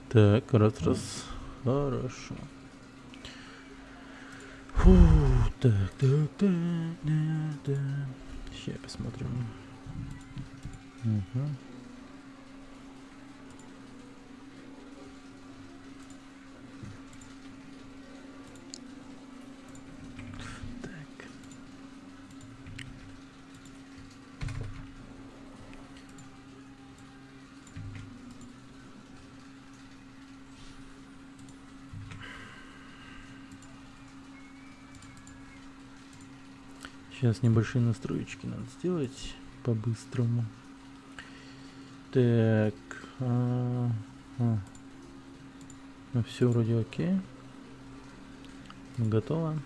Так, раз. Хорошо. Фу, так. Сейчас посмотрим. Угу. Так. Сейчас небольшие настроечки надо сделать по-быстрому. Так. Ну, все вроде окей. Готово.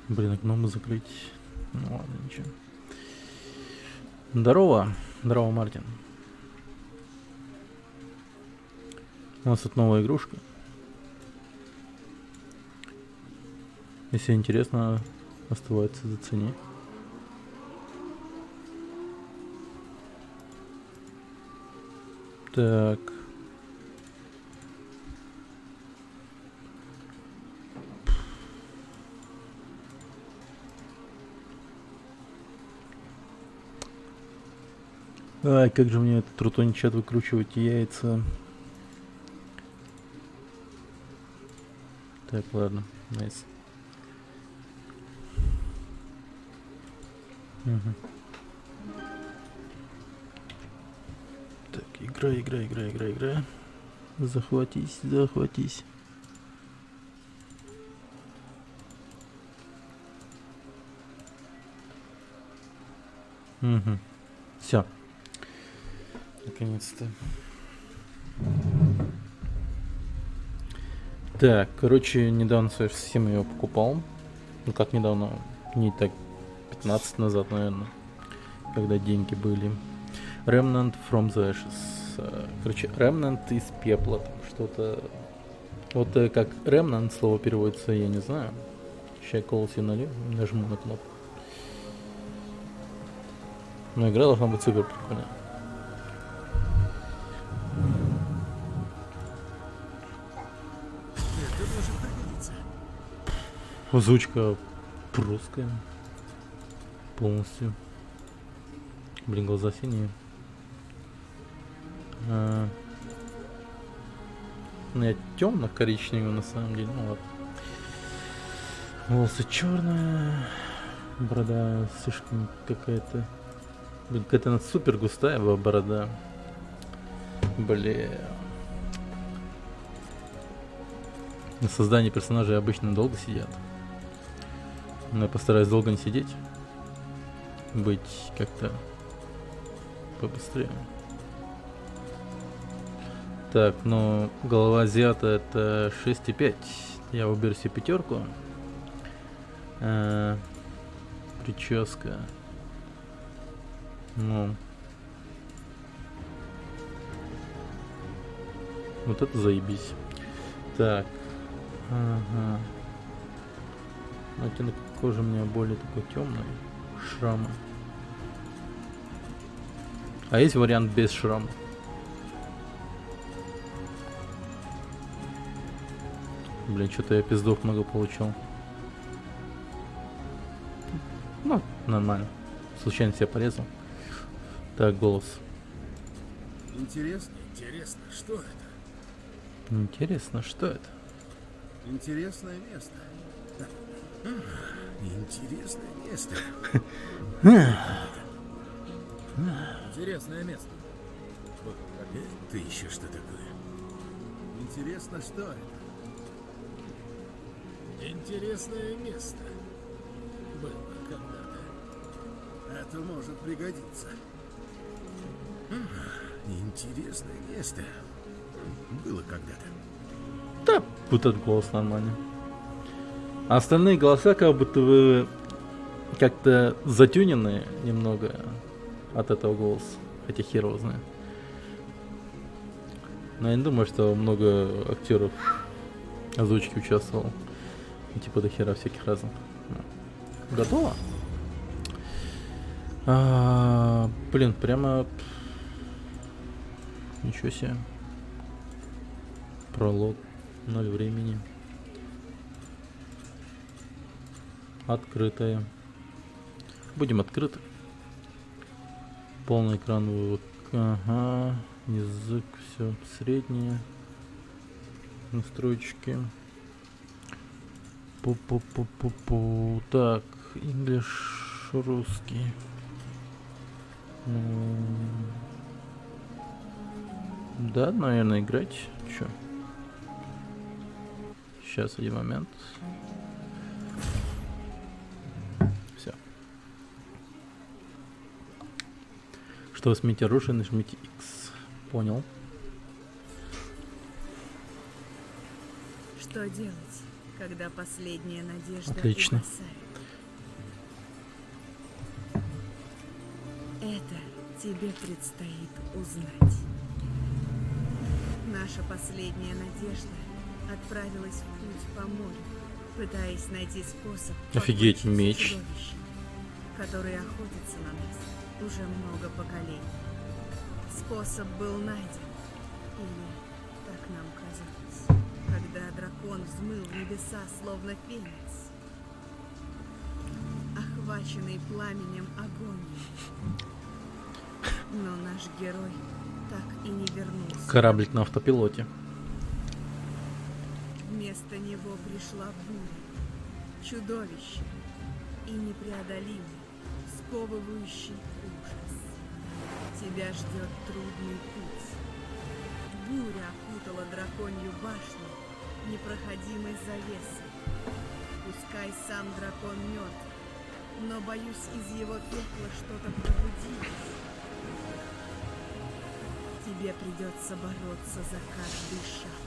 Блин, окно закрыть. Ну ладно, ничего. Здорово. Здорово, Мартин. У нас тут новая игрушка. Если интересно, оставается зацени. Так. Ай, как же мне этот трутоний чат выкручивать яйца. Так, ладно, найс. Угу. Так, игра. Захватись. Угу. Все. Наконец-то. Так, короче, недавно совсем ее покупал. Ну как недавно, не так 15 назад, наверное, когда деньги были. Remnant from the Ashes. Короче, Remnant из пепла, там что-то. Вот как Remnant слово переводится, я не знаю. Сейчас колосе налью, нажму на кнопку. Но игра должна быть супер прикольная. Озвучка русская. Полностью. Блин, глаза синие. Ну, я темно-коричневый на самом деле. Ну ладно. Волосы черные. Борода слишком какая-то. Блин, какая-то супер густая борода. Блин. На создании персонажей обычно долго сидят. Но я постараюсь долго не сидеть. Быть как-то побыстрее. Так, ну, голова азиата это 6,5. Я выберу себе пятерку. Прическа. Ну. Вот это заебись. Так. Ага. Оттенок кожи у меня более такой темный. Шрамы. А есть вариант без шрама? Блин, что-то я пиздов много получил. Ну, нормально. Случайно себя порезал. Так, голос. Интересно, что это? Интересно, что это? Интересное место. Интересное место. Интересное место. Это еще что такое? Интересно, что это? Интересное место. Было когда-то. Это может пригодиться. Интересное место. Было когда-то. Да, вот этот голос нормальный. А остальные голоса как будто вы как-то затюнены немного от этого голоса. Хотя хер его знает. Но я не думаю, что много актеров озвучки участвовал. Типа до хера всяких разных. Готово? Блин, прямо... Ничего себе. Пролог. 0 времени. Открытая. Будем открыты. Полный экран вывод. Ага. Язык, все среднее. Настройки. Пу-пу-пу-пу-пу. Так, English, русский. Да, наверное, играть. Чё? Сейчас, один момент. Все. Чтобы сменить оружие, нажмите X. Понял. Что делать, когда последняя надежда Отлично. угасает? Это тебе предстоит узнать. Наша последняя надежда отправилась в путь по морю, пытаясь найти способ Офигеть, покончить с меч. чудовищем, которые охотятся на нас уже много поколений. Spособ был найден, или так нам казалось, когда дракон взмыл в небеса, словно феникс, охваченный пламенем агонии. Но наш герой так и не вернулся. Кораблик на автопилоте. Вместо него пришла буря, чудовище и непреодолимый, сковывающий ужас. Тебя ждет трудный путь. Буря окутала драконью башню непроходимой завесой. Пускай сам дракон мертв, но, боюсь, из его пекла что-то пробудилось. Тебе придется бороться за каждый шаг.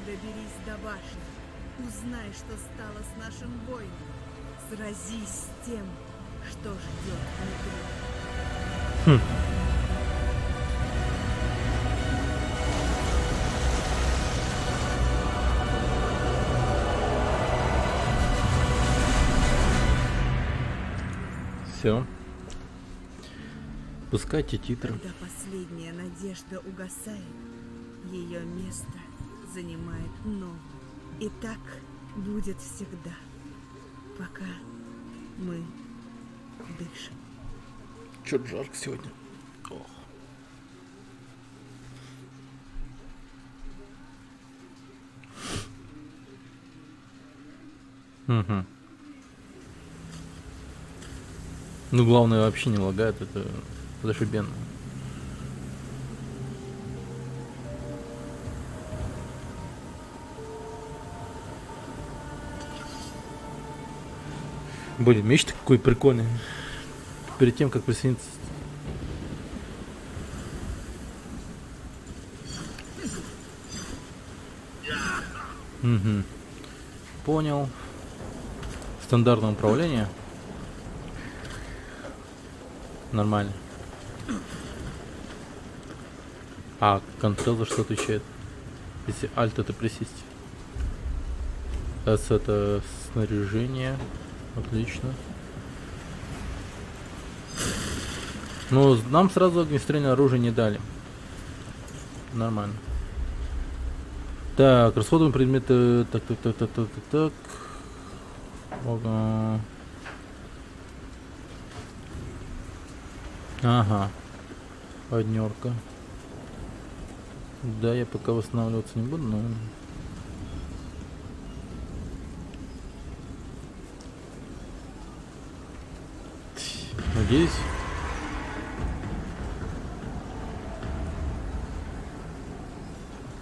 Доберись до башни, узнай, что стало с нашим воином. Сразись с тем, что ждет внутри. Все. Пускайте титры. Когда последняя надежда угасает, ее место занимает новый. И так будет всегда, пока мы дышим. Чё-то жарко сегодня. Ох. Угу. Ну, главное, вообще не лагает, это зашибенно. Блин, меч такой прикольный. Перед тем, как присоединиться. Угу. Понял. Стандартное управление. Нормально. А, контрол за что отвечает? Если Alt это присесть. S это снаряжение. Отлично. Ну, нам сразу огнестрельное оружие не дали. Нормально. Так, расходуем предметы. Так. Ага. Однерка. Да, я пока восстанавливаться не буду, но... Надеюсь.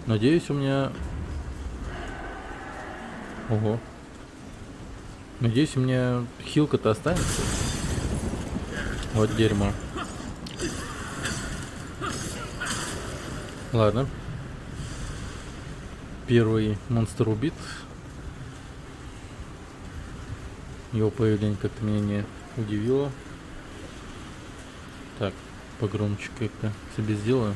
Надеюсь, у меня... Ого. Надеюсь, у меня хилка-то останется. Вот дерьмо. Ладно. Первый монстр убит. Его появление как-то меня не удивило. Так, погромче как-то себе сделаю.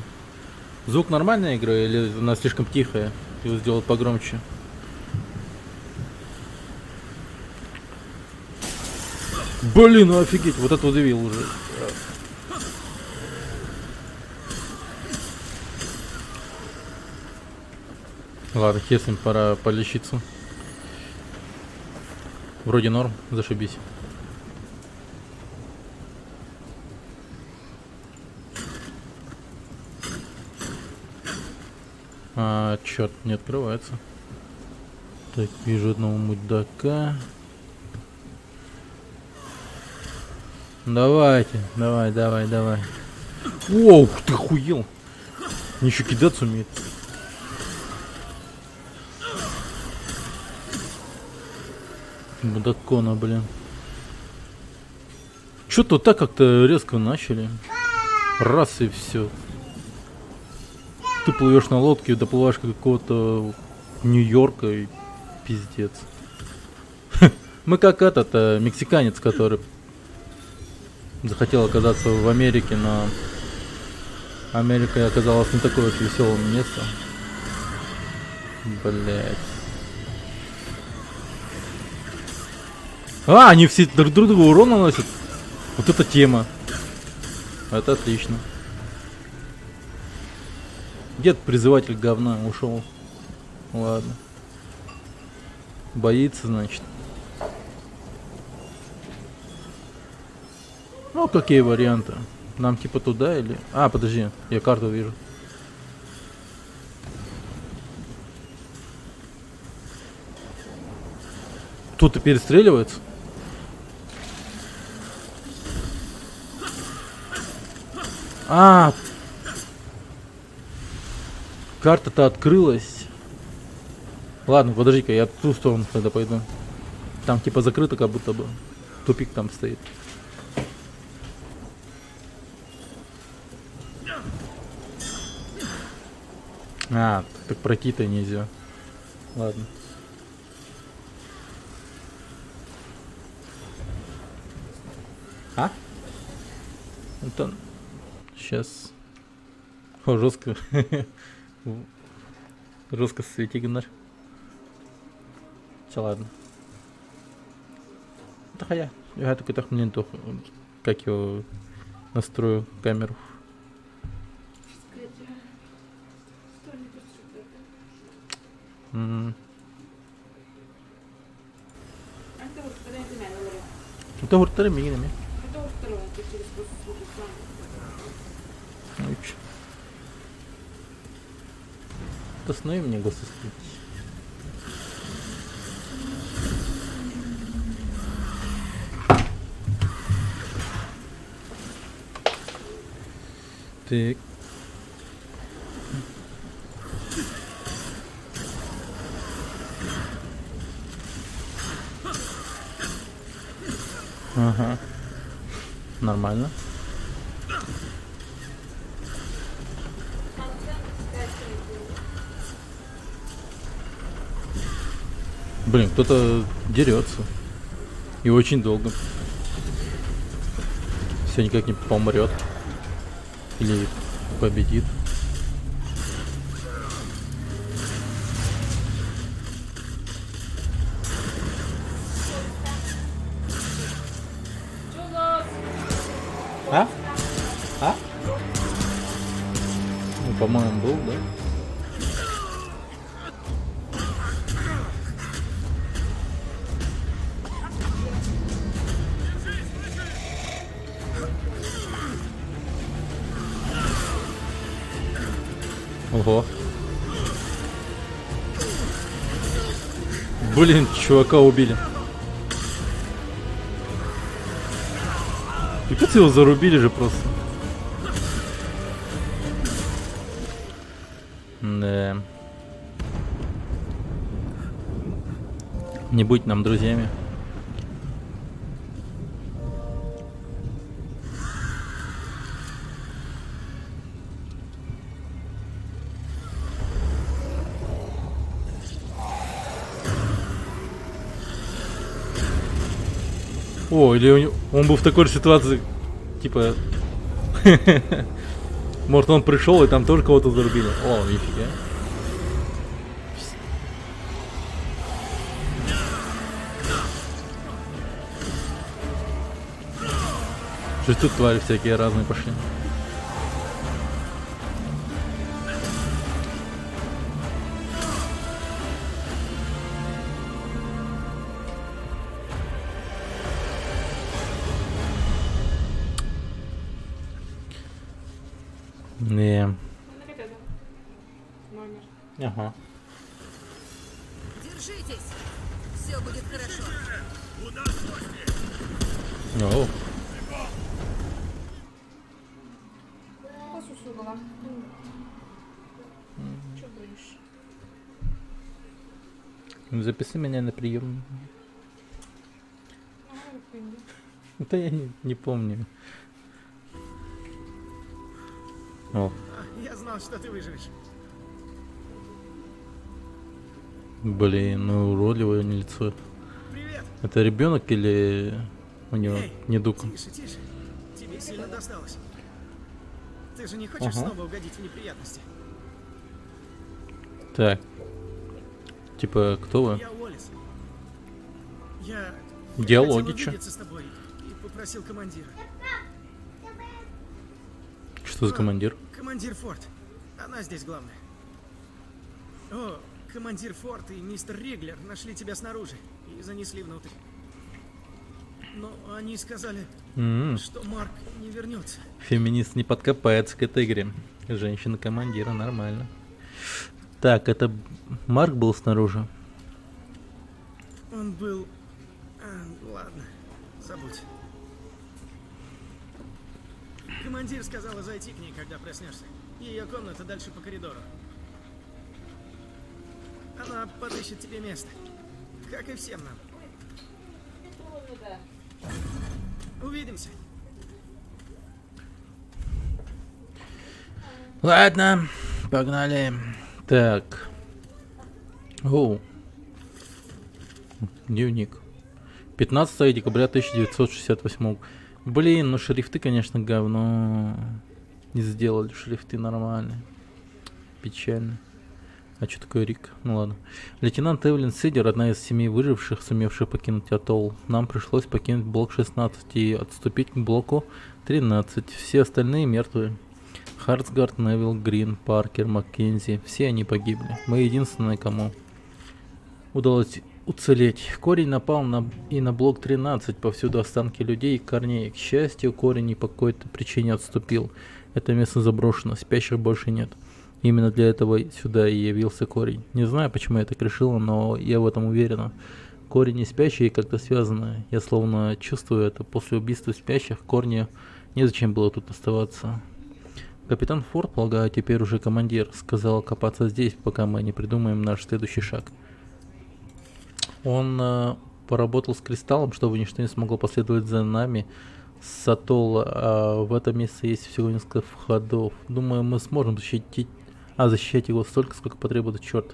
Звук нормальной игры или она слишком тихая? Его сделать погромче. Блин, ну офигеть, вот это удивил уже. Ладно, если пора полечиться. Вроде норм, зашибись. А, черт, не открывается. Так, вижу одного мудака. Давайте, давай. Оу, ты охуел. Мне еще кидаться умеет. Мудакона, блин. Что-то так как-то резко начали. Раз и все. Ты плывешь на лодке, доплываешь до какого-то Нью-Йорка и пиздец. Мы как этот мексиканец, который захотел оказаться в Америке, но Америка оказалась не такое уж веселым местом. Блять. А, они все друг другу урон наносят. Вот эта тема. Это отлично. Где-то призыватель говна ушел. Ладно. Боится, значит. Ну, какие варианты? Нам типа туда или... А, подожди, я карту вижу. Кто-то перестреливается? А, карта-то открылась. Ладно, подожди-ка, я в ту сторону тогда пойду. Там типа закрыто как будто бы. Тупик там стоит. А, так пройти-то нельзя. Ладно. А? Это... Сейчас. О, жестко. Жестко свети, Гнар. Все, ладно. Да я только так мне то, как его настрою камеру. Это уртары миграми. Останови мне госуслуги. Так. Ага. Нормально. Блин, кто-то дерется. И очень долго. Все никак не помрет. Или победит. А? А? Ну, по-моему, был, да? Ого. Блин, чувака убили. И как его зарубили же просто. Да. Не будь нам друзьями. О, или он был в такой же ситуации, типа, Может, он пришел и там тоже кого-то зарубили. О, нифига. Что ж тут твари всякие разные пошли. Не. Номер. Ага. Держитесь! Все будет хорошо. О, Посусугала. Че будешь? запиши меня на прием. Это я не помню. О, Я знал, что ты выживешь. блин, ну уродливое не лицо. Привет! Это ребенок или у него Эй, недуг? Тише, тише. Тебе сильно досталось. Ты же не хочешь Ага. снова угодить в неприятности? Так. Типа, кто вы? Я Уоллес. Я Диалоги, хотел чё? увидеться с тобой и попросил командира. Что за командир? Командир Форд. Она здесь главная. О, командир Форд и мистер Риглер нашли тебя снаружи и занесли внутрь. Но они сказали, что Марк не вернется. Феминист не подкопается к этой игре. Женщина-командира, нормально. Так, это Марк был снаружи. Он был... ладно, забудь. Командир сказала зайти к ней, когда проснешься. Ее комната дальше по коридору. Она подыщет тебе место. Как и всем нам. Увидимся. Ладно, погнали. Так. Оу. Дневник. 15 декабря 1968. Блин, ну шрифты, конечно, говно. Не сделали шрифты нормальные. Печально. А что такое Рик? Ну ладно. Лейтенант Эвелин Сидер, одна из 7 выживших, сумевших покинуть атолл. Нам пришлось покинуть блок 16 и отступить к блоку 13. Все остальные мертвые. Хартсгард, Невилл, Грин, Паркер, Маккензи. Все они погибли. Мы единственные, кому удалось уцелеть. Корень напал и на блок 13. Повсюду останки людей и корней. К счастью, корень по какой-то причине отступил. Это место заброшено. Спящих больше нет. Именно для этого сюда и явился корень. Не знаю, почему я так решила, но я в этом уверена. Корень и спящие как-то связаны. Я словно чувствую это. После убийства спящих корня незачем было тут оставаться. Капитан Форд, полагаю, теперь уже командир, сказал копаться здесь, пока мы не придумаем наш следующий шаг. Он поработал с кристаллом, чтобы ничто не смогло последовать за нами с атолла. А в это место есть всего несколько входов. Думаю, мы сможем защищать его столько, сколько потребуется, черт.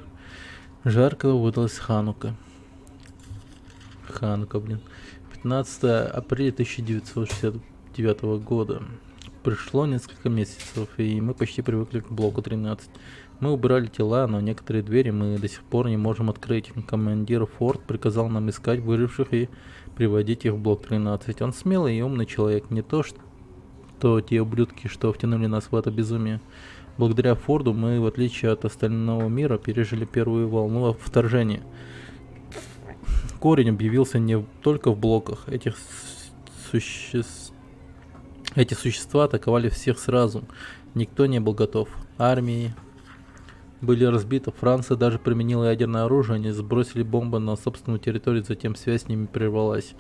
Жарко выдалась Ханука. Ханука, блин. 15 апреля 1969 года. Пришло несколько месяцев, и мы почти привыкли к блоку 13. Мы убирали тела, но некоторые двери мы до сих пор не можем открыть. Командир Форд приказал нам искать выживших и приводить их в блок 13. Он смелый и умный человек, не то что те ублюдки, что втянули нас в это безумие. Благодаря Форду мы, в отличие от остального мира, пережили первую волну вторжения. Корень объявился не только в блоках. Эти существа атаковали всех сразу. Никто не был готов. Армии были разбиты. Франция даже применила ядерное оружие. Они сбросили бомбы на собственную территорию, затем связь с ними прервалась.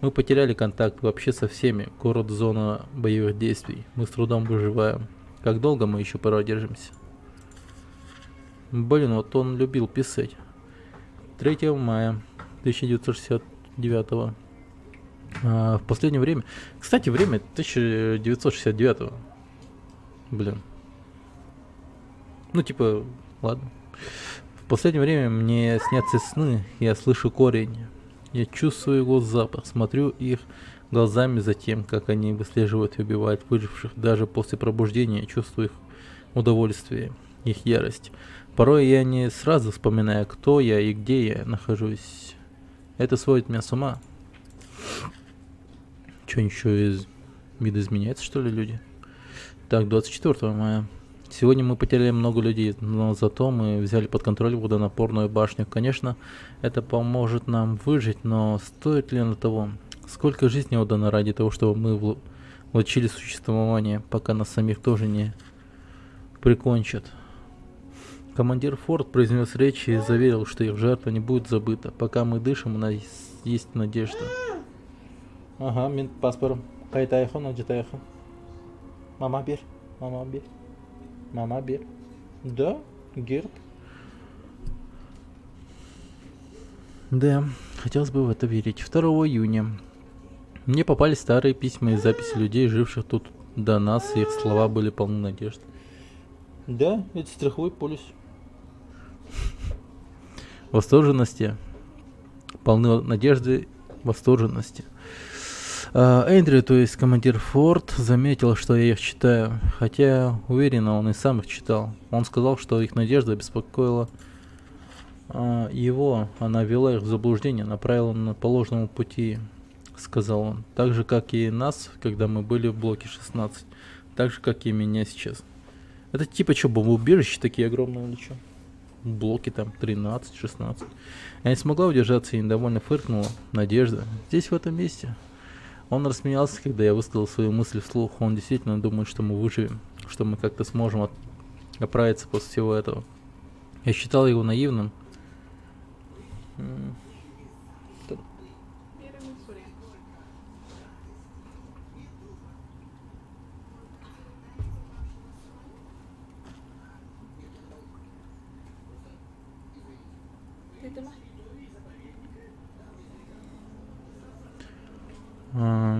Мы потеряли контакт вообще со всеми. Город — зона боевых действий. Мы с трудом выживаем. Как долго мы еще продержимся? Блин, вот он любил писать. 3 мая 1969. В последнее время... Кстати, время 1969. Блин. Ну, типа, ладно. В последнее время мне снятся сны. Я слышу корень. Я чувствую его запах. Смотрю их глазами за тем, как они выслеживают и убивают выживших. Даже после пробуждения чувствую их удовольствие, их ярость. Порой я не сразу вспоминаю, кто я и где я нахожусь. Это сводит меня с ума. Что, ничего видоизменяется, что ли, люди? Так, 24 мая. Сегодня мы потеряли много людей, но зато мы взяли под контроль водонапорную башню. Конечно, это поможет нам выжить, но стоит ли оно того? Сколько жизней отдано ради того, чтобы мы влачили существование, пока нас самих тоже не прикончат? Командир Форд произнес речь и заверил, что их жертва не будет забыта. Пока мы дышим, у нас есть надежда. Ага, мент паспорт. Кайтайха, наджитайха. Мама бер, мама бер. Мама бер. Да, герб. Да, хотелось бы в это верить. 2 июня. Мне попались старые письма и записи людей, живших тут до нас, и их слова были полны надежд. Да, это страховой полис. Восторженности. Полны надежды, восторженности. Эндрю, то есть командир Форд, заметил, что я их читаю, хотя, уверенно, он и сам их читал. Он сказал, что их надежда беспокоила его, она вела их в заблуждение, направила на по ложному пути, сказал он. Так же, как и нас, когда мы были в блоке 16, так же, как и меня сейчас. Это типа что, бомбоубежища такие огромные или что? Блоки там 13, 16. Я не смогла удержаться и недовольно фыркнула. Надежда. Здесь, в этом месте. Он рассмеялся, когда я высказал свою мысль вслух. Он действительно думает, что мы выживем, что мы как-то сможем оправиться после всего этого. Я считал его наивным.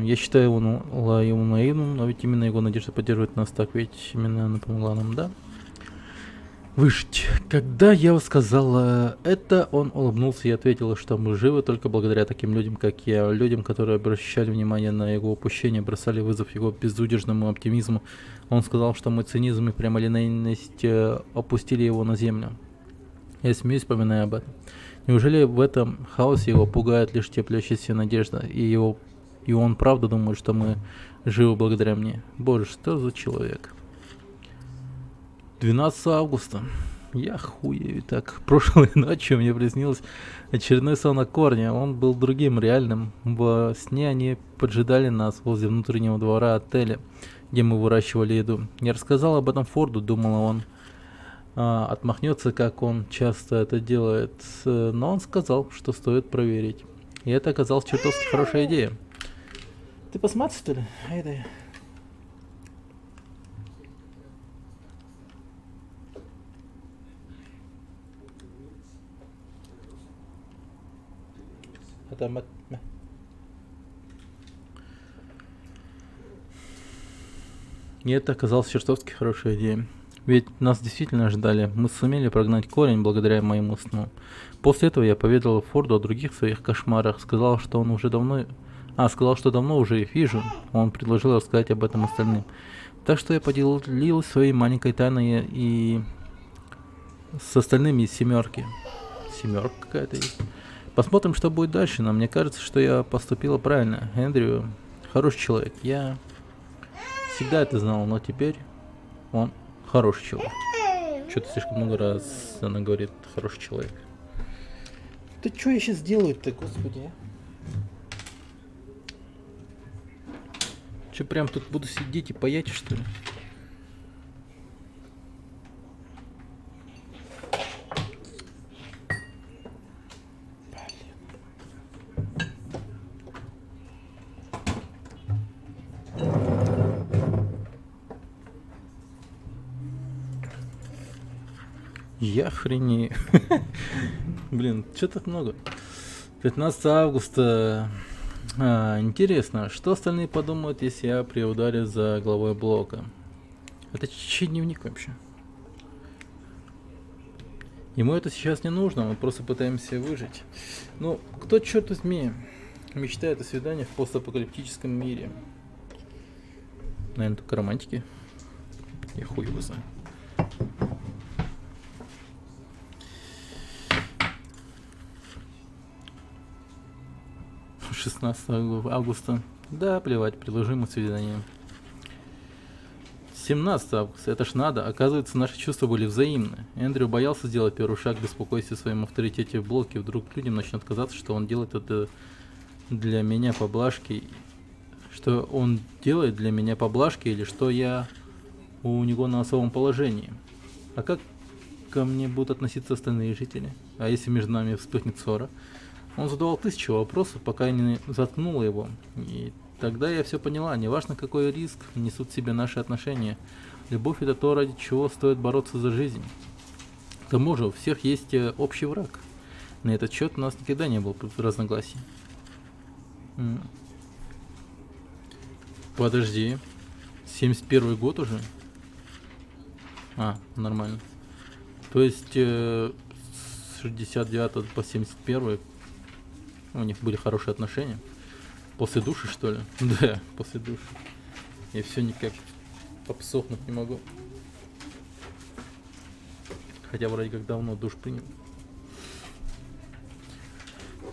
Я считаю его наивным, но ведь именно его надежда поддерживает нас, так ведь именно она помогла нам, да? Выжить. Когда я сказала это, он улыбнулся и ответил, что мы живы только благодаря таким людям, как я, людям, которые обращали внимание на его упущение, бросали вызов его безудержному оптимизму. Он сказал, что мой цинизм и прямолинейность опустили его на землю. Я смеюсь, вспоминая об этом. Неужели в этом хаосе его пугает лишь теплящаяся надежда, и он правда думает, что мы живы благодаря мне? Боже, что за человек? 12 августа. Я хуею так. Прошлой ночью мне приснилось очередной сон о Корне. Он был другим, реальным. Во сне они поджидали нас возле внутреннего двора отеля, где мы выращивали еду. Я рассказал об этом Форду, думала, он отмахнется, как он часто это делает. Но он сказал, что стоит проверить. И это оказалась чертовски хорошая идея. Ты посмотри, что ли? Айда. И это оказалась чертовски хорошая идея. Ведь нас действительно ждали. Мы сумели прогнать корень благодаря моему сну. После этого я поведал Форду о других своих кошмарах. Сказал, что давно уже их вижу. Он предложил рассказать об этом остальным. Так что я поделилась своей маленькой тайной и с остальными из семерки. Семерка какая-то есть. Посмотрим, что будет дальше, но мне кажется, что я поступила правильно. Эндрю хороший человек. Я всегда это знал, но теперь он хороший человек. Что-то слишком много раз она говорит хороший человек. Да что я сейчас делаю-то, господи? Что, прям тут буду сидеть и паять, что ли? Я охренею. Блин, что так много? 15 августа. Интересно, что остальные подумают, если я приударю за главой блока? Это чей дневник вообще? Ему это сейчас не нужно, мы просто пытаемся выжить. Ну, кто, черт возьми, Мечтает о свидании в постапокалиптическом мире. Наверное, только романтики. Я хуй его знаю. 16 августа. Да, плевать, приложим свидание. 17 августа. Это ж надо. Оказывается, наши чувства были взаимны. Эндрю боялся сделать первый шаг, беспокоясь о своем авторитете в блоке. Вдруг людям начнет казаться, что он делает это для меня поблажки. Что он делает для меня поблажки, или что я у него на особом положении. А как ко мне будут относиться остальные жители? А если между нами вспыхнет ссора? Он задавал 1000 вопросов, пока не заткнула его. И тогда я все поняла. Неважно, какой риск несут в себе наши отношения. Любовь — это то, ради чего стоит бороться за жизнь. К тому же у всех есть общий враг. На этот счет у нас никогда не было разногласий. Подожди. 71 год уже? А, нормально. То есть с 69 по 71 у них были хорошие отношения. После души, что ли? Да, после души. Я все никак обсохнуть не могу. Хотя вроде как давно душ принял.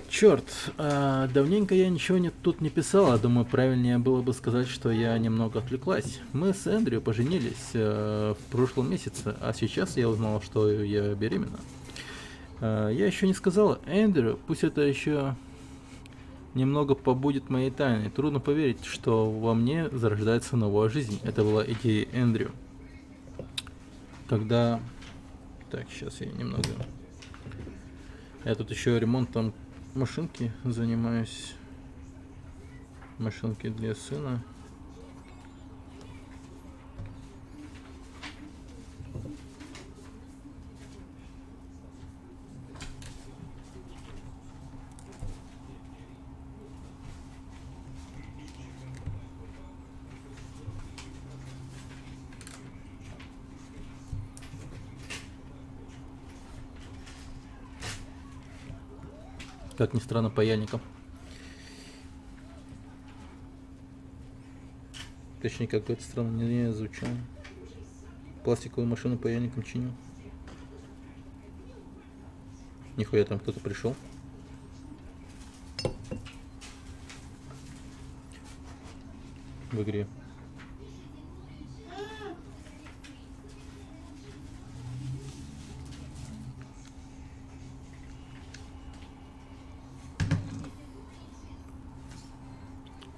Черт, давненько я ничего тут не писала. Думаю, правильнее было бы сказать, что я немного отвлеклась. Мы с Эндрю поженились в прошлом месяце, а сейчас я узнала, что я беременна. Я еще не сказала Эндрю, пусть это еще немного побудет моей тайной. Трудно поверить, что во мне зарождается новая жизнь. Это была идея Эндрю. Когда... Так, сейчас я немного... Я тут еще ремонтом машинки занимаюсь. Машинки для сына. Как ни странно, паяльником. Точнее, как бы это странно не звучало. Пластиковую машину паяльником чиню. Нихуя, там кто-то пришел. В игре.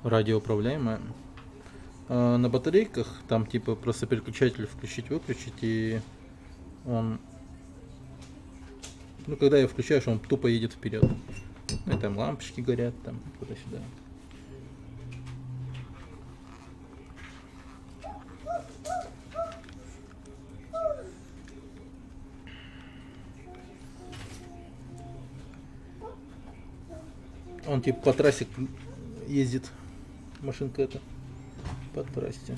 Радиоуправляемая. На батарейках там типа просто переключатель включить-выключить, и он, ну, когда ее включаешь, он тупо едет вперед. Ну и там лампочки горят, там туда-сюда. Он типа по трассе ездит. Машинка эта по трассе.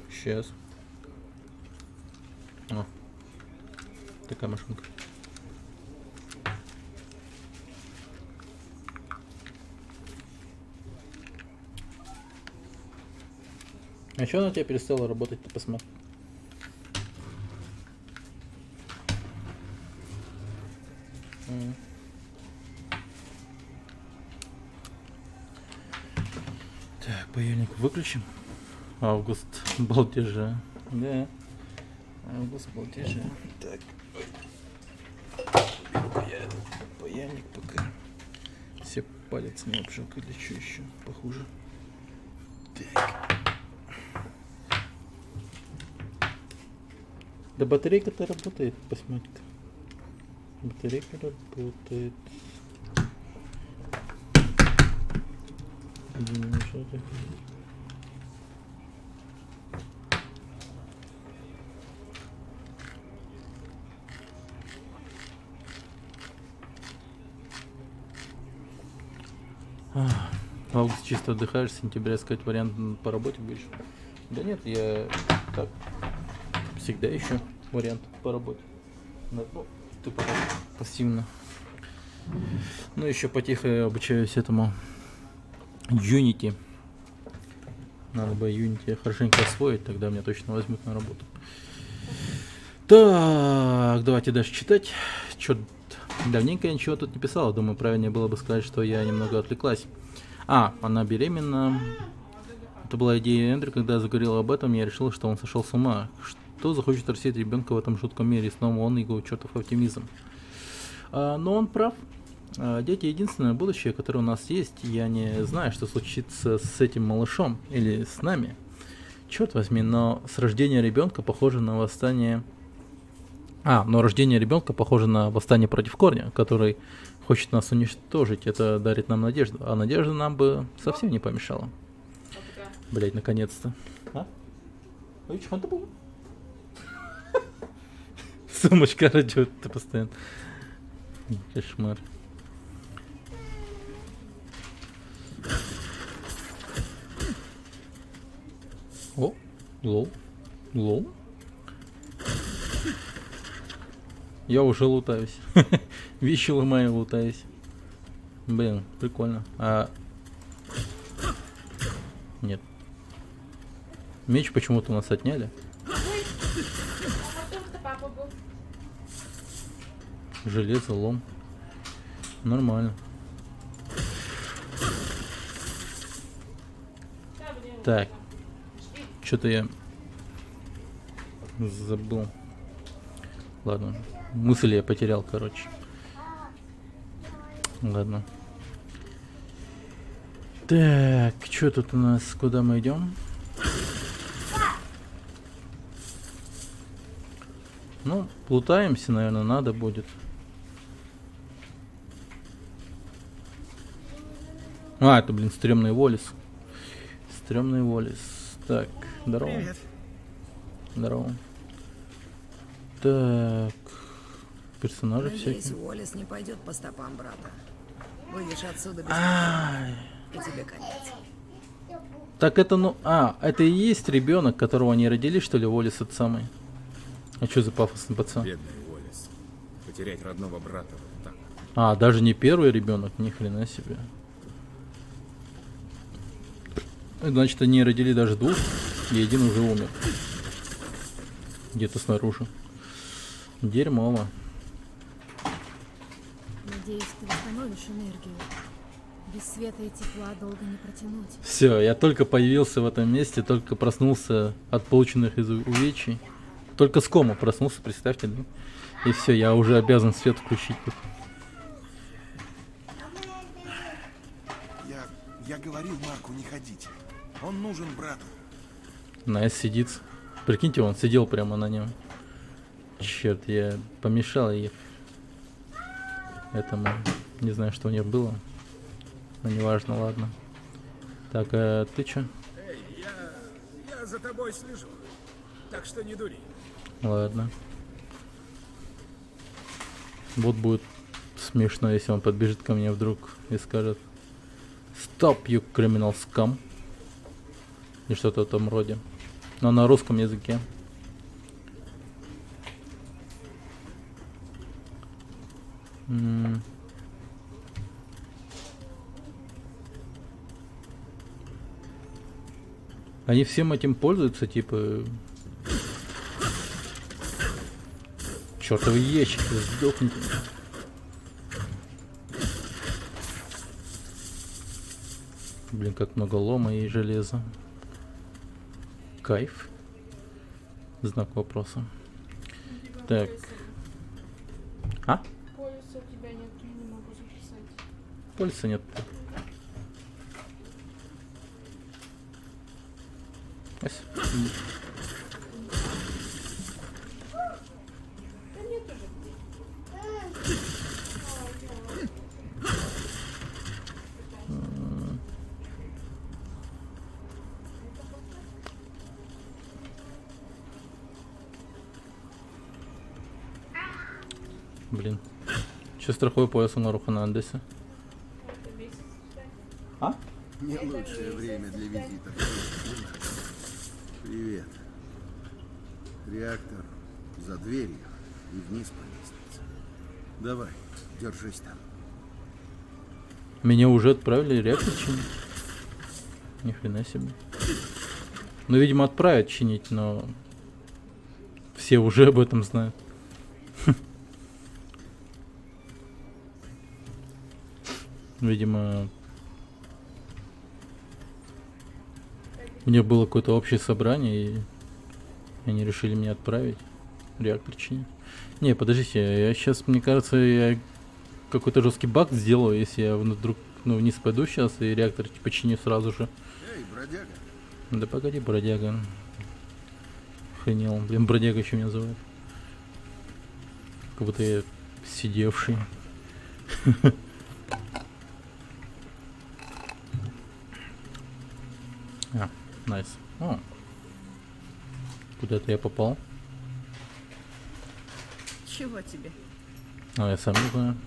Сейчас. О, такая машинка. А что она у тебя перестала работать, ты посмотри. Так, паяльник выключим. Август балдежа. Да. Август балдежа. Так. Паяльник пока. Все палец не обжег, или что еще похуже. Так. Да батарейка-то работает, посмотри-ка. Батарейка работает. В августе чисто отдыхаешь, с сентября искать вариант по работе будешь? Да нет, я так всегда ищу вариант по работе. Ну, ты пока пассивно. Ну, еще потихо обучаюсь этому Unity. Надо бы Unity хорошенько освоить, тогда меня точно возьмут на работу. Так, давайте дальше читать. Чё, давненько я ничего тут не писала. Думаю, правильнее было бы сказать, что я немного отвлеклась. Она беременна. Это была идея Эндрю, когда я заговорила об этом, я решила, что он сошел с ума. Что захочет растить ребенка в этом жутком мире? И снова он его чертов оптимизм. Но он прав. Дети — единственное будущее, которое у нас есть. Я не знаю, что случится с этим малышом или с нами. Черт возьми, но с рождения ребенка похоже на восстание... но рождение ребенка похоже на восстание против корня, который хочет нас уничтожить. Это дарит нам надежду. А надежда нам бы совсем не помешала. Блять, наконец-то. Сумочка радио, ты постоянно. Кошмар. О, лол. Я уже лутаюсь. Вещи ломаю, лутаюсь. Блин, прикольно. Нет. Меч почему-то у нас отняли. Железо, лом. Нормально. Так. Что-то я забыл. Ладно. Мысль я потерял, короче. Ладно. Так, что тут у нас? Куда мы идем? Ну, плутаемся, наверное, надо будет. Это, блин, стрёмный Волис. Стрёмный Волис. Так, здорово. Привет. Здорово. Так. Персонажи Надеюсь, всякие. Уоллес не пойдет по стопам брата. Выйдешь отсюда без Ай. и тебе конец. Так это, это и есть ребенок, которого они родили, что ли, Волис этот самый? А что за пафосный пацан? Бедный Уоллес. Потерять родного брата вот так. Даже не первый ребенок, ни хрена себе. Значит, они родили даже двух, и один уже умер. Где-то снаружи. Дерьмово. Надеюсь, ты восстановишь энергию. Без света и тепла долго не протянуть. Все, я только появился в этом месте, только проснулся от полученных из увечий. Только с кома проснулся, представьте, да? И все, я уже обязан свет включить тут. Я говорил Марку не ходить. Он нужен брату. Найс сидит. Прикиньте, он сидел прямо на нем. Черт, я помешал ей этому. Не знаю, что у нее было. Но неважно, ладно. Так, ты чё? Эй, я за тобой слежу. Так что не дури. Ладно. Вот будет смешно, если он подбежит ко мне вдруг и скажет: "Stop, you criminal scum". И что-то в том роде. Но на русском языке. Они всем этим пользуются, типа... Чёртовы ящики, сдохните. Блин, как много лома и железа. Кайф. Знак вопроса. Так. Полюса у тебя нет, я не могу записать. Полиса нет. Ась. Блин. Че страховой пояс у Наруха на Андесе? Не лучшее время для визита. Привет. Реактор за дверью и вниз по лестнице. Давай, держись там. Меня уже отправили реактор чинить. Ни хрена себе. Ну, видимо, отправят чинить, но все уже об этом знают. Видимо, у них было какое-то общее собрание, и они решили меня отправить реактор чинить. Не, подождите, я сейчас, мне кажется, я какой-то жесткий баг сделаю, если я вдруг вниз пойду сейчас и реактор типа чиню сразу же. Эй, бродяга. Да погоди, бродяга. Охренел. Блин, бродяга еще меня зовут. Как будто я сидевший. А, найс. О. Куда-то я попал. Чего тебе? А, я сам не знаю.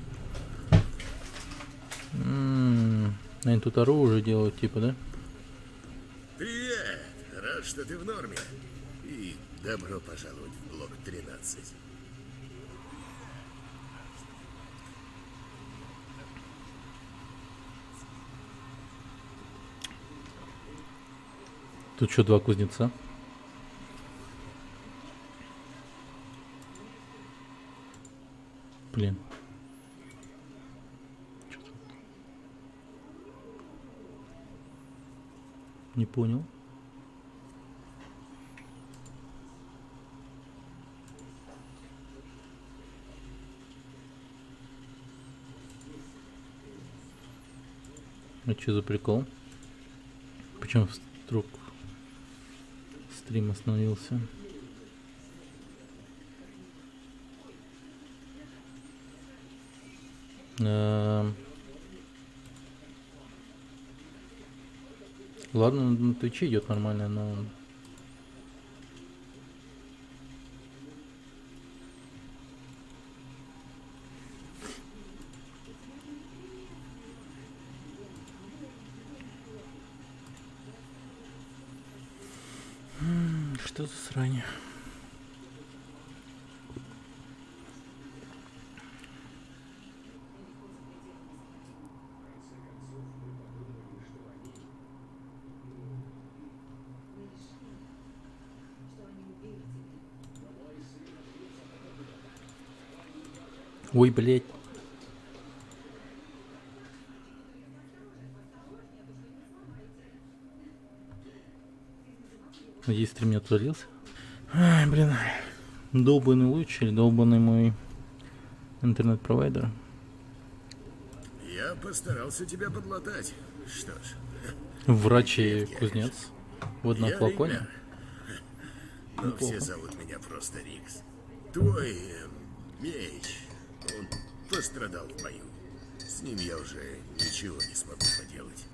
Наверное, тут оружие делают, типа, да? Привет! Рад, что ты в норме. И добро пожаловать в блок 13. Тут что, два кузнеца? Блин. Чё тут? Не понял. А что за прикол? Почему вдруг стрим остановился? Ладно, на Твиче идет нормально, но... Что за срань? Ой, блядь. Надеюсь, стрим не отвалился. Ай, блин. Долбанный луч или долбанный мой интернет-провайдер. Я постарался тебя подлатать. Что ж, Врач и кузнец в одном я флаконе. Ригнар. Но Неплохо. все зовут меня просто Рикс. Твой меч, он пострадал в бою. С ним я уже ничего не смогу поделать.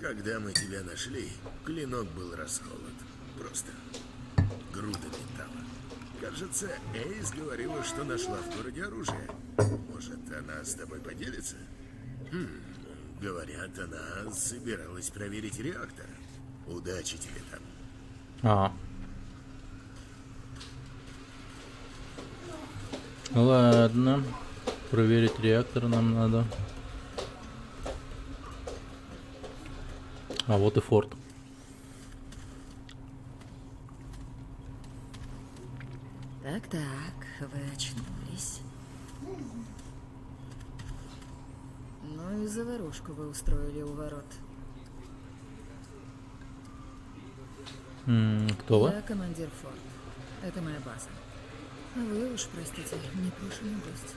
Когда мы тебя нашли, клинок был расколот. Просто груда металла. Кажется, Эйс говорила, что нашла в городе оружие. Может, она с тобой поделится? Говорят, она собиралась проверить реактор. Удачи тебе там. А. Ладно. Проверить реактор нам надо. А вот и форт. Так, вы очнулись. Ну и заварушку вы устроили у ворот. Кто вы? Я командир форт. Это моя база. А вы уж, простите, непрошенный гость.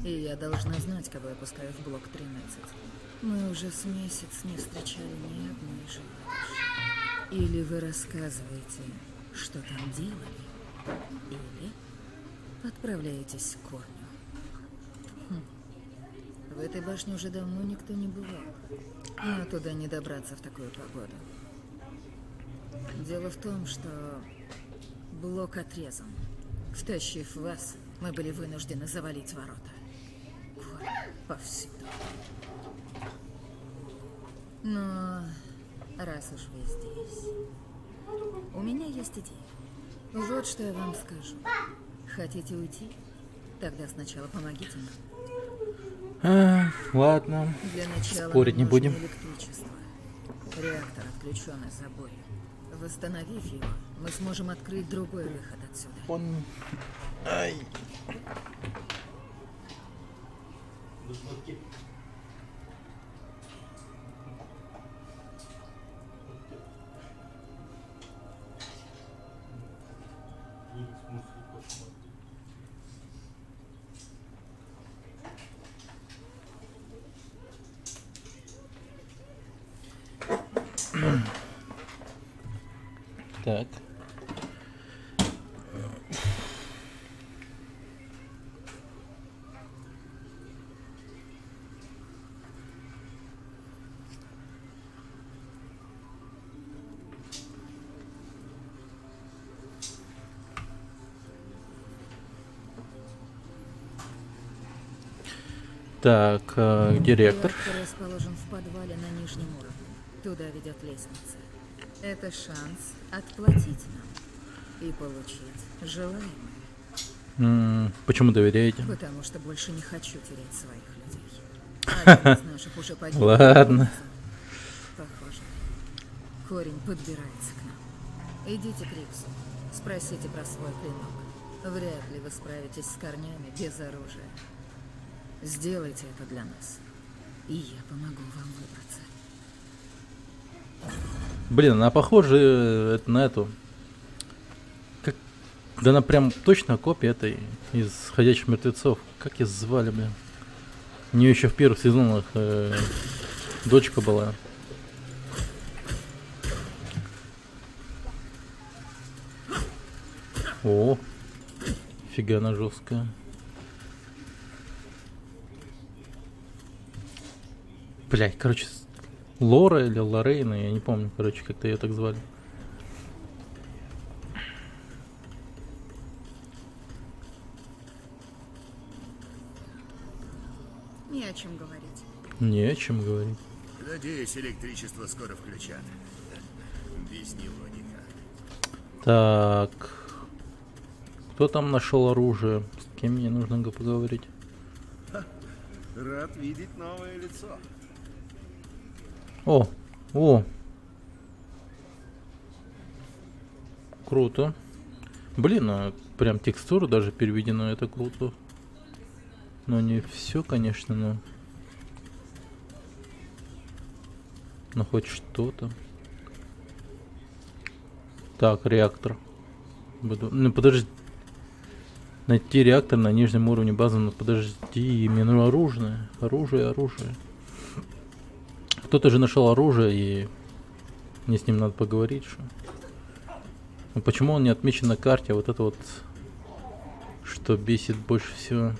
И я должна знать, кого я пускаю в блок 13. Мы уже с месяц не встречали ни одной живой души. Или вы рассказываете, что там делали, или отправляетесь к корню. В этой башне уже давно никто не бывал. А туда не добраться в такую погоду. Дело в том, что блок отрезан. Втащив вас, мы были вынуждены завалить ворота. Корни повсюду. Но раз уж вы здесь, у меня есть идея. Вот что я вам скажу. Хотите уйти? Тогда сначала помогите нам. Ладно. Для начала Спорить не нам нужно будем. электричество. Реактор отключен из забоя. Восстановив его, мы сможем открыть другой выход отсюда. Он... Ай. Так. Так, где реактор? Реактор расположен в подвале на нижнем уровне. Туда ведет лестница. Это шанс отплатить нам и получить желаемое. Почему доверяете? Потому что больше не хочу терять своих людей. Один из наших уже погиб. Ладно. Похоже. Корень подбирается к нам. Идите к Риксу. Спросите про свой клинок. Вряд ли вы справитесь с корнями без оружия. Сделайте это для нас, и я помогу вам выбраться. Блин, она похожа на эту. Как... Да она прям точно копия этой из «Ходячих мертвецов». Как ее звали, блин? У нее еще в первых сезонах дочка была. О, фига она жесткая. Блять, короче, Лора или Лорейна, я не помню, короче, как-то ее так звали. Не о чем говорить. Не о чем говорить. Надеюсь, электричество скоро включат. Без него никак. Так. Кто там нашел оружие? С кем мне нужно поговорить? Рад видеть новое лицо. О, о. Круто. Блин, а прям текстура даже переведена, это круто. Но не все, конечно, но хоть что-то. Так, реактор. Ну подожди. Найти реактор на нижнем уровне базы, ну подожди, мне нужно оружие. Оружие. Кто-то же нашел оружие, и мне с ним надо поговорить, что. Но почему он не отмечен на карте? Вот это вот, что бесит больше всего.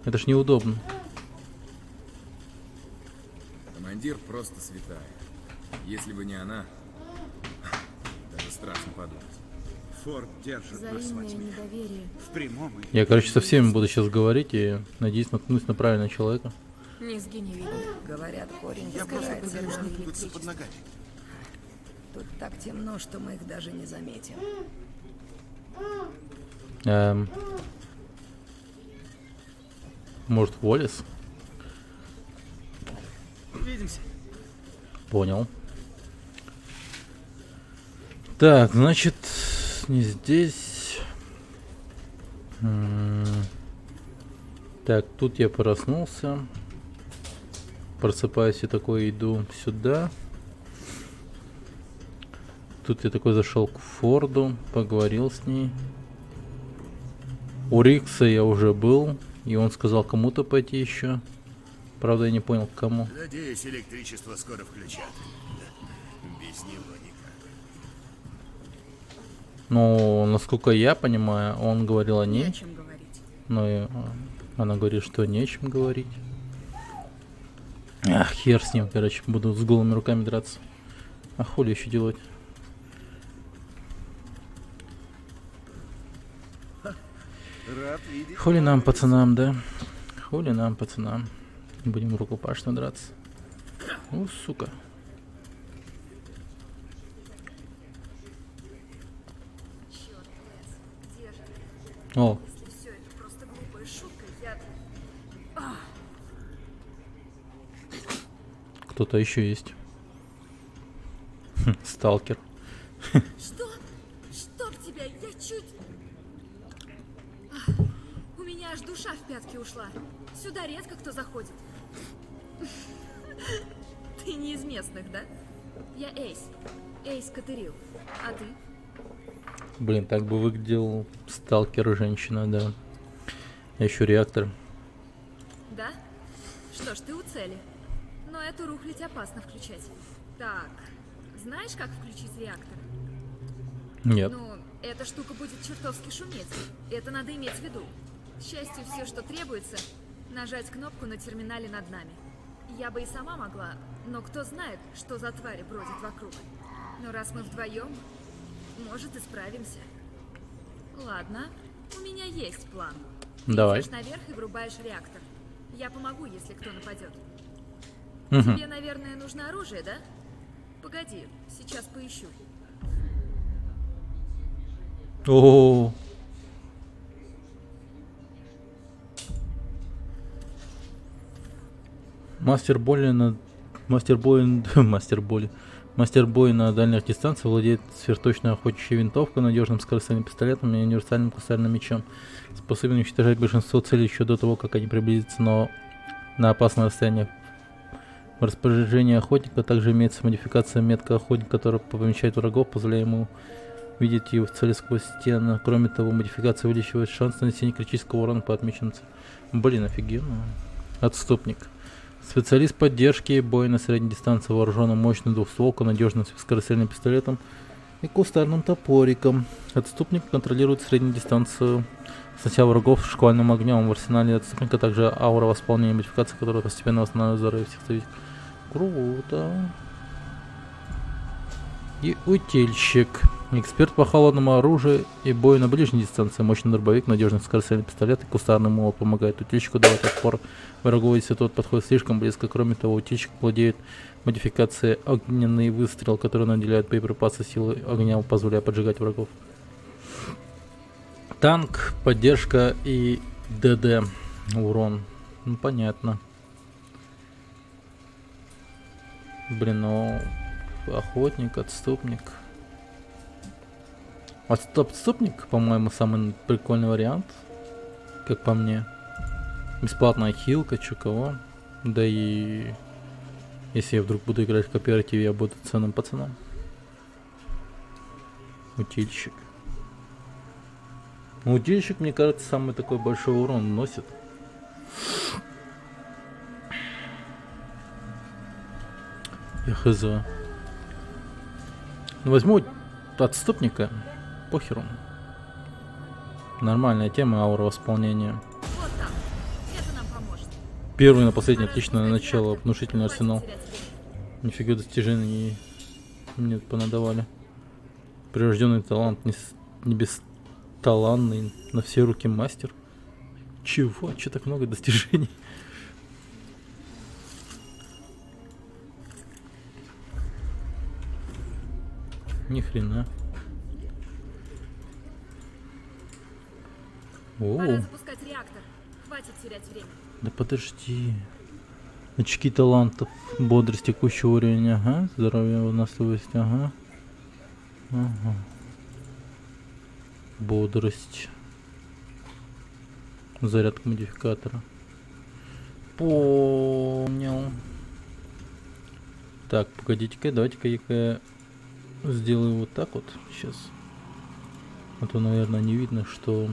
Это ж неудобно. Командир просто святая. Если бы не она, даже страшно подумать. Форд держит нас во Взаимное тьме. недоверие. В прямом и Я, короче, со всеми буду сейчас говорить и надеюсь наткнусь на правильного человека. Низги не видно. Говорят, корень я просто собирается боюсь, что на путаться под электричество. ногами. Тут так темно, что мы их даже не заметим. Может, Уоллес? Увидимся. Понял. Так, значит, не здесь. Так, тут я проснулся. Просыпаюсь и такой иду сюда. Тут я такой зашел к Форду, поговорил с ней. У Рикса я уже был, и он сказал кому-то пойти еще. Правда, я не понял, к кому. Надеюсь, электричество скоро включат. Без него никак. Но, насколько я понимаю, он говорил о Не о ней. чем говорить. Но она говорит, что не о чем говорить. Ах, хер с ним, короче, буду с голыми руками драться. А хули еще делать? Рад видеть. Хули нам, пацанам, да? Хули нам, пацанам. Будем рукопашно драться. О, сука. Черт, Лес, где же ты? О, Если все это просто глупая шутка, я... кто-то еще есть. Сталкер. Что? Чтоб тебя, я чуть... У меня аж душа в пятки ушла. Сюда редко кто заходит. Ты не из местных, да? Я Эйс. Эйс Катерил. А ты? Блин, так бы выглядел сталкер женщина, да. А еще реактор. Да? Что ж, ты у цели. Но эту рухлядь опасно включать. Так, знаешь, как включить реактор? Нет. Ну, эта штука будет чертовски шуметь. Это надо иметь в виду. К счастью, все, что требуется, нажать кнопку на терминале над нами. Я бы и сама могла, но кто знает, что за твари бродят вокруг. Но раз мы вдвоем, может, и справимся. Ладно, у меня есть план. Ты Давай. идешь наверх и врубаешь реактор. Я помогу, если кто нападет. Мгм. Тебе, наверное, нужно оружие, да? Погоди, сейчас поищу. О, мастер боли на мастер боя мастер боли. Мастер боя на дальних дистанциях владеет сверхточной охотничьей винтовкой, надежным скоростным пистолетом и универсальным кустарным мечом, способен уничтожать большинство целей еще до того, как они приблизятся на опасное расстояние. В распоряжении охотника также имеется модификация метка охотника, которая помечает врагов, позволяя ему видеть его цели сквозь стены. Кроме того, модификация увеличивает шанс нанесения критического урона по отмеченным целям. Блин, офигенно. Отступник. Специалист поддержки боя на средней дистанции, вооруженный мощной двухстволкой, надежным скорострельным пистолетом и кустарным топориком. Отступник контролирует среднюю дистанцию, снося врагов шквальным огнем. В арсенале отступника также аура восполнения модификации, которая постепенно восстанавливает здоровье всех союзников. Круто. И утильщик. Эксперт по холодному оружию и бою на ближней дистанции. Мощный дробовик, надежный скорострельный пистолет и кустарный молот помогает утильщику давать отпор врагу, если тот подходит слишком близко. Кроме того, утильщик владеет модификацией огненный выстрел, который наделяет боеприпасы силой огня, позволяя поджигать врагов. Танк, поддержка и ДД. Урон. Ну, понятно. Блин, ну... Охотник, отступник. Отступник, по-моему, самый прикольный вариант. Как по мне. Бесплатная хилка, чё кого. Да и... Если я вдруг буду играть в кооперативе, я буду ценным пацаном. Утильщик. Ну, утильщик, мне кажется, самый такой большой урон носит. Я хз. Ну, возьму отступника. Похеру. Нормальная тема, аура восполнения. Вот так. Это нам поможет. Первый на последний, Пора отличное запускать начало. реактор. Внушительный Хватит арсенал. терять время. Нифига достижений мне понадавали. Прирожденный талант, не бесталанный, на все руки мастер. Чего? Че так много достижений? Ни хрена. Пора О, запускать реактор. Хватит терять время. да подожди. Очки талантов, бодрость, текущий уровень, ага, здоровье, выносливость, ага. Ага. Бодрость. Зарядка модификатора. Понял. Так, погодите-ка, давайте-ка я сделаю вот так вот сейчас. А то, наверное, не видно, что...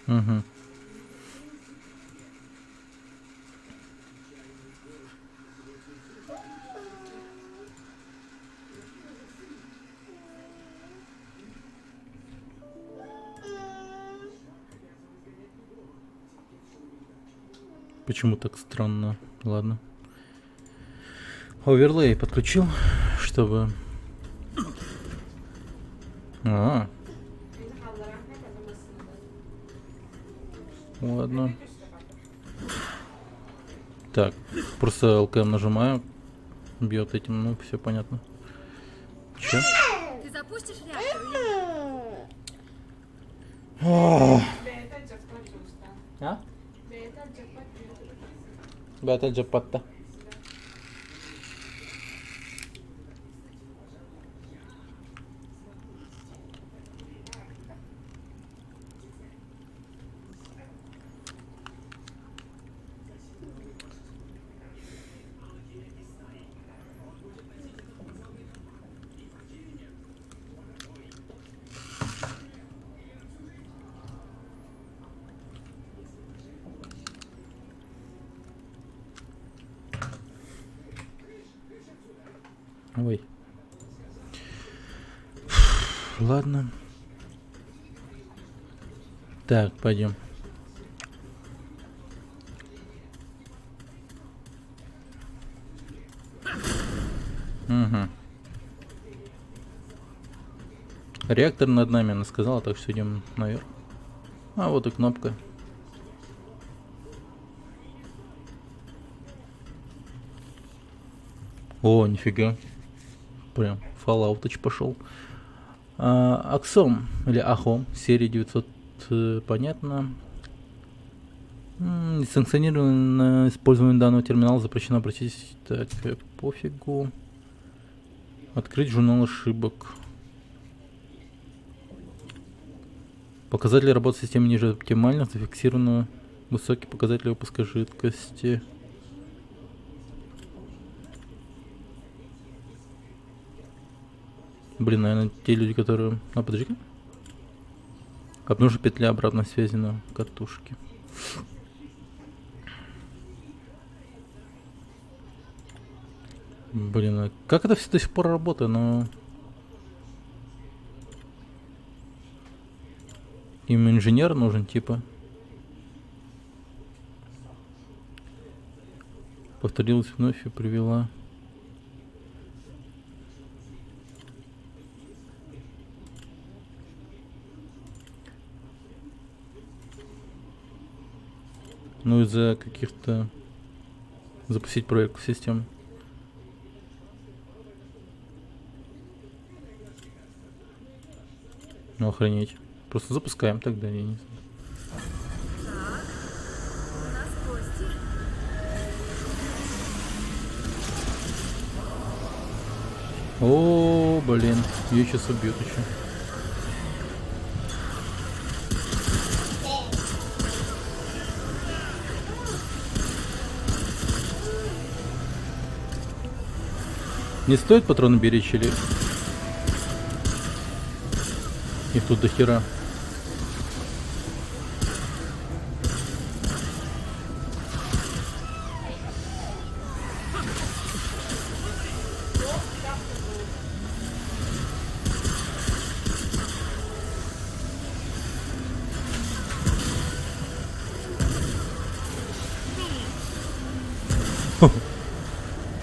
Угу. Почему так странно Ладно. Оверлей подключил, чтобы... Ладно. Так, просто ЛКМ нажимаю. Бьет этим, ну, все понятно. Че? Ты запустишь реактор или нет? А? Бета джапатта. Ой. Ладно. Так, пойдем. Угу. Реактор над нами, она сказала, так что идем наверх. А вот и кнопка. О, нифига. Прям Fallout пошел. Аксом или Ахом, серия 900, понятно. Несанкционированное использование данного терминала запрещено. Обратитесь. Так, пофигу. Открыть журнал ошибок. Показатели работы системы ниже оптимальных, зафиксировано высокий показатель выпуска жидкости. Блин, наверное, те люди, которые... А, подожди. Обнаружи петля обратной связи на катушке. Блин, а как это все до сих пор работает? Но... Им инженер нужен, типа. Повторилась вновь и привела. Ну, из-за каких-то... Запустить проект в систему. Ну, охренеть. Просто запускаем тогда, я не знаю. Так, у нас гости. О, блин, ее сейчас убьют еще. Не стоит патроны беречь или... Их тут до хера.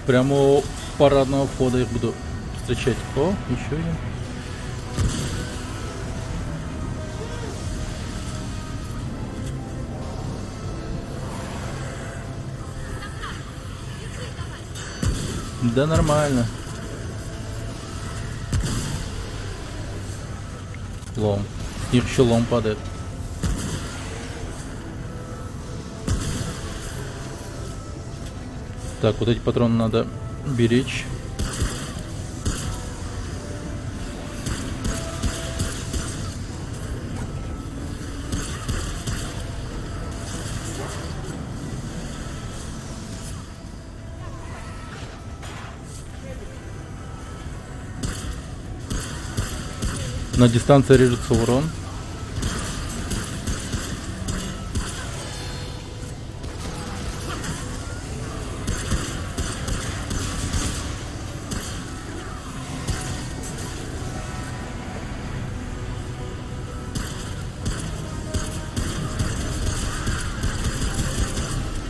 Прямо у парадного входа их буду встречать. О, еще один. Да нормально. Лом. С них еще лом падает. Так, вот эти патроны надо беречь. На дистанции режется урон.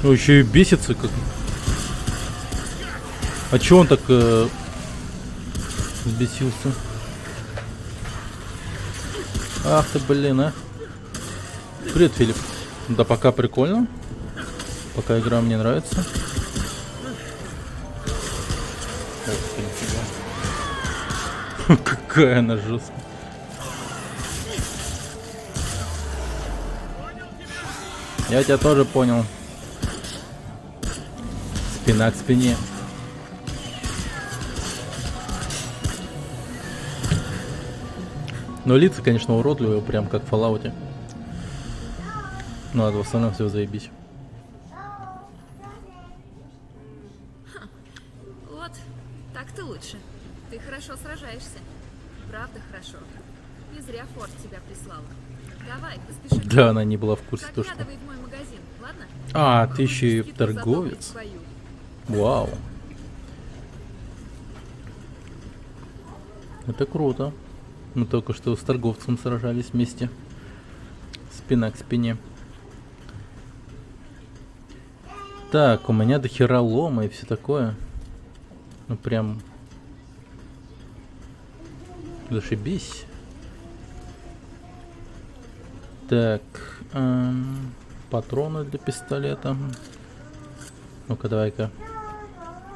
Ну, еще и бесится как. А чё он так взбесился? Ах ты, блин, а. Привет, Филипп. Да пока прикольно. Пока игра мне нравится. Ох ты, нифига. Какая она жесткая. Я тебя тоже понял. Спина к спине. Но лица, конечно, уродливые, прям как в Fallout. Ну, а в остальном все заебись. Вот, так-то лучше. Ты хорошо сражаешься. Правда хорошо. Не зря Форд тебя прислала. Давай, поспеши. Да, она не была в курсе то, что... Заглядывай в мой магазин, ладно? А, ты еще и Скидку за торговец. доблесть свою. Вау. Это круто. Мы только что с торговцем сражались вместе. Спина к спине. Так, у меня дохера лома и все такое. Ну прям... Зашибись. Так, патроны для пистолета. Ну-ка, давай-ка.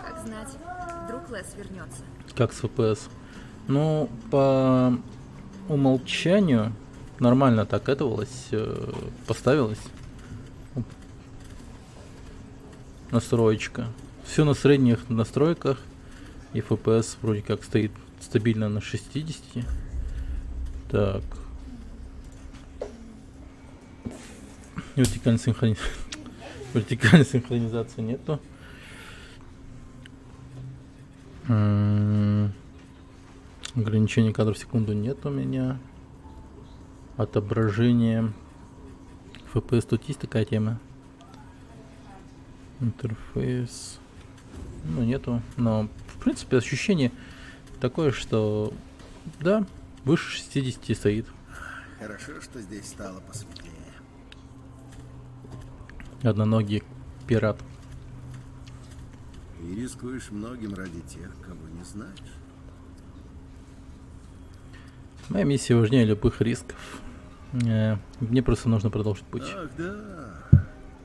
Как знать, вдруг Лес вернется. Как с ФПС? Ну, по умолчанию нормально так этовалось, поставилось. Настроечка. Все на средних настройках. И FPS вроде как стоит стабильно на 60. Так. Вертикальной синхронизации нету. Ограничение кадров в секунду нет у меня. Отображение. FPS тут есть такая тема. Интерфейс. Ну, нету. Но, в принципе, ощущение такое, что да, выше 60 стоит. Хорошо, что здесь стало посветлее. Одноногий пират. И рискуешь многим ради тех, кого не знаешь. Моя миссия важнее любых рисков. Мне просто нужно продолжить путь. Ах, да.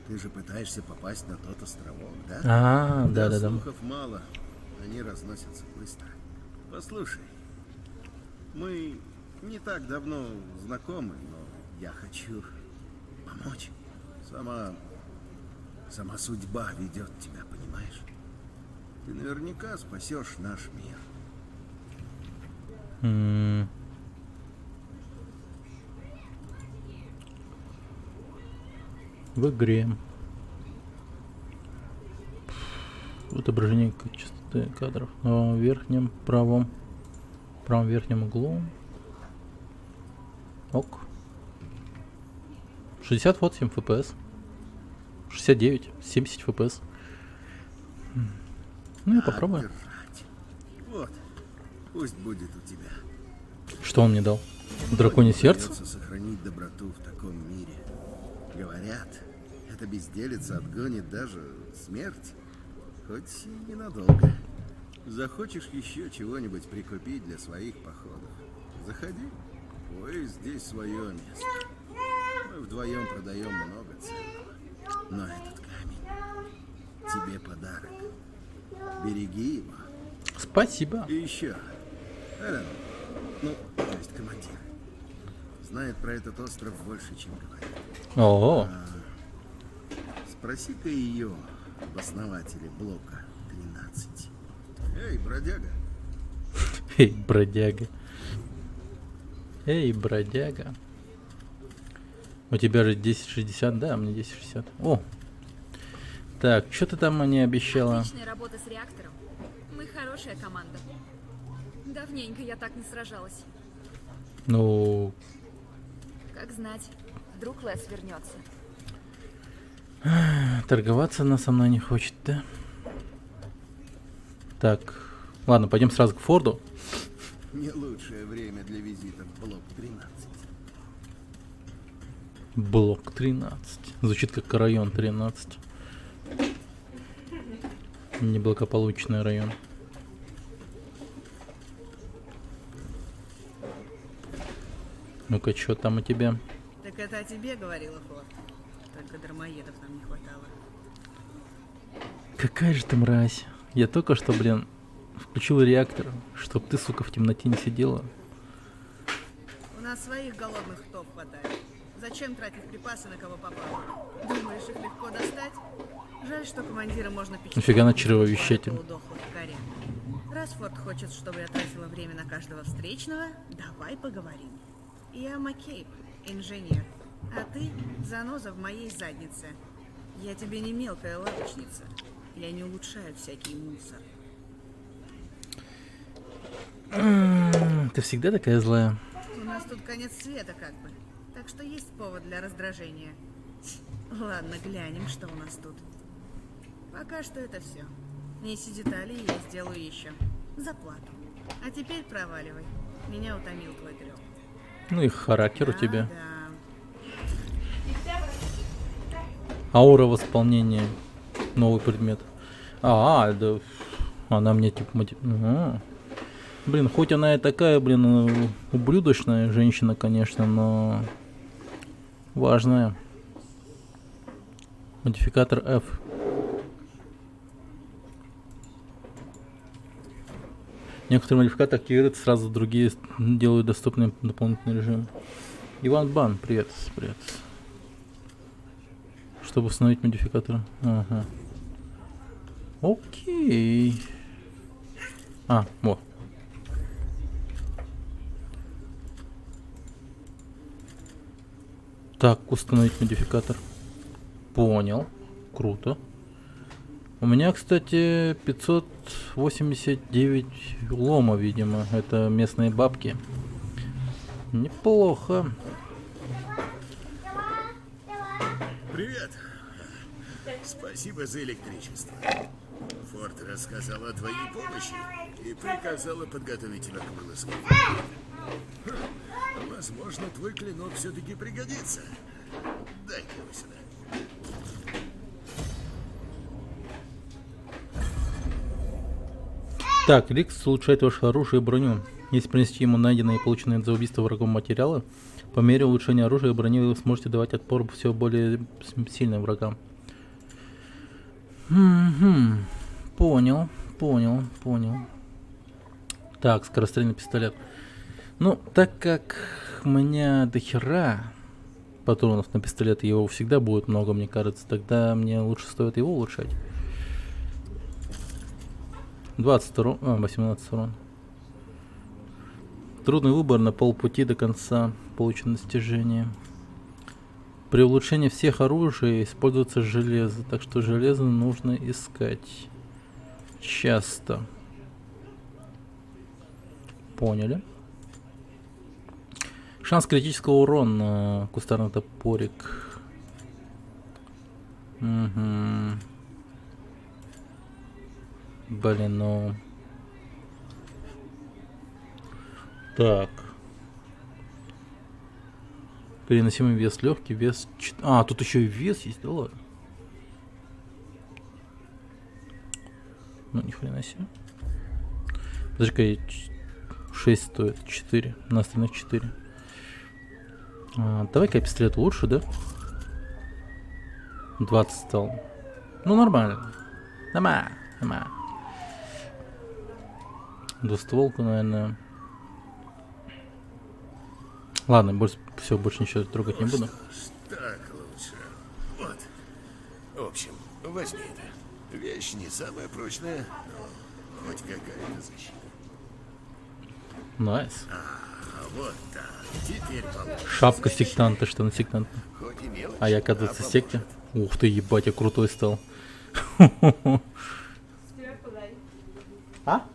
Ты же пытаешься попасть на тот островок, да? А, да. Слухов мало, они разносятся быстро. Послушай, мы не так давно знакомы, но я хочу помочь. Сама судьба ведет тебя, понимаешь? Ты наверняка спасешь наш мир. В игре. Отображение частоты кадров в верхнем правом верхнем углу. Ок. 68 FPS. 69, 70 FPS. Ну и попробуем. Держать. Вот, пусть будет у тебя. Что он мне дал? Драконье сердце? Придется сохранить доброту в таком мире. Говорят, эта безделица отгонит даже смерть. Хоть и ненадолго. Захочешь еще чего-нибудь прикупить для своих походов? Заходи. Ой, здесь свое место. Мы вдвоем продаем много ценного. Но этот камень тебе подарок. Береги его. Спасибо. И еще. Эллен, ну, то есть командир, знает про этот остров больше, чем говорит. Ого. Спроси-ка ее об основателе блока 13. Эй, бродяга. Эй, бродяга. Эй, бродяга. У тебя же 1060, да, мне 1060. О! Так, что ты там мне обещала? Отличная работа с реактором. Мы хорошая команда. Давненько я так не сражалась. Ну, Как знать, вдруг Лес вернется. торговаться она со мной не хочет, да? Так, ладно, пойдем сразу к Форду. Не лучшее время для визита в блок 13. Блок 13. Звучит как район 13. Неблагополучный район. Ну-ка, что там у тебя? Так это о тебе говорила Форд. Только дармоедов нам не хватало. Какая же ты мразь. Я только что, блин, включил реактор, чтоб ты, сука, в темноте не сидела. У нас своих голодных ртов хватает. Зачем тратить припасы на кого попало? Думаешь, их легко достать? Жаль, что командира можно печь. Нафига на чревовещатель? Раз Форд хочет, чтобы я тратила время на каждого встречного, давай поговорим. Я Маккейб, инженер. А ты заноза в моей заднице. Я тебе не мелкая лавочница. Я не улучшаю всякий мусор. Ты всегда такая злая. У нас тут конец света как бы. Так что есть повод для раздражения. Ладно, глянем, что у нас тут. Пока что это все. Неси детали, и я сделаю еще. За плату. А теперь проваливай. Меня утомил твой трёп. Ну и характер у тебя. Да. Аура восполнения. Новый предмет. Да. Она мне типа Блин, хоть она и такая, блин, ублюдочная женщина, конечно, но важная. Модификатор F. Некоторые модификаторы активируют, сразу другие делают доступным дополнительный режим. Иван Бан, привет, привет. Чтобы установить модификатор. Ага. Окей. Вот. Так, установить модификатор. Понял. Круто. У меня, кстати, 589 лома, видимо. Это местные бабки. Неплохо. Привет. Спасибо за электричество. Форд рассказала о твоей помощи и приказала подготовить тебя к вылазке. Возможно, твой клинок все-таки пригодится. Дай-ка его сюда. Так, Рикс улучшает ваше оружие и броню. Если принести ему найденные и полученные за убийство врагом материалы, по мере улучшения оружия и брони вы сможете давать отпор все более сильным врагам. Понял. Так, скорострельный пистолет. Ну, так как у меня дохера патронов на пистолет, его всегда будет много, мне кажется, тогда мне лучше стоит его улучшать. 20 урон, 18 урон. Трудный выбор на полпути до конца. Получено достижение. При улучшении всех оружий используется железо, так что железо нужно искать часто. Поняли. Шанс критического урона. Кустарный топорик. Блин, ну... Так. Переносимый вес легкий, вес... тут еще и вес есть, да ладно? Ну, ни хрена себе. Подожди-ка, 6 стоит, 4. На остальных 4. Давай-ка пистолет лучше, да? 20 стал. Ну, нормально. Нормально. Двустволку, наверное. Ладно, больше ничего трогать не буду. Так лучше. Вот. В общем, возьми это. Вещь не самая прочная, но хоть какая-то защита. Найс. Вот так. Теперь получше. Шапка сектанта, что на сектанта. Хоть и мелочь, А я, оказывается, в секте. Ух ты, ебать, я крутой стал. А?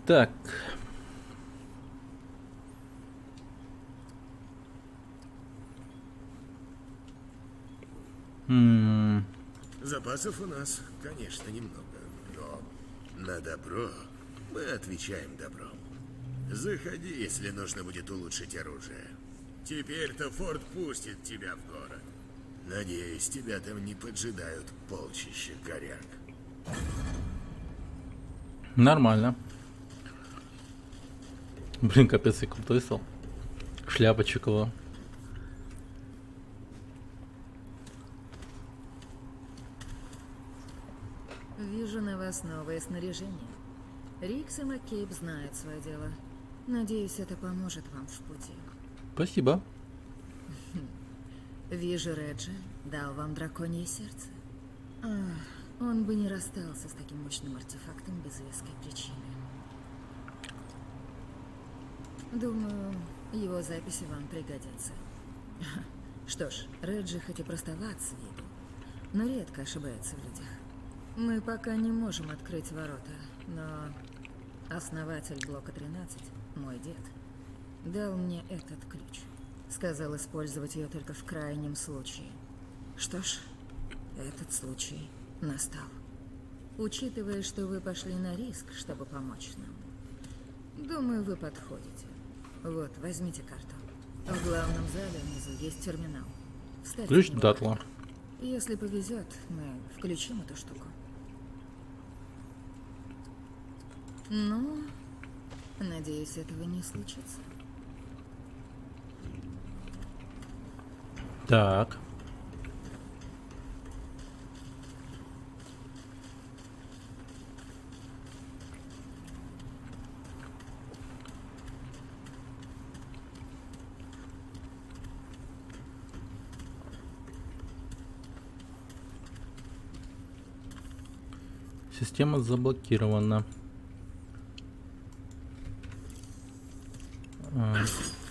Так. Запасов у нас, конечно, немного, но на добро мы отвечаем добром. Заходи, если нужно будет улучшить оружие. Теперь-то Форд пустит тебя в город. Надеюсь, тебя там не поджидают полчища коряк. Нормально. Блин, капец, я крутой стал. Шляпа Чекова. Вижу на вас новое снаряжение. Рикс и Маккейб знают свое дело. Надеюсь, это поможет вам в пути. Спасибо. Вижу, Реджи дал вам драконье сердце. Он бы не расстался с таким мощным артефактом без веской причины. Думаю, его записи вам пригодятся. Что ж, Реджи хоть и простоват с виду, но редко ошибается в людях. Мы пока не можем открыть ворота, но основатель блока 13, мой дед, дал мне этот ключ. Сказал использовать ее только в крайнем случае. Что ж, этот случай настал. Учитывая, что вы пошли на риск, чтобы помочь нам, думаю, вы подходите. Вот, возьмите карту. В главном зале внизу есть терминал. Вставьте Ключ в него датла. карту. Если повезет, мы включим эту штуку. Ну, надеюсь, этого не случится. Так. Система заблокирована.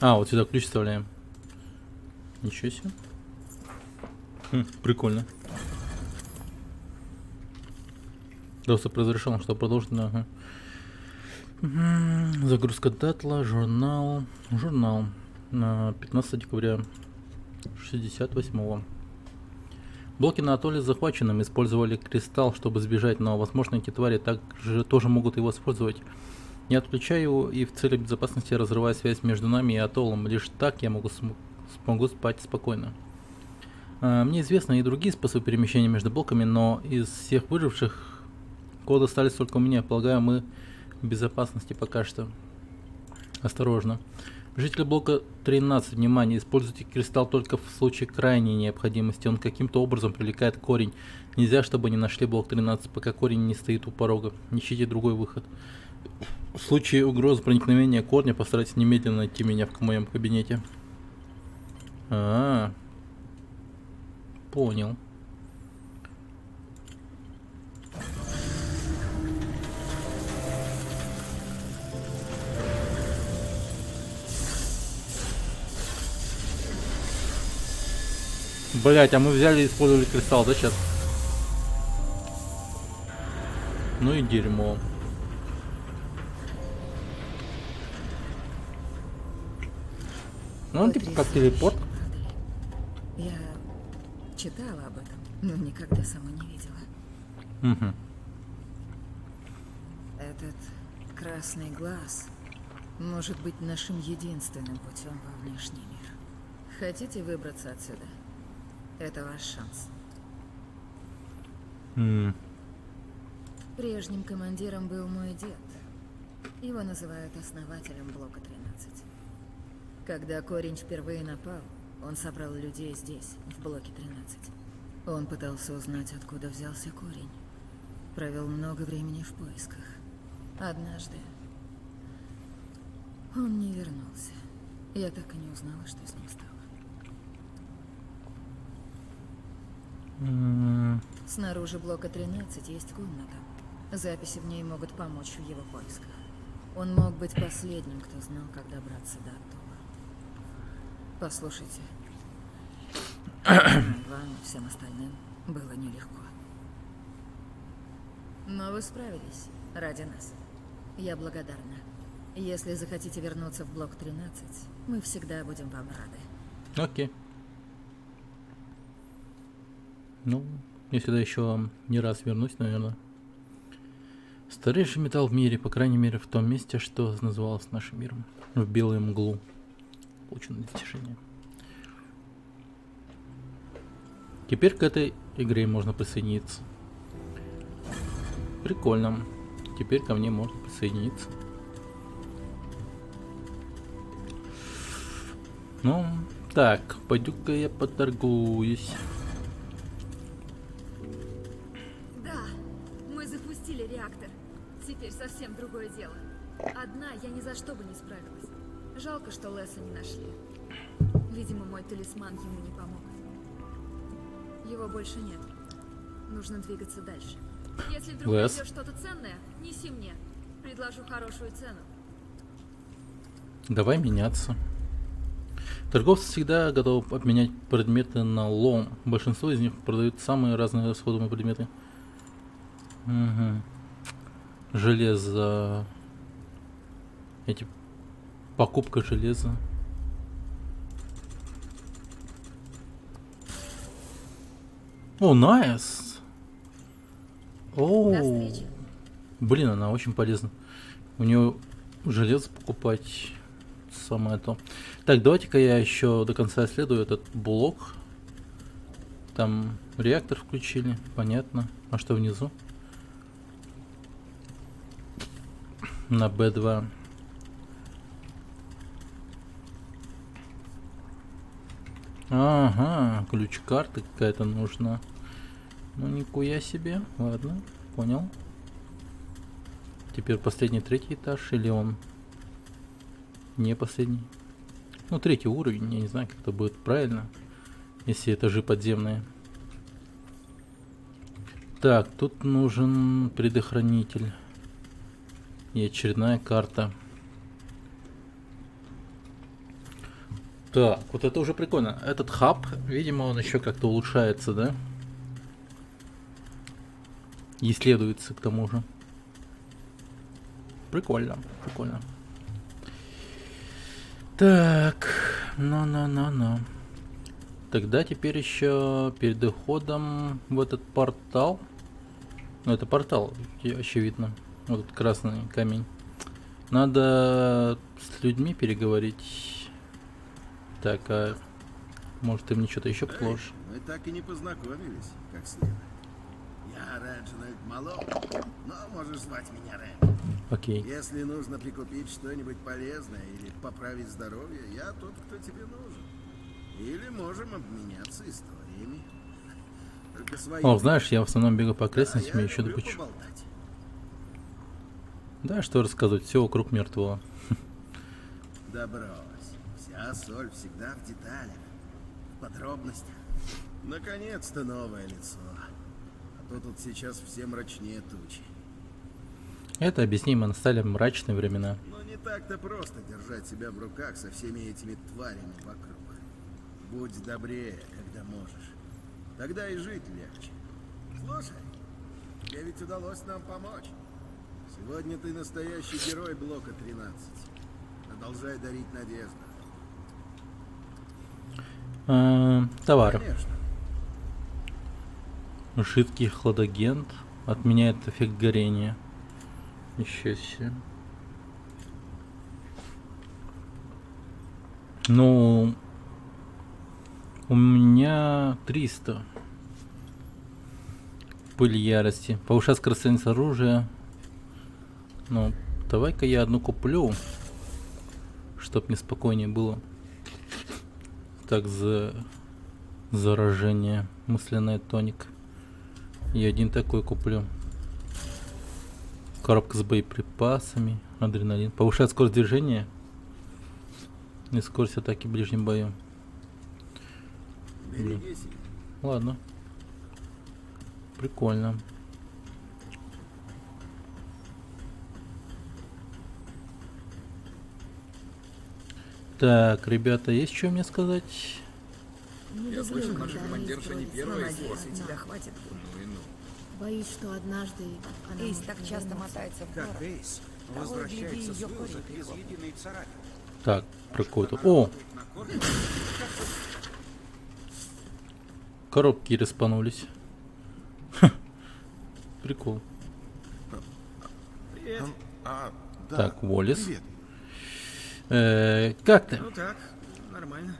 Вот сюда ключ вставляем. Ничего себе. Прикольно. Доступ разрешен, что продолжить. Ага. Загрузка датла, журнал. На 15 декабря 68-го. Блоки на атолле захвачены. Мы использовали кристалл, чтобы сбежать, но, возможно, эти твари также тоже могут его использовать. Я отключаю его и в целях безопасности разрываю связь между нами и атоллом. Лишь так я смогу спать спокойно. Мне известны и другие способы перемещения между блоками, но из всех выживших коды остались только у меня. Полагаю, мы в безопасности пока что. Осторожно. Жители блока 13, внимание, используйте кристалл только в случае крайней необходимости. Он каким-то образом привлекает корень. Нельзя, чтобы они нашли блок 13, пока корень не стоит у порога. Ищите другой выход. В случае угрозы проникновения корня постарайтесь немедленно найти меня в моем кабинете. Понял. Блять, а мы взяли и использовали кристалл, да, сейчас? Ну и дерьмо. Ну, он типа как телепорт. Я читала об этом, но никогда сама не видела. Угу. Этот красный глаз может быть нашим единственным путем во внешний мир. Хотите выбраться отсюда? Это ваш шанс. Прежним командиром был мой дед. Его называют основателем блока 13. Когда корень впервые напал, он собрал людей здесь, в блоке 13. Он пытался узнать, откуда взялся корень. Провел много времени в поисках. Однажды он не вернулся. Я так и не узнала, что с ним стало. Снаружи блока 13 есть комната. Записи в ней могут помочь в его поисках. Он мог быть последним, кто знал, как добраться до Атолла. Послушайте, Вам и всем остальным было нелегко. Но вы справились ради нас. Я благодарна. Если захотите вернуться в блок 13, мы всегда будем вам рады. Окей. Ну, я сюда еще не раз вернусь, наверное. Старейший металл в мире, по крайней мере в том месте, что называлось нашим миром. В белую мглу. Получено достижение. Теперь к этой игре можно присоединиться. Прикольно. Теперь ко мне можно присоединиться. Ну, так, пойду-ка я поторгуюсь. Да, мы запустили реактор. Теперь совсем другое дело. Одна я ни за что бы не справилась. Жалко, что Леса не нашли. Видимо, мой талисман ему не помог. Его больше нет. Нужно двигаться дальше. Если вдруг Лес. найдешь что-то ценное, неси мне. Предложу хорошую цену. Давай меняться. Торговцы всегда готовы обменять предметы на лом. Большинство из них продают самые разные расходуемые предметы. Угу. Железо. Эти покупка железа. О, найс. О, До встречи. блин, она очень полезна. У нее железо покупать самое то. Так, давайте-ка я еще до конца исследую этот блок. Там реактор включили, понятно. А что внизу? На B2. Ага, ключ карты какая-то нужна. Ну, нихуя себе. Ладно, понял. Теперь последний, третий этаж, или он не последний? Ну, третий уровень, я не знаю, как это будет правильно, если этажи подземные. Так, тут нужен предохранитель. И очередная карта. Так, вот это уже прикольно. Этот хаб, видимо, он еще как-то улучшается, да? Исследуется к тому же. Прикольно, прикольно. Так, ну. Тогда теперь еще перед уходом в этот портал. Ну, это портал, очевидно. Вот этот красный камень. Надо с людьми переговорить. Так, а может ты мне что-то еще предложишь? Мы так и не познакомились, как следует. Я Реджинальд Малоу, но можешь звать меня Рэм. Окей. Если нужно прикупить что-нибудь полезное или поправить здоровье, я тот, кто тебе нужен. Или можем обменяться историями. Только свои. О, знаешь, я в основном бегаю по окрестностям, я и еще люблю добычу. поболтать. Да, что рассказывать, все вокруг мертвого. Да брось. Вся соль всегда в деталях, в подробностях. Наконец-то новое лицо. А то тут сейчас все мрачнее тучи. Это объяснимо, настали мрачные времена. Но не так-то просто держать себя в руках со всеми этими тварями вокруг. Будь добрее, когда можешь. Тогда и жить легче. Слушай, тебе ведь удалось нам помочь. Сегодня ты настоящий герой блока 13. Продолжай дарить надежду. Товары. Конечно. Жидкий хладагент отменяет эффект горения. Еще себе. Ну, у меня 300. Пыль ярости. Повышает скорострельность оружия. Ну, давай-ка я одну куплю, чтоб мне спокойнее было. Так, заражение. Мысленный тоник. И один такой куплю. Коробка с боеприпасами. Адреналин. Повышает скорость движения и скорость атаки в ближнем бою. Береги себя. Ладно. Прикольно. Так, ребята, есть что мне сказать? Не Я люблю, слышал, когда наша они командирша не строят первая свои из одна. Тебя хватит пуль. Ну и ну. Боюсь, что однажды она Эйс может так часто вернуться. мотается в Как город. Эйс Того и возвращается гляди, с её вылаза корень без прихлопнет. единой царапины. Так, про какой-то... О! На корме? Коробки респанулись. Ха, прикол. Привет. Да. Так, Уоллес. Привет. Как ты? Ну так, нормально.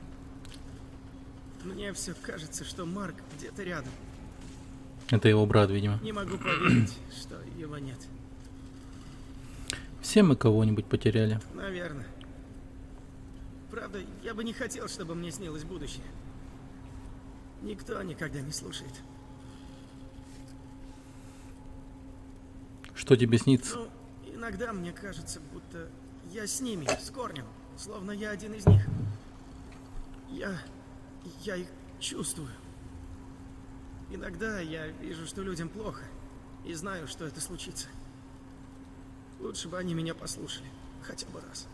Мне все кажется, что Марк где-то рядом. Это его брат, видимо. Не могу поверить, что его нет. Все мы кого-нибудь потеряли. Наверное. Правда, я бы не хотел, чтобы мне снилось будущее. Никто никогда не слушает. Что тебе снится? Ну, иногда мне кажется, будто я с ними, с корнем, словно я один из них. Я их чувствую. Иногда я вижу, что людям плохо, и знаю, что это случится. Лучше бы они меня послушали, хотя бы раз.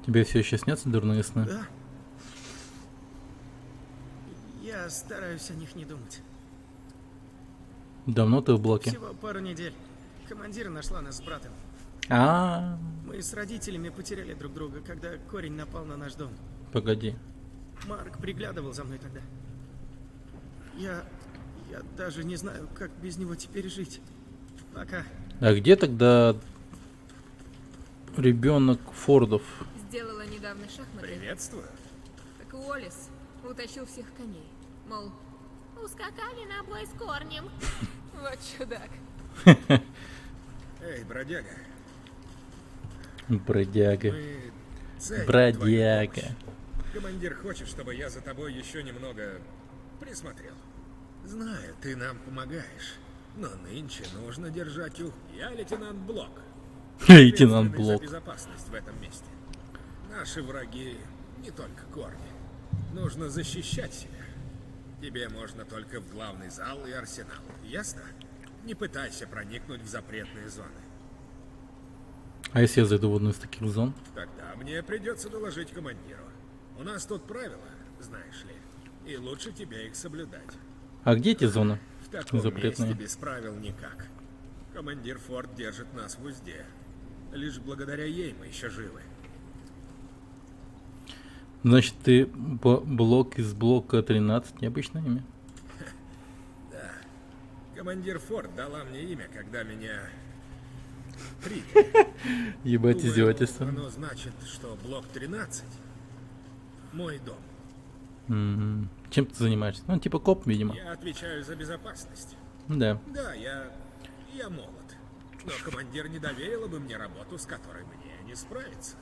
Тебе все еще снятся дурные сны? Да? Я стараюсь о них не думать. Давно ты в блоке? Всего пару недель. Командир нашла нас с братом. А, Мы с родителями потеряли друг друга, когда корень напал на наш дом. погоди. Марк приглядывал за мной тогда. Я даже не знаю, как без него теперь жить. Пока. А где тогда ребенок Фордов? Сделала недавно шахматы. Приветствую. Так Уоллес утащил всех коней. Мол, ускакали на бой с корнем. Вот чудак. Эй, бродяга, Бродяга. мы ценим твою Бродяга. помощь. Командир хочет, чтобы я за тобой еще немного присмотрел. Знаю, ты нам помогаешь, но нынче нужно держать ухо. Я лейтенант Блок. Лейтенант Ответственный за Блок. безопасность в этом месте. Наши враги не только корни. Нужно защищать себя. Тебе можно только в главный зал и арсенал. Ясно? Не пытайся проникнуть в запретные зоны. А если я зайду в одну из таких зон? Тогда мне придется доложить командиру. У нас тут правила, знаешь ли, и лучше тебе их соблюдать. А где эти зоны? В таком Запретные. месте без правил никак. Командир Форд держит нас в узде. Лишь благодаря ей мы еще живы. Значит, ты блок из блока 13, необычное имя? Командир Форд дала мне имя, когда меня приняли. Ебать, Думаю, издевательство. Оно значит, что блок 13 мой дом. Мгм. Чем ты занимаешься? Ну, типа коп, видимо. Я отвечаю за безопасность. Да. Да, я молод. Но командир не доверила бы мне работу, с которой мне не справиться.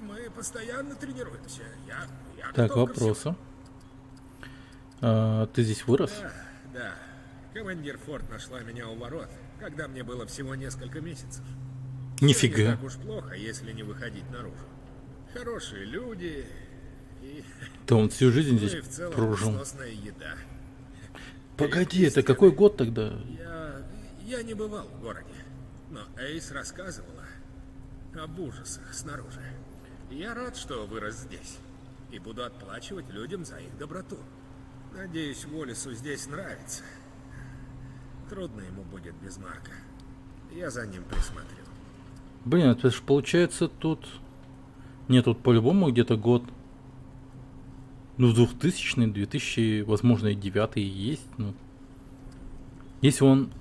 Мы постоянно тренируемся. Я Так, готов ко всему. вопросы. Ты здесь вырос? Да. Командир Форд нашла меня у ворот, когда мне было всего несколько месяцев. Всё Нифига. не так уж плохо, если не выходить наружу. Хорошие люди и, Да он всю жизнь ну здесь и в целом прожил. сносная еда. Погоди, это какой год тогда? Я не бывал в городе, но Эйс рассказывала об ужасах снаружи. Я рад, что вырос здесь, и буду отплачивать людям за их доброту. Надеюсь, Уоллесу здесь нравится. Трудно ему будет без Марка. Я за ним присмотрю. Блин, это ж получается тут... Нет, тут по-любому где-то год... Ну, 2000-й, 2000, возможно, и 9-й есть. Ну. Если он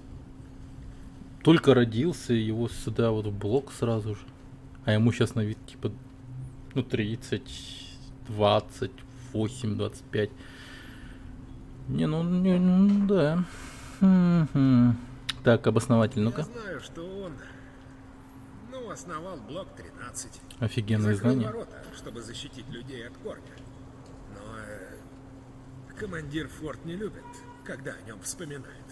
только родился, его сюда вот в блок сразу же. А ему сейчас на вид типа, ну, 30, 28, 25. Не, ну, да. Мгм. Так, обоснователь, Я ну-ка. знаю, что он, основал блок 13. Офигенные Закрыл знания. ворота, чтобы защитить людей от корня. Но командир Форд не любит, когда о нем вспоминают.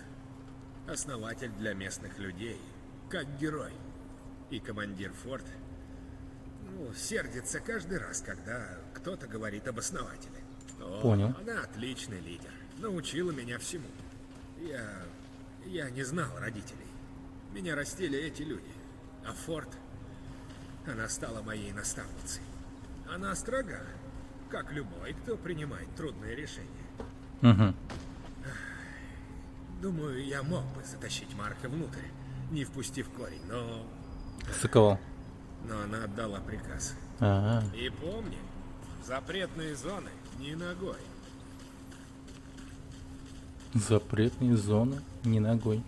Основатель для местных людей, как герой. И командир Форд, сердится каждый раз, когда кто-то говорит об основателе. Понял. Она отличный лидер. Научила меня всему. Я не знал родителей. Меня растили эти люди. А Форд, она стала моей наставницей. Она строга, как любой, кто принимает трудные решения. Угу. Думаю, я мог бы затащить Марка внутрь, не впустив корень, но Стыковал. она отдала приказ. Ага. И помни, в запретные зоны ни ногой. Запретные зоны не ногой.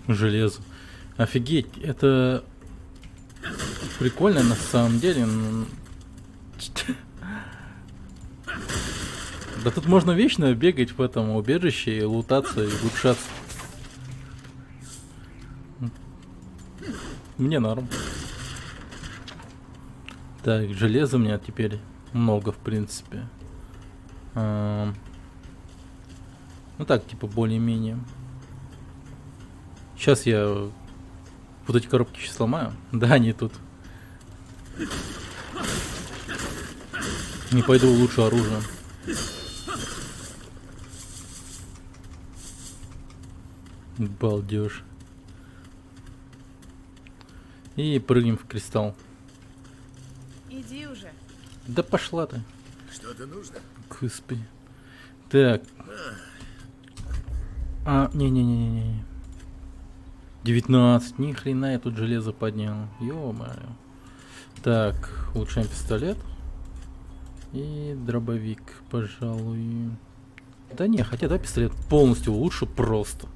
Железо. Офигеть, это прикольно на самом деле. Да тут можно вечно бегать в этом убежище и лутаться и улучшаться. Мне норм. Так, железа у меня теперь много, в принципе. Ну так, типа, более-менее. Сейчас я вот эти коробки сейчас сломаю. Да, они тут. Не пойду лучше оружие. Балдеж. И прыгнем в кристалл. Иди уже. Да пошла ты. Что-то нужно? Господи. Так. Не-не-не-не. 19. Ни хрена я тут железо поднял. Ё-моё. Так, улучшаем пистолет. И дробовик, пожалуй. Да не, хотя да, пистолет полностью улучшу просто.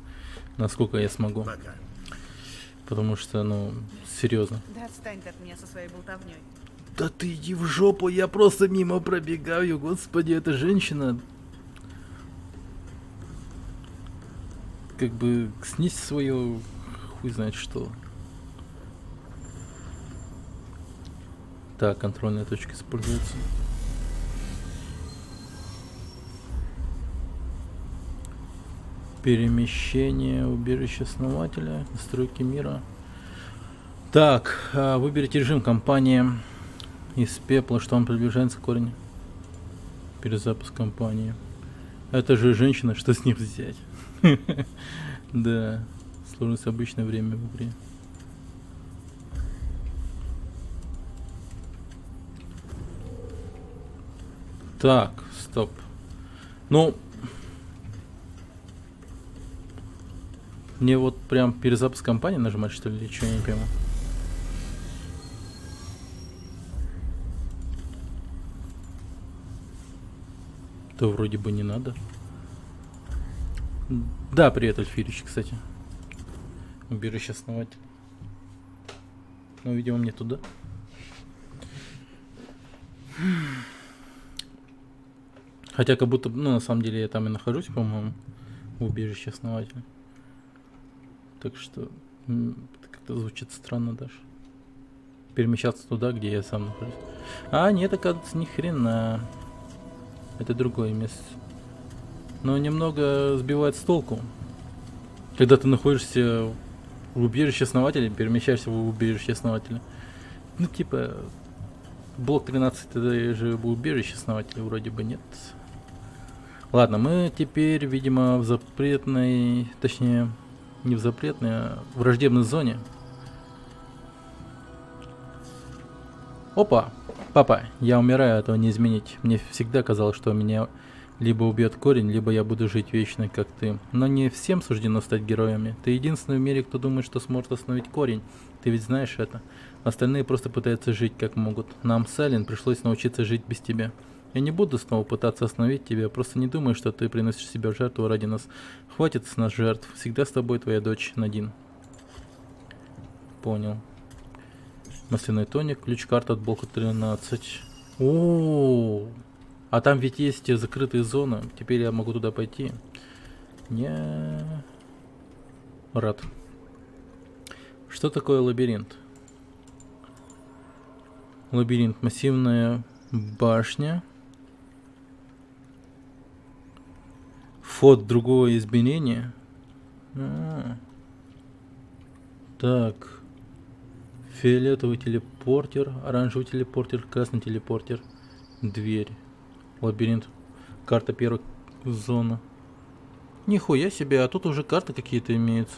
Насколько я смогу. Пока. Потому что, ну, серьезно. Да отстань ты от меня со своей болтовней. Да ты иди в жопу, я просто мимо пробегаю, господи, эта женщина. Как бы снизь свое, хуй знает что. Так, контрольная точка используется. Перемещение, убежище основателя, настройки мира. Так, выберите режим компания. Из пепла, что он приближается к корень. Перезапуск компании. Это же женщина, что с них взять? Да, сложность обычное время в игре. Так, стоп. Ну, мне вот прям перезапуск компании нажимать, что ли, или что, я не пойму. То вроде бы не надо. Да, привет, Альфирич, кстати. Убежище основатель. Ну, видимо, мне туда. Хотя, как будто, ну, на самом деле, я там и нахожусь, по-моему, в убежище основателя. Так что, это как-то звучит странно даже. Перемещаться туда, где я сам нахожусь. А, нет, оказывается, ни хрена. Это другое место. Но немного сбивает с толку. Когда ты находишься в убежище основателя, перемещаешься в убежище основателя. Ну, типа, блок 13 это же в убежище основателя, вроде бы нет. Ладно, мы теперь, видимо, в запретной, точнее, не в запретной, а в враждебной зоне. Опа! Папа, я умираю, этого не изменить. Мне всегда казалось, что меня либо убьет корень, либо я буду жить вечно, как ты. Но не всем суждено стать героями. Ты единственный в мире, кто думает, что сможет остановить корень. Ты ведь знаешь это. Остальные просто пытаются жить, как могут. Нам с Эллен пришлось научиться жить без тебя. Я не буду снова пытаться остановить тебя, просто не думай, что ты приносишь себя в жертву ради нас. Хватит с нас жертв. Всегда с тобой твоя дочь Надин. Понял. Масляный тоник, ключ-карта от блока 13. О, а там ведь есть закрытые зоны. Теперь я могу туда пойти. Не рад. Что такое лабиринт? Лабиринт. Массивная башня. Вход в другое измерение. Так. Фиолетовый телепортер, оранжевый телепортер, красный телепортер, дверь, лабиринт, карта первой зоны. Нихуя себе, а тут уже карты какие-то имеются.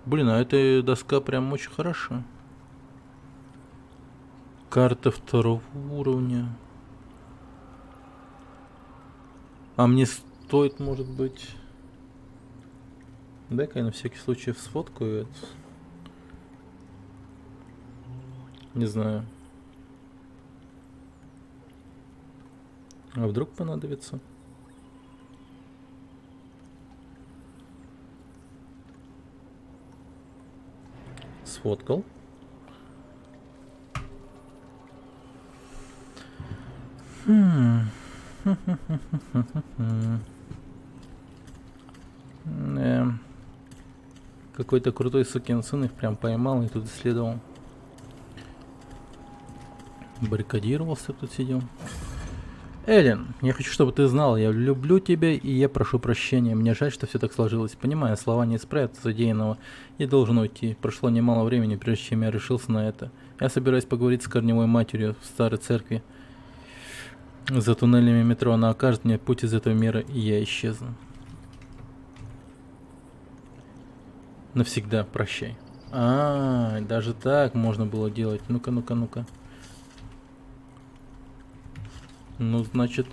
Блин, а эта доска прям очень хороша. Карта второго уровня. А мне стоит, может быть... Дай-ка я на всякий случай сфоткаю это. Не знаю. А вдруг понадобится? Сфоткал. Какой-то крутой сукин сын их прям поймал и тут исследовал. Баррикадировался, тут сидел. Эллен, я хочу, чтобы ты знал, я люблю тебя и я прошу прощения. Мне жаль, что все так сложилось. Понимаю, слова не исправят задеянного. Я должен уйти. Прошло немало времени, прежде чем я решился на это. Я собираюсь поговорить с корневой матерью в старой церкви. За туннелями метро она окажет мне путь из этого мира, и я исчезну. Навсегда прощай. Даже так можно было делать. Ну-ка, ну-ка, ну-ка. Ну, значит,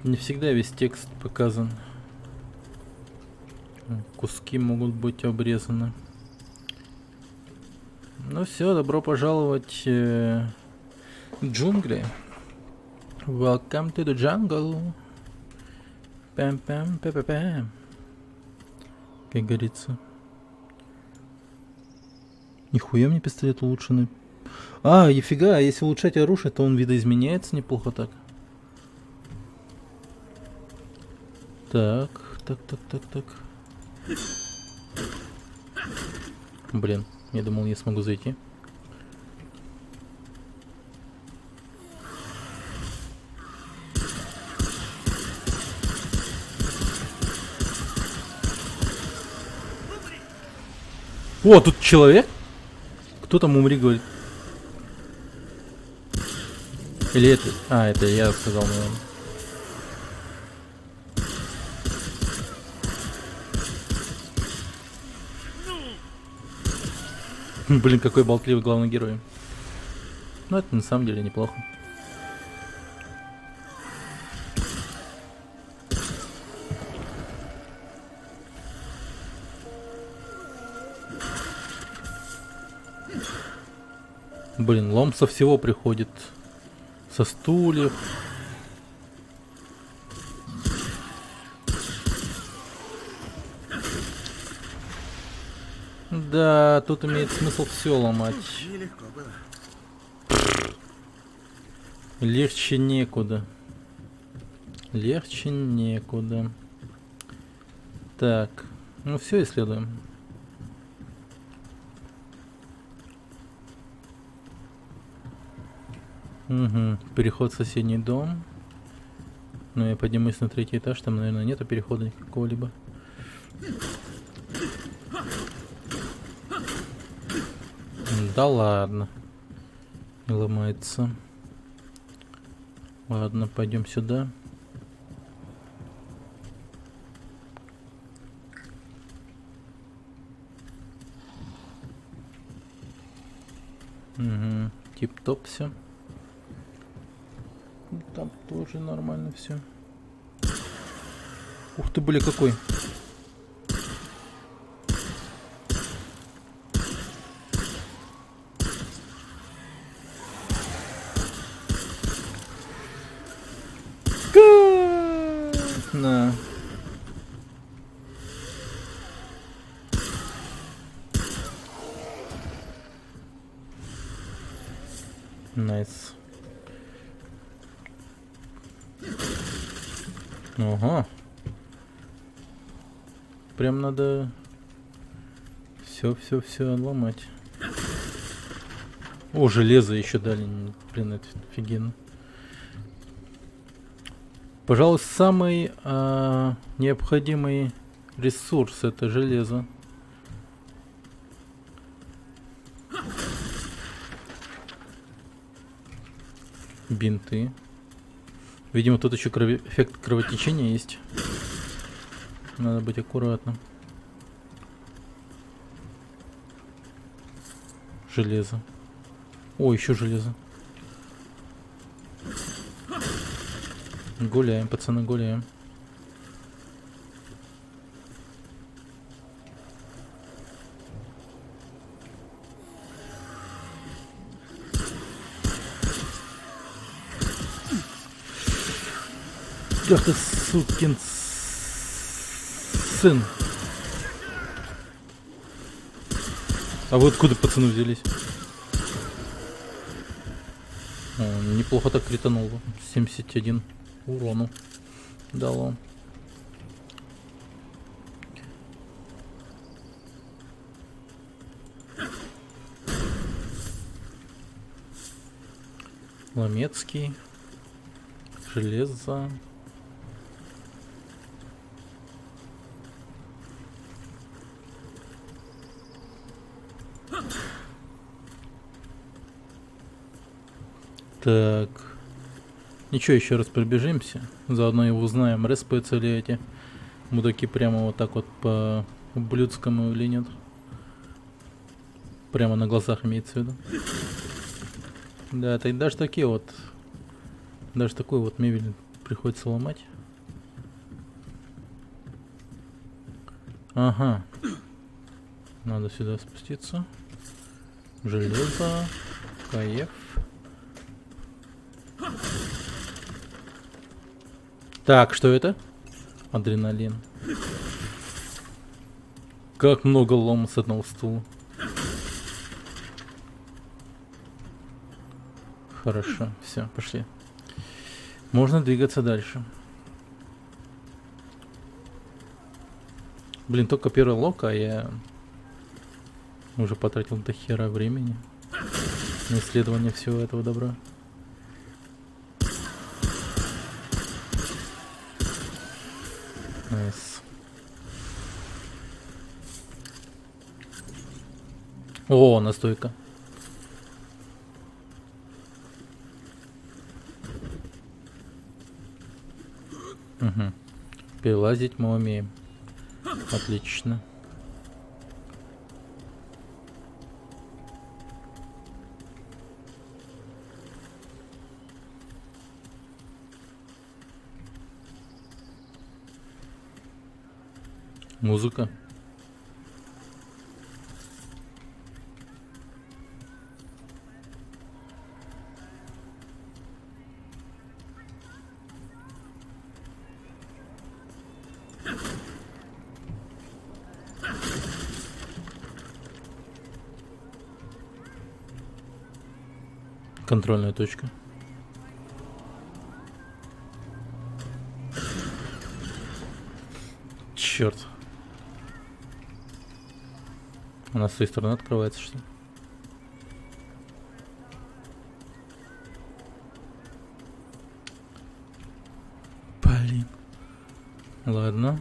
не всегда весь текст показан. Куски могут быть обрезаны. Ну все, добро пожаловать в джунгли. Welcome to the jungle. Пам-пам-пам-пам. Как говорится. Нихуя мне пистолет улучшенный. Нифига, если улучшать оружие, то он видоизменяется неплохо так. Так. Блин, я думал, я смогу зайти. О, тут человек? Кто там умри, говорит? Или это... это я сказал, наверное. Блин, какой болтливый главный герой. Ну, это на самом деле неплохо. Блин, лом со всего приходит. Со стульев. Да, тут имеет смысл все ломать. Нелегко было. Легче некуда. Легче некуда. Так, ну все исследуем. Угу. Переход в соседний дом. Ну, я поднимусь на 3-й этаж, там, наверное, нету перехода какого-либо. Да ладно. Не ломается. Ладно, пойдем сюда. Угу. Тип-топ все. Там тоже нормально все. Ух ты, бля, какой. На. Найс. Ага. Прям надо все ломать. О, железо еще дали. Блин, это офигенно. Пожалуй, самый необходимый ресурс — это железо. Бинты. Видимо, тут еще эффект кровотечения есть. Надо быть аккуратным. Железо. О, еще железо. Гуляем, пацаны, гуляем. Ах ты, сукин сын. А вы откуда, пацаны, взялись? О, неплохо так кританул. 71 урону дало. Ломецкий. Железо. Так. Ничего, еще раз пробежимся. Заодно и узнаем, респаются ли эти мудаки прямо вот так вот по ублюдскому или нет. Прямо на глазах имеется в виду. Да, это даже такие вот. Даже такую вот мебель приходится ломать. Ага. Надо сюда спуститься. Железо. Каев. Так, что это? Адреналин. Как много лома с одного стула. Хорошо, все, пошли. Можно двигаться дальше. Блин, только первый лок, а я уже потратил до хера времени на исследование всего этого добра. Найс. О, настойка. Угу. Перелазить мы умеем. Отлично. Музыка. Контрольная точка. Черт. Она с той стороны открывается, что ли? Блин. Ладно.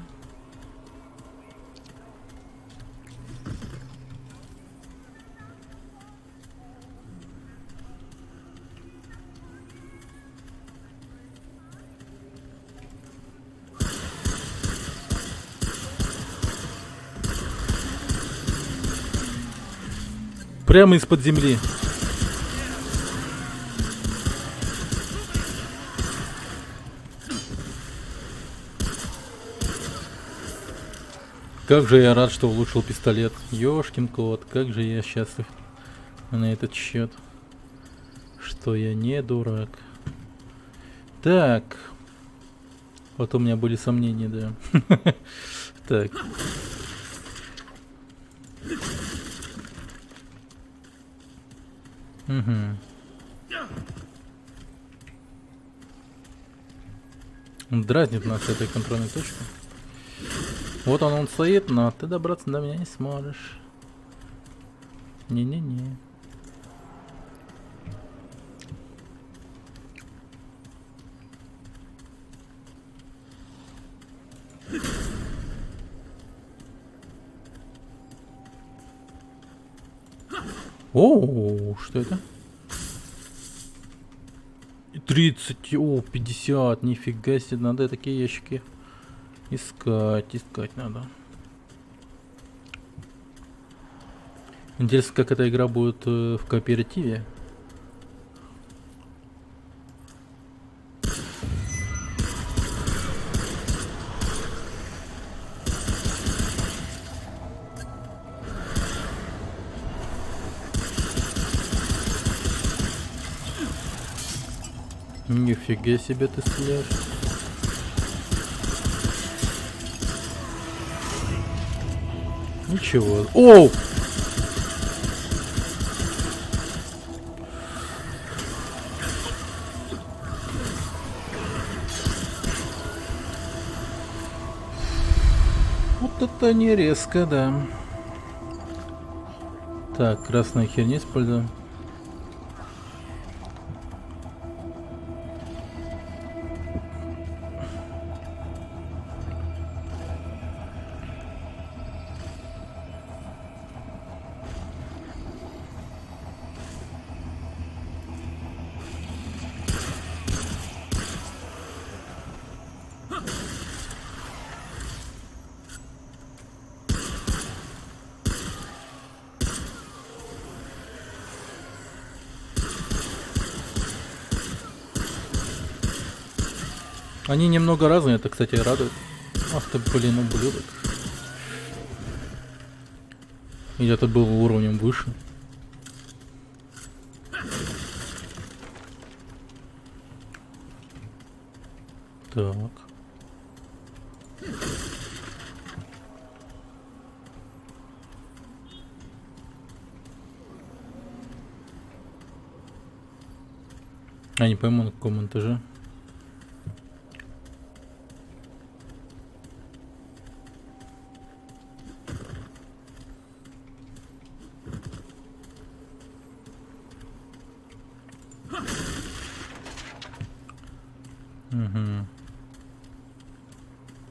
Прямо из-под земли. Как же я рад, что улучшил пистолет. Ёшкин кот, как же я счастлив на этот счет, что я не дурак. Так. Вот у меня были сомнения, да. Так. Угу. Дразнит нас этой контрольной точкой. Вот он стоит, но ты добраться до меня не сможешь. Не-не-не. О, что это? 30, о, 50, нифига себе, надо такие ящики искать надо. Интересно, как эта игра будет в кооперативе Нифига себе ты стреляешь. Ничего. Оу! Вот это не резко, да. Так, красная херня использую. Они немного разные, это, кстати, радует. Ах ты, блин, ублюдок. Или это был уровнем выше. Так. Я не пойму, на каком этаже.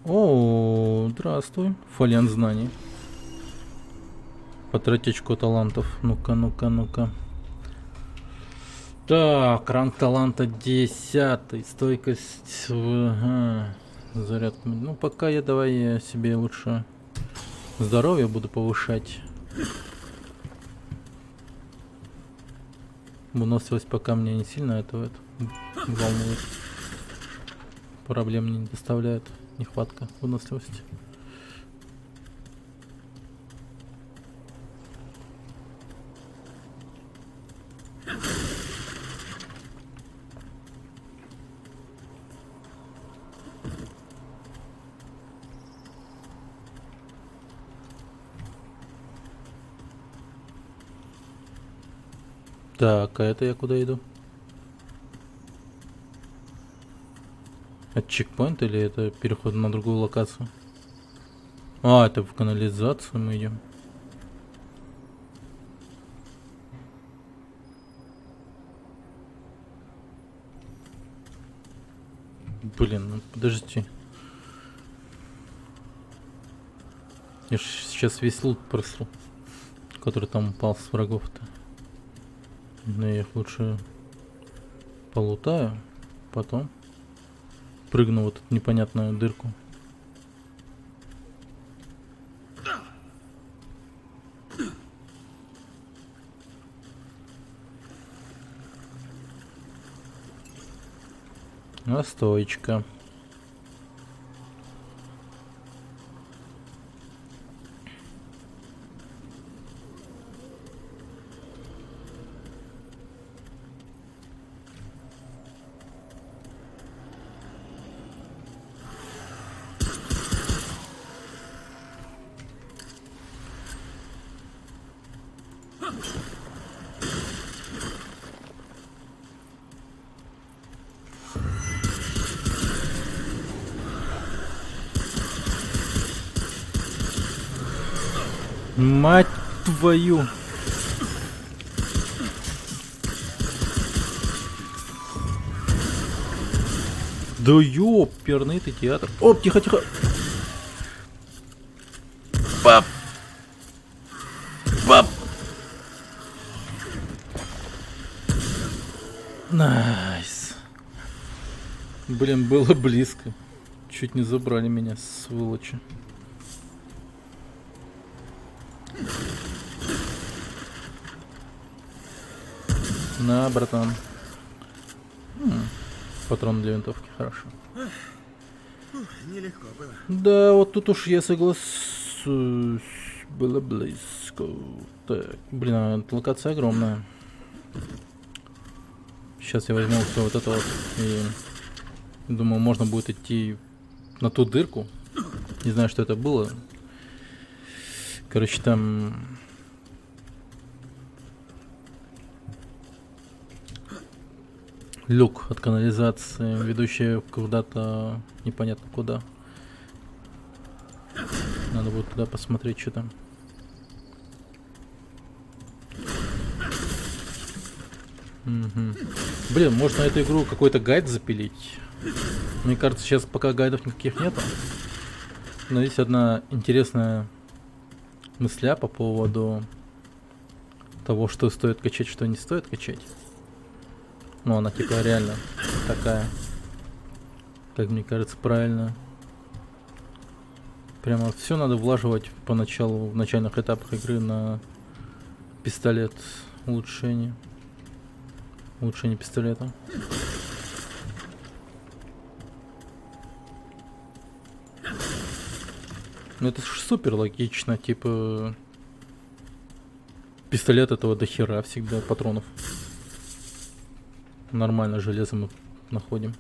О, здравствуй. Фолиант знаний. Потратить очко талантов. Ну-ка, ну-ка, ну-ка. Так, ранг таланта 10. Стойкость. Ага. Заряд. Ну, пока давай я себе лучше здоровье буду повышать. Выносливость пока мне не сильно это волнует. Проблем не доставляет. Нехватка выносливости. Так, а это я куда иду? Это чекпоинт или это переход на другую локацию? А, это в канализацию мы идем. Блин, ну подожди. Я ж сейчас весь лут просру, который там упал с врагов-то. Но я их лучше полутаю, потом прыгну в эту непонятную дырку. Настоечка. Мать твою! Да ёперный ты театр. Оп, тихо, тихо. Пап. Пап. Найс. Блин, было близко. Чуть не забрали меня, сволочи. На, братан. Патрон для винтовки, хорошо. Нелегко было. Да, вот тут уж я согласен. Было близко. Так, блин, а локация огромная. Сейчас я возьму все вот это вот и думаю, можно будет идти на ту дырку. Не знаю, что это было. Короче, там люк от канализации, ведущий куда-то непонятно куда. Надо будет туда посмотреть, что там. Угу. Блин, можно эту игру какой-то гайд запилить. Мне кажется, сейчас пока гайдов никаких нету. Но есть одна интересная мысля по поводу того, что стоит качать, что не стоит качать. Ну, она типа реально такая, как мне кажется, правильно. Прямо все надо влаживать поначалу, в начальных этапах игры на пистолет улучшение. Улучшение пистолета. Ну это ж супер логично, типа пистолет этого до хера всегда патронов. Нормально железо мы находим.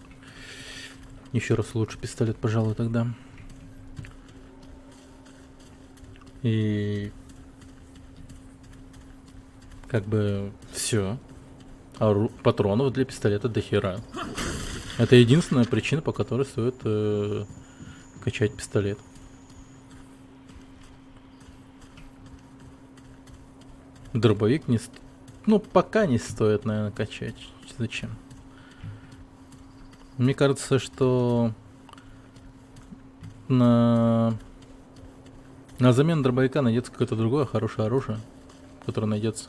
Еще раз лучше пистолет, пожалуй, тогда. И как бы все. Патронов для пистолета до хера. Это единственная причина, по которой стоит качать пистолет. Дробовик не ну пока не стоит, наверное, качать. Зачем? Мне кажется, что на замену дробовика найдется какое-то другое хорошее оружие, которое найдется.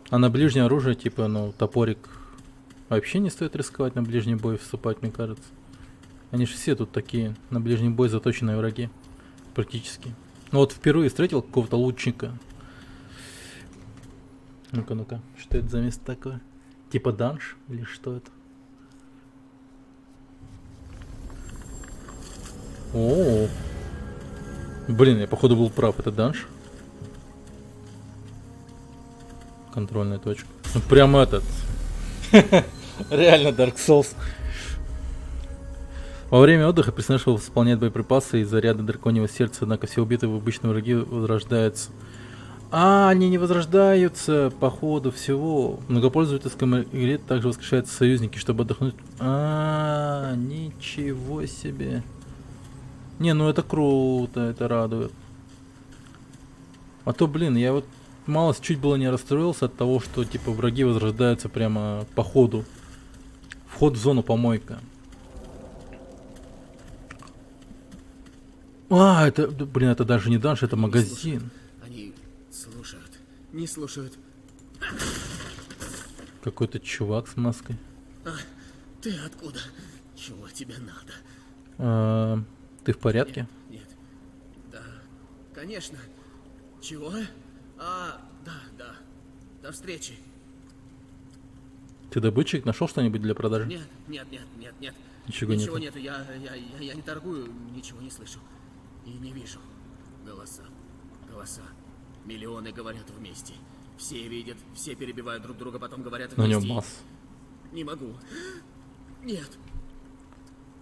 А на ближнее оружие, типа, ну, топорик, вообще не стоит рисковать на ближний бой вступать, мне кажется. Они же все тут такие, на ближний бой заточенные враги. Практически. Ну вот впервые встретил какого-то лучника. Ну-ка, ну-ка, что это за место такое? Типа данж или что это? О, блин, я походу был прав, это данж. Контрольная точка. Ну прям этот. Реально Dark Souls. Во время отдыха персонаж восполняет боеприпасы из заряда драконьего сердца, однако все убитые в обычные враги возрождаются. А, они не возрождаются по ходу всего. В многопользовательской игре также воскрешаются союзники, чтобы отдохнуть. А, ничего себе. Не, ну это круто, это радует. А то, блин, я вот мало чуть было не расстроился от того, что типа враги возрождаются прямо по ходу. Вход в зону помойка. А, это, блин, это даже не данж, это магазин. Они слушают. Не слушают. Какой-то чувак с маской. А, ты откуда? Чего тебе надо? Ты в порядке? Нет. Да, конечно. Чего? А, да. До встречи. Ты добытчик? Нашел что-нибудь для продажи? Нет. Ничего нету. нету. Я не торгую, ничего не слышу. И не вижу. Голоса. Миллионы говорят вместе. Все видят, все перебивают друг друга, потом говорят На вместе. нем маск. Не могу. Нет.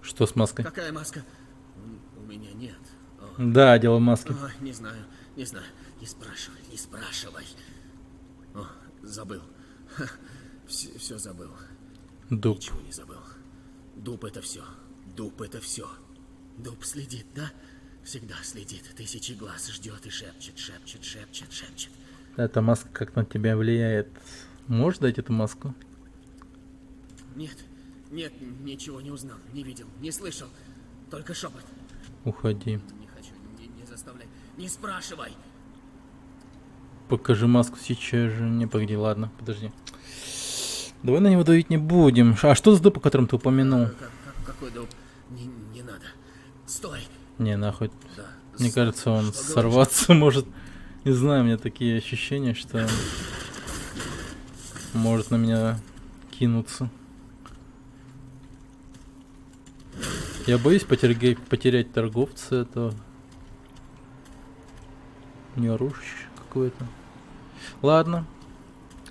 Что с маской? Какая маска? У меня нет. О. Да, дело маски. О, не знаю. Не спрашивай. О, забыл. Все забыл. Дуб. Ничего не забыл. Дуб это все. Дуб следит, да? Всегда следит. Тысячи глаз ждет и шепчет. Эта маска как на тебя влияет? Можешь дать эту маску? Нет, ничего не узнал, не видел, не слышал. Только шепот. Уходи. Не хочу, не заставляй. Не спрашивай. Покажи маску сейчас же. Не, погоди, ладно, подожди. Давай на него давить не будем. А что за дуб, о котором ты упомянул? Какой дуб? Не надо. Стой. Не, нахуй. Да, Мне стой. кажется, он Что сорваться может. Не знаю, у меня такие ощущения, что он может на меня кинуться. Я боюсь потерять торговца этого. Не оружие какое-то. Ладно.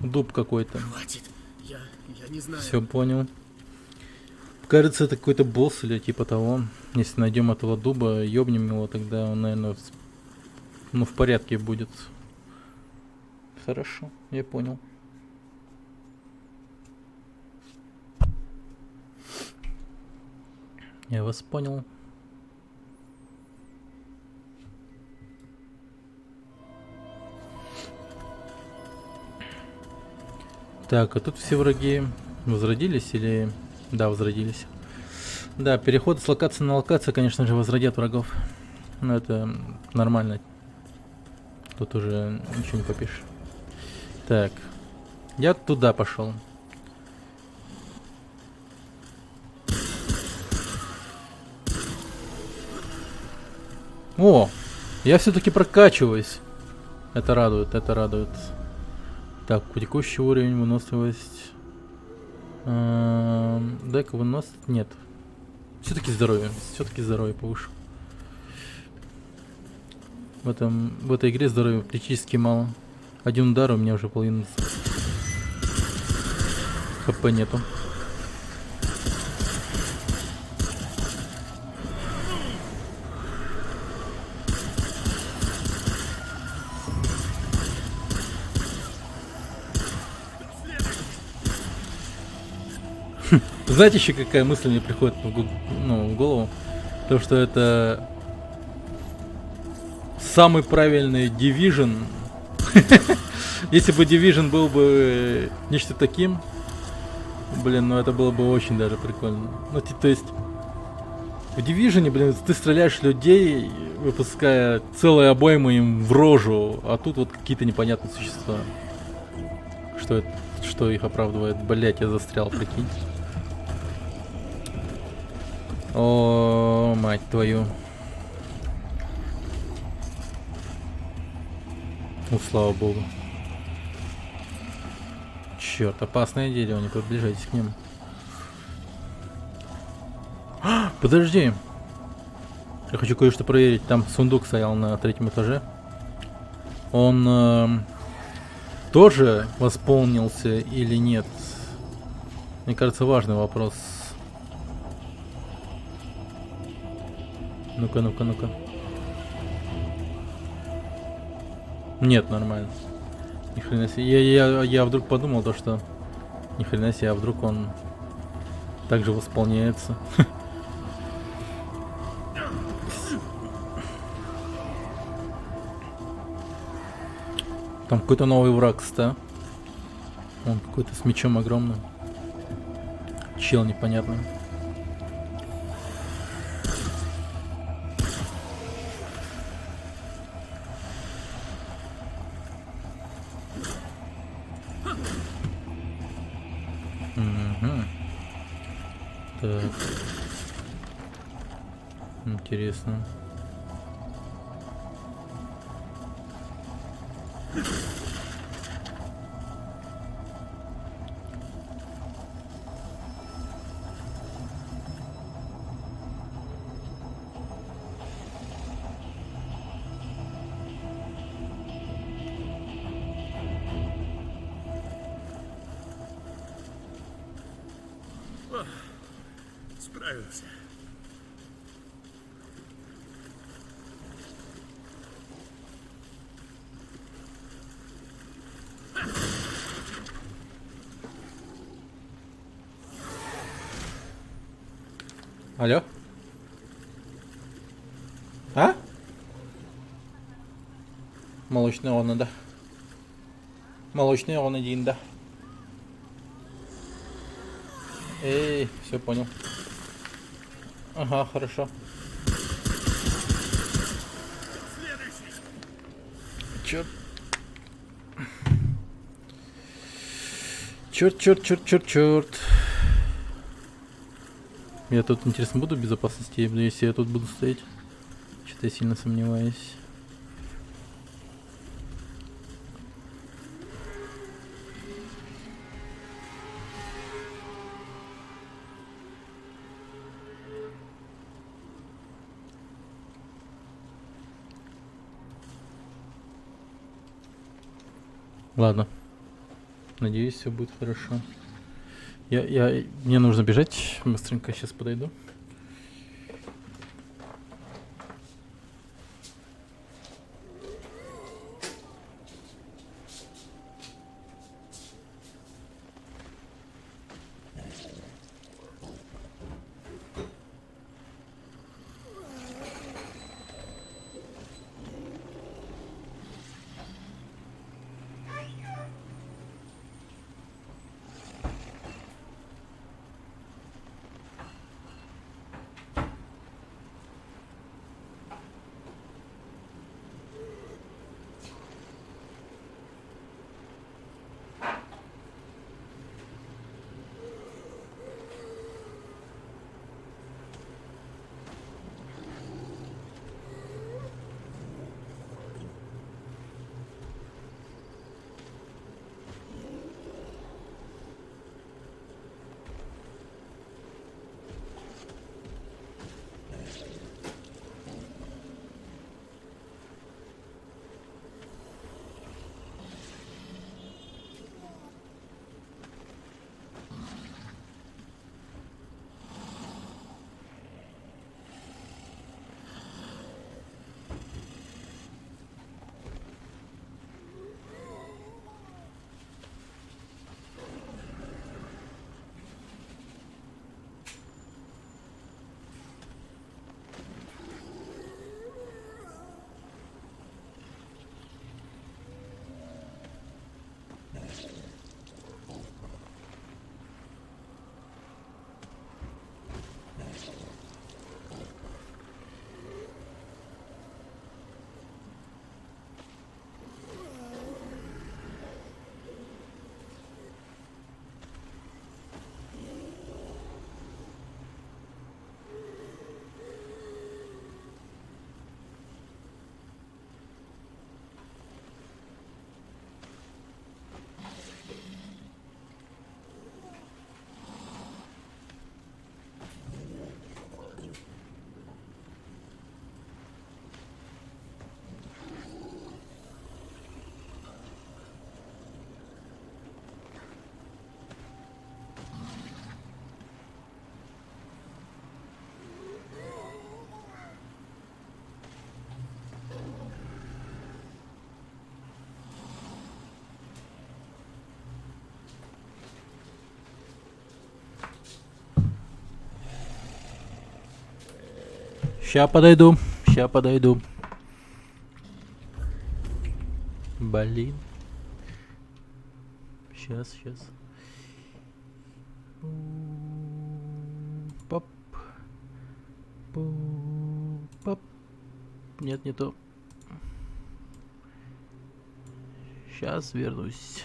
Дуб какой-то. Хватит. Я не знаю. Все понял. Кажется, это какой-то босс или типа того. Если найдем этого дуба, ёбнем его, тогда он, наверное, в порядке будет. Хорошо, я понял. Я вас понял. Так, а тут все враги возродились или... Да, возродились. Да, переход с локации на локацию, конечно же, возродят врагов. Но это нормально. Тут уже ничего не попишешь. Так. Я туда пошел. О! Я все-таки прокачиваюсь. Это радует, это радует. Так, текущий уровень, выносливость. Дай-ка выносить. Нет. Все-таки здоровье повыше. В этой игре здоровья практически мало. Один удар, у меня уже половина хп нету. Знаете еще какая мысль мне приходит в голову? То, что это самый правильный Division. Если бы Division был бы нечто таким, блин, ну это было бы очень даже прикольно. Ну, то есть, в Division, блин, ты стреляешь людей, выпуская целые обоймы им в рожу, а тут вот какие-то непонятные существа. Что их оправдывает? Блять, я застрял, прикинь. О, мать твою. Ну, слава богу. Черт, опасное дерево, не приближайтесь к ним. Подожди. Я хочу кое-что проверить. Там сундук стоял на 3-м этаже. Он тоже восполнился или нет? Мне кажется, важный вопрос. Ну-ка, ну-ка, ну-ка. Нет, нормально. Ни хрена себе. Я вдруг подумал то, что ни хрена себе, а вдруг он также восполняется. Там какой-то новый враг, да? Он какой-то с мечом огромным. Чел непонятный. Так. Интересно. Справился. Алло? А? Молочный он, да. Молочный он один, да. Эй, все понял. Ага, хорошо. Черт. Черт. Я тут, интересно, буду в безопасности, если я тут буду стоять? Что-то я сильно сомневаюсь. Ладно. Надеюсь, все будет хорошо. Мне нужно бежать. Быстренько сейчас подойду. Ща подойду. Блин. Сейчас. Пап. Пап. Нет, не то. Сейчас вернусь.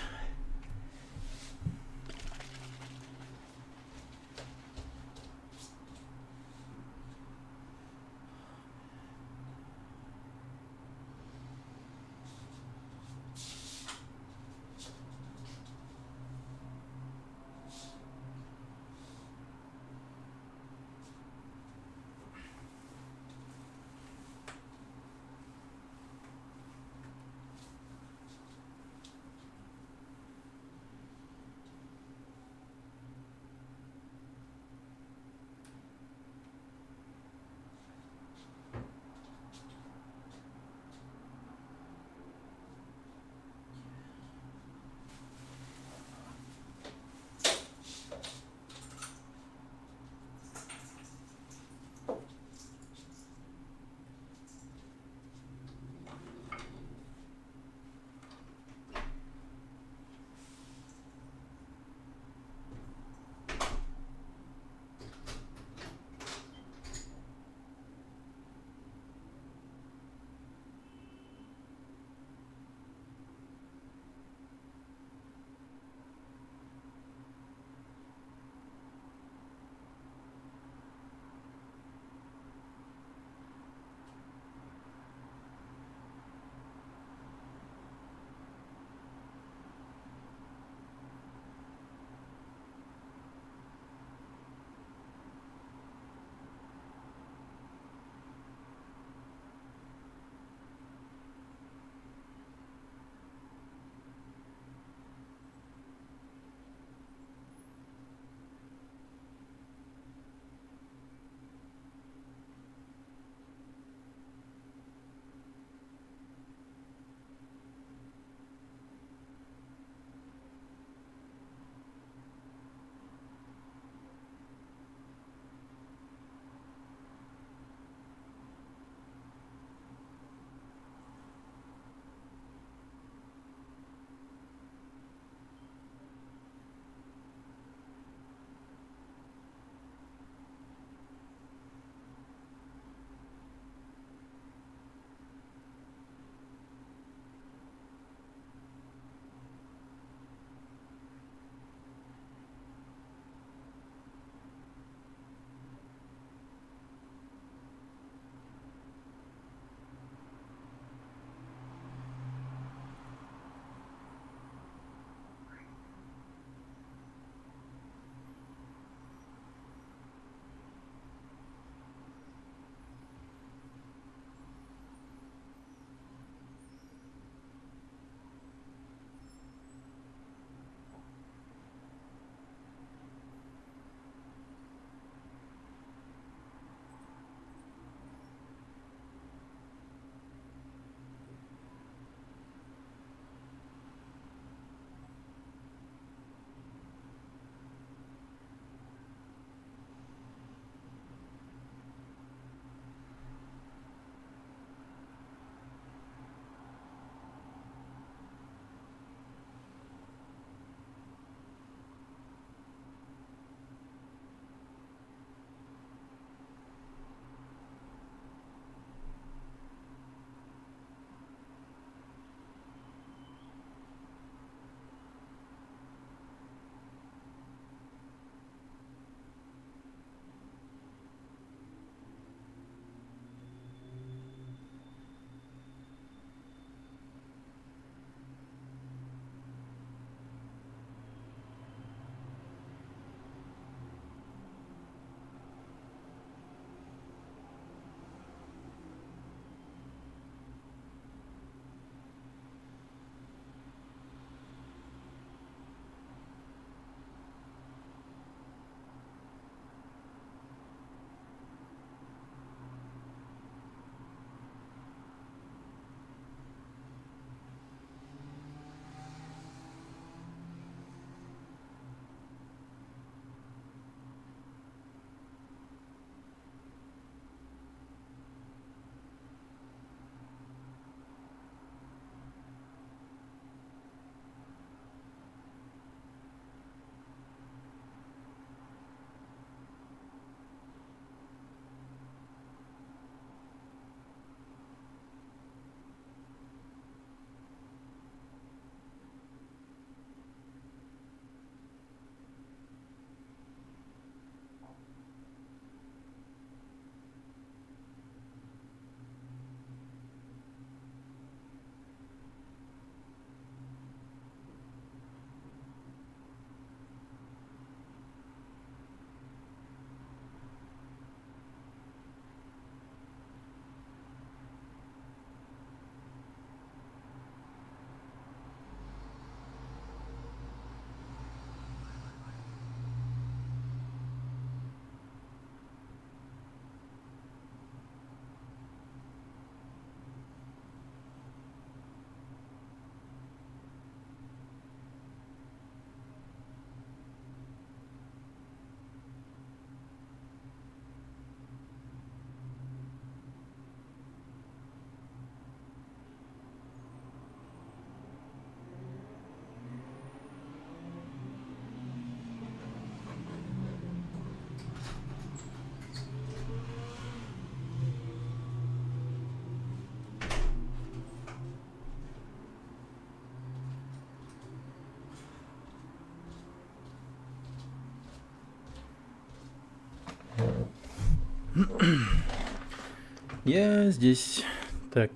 Я здесь. Так.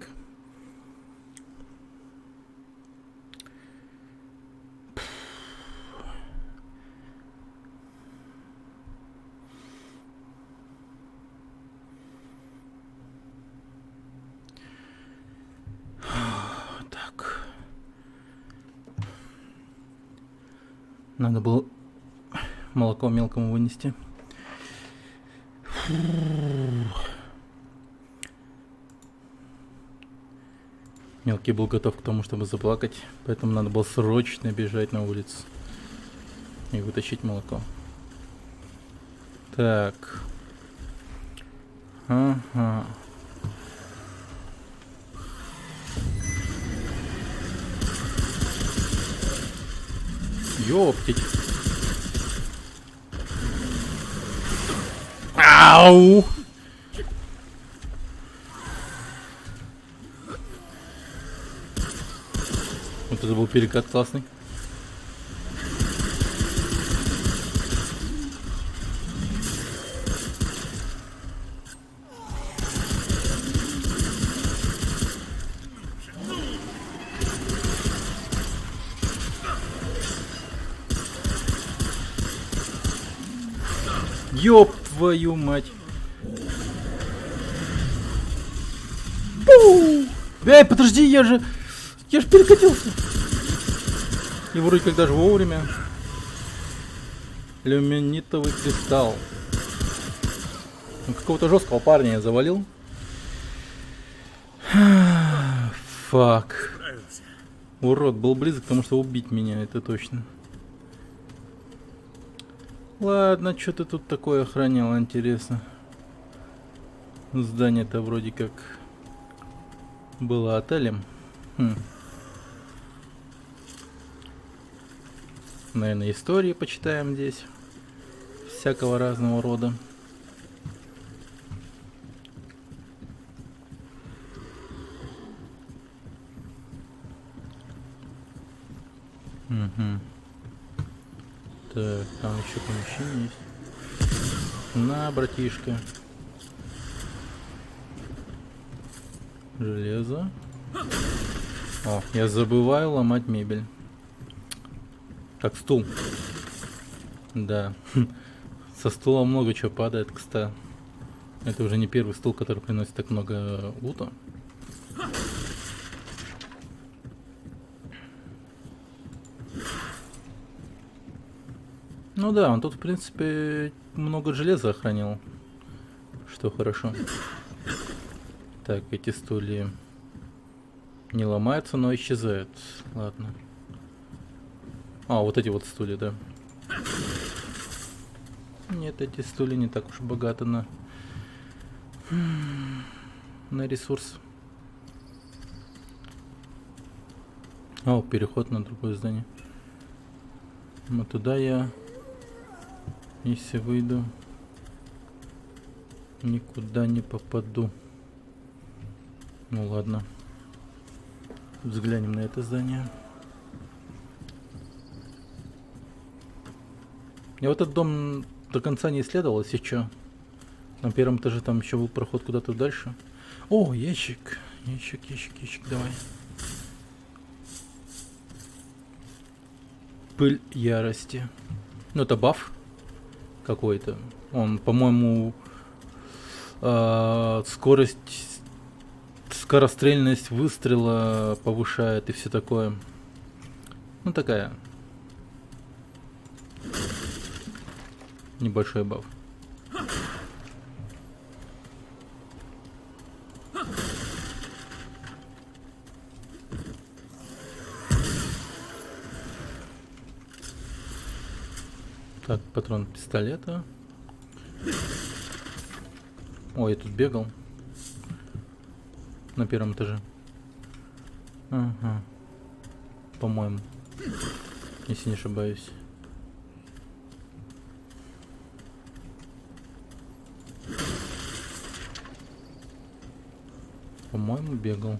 Так. Надо было молоко мелкому вынести. Мелкий был готов к тому, чтобы заплакать, поэтому надо было срочно бежать на улицу и вытащить молоко. Так. Ага. Ёптить. Ау! Вот это был перекат классный. Ёб твою мать. Пу! Эй, подожди, я же перекатился. И вроде как даже вовремя. Люминитовый кристалл. Ну, какого-то жесткого парня я завалил. Фак. Урод был близок к тому, что убить меня, это точно. Ладно, что ты тут такое охранял, интересно. Здание-то вроде как было отелем. Наверное, истории почитаем здесь. Всякого разного рода. Угу. Так, там еще помещение есть. На, братишка. Железо. О, я забываю ломать мебель. Как стул. Да. Со стула много чего падает, кстати. Это уже не первый стул, который приносит так много лута. Ну да, он тут, в принципе, много железа охранял. Что хорошо. Так, эти стулья не ломаются, но исчезают. Ладно. А, вот эти вот стулья, да. Нет, эти стулья не так уж богаты на ресурс. О, переход на другое здание. Но туда я, если выйду, никуда не попаду. Ну ладно. Взглянем на это здание. Я вот этот дом до конца не исследовал, если что. На первом этаже там еще был проход куда-то дальше. О, ящик. Ящик, давай. Пыль ярости. Ну, это баф какой-то. Он, по-моему, скорострельность выстрела повышает и все такое. Ну, такая. Небольшой баф. Так, патрон пистолета. Ой, я тут бегал. На первом этаже. Ага. По-моему. Если не ошибаюсь. По-моему, бегал.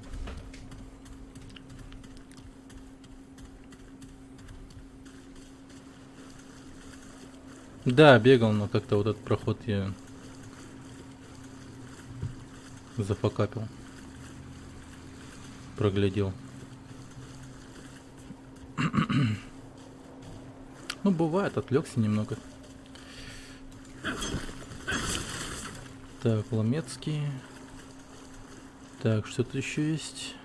Да, бегал, но как-то вот этот проход я Зафакапил. Проглядел. Ну, бывает, отвлекся немного. Так, Ломецкий. Так, что-то еще есть.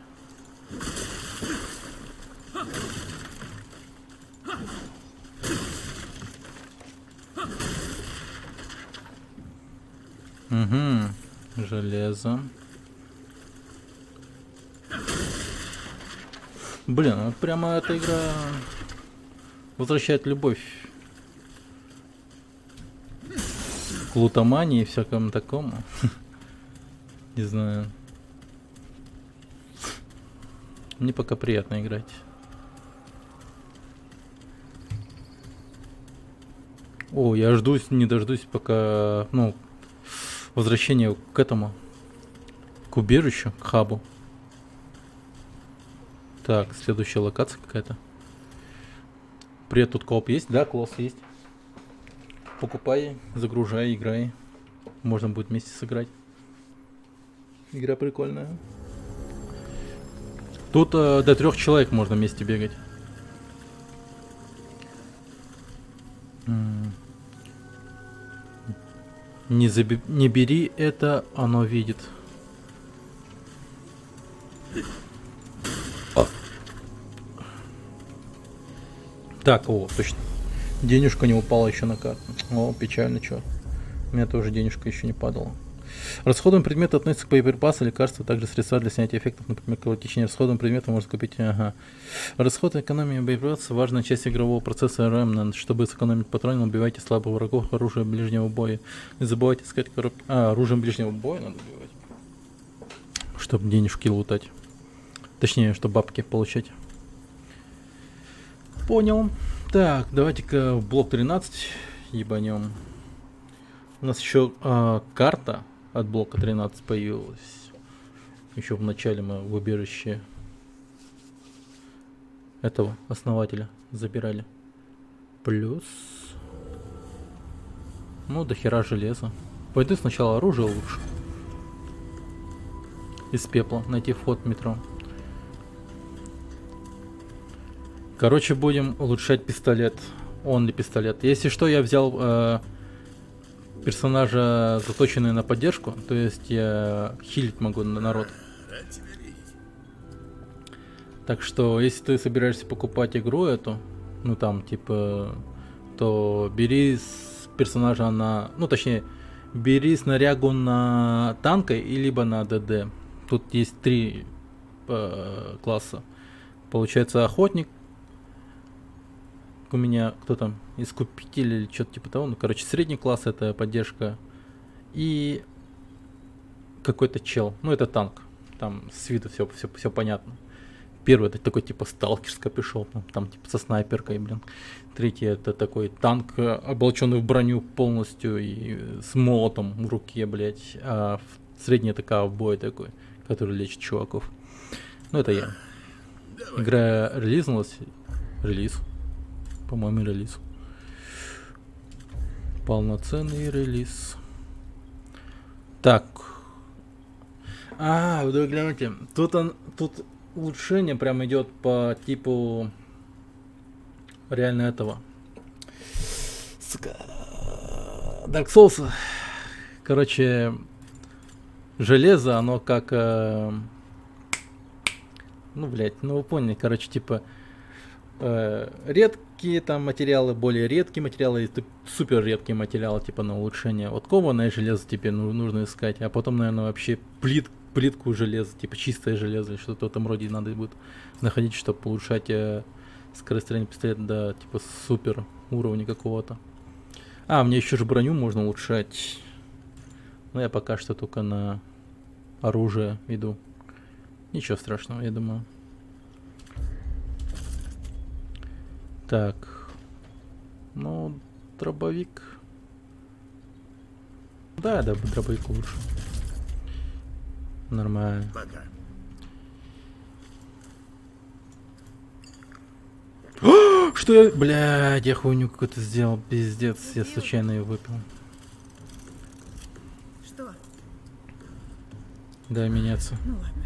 Угу. Железо. Блин, ну прямо эта игра возвращает любовь к лутомании и всякому такому. Не знаю. Мне пока приятно играть. О, я ждусь, не дождусь пока, ну, возвращения к этому, к убежищу, к хабу. Так, следующая локация какая-то. Привет, тут кооп есть? Да, класс есть. Покупай, загружай, играй. Можно будет вместе сыграть. Игра прикольная. Тут до 3 человек можно вместе бегать. Не бери это, оно видит. Так, о, точно. Денежка не упала еще на карту. О, печально, чё. У меня тоже денежка еще не падала. Расходом предмета относится к боеприпасу, лекарства, также средства для снятия эффектов, например, кровотечения. Расходом предмета можно купить. Ага. Расход экономии боеприпасов — важная часть игрового процесса Remnant. Чтобы сэкономить патроны, убивайте слабых врагов оружием ближнего боя. Не забывайте искать коробки. Оружием ближнего боя надо убивать. Чтобы денежки лутать. Точнее, чтобы бабки получать. Понял. Так, давайте-ка в блок 13 ебанем. У нас еще карта от блока 13 появилась. Еще в начале мы в убежище этого основателя забирали. Плюс, ну, до хера железа. Пойду сначала оружие лучше. Из пепла. Найти вход в метро. Короче, будем улучшать пистолет. Only пистолет. Если что, я взял персонажа, заточенный на поддержку. То есть я хилить могу на народ. Рад тебя видеть. Так что, если ты собираешься покупать игру эту, ну там, типа, то бери с персонажа на... Ну, точнее, бери снарягу на танка и либо на ДД. Тут есть 3 класса. Получается, охотник. У меня кто там, искупитель или что-то типа того. Ну, короче, средний класс — это поддержка. И какой-то чел. Ну, это танк. Там с виду все понятно. Первый — это такой типа сталкер с капюшоном. Там типа со снайперкой, блин. Третий — это такой танк, облаченный в броню полностью и с молотом в руке, блять. А средний — это ковбой такой, который лечит чуваков. Ну, это я. Давай. Игра релизнулась. Релиз. По-моему, релиз. Полноценный релиз. Так. Вы гляньте. Тут улучшение прям идет по типу реально этого. Сука. Dark Souls. Короче, железо, оно как... ну, блять, ну вы поняли. Короче, типа... редкие там материалы, более редкие материалы, и супер редкие материалы типа на улучшение. Вот кованое железо тебе нужно искать, а потом, наверное, вообще плитку железа, типа чистое железо, или что-то в этом роде надо будет находить, чтобы улучшать скорострельный пистолет до типа супер уровня какого-то. Мне еще же броню можно улучшать. Но я пока что только на оружие иду. Ничего страшного, я думаю. Так, ну, дробовик. Да, дробовик лучше. Нормально. Пока. Что я... Блядь, я хуйню какую-то сделал, пиздец, я случайно ее выпил. Что? Дай меняться. Ну ладно.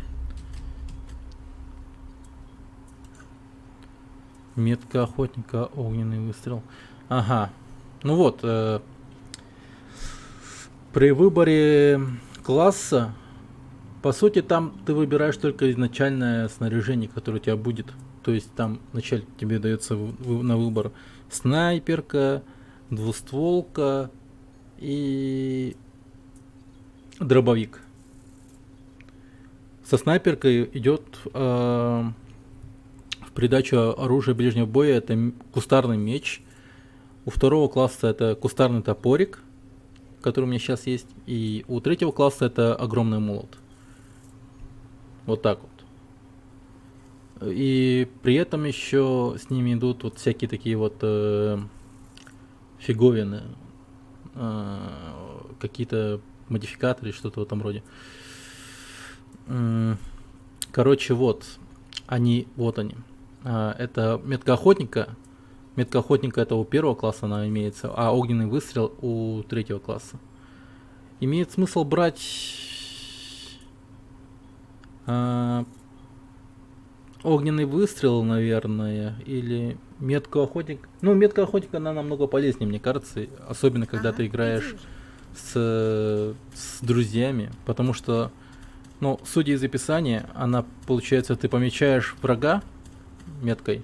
Метка охотника, огненный выстрел. Ага. Ну вот, при выборе класса, по сути, там ты выбираешь только изначальное снаряжение, которое у тебя будет. То есть там вначале тебе дается на выбор снайперка, двустволка и дробовик. Со снайперкой идет в придачу оружия ближнего боя, это кустарный меч. У второго класса это кустарный топорик, который у меня сейчас есть. И у третьего класса это огромный молот. Вот так вот. И при этом еще с ними идут вот всякие такие вот фиговины. Какие-то модификаторы, что-то в этом роде. Короче, вот они. Это метка охотника. Метка охотника это у первого класса она имеется, а огненный выстрел у третьего класса. Имеет смысл брать огненный выстрел, наверное, или метку охотника. Ну, метка охотника она намного полезнее, мне кажется, особенно когда ты играешь с друзьями, потому что, ну, судя из описания, она, получается, ты помечаешь врага меткой,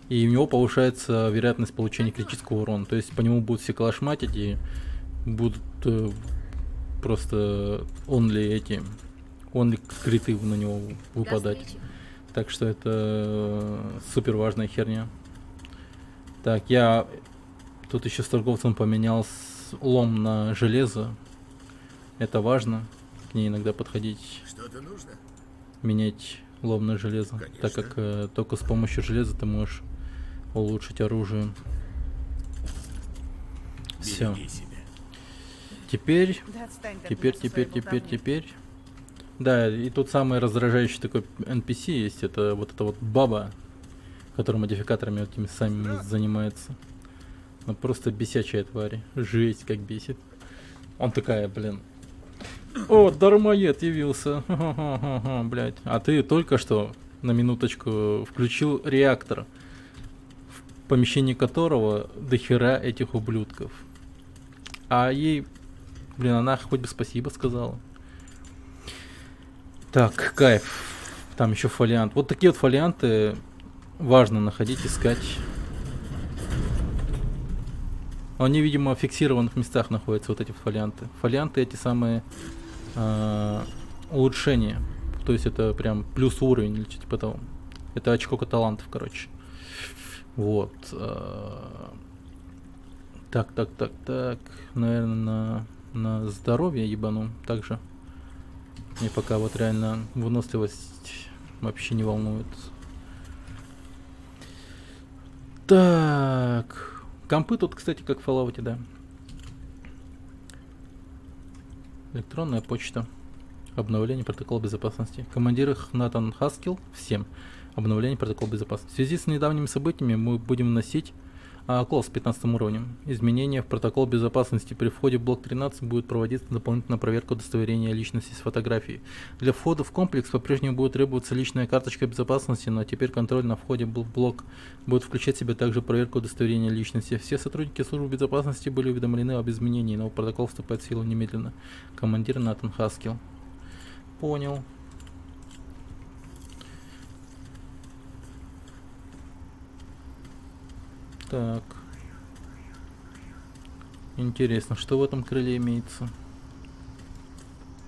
и у него повышается вероятность получения критического урона. То есть по нему будут все калашматить и будут просто онли криты на него выпадать. Так что это супер важная херня. Так, я тут еще с торговцем поменял лом на железо. Это важно. К ней иногда подходить. Что-то нужно? Менять лом на железо. Конечно. Так как только с помощью железа ты можешь улучшить оружие. Все. Береги себя. Да отстань ты от меня со своей болтовней. Теперь. Да, и тут самый раздражающий такой NPC есть. Это вот баба, которая модификаторами вот этими самими занимается. Ну просто бесячая тварь. Жесть как бесит. Он такая, блин. О, дармоед явился. Блять. А ты только что, на минуточку, включил реактор, в помещении которого дохера этих ублюдков. А ей, блин, она хоть бы спасибо сказала. Так, кайф. Там еще фолиант. Вот такие вот фолианты важно находить, искать. Они, видимо, в фиксированных местах находятся, вот эти фолианты. Фолианты эти самые улучшения. То есть это прям плюс уровень или что-то типа того. Это очко талантов, короче. Вот. Так. Наверное, на здоровье ебану также. Мне пока вот реально выносливость вообще не волнует. Так. Компы тут, кстати, как в Fallout, да. Электронная почта. Обновление протокола безопасности. Командир их Натан Хаскил. Всем. Обновление протокола безопасности. В связи с недавними событиями мы будем вносить класс с 15 уровнем. Изменения в протокол безопасности. При входе в блок 13 будет проводиться дополнительная проверка удостоверения личности с фотографией. Для входа в комплекс по-прежнему будет требоваться личная карточка безопасности, но теперь контроль на входе в блок будет включать в себя также проверку удостоверения личности. Все сотрудники службы безопасности были уведомлены об изменении, но протокол вступает в силу немедленно. Командир Натан Хаскил. Понял. Так. Интересно, что в этом крыле имеется?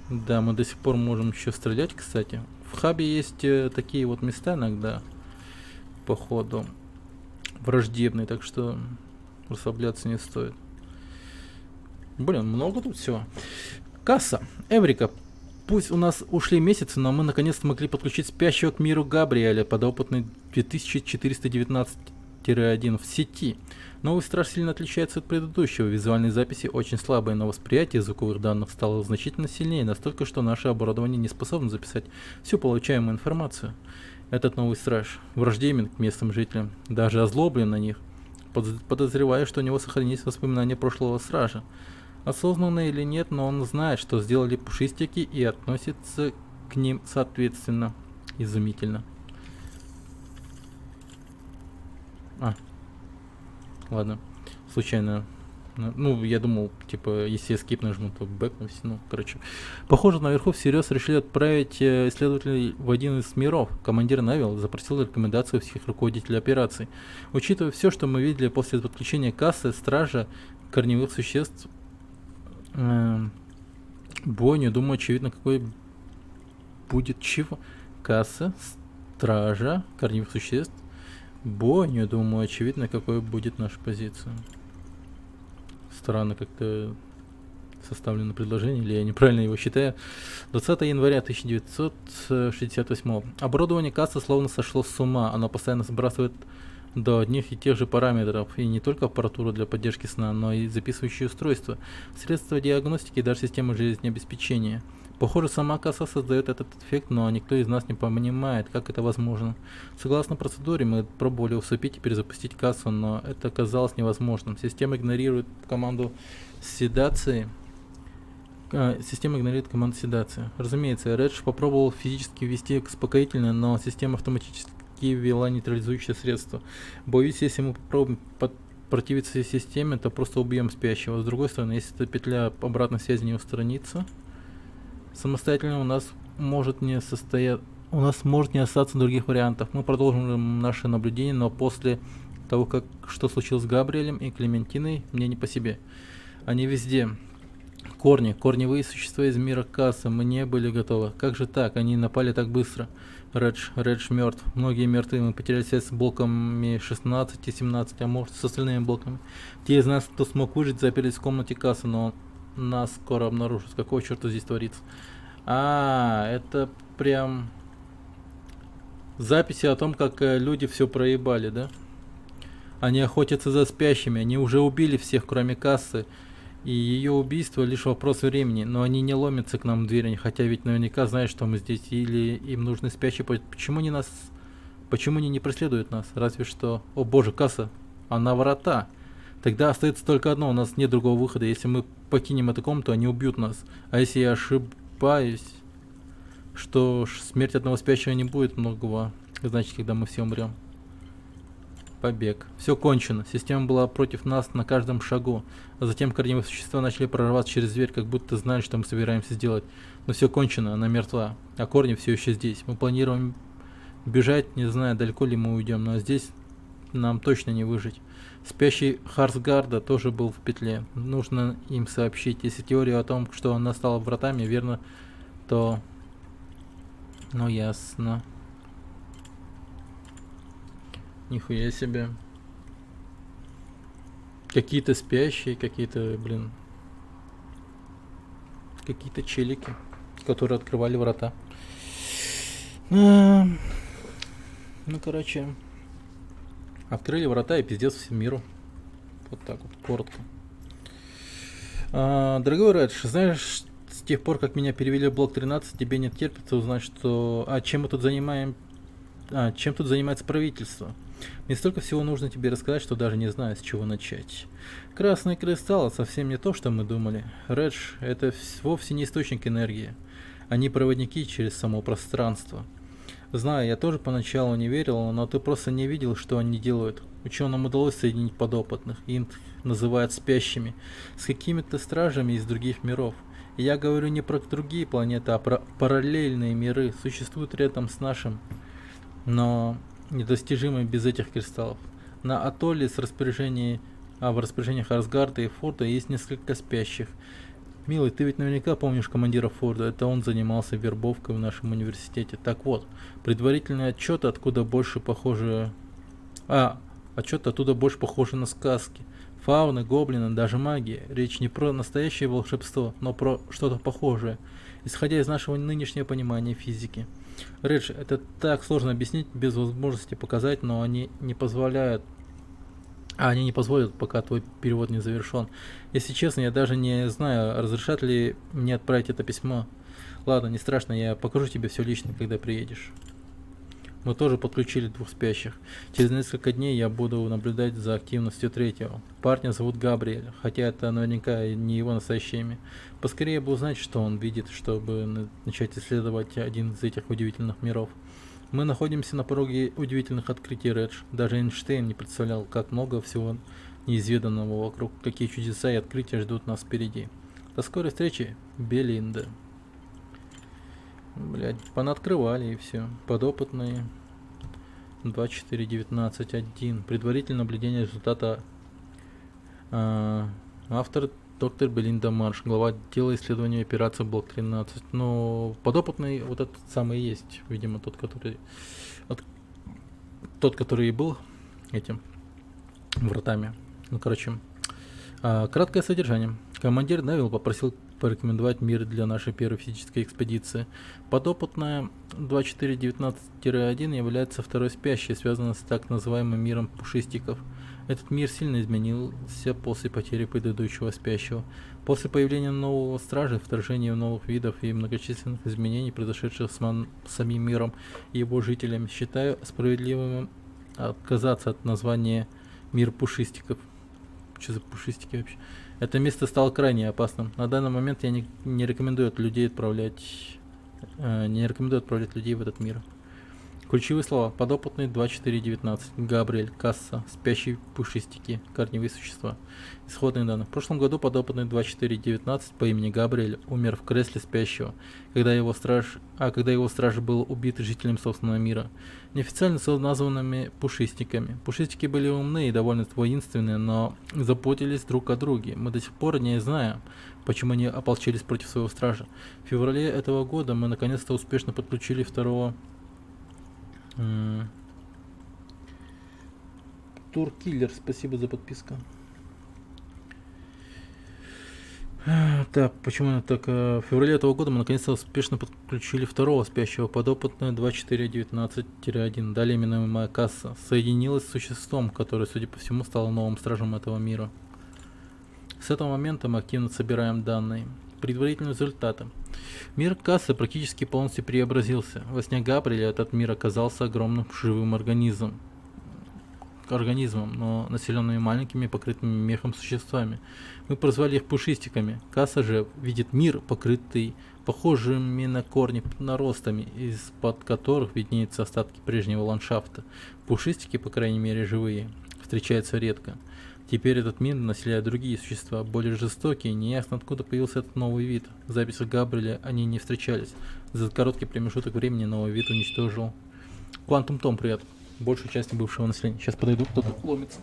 Да, мы до сих пор можем еще стрелять, кстати. В хабе есть такие вот места иногда, походу, враждебные, так что расслабляться не стоит. Блин, много тут всего. Касса. Эврика. Пусть у нас ушли месяцы, но мы наконец-то могли подключить спящего к миру Габриэля, подопытный 2419-1 в сети. Новый страж сильно отличается от предыдущего. Визуальные записи очень слабые, но восприятие звуковых данных стало значительно сильнее, настолько, что наше оборудование не способно записать всю получаемую информацию. Этот новый страж враждебен к местным жителям, даже озлоблен на них. Подозреваю, что у него сохранились воспоминания прошлого стража. Осознанно или нет, но он знает, что сделали пушистики, и относится к ним соответственно. Изумительно. Ладно. Случайно. Ну, я думал, типа, если я скип нажму, то бэкнусь. Ну, короче. Похоже, наверху всерьез решили отправить исследователей в один из миров. Командир Навил запросил рекомендацию всех руководителей операций. Учитывая все, что мы видели после подключения кассы, стража, корневых существ, бойню, думаю, очевидно, какой будет чего. Касса, стража, корневых существ, бойню, думаю, очевидно, какой будет наша позиция. Странно как-то составлено предложение, или я неправильно его считаю. 20 января 1968. Оборудование кассы словно сошло с ума. Оно постоянно сбрасывает до одних и тех же параметров. И не только аппаратуру для поддержки сна, но и записывающие устройства, средства диагностики и даже системы жизнеобеспечения. Похоже, сама касса создает этот эффект, но никто из нас не понимает, как это возможно. Согласно процедуре, мы пробовали усыпить и перезапустить кассу, но это оказалось невозможным. Система игнорирует команду седации. Разумеется, Редж попробовал физически ввести успокоительное, но система автоматически ввела нейтрализующее средство. Боюсь, если мы попробуем противиться системе, то просто убьем спящего. С другой стороны, если эта петля обратной связи не устранится, самостоятельно у нас может не остаться других вариантов. Мы продолжим наше наблюдение, но после того, что случилось с Габриэлем и Клементиной, мне не по себе. Они везде. Корневые существа из мира кассы. Мы не были готовы. Как же так? Они напали так быстро. Редж мертв. Многие мертвы. Мы потеряли связь с блоками 16 и 17, а может с остальными блоками. Те из нас, кто смог выжить, заперлись в комнате кассы, но нас скоро обнаружат. Какого черта здесь творится? Это прям записи о том, как люди все проебали, да? Они охотятся за спящими. Они уже убили всех, кроме кассы. И ее убийство лишь вопрос времени. Но они не ломятся к нам в дверь, хотя ведь наверняка знают, что мы здесь. Или им нужны спящие. Почему они не преследуют нас? Разве что... О боже, касса. Она врата. Тогда остается только одно, у нас нет другого выхода. Если мы покинем эту комнату, они убьют нас. А если я ошибаюсь, что смерть одного спящего не будет многого, значит, когда мы все умрем. Побег. Все кончено. Система была против нас на каждом шагу. А затем корневые существа начали прорываться через дверь, как будто знали, что мы собираемся сделать. Но все кончено, она мертва. А корни все еще здесь. Мы планируем бежать, не знаю, далеко ли мы уйдем, но здесь нам точно не выжить. Спящий Харсгарда тоже был в петле. Нужно им сообщить. Если теория о том, что она стала вратами, верно, то... Ну, ясно. Нихуя себе. Какие-то спящие, какие-то, какие-то челики, которые открывали врата. Ну, короче... Открыли врата и пиздец всему миру. Вот так вот, коротко. Дорогой Редж, знаешь, с тех пор, как меня перевели в блок 13, тебе не терпится узнать, что... чем тут занимается правительство? Мне столько всего нужно тебе рассказать, что даже не знаю, с чего начать. Красные кристаллы совсем не то, что мы думали. Редж, это вовсе не источник энергии. Они проводники через само пространство. Знаю, я тоже поначалу не верил, но ты просто не видел, что они делают. Ученым удалось соединить подопытных, их называют спящими, с какими-то стражами из других миров. И я говорю не про другие планеты, а про параллельные миры, существуют рядом с нашим, но недостижимы без этих кристаллов. На атолле в распоряжениях Харсгарда и Форда есть несколько спящих. Милый, ты ведь наверняка помнишь командира Форда, это он занимался вербовкой в нашем университете. Так вот, предварительный отчет оттуда больше похожи на сказки. Фауны, гоблины, даже магия. Речь не про настоящее волшебство, но про что-то похожее, исходя из нашего нынешнего понимания физики. Редж, это так сложно объяснить без возможности показать, но они не позволят, пока твой перевод не завершен. Если честно, я даже не знаю, разрешат ли мне отправить это письмо. Ладно, не страшно, я покажу тебе все лично, когда приедешь. Мы тоже подключили 2 спящих. Через несколько дней я буду наблюдать за активностью третьего. Парня зовут Габриэль, хотя это наверняка и не его настоящее имя. Поскорее бы узнать, что он видит, чтобы начать исследовать один из этих удивительных миров. Мы находимся на пороге удивительных открытий, Редж. Даже Эйнштейн не представлял, как много всего неизведанного вокруг, какие чудеса и открытия ждут нас впереди. До скорой встречи, Белинда. Блять, понаоткрывали и все. Подопытные. 2419.1. Предварительное наблюдение результата. Автор доктор Белинда Марш, глава отдела исследования операции Блок 13. Но подопытный вот этот самый и есть, видимо, тот, который и был этим вратами. Ну, короче, краткое содержание. Командир Невилл попросил порекомендовать мир для нашей первой физической экспедиции. Подопытная 2419-1 является второй спящей, связанной с так называемым миром пушистиков. Этот мир сильно изменился после потери предыдущего спящего. После появления нового стража, вторжения новых видов и многочисленных изменений, произошедших с самим миром и его жителями, считаю справедливым отказаться от названия «Мир пушистиков». Что за пушистики вообще? Это место стало крайне опасным. На данный момент я не рекомендую отправлять людей в этот мир. Ключевые слова. Подопытный 2419. Габриэль. Касса. Спящие пушистики. Корневые существа. Исходные данные. В прошлом году подопытный 2419 по имени Габриэль умер в кресле спящего, когда его страж был убит жителем собственного мира, неофициально названными пушистиками. Пушистики были умны и довольно воинственные, но заботились друг о друге. Мы до сих пор не знаем, почему они ополчились против своего стража. В феврале этого года мы наконец-то успешно подключили второго Туркиллер, спасибо за подписку. Так, почему так? В феврале этого года мы наконец-то успешно подключили второго спящего, подопытную 2419-1, далее именуемая Касса, соединилась с существом, которое, судя по всему, стало новым стражем этого мира. С этого момента мы активно собираем данные. Предварительные результаты. Мир Кассы практически полностью преобразился. Во сне Габриэля этот мир оказался огромным живым организмом, но населенными маленькими покрытыми мехом существами. Мы прозвали их пушистиками. Касса же видит мир, покрытый похожими на корни наростами, из-под которых виднеются остатки прежнего ландшафта. Пушистики, по крайней мере живые, встречаются редко. Теперь этот мир населяют другие существа, более жестокие, неясно откуда появился этот новый вид. В записях Габриэля они не встречались. За короткий промежуток времени новый вид уничтожил. Квантум Том, привет. Большую часть бывшего населения. Сейчас подойду, кто-то ломится.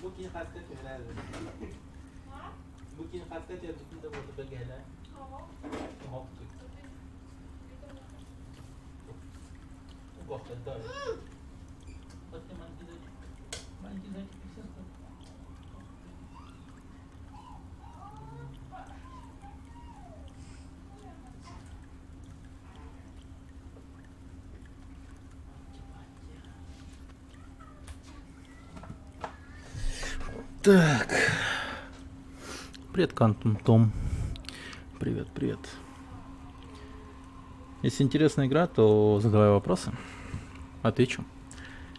Booking khas ka kaya Booking khas ka kaya dito mo ito bagala. Oo. Ugok ka daw. Ba't naman dito? Maintindihan ko siya. Так. Привет, Кантон Том. Привет, привет. Если интересная игра, то задавай вопросы. Отвечу.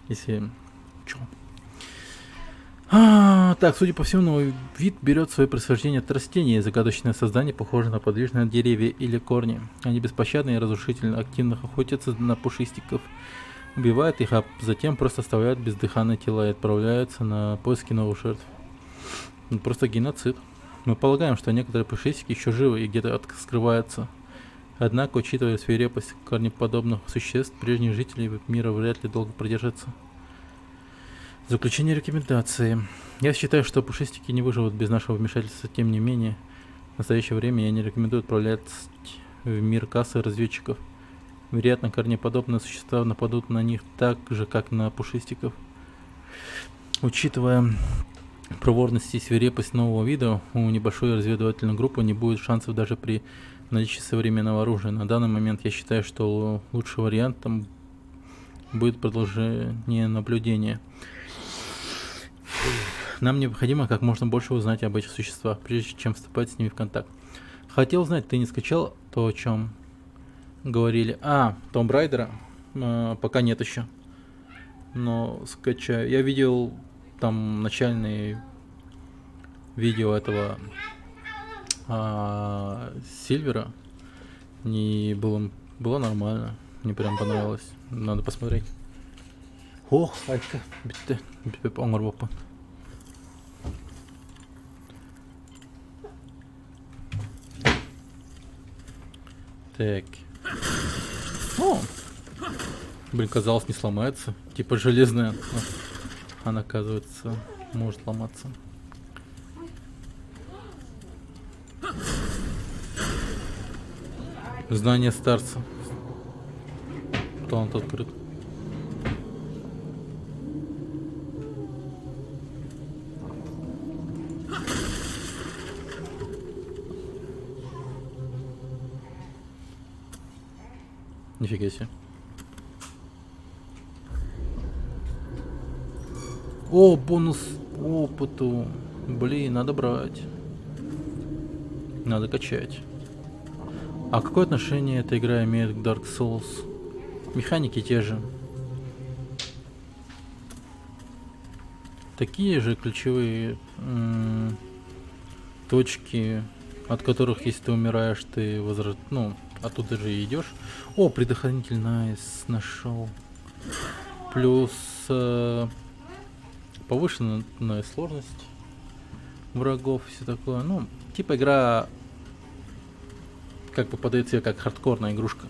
Если... Чё? Так, судя по всему, новый вид берет свое происхождение от растения. Загадочное создание похоже на подвижные деревья или корни. Они беспощадны и разрушительно активно охотятся на пушистиков, убивают их, а затем просто оставляют бездыханные тела и отправляются на поиски новых жертв. Просто геноцид. Мы полагаем, что некоторые пушистики еще живы и где-то скрываются. Однако, учитывая свирепость корнеподобных существ, прежние жители мира вряд ли долго продержатся. Заключение рекомендации. Я считаю, что пушистики не выживут без нашего вмешательства. Тем не менее, в настоящее время я не рекомендую отправлять в мир кассы разведчиков. Вероятно, корнеподобные существа нападут на них так же, как на пушистиков. Учитывая проворность и свирепость нового вида, у небольшой разведывательной группы не будет шансов даже при наличии современного оружия. На данный момент я считаю, что лучший вариантом будет продолжение наблюдения. Нам необходимо как можно больше узнать об этих существах, прежде чем вступать с ними в контакт. Хотел узнать, ты не скачал то, о чем говорили? Tomb Raider? Пока нет еще. Но скачаю. Я видел там начальные видео этого Сильвера. Не было нормально. Мне прям понравилось. Надо посмотреть. Ох, Алька. Так. О! Блин, казалось, не сломается. Типа железная. Она, оказывается, может ломаться. Знание старца. Талант открыт. Нифига себе. О, бонус опыту. Блин, надо брать. Надо качать. А какое отношение эта игра имеет к Dark Souls? Механики те же. Такие же ключевые точки, от которых, если ты умираешь, ты оттуда же и идешь. О, предохранитель, найс, нашел. Плюс повышенная сложность врагов, все такое. Ну, типа игра как бы подает себе как хардкорная игрушка.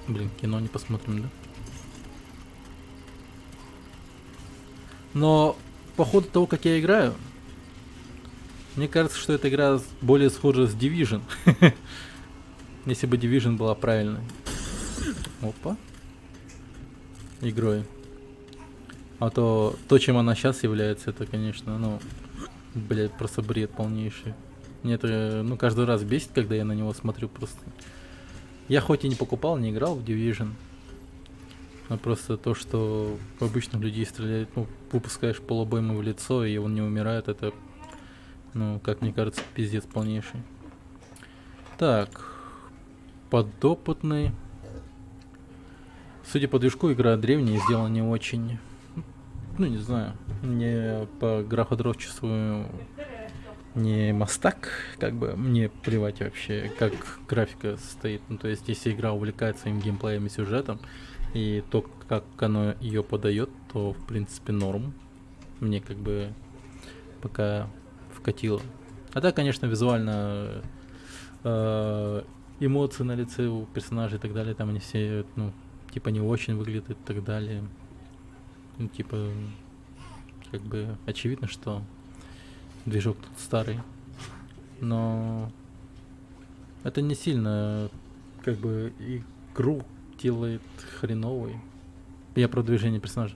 Блин, кино не посмотрим, да? Но по ходу того, как я играю, мне кажется, что эта игра более схожа с Division. Если бы Division была правильной. Опа. Игрой. А то, чем она сейчас является, это, конечно, блядь, просто бред полнейший. Мне это, каждый раз бесит, когда я на него смотрю просто. Я хоть и не покупал, не играл в Division, но просто то, что в обычных людей стреляют, выпускаешь полубойму в лицо, и он не умирает, это, как мне кажется, пиздец полнейший. Так, подопытный. Судя по движку, игра древняя, сделана не очень. Не знаю, мне по графодрочеству не мастак, как бы мне плевать вообще, как графика стоит. То есть, если игра увлекает своим геймплеем и сюжетом, и то, как оно ее подает, то в принципе норм. Мне как бы пока вкатило. А так, конечно, визуально эмоции на лице у персонажей и так далее, там они все, типа не очень выглядят и так далее. Типа, как бы очевидно, что движок тут старый, но это не сильно, как бы, игру делает хреновой. Я про движение персонажа.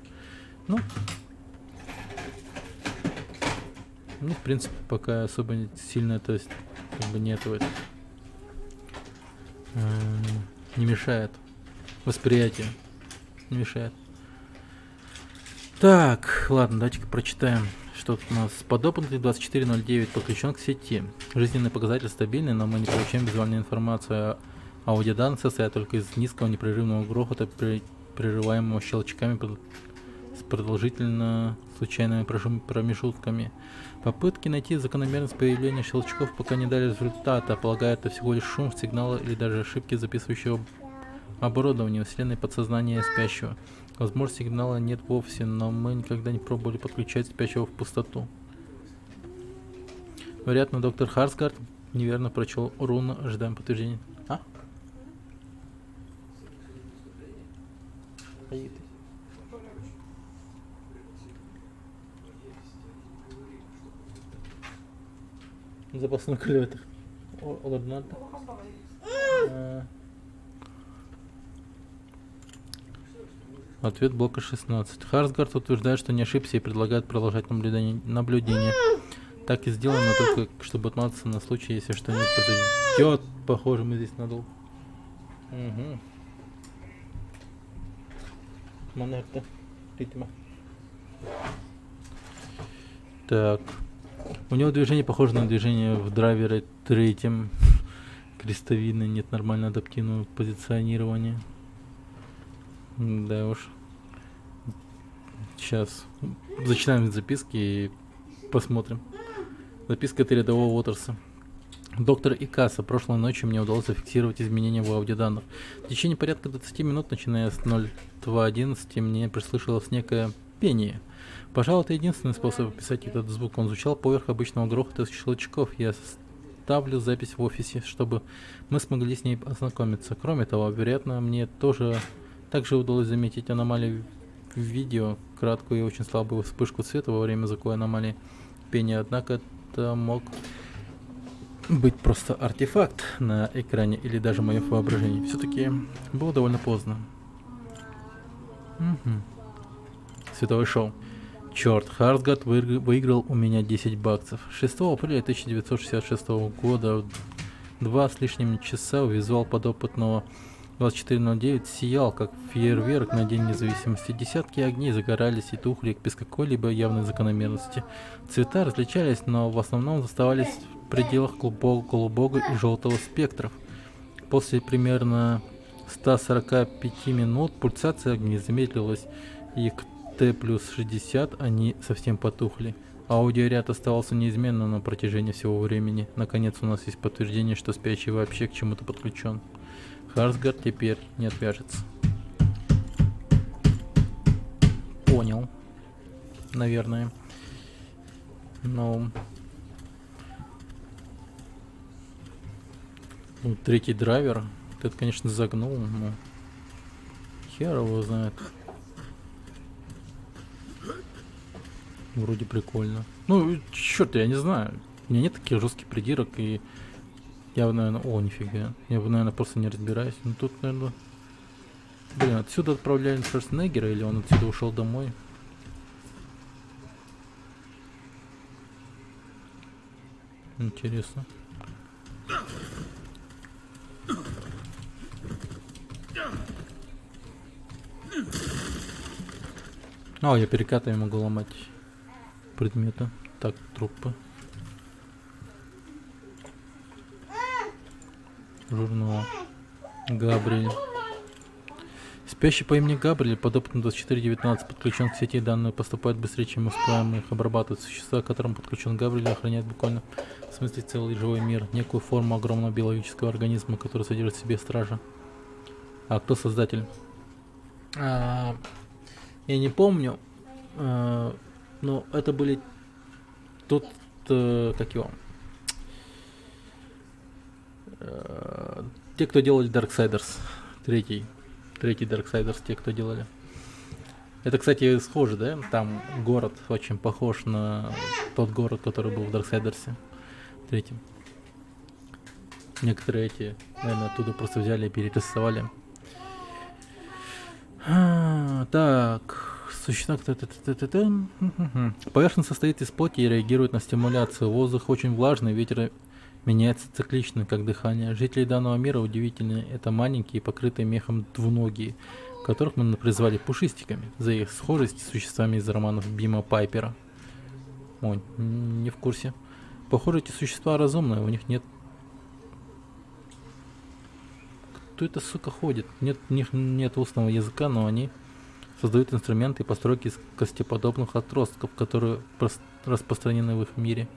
Мне, в принципе, пока особо сильно, то есть, как бы не мешает восприятие. не мешает. Так, ладно, давайте-ка прочитаем, что тут у нас. Подопытный 2409 подключен к сети. Жизненные показатели стабильны, но мы не получаем визуальную информацию. Аудиоданные состоят только из низкого непрерывного грохота, прерываемого щелчками с продолжительно случайными промежутками. Попытки найти закономерность появления щелчков пока не дали результата. Полагаю, это всего лишь шум сигнала или даже ошибки записывающего оборудования, усиленное подсознание спящего. Возможно, сигнала нет вовсе, но мы никогда не пробовали подключать спящего в пустоту. Вероятно, доктор Харсгард неверно прочел руну, ожидаем подтверждения. А? Запасной клевер. Ладно. Ответ блока 16. Харсгард утверждает, что не ошибся и предлагает продолжать наблюдение. Так и сделаем, но только чтобы отмазаться на случай, если что-нибудь произойдет. Похоже, мы здесь надолго. Угу. Монета. Ритма. Так. У него движение похоже на движение в драйвере третьем. Крестовидно, нет нормально адаптивного позиционирования. Да уж. Сейчас зачитаем записки и посмотрим. Записка от рядового Уотерса. Доктор Икаса, прошлой ночью мне удалось зафиксировать изменения в аудиоданных. В течение порядка 20 минут, начиная с 02:11, мне прислышалось некое пение. Пожалуй, это единственный способ описать этот звук. Он звучал поверх обычного грохота щелчков. Я ставлю запись в офисе, чтобы мы смогли с ней ознакомиться. Кроме того, вероятно, мне также удалось заметить аномалию в видео, краткую и очень слабую вспышку света во время звуковой аномалии пения. Однако это мог быть просто артефакт на экране или даже мое воображение. Все-таки было довольно поздно. Световое шоу. Черт, Харсгард выиграл у меня 10 баксов. 6 апреля 1966 года, 2 с лишним часа, визуал подопытного 2409 сиял, как фейерверк на День независимости. Десятки огней загорались и тухли без какой-либо явной закономерности. Цвета различались, но в основном оставались в пределах голубого и желтого спектров. После примерно 145 минут пульсация огней замедлилась, и к Т плюс 60 они совсем потухли. Аудиоряд оставался неизменно на протяжении всего времени. Наконец у нас есть подтверждение, что спящий вообще к чему-то подключен. Харсгард теперь не отвяжется. Понял. Наверное. Но... Ну, третий драйвер. Ты, конечно, загнул, но... Хер его знает. Вроде прикольно. Ну, черт, я не знаю. У меня нет таких жестких придирок, и я бы, наверное... О, нифига. Я бы, наверное, просто не разбираюсь. Но тут, наверное... Блин, отсюда отправляли Шварценеггера, или он отсюда ушел домой? Интересно. О, я перекатываю, могу ломать предметы. Так, трупы. Журнал. Габриэль. Спящий по имени Габриэль, подопытный 2419, подключен к сети, данные поступают быстрее, чем успеваем их обрабатывать. Существа, к которым подключен Габриэль, охраняет буквально в смысле целый живой мир, некую форму огромного биологического организма, который содержит в себе стража. А кто создатель? Я не помню. Но это были тут, как его, те, кто делали Darksiders, третий Darksiders, те, кто делали. Это, кстати, схоже, да? Там город очень похож на тот город, который был в Darksiders третьем. Некоторые эти, наверное, оттуда просто взяли и перерисовали. Так. Поверхность состоит из плоти и реагирует на стимуляцию. Воздух очень влажный, ветер меняется циклично, как дыхание. Жители данного мира удивительные. Это маленькие, покрытые мехом двуногие, которых мы призвали пушистиками, за их схожесть с существами из романов Бима Пайпера. Ой, не в курсе. Похоже, эти существа разумные, у них нет... Кто это, сука, ходит? У них нет устного языка, но они создают инструменты и постройки из костеподобных отростков, которые распространены в их мире.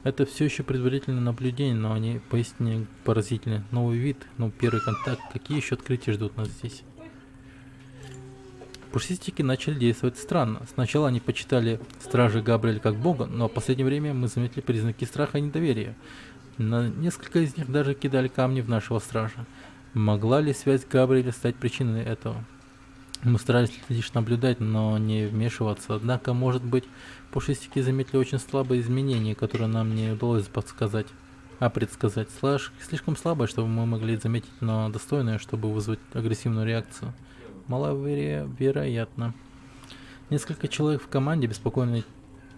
Это все еще предварительное наблюдение, но они поистине поразительны. Новый вид, первый контакт. Какие еще открытия ждут нас здесь? Пушистики начали действовать странно. Сначала они почитали стражи Габриэля как бога, но в последнее время мы заметили признаки страха и недоверия. Несколько из них даже кидали камни в нашего стража. Могла ли связь Габриэля стать причиной этого? Мы старались лишь наблюдать, но не вмешиваться. Однако, может быть, пушистики заметили очень слабые изменения, которые нам не удалось предсказать. Слишком слабое, чтобы мы могли заметить, но достойное, чтобы вызвать агрессивную реакцию. Маловероятно. Несколько человек в команде беспокоены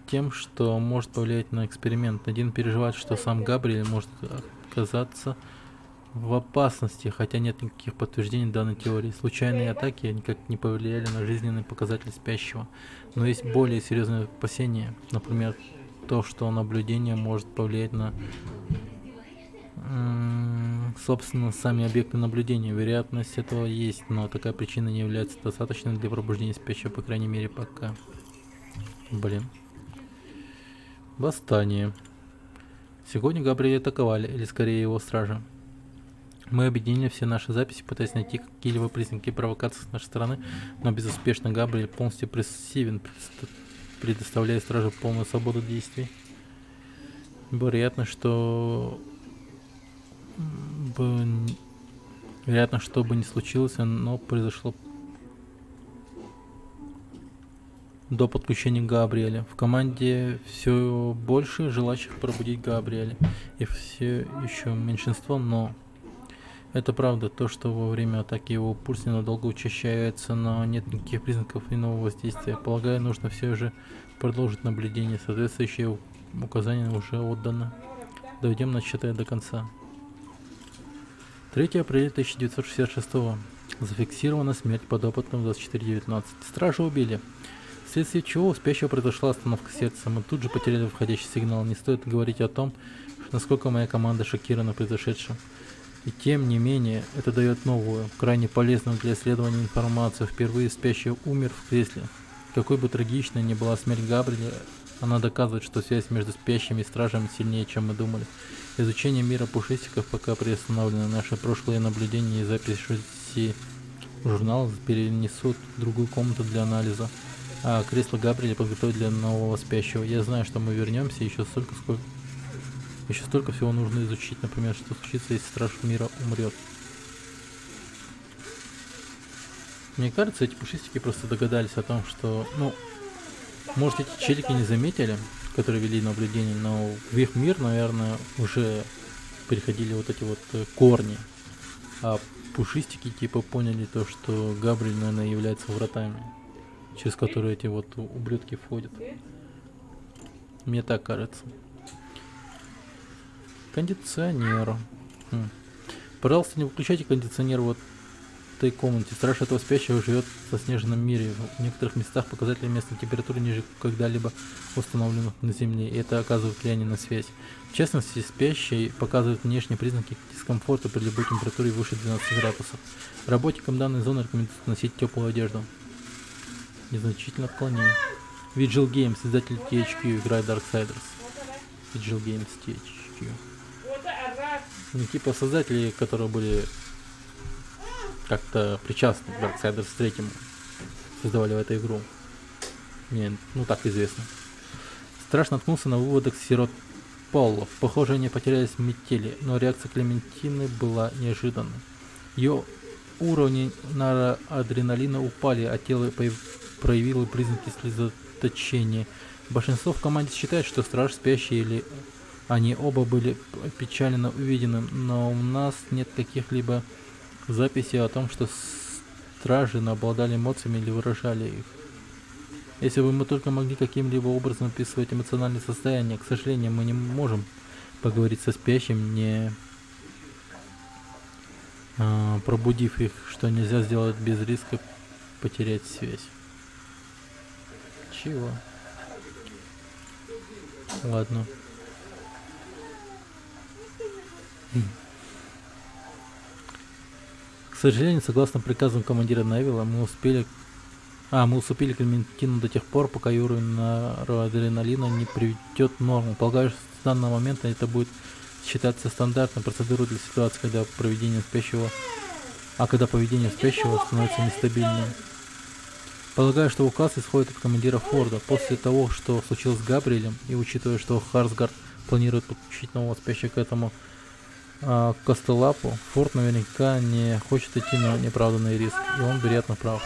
тем, что может повлиять на эксперимент. Один переживает, что сам Габриэль может оказаться в опасности, хотя нет никаких подтверждений данной теории. Случайные атаки никак не повлияли на жизненный показатель спящего. Но есть более серьезные опасения. Например, то, что наблюдение может повлиять на собственно сами объекты наблюдения. Вероятность этого есть, но такая причина не является достаточной для пробуждения спящего, по крайней мере, пока. Блин. Восстание. Сегодня Габриэля атаковали, или скорее его стражи. Мы объединили все наши записи, пытаясь найти какие-либо признаки провокации с нашей стороны, но безуспешно. Габриэль полностью прессивен, предоставляя стражу полную свободу действий. Вероятно, что бы ни случилось, но произошло до подключения Габриэля. В команде все больше желающих пробудить Габриэля. И все еще меньшинство, но это правда, то, что во время атаки его пульс ненадолго учащается, но нет никаких признаков иного воздействия. Полагаю, нужно все же продолжить наблюдение. Соответствующие указания уже отданы. Доведем начатое до конца. 3 апреля 1966. Зафиксирована смерть подопытного 2419. Стражи убили. Вследствие чего у спящего произошла остановка сердца. Мы тут же потеряли входящий сигнал. Не стоит говорить о том, насколько моя команда шокирована произошедшим. И тем не менее, это дает новую, крайне полезную для исследования информацию. Впервые спящий умер в кресле. Какой бы трагичной ни была смерть Габриэля, она доказывает, что связь между спящими и стражами сильнее, чем мы думали. Изучение мира пушистиков пока приостановлено. Наши прошлые наблюдения и записи журнала перенесут в другую комнату для анализа. А кресло Габриэля подготовить для нового спящего. Я знаю, что мы вернемся, еще столько всего нужно изучить. Например, что случится, если страж мира умрет. Мне кажется, эти пушистики просто догадались о том, что, может, эти челики не заметили, которые вели наблюдение, но в их мир, наверное, уже переходили вот эти вот корни. А пушистики типа поняли то, что Габриэль, наверное, является вратами, через которые эти вот ублюдки входят. Мне так кажется. Кондиционер. Пожалуйста, не выключайте кондиционер вот в этой комнате. Страж этого спящего живет в заснеженном мире. В некоторых местах показатели местной температуры ниже когда-либо установленных на Земле, и это оказывает влияние на связь. В частности, спящий показывает внешние признаки дискомфорта при любой температуре выше 12 градусов. Работникам данной зоны рекомендуется носить теплую одежду. Незначительно отклонение. Vigil Games, издатель THQ, играет Darksiders. Vigil Games THQ. Типа создатели, которые были как-то причастны к Darksiders 3, создавали в эту игру. Не, так известно. Страж наткнулся на выводок сирот Поллов. Похоже, они потерялись в метели, но реакция Клементины была неожиданной. Ее уровни норадреналина упали, а тело проявило признаки слезоточения. Большинство в команде считает, что страж спящий или они оба были опечаленно увиденным, но у нас нет каких-либо записей о том, что стражи обладали эмоциями или выражали их. Если бы мы только могли каким-либо образом описывать эмоциональное состояние, к сожалению, мы не можем поговорить со спящим, не пробудив их, что нельзя сделать без риска потерять связь. Чего? Ладно. К сожалению, согласно приказам командира Невилла, мы усыпили Клементину до тех пор, пока ее уровень адреналина не приведет в норму. Полагаю, что с данного момента это будет считаться стандартной процедурой для ситуации, когда поведение спящего становится нестабильным. Полагаю, что указ исходит от командира Форда. После того, что случилось с Габриэлем, и учитывая, что Харсгард планирует подключить нового спящего к этому Костелапу, Форд наверняка не хочет идти на неоправданный риск, и он, вероятно, прав.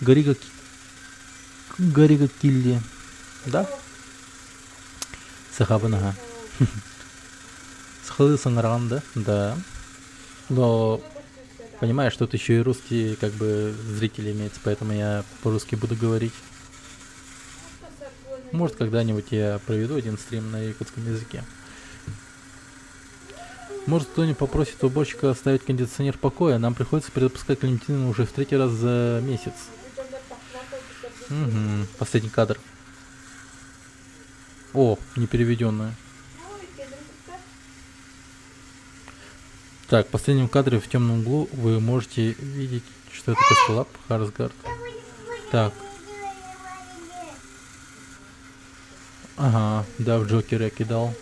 Гарига Килли. Да? Сахабанага. Схалы Санранда, да. Но понимаешь, что тут еще и русские как бы зрители имеются, поэтому я по-русски буду говорить. Может, когда-нибудь я проведу один стрим на якутском языке. Может, кто-нибудь попросит уборщика оставить кондиционер в покое. Нам приходится перезапускать Клементину уже в 3-й раз за месяц. Угу. Последний кадр. О, непереведенная. Так, в последнем кадре в темном углу вы можете видеть, что это Костелап, Харсгард. Так. Ага, да, в Джокера я кидал.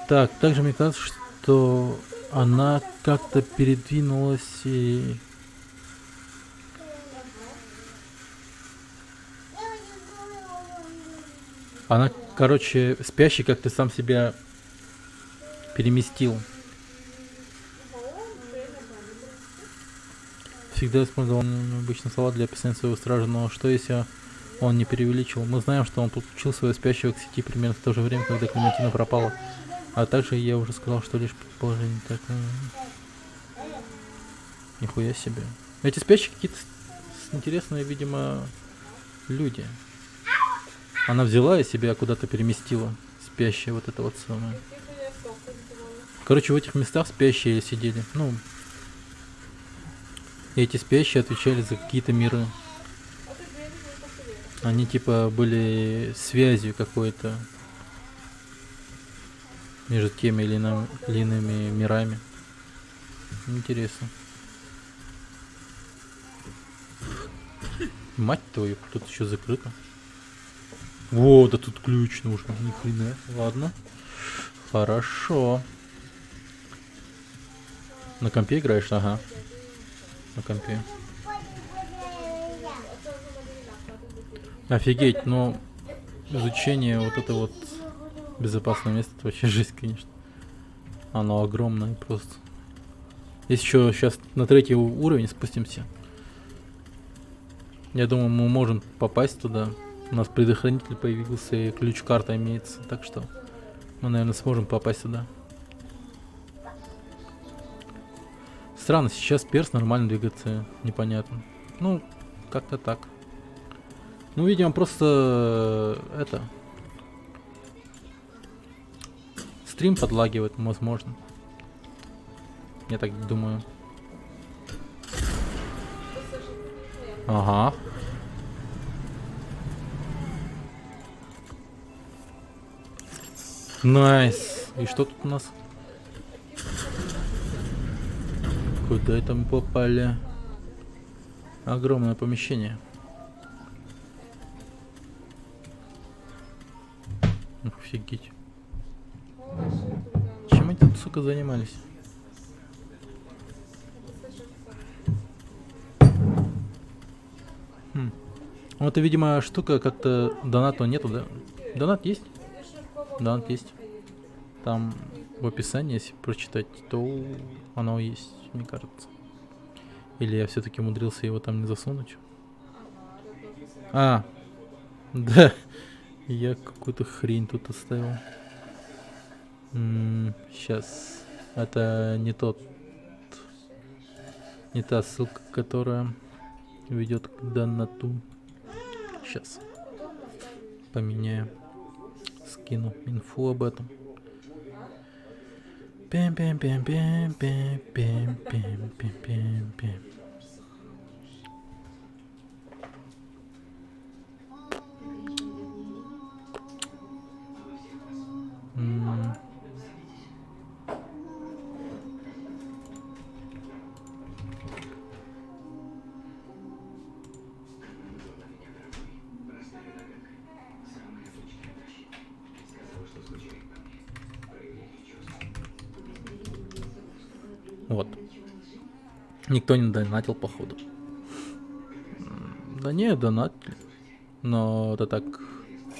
Так, также мне кажется, что она как-то передвинулась и... Она, короче, спящий как-то сам себя переместил. Всегда использовал обычный слова для описания своего стража, но что если он не преувеличил? Мы знаем, что он подключил своего спящего к сети примерно в то же время, когда Клементина пропала. А также я уже сказал, что лишь предположение. Так, нихуя себе. Эти спящие какие-то интересные, видимо, люди. Она взяла и себя куда-то переместила. Спящая вот это вот самое. Короче, в этих местах спящие сидели. Ну, и эти спящие отвечали за какие-то миры. Они типа были связью какой-то между теми или иными мирами. Интересно. Мать твою, тут еще закрыто. Во, да тут ключ нужен, ни хрена. Ладно. Хорошо. На компе играешь? Ага. На компе. Офигеть, но изучение вот это вот безопасное место, это вообще жесть, конечно. Оно огромное просто. Если еще сейчас на 3-й уровень спустимся, я думаю, мы можем попасть туда. У нас предохранитель появился и ключ-карта имеется, так что мы, наверное, сможем попасть туда. Странно, сейчас перс нормально двигается, непонятно. Ну, как-то так. Ну, видимо, просто это... Стрим подлагивает, возможно. Я так думаю. Ага. Найс. И что тут у нас? Куда это мы попали? Огромное помещение. Офигеть. Чем они тут, сука, занимались? Вот это, видимо, штука как-то... Доната нету, да? Донат есть? Донат есть. Там в описании, если прочитать, то оно есть, мне кажется. Или я все-таки умудрился его там не засунуть? А, да. Я какую-то хрень тут оставил. Сейчас. Это не тот... Не та ссылка, которая ведет к донату. Сейчас. Поменяю. Скину инфу об этом. Пим-пим-пим-пим-пим-пим-пим-пим-пим. Вот. Никто не донатил, походу. Да не, донатили. Но это так...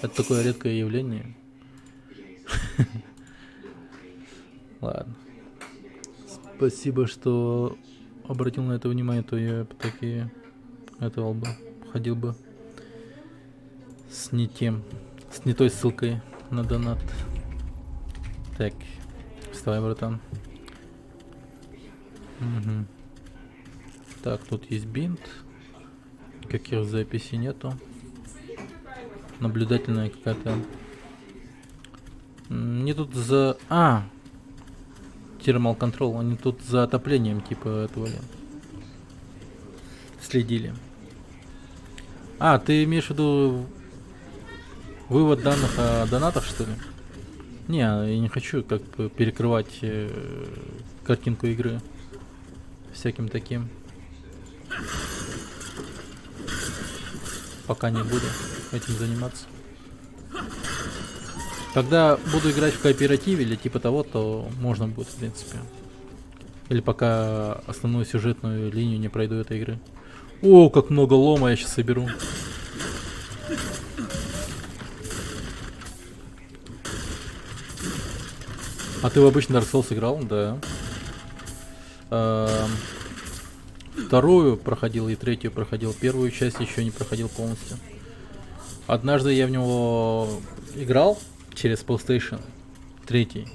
Это такое редкое явление. Ладно. Спасибо, что обратил на это внимание, то я таки этого бы ходил бы с не тем, с не той ссылкой на донат. Так, вставай, братан. Угу. Так, тут есть бинт. Каких записей нету. Наблюдательная какая-то. Не тут за... Thermal Control. Они тут за отоплением типа этого следили. Ты имеешь в виду вывод данных о донатах, что ли? Не, я не хочу как бы перекрывать картинку игры всяким таким. Пока не буду этим заниматься. Когда буду играть в кооперативе или типа того, то можно будет, в принципе. Или пока основную сюжетную линию не пройду этой игры. О, как много лома я сейчас соберу. А ты в обычный Dark Souls играл? Да. Вторую проходил и третью проходил. Первую часть еще не проходил полностью. Однажды я в него играл через PlayStation 3.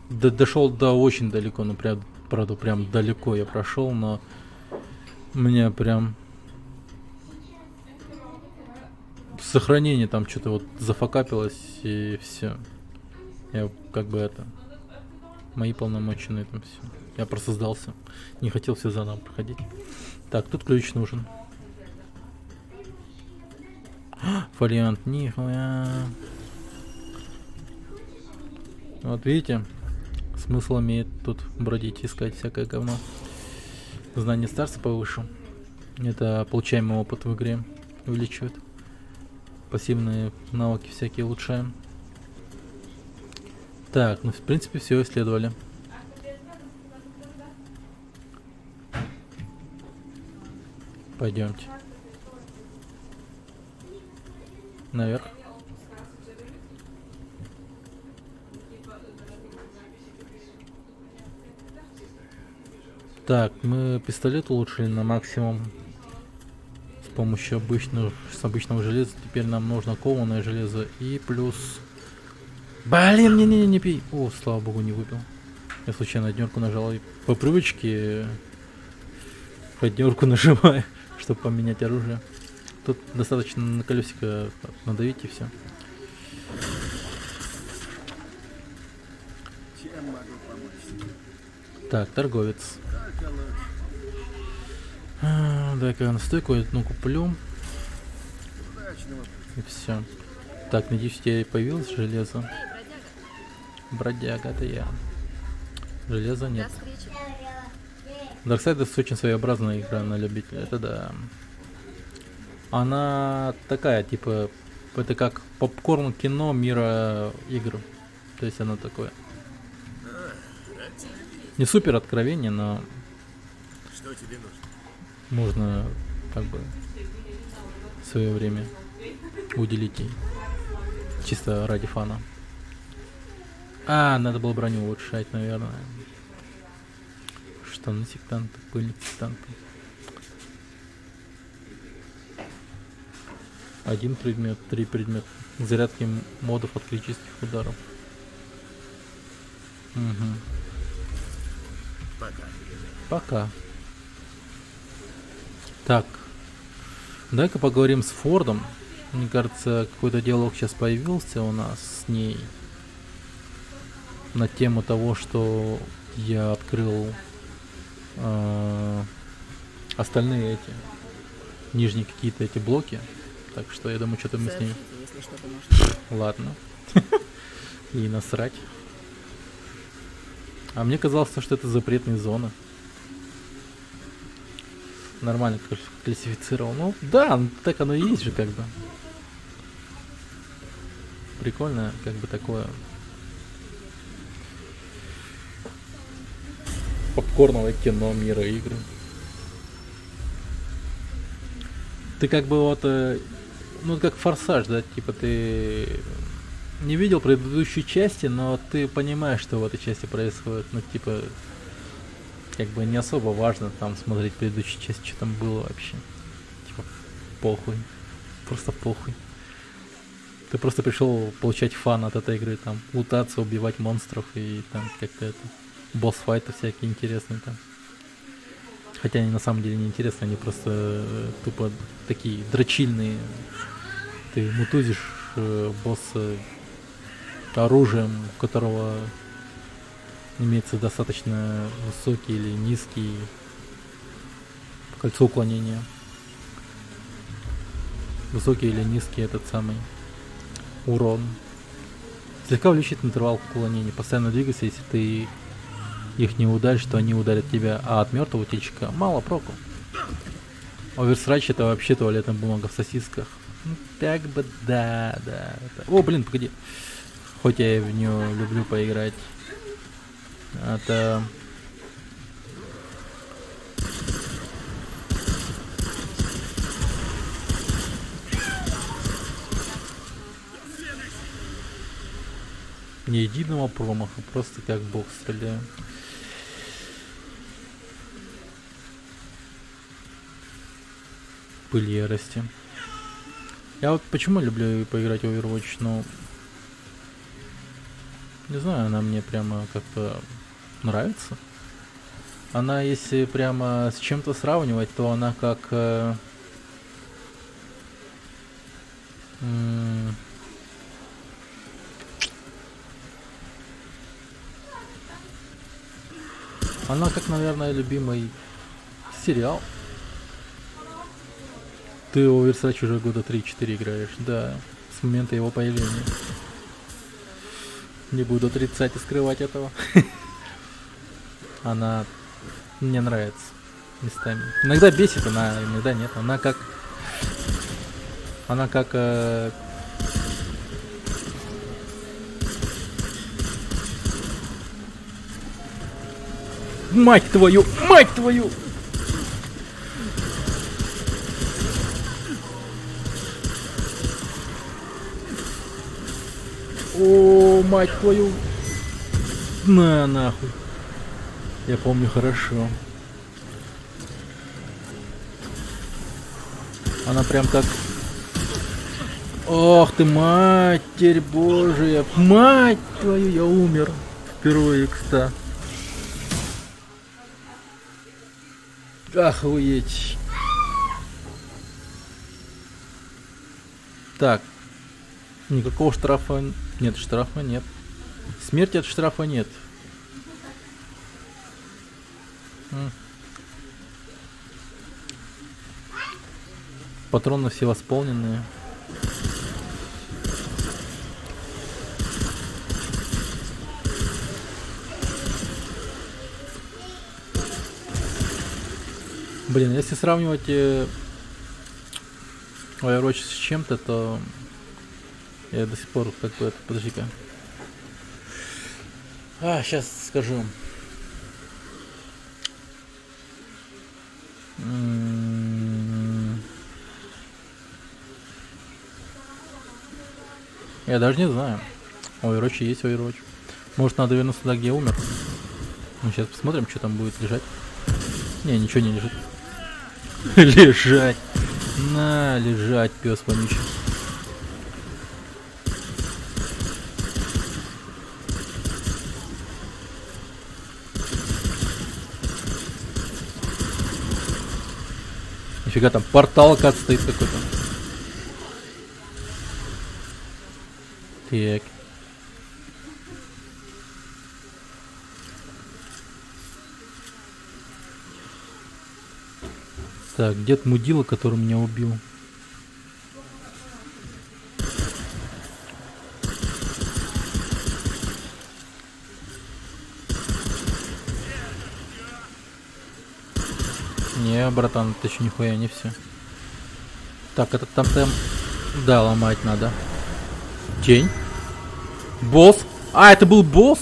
Дошел до очень далеко, ну прям, правда, прям далеко я прошел, но мне прям сохранение там что-то вот зафакапилось и все. Я как бы это... Мои полномочия на этом все. Я просто сдался. Не хотел все заново проходить. Так, тут ключ нужен. Фолиант, нихуя. Вот видите, смысл имеет тут бродить, искать всякое говно. Знание старца повыше. Это получаемый опыт в игре увеличивает. Пассивные навыки всякие улучшаем. Так, ну в принципе все исследовали. Пойдемте. Наверх. Так, мы пистолет улучшили на максимум с помощью обычного железа. Теперь нам нужно кованое железо и плюс... Блин, не пей. О, слава богу, не выпил. Я случайно однерку нажал и по привычке однерку нажимаю, чтобы поменять оружие. Тут достаточно на колесико надавить и все. Чем могу помочь? Так, торговец. Дай-ка я настойку одну куплю. И все. Так, надеюсь, у тебя появилось железо. Бродяга, это я. Железа нет. Darksiders очень своеобразная игра на любителя, это да. Она такая, типа, это как попкорн кино мира игр. То есть она такое. Не супер откровение, но Что тебе нужно? можно как бы свое время уделить ей. Чисто ради фана. Надо было броню улучшать, наверное. Штаны сектанта, пыльник сектанта. Один предмет, 3 предмета. Зарядки модов от критических ударов. Угу. Пока. Так. Дай-ка поговорим с Фордом. Мне кажется, какой-то диалог сейчас появился у нас с ней. на тему того, что я открыл остальные эти нижние какие-то эти блоки. Так что я думаю, что-то мы с ними... Сообщите, если что-то нужно. Ладно. И насрать. А мне казалось, что это запретные зоны. Нормально классифицировал. Ну да, так оно и есть же как бы. Прикольно, как бы такое. Попкорновое кино мира игры. Ты как бы вот, ну как Форсаж, да, типа ты не видел предыдущей части, но ты понимаешь, что в этой части происходит, ну типа, как бы не особо важно там смотреть предыдущую часть, что там было вообще. Типа, похуй. Просто похуй. Ты просто пришел получать фан от этой игры, там, лутаться, убивать монстров и там как-то это, босс-файты всякие интересные там. Хотя они на самом деле не интересны, они просто тупо такие дрочильные. Ты мутузишь босса оружием, у которого имеется достаточно высокий или низкий кольцо уклонения. Высокий или низкий этот самый урон. Слегка увеличит интервал уклонения. Постоянно двигайся, если ты их не ударишь, то они ударят тебя. А от мертвого утечка мало проку. Оверсрач — это вообще туалетная бумага в сосисках. Ну, так бы да. О, блин, погоди. Хоть я и в нее люблю поиграть. Это... Ни единого промаха, просто как бог стреляю. Пыль ярости. Я вот почему люблю поиграть в Overwatch, ну... Не знаю, она мне прямо как-то нравится. Она, если прямо с чем-то сравнивать, то она как... Она как, наверное, любимый сериал. Ты в Overwatch уже года 3-4 играешь, да, с момента его появления. Не буду отрицать и скрывать этого. Она мне нравится местами. Иногда бесит она, иногда нет. Она как... Мать твою! Мать твою! О, мать твою! На нахуй! Я помню хорошо. Она прям так... Ох ты, матерь божия! Мать твою, я умер! Впервые, кстати. Охуеть. Так. Никакого штрафа... Нет, штрафа нет. Смерти от штрафа нет. Патроны все восполненные. Блин, если сравнивать Overwatch с чем-то, то я до сих пор как бы это... Подожди-ка. Сейчас скажу. Я даже не знаю. Overwatch есть Overwatch. Может, надо вернуться туда, где я умер. Ну, сейчас посмотрим, что там будет лежать. Не, ничего не лежит. Лежать. На, лежать, пес вонючий. Нифига, там портал кат стоит какой-то. Так. Так, где-то мудила, который меня убил. Не, братан, это еще нихуя не все. Так, это там. Да, ломать надо. Тень. Босс. А, это был босс?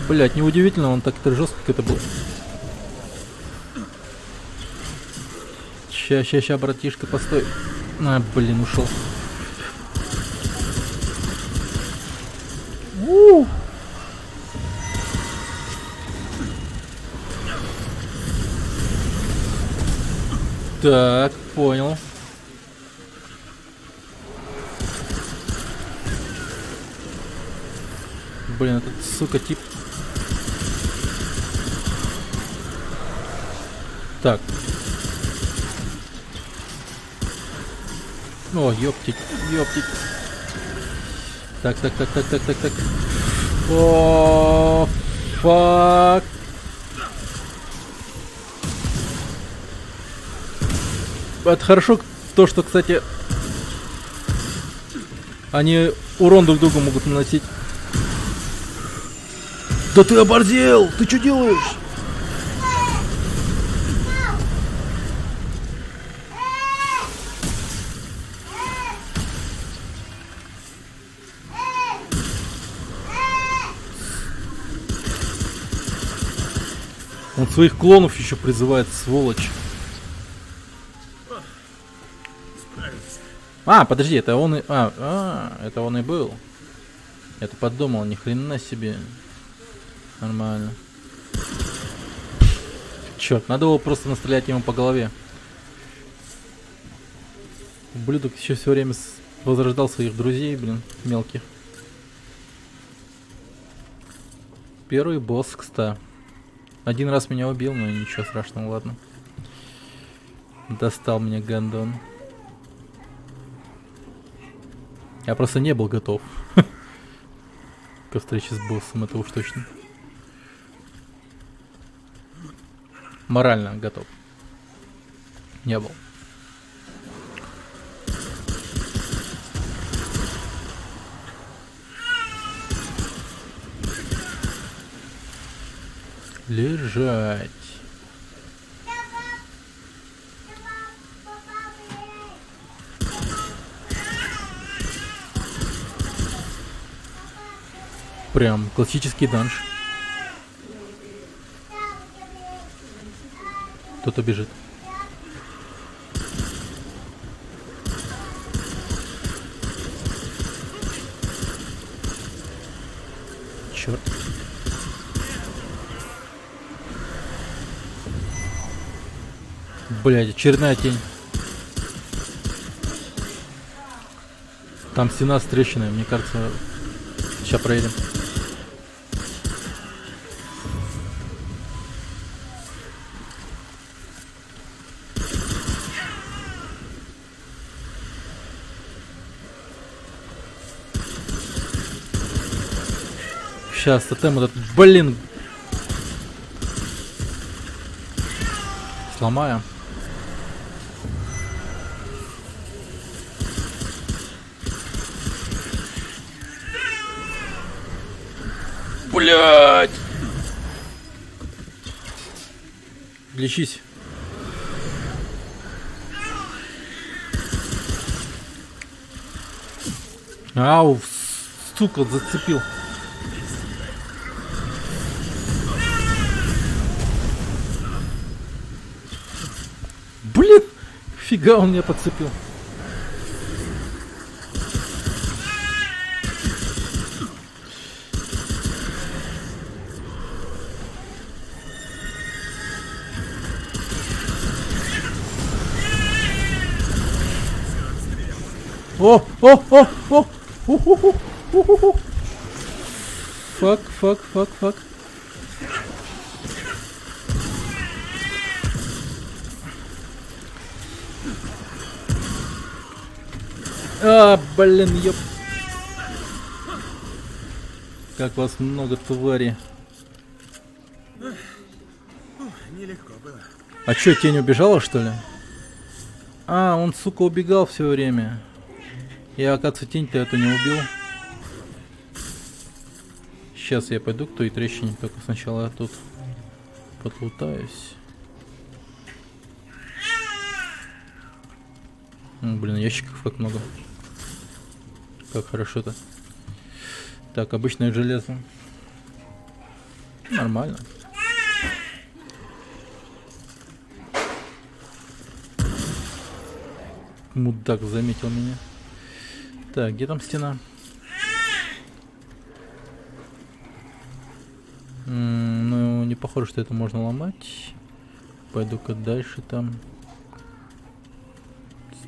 Блять, неудивительно, он так-то жестко это был. Ща, братишка, постой. А, блин, ушел. Так, понял. Блин, этот, сука, тип. Так. О, ёптить. Так. О, фак. Это хорошо то, что, кстати, они урон друг другу могут наносить. Да ты оборзел! Ты что делаешь? Он своих клонов еще призывает, сволочь. А, подожди, это он и... это он и был. Я-то подумал, ни хрена себе. Нормально. Черт, надо было просто настрелять ему по голове. Ублюдок еще все время возрождал своих друзей, блин, мелких. Первый босс, кстати. Один раз меня убил, но ничего страшного, ладно. Достал меня гандон. Я просто не был готов ко встрече с боссом, это уж точно. Морально готов. Не был. Лежать. Прям классический данж. Кто-то бежит. Черт. Блядь, очередная тень. Там стена с трещиной, мне кажется. Сейчас проедем. Сейчас тотем этот, блин. Сломаем. Блять! Лечись. Ау, сука, зацепил. Блин, фига он меня подцепил. О! Фак. А, блин, ёп. Как вас много, твари. Нелегко. А чё, тень убежала, что ли? А, он, сука, убегал все время. Я, оказывается, тень-то эту не убил. Сейчас я пойду к той трещине, только сначала я тут подлутаюсь. Блин, ящиков как много. Как хорошо-то. Так, обычное железо. Нормально. Мудак заметил меня. Так, где там стена? Ну, не похоже, что это можно ломать. Пойду-ка дальше там.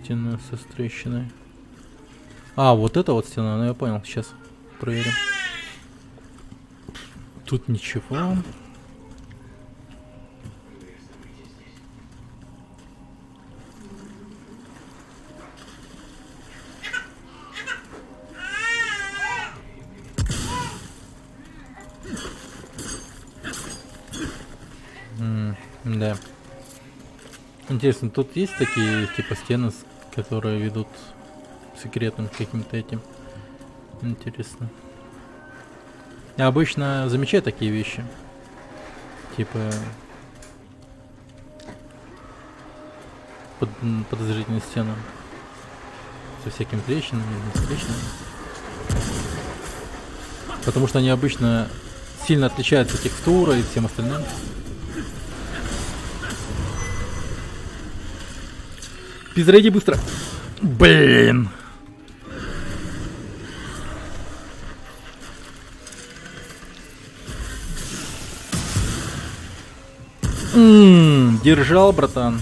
Стена со трещиной. А, вот эта вот стена, ну я понял, сейчас проверим. Тут ничего. Да. Интересно, тут есть такие типа стены, которые ведут к секретным каким-то этим? Интересно. Я обычно замечаю такие вещи. Типа подозрительные стены. Со всякими трещинами, не трещинами. Потому что они обычно сильно отличаются текстурой и всем остальным. Перезаряди быстро. Блин. Держал, братан.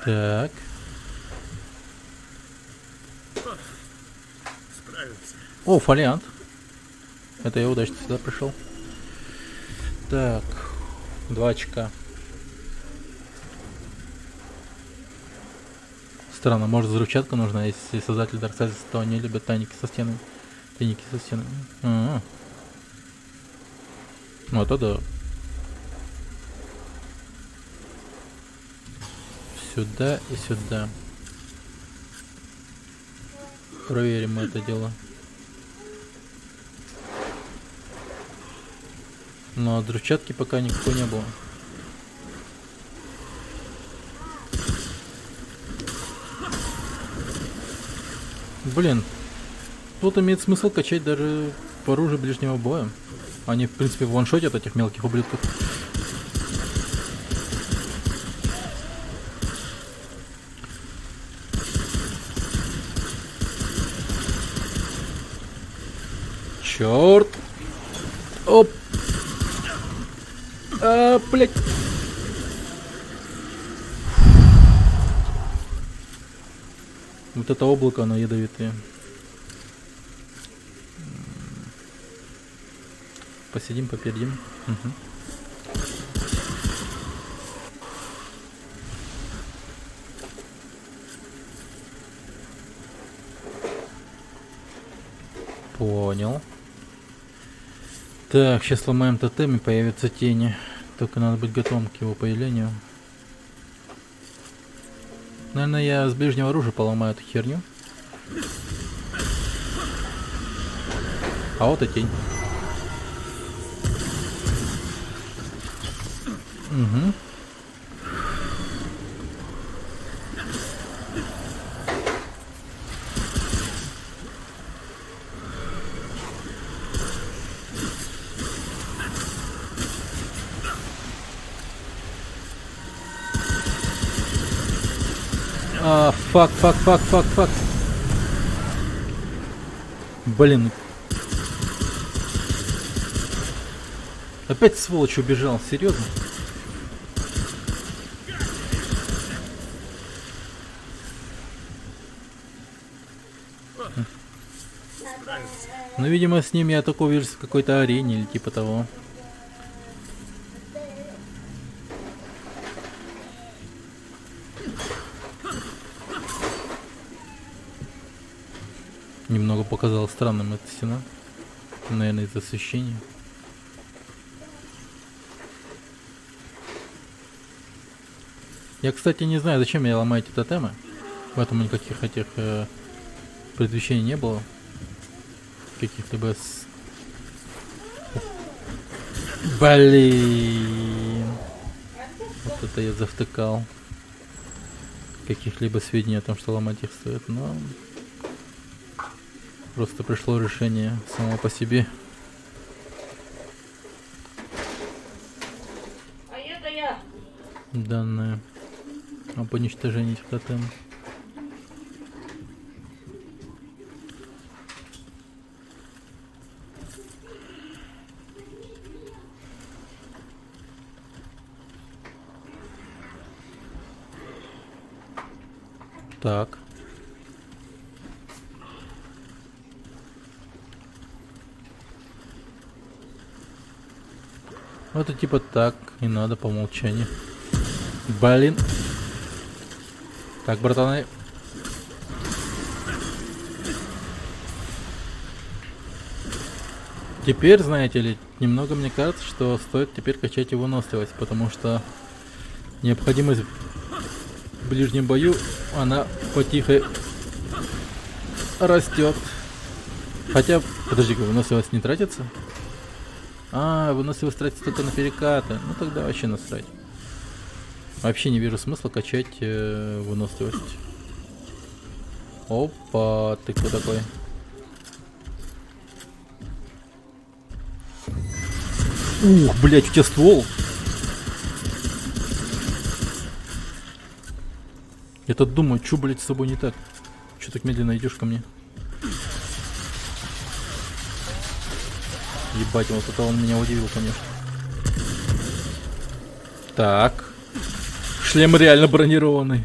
Так. Справился. О, фолиант. Это я удачно сюда пришел. Так. 2 очка. Странно, может взрывчатка нужна, если создатель Darksiders, то они любят тайники со стенами. Тайники со стенами. Ну это да. Сюда и сюда. Проверим мы это дело. Но взрывчатки пока никакой не было. Блин, тут имеет смысл качать даже оружие ближнего боя. Они, в принципе, ваншотят этих мелких ублюдков. Черт! Оп! А, блять! Вот это облако, оно ядовитое. Посидим, попердим. Угу. Понял. Так, сейчас сломаем тотем и появятся тени. Только надо быть готовым к его появлению. Наверное, я с ближнего оружия поломаю эту херню. А вот и тень. Угу. А, фак. Блин. Опять сволочь убежал, серьезно? Справился. Ну, видимо, с ним я только увижусь в какой-то арене или типа того. Немного показалось странным эта стена. Наверное, из-за освещения. Я, кстати, не знаю, зачем я ломаю эти тотемы. В этом никаких этих предвещений не было. Каких-либо Блин. Вот это я завтыкал. Каких-либо сведений о том, что ломать их стоит, но просто пришло решение само по себе. Данное об уничтожении этих тотемов. Так. Это типа так и надо по умолчанию. Блин. Так, братаны. Теперь, знаете ли, немного мне кажется, что стоит теперь качать его выносливость, потому что необходимость в ближнем бою, она потихо растет. Хотя, подожди-ка, выносливость не тратится? А, выносливость тратится только на перекаты. Ну тогда вообще насрать. Вообще не вижу смысла качать выносливость. Опа, ты кто такой? Ух, блядь, у тебя ствол. Я тут думаю, чё, блядь, с собой не так? Чё так медленно идешь ко мне? Ебать, вот это он меня удивил, конечно. Так. Шлем реально бронированный.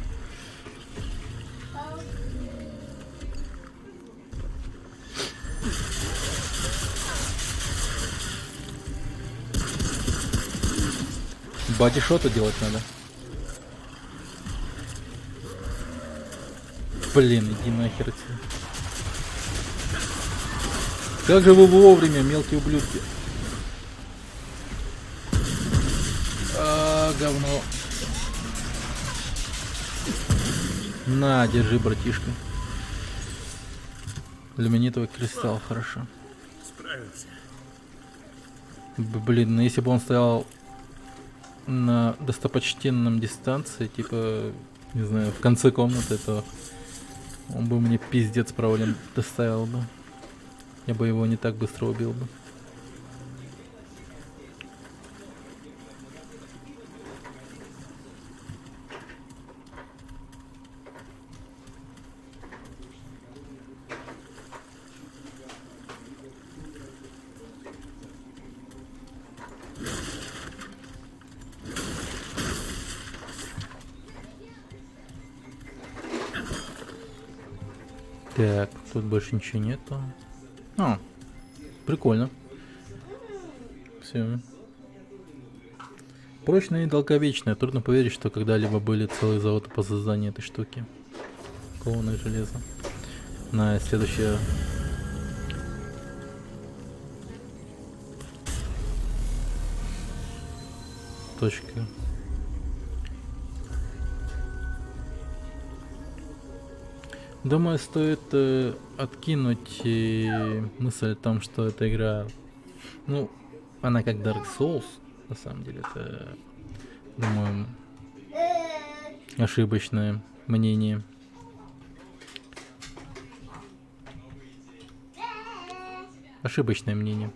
Бади-шоты делать надо. Блин, иди нахер отсюда. Как же вы вовремя, мелкие ублюдки. А, говно. На, держи, братишка. Люминитовый кристалл, хорошо. Справился. Блин, ну если бы он стоял на достопочтенном дистанции, типа, не знаю, в конце комнаты, то он бы мне пиздец проблем доставил бы. Я бы его не так быстро убил бы. Так, тут больше ничего нету. А, прикольно. Все. Прочное и долговечное. Трудно поверить, что когда-либо были целые заводы по созданию этой штуки. Кованое железо. На следующее. Точка. Думаю, стоит откинуть мысль о том, что эта игра, ну, она как Dark Souls, на самом деле, это, думаю, ошибочное мнение. Ошибочное мнение.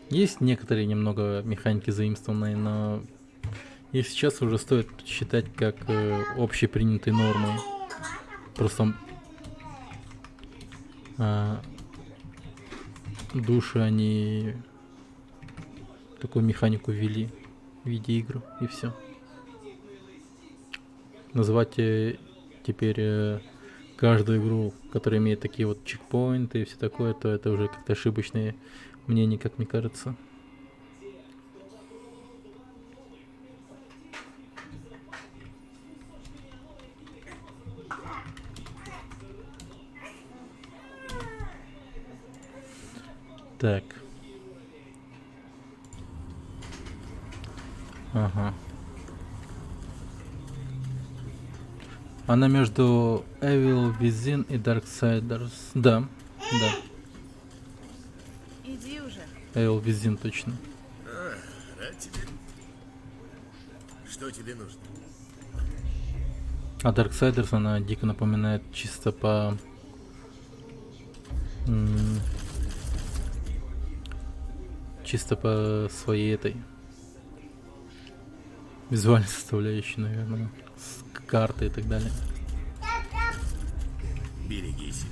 Есть некоторые немного механики заимствованные, но их сейчас уже стоит считать как общепринятой нормой. Просто души они такую механику ввели в виде игр, и все. Называть теперь каждую игру, которая имеет такие вот чекпоинты и все такое, то это уже как-то ошибочное мнение, как мне кажется. Так. Ага. Она между Evil Within и Darksiders. Да, да. Иди уже. Evil Within точно. Рад тебе. Что тебе нужно? А Darksiders она дико напоминает чисто по... чисто по своей этой визуальной составляющей, наверное, с карты и так далее. Береги себя.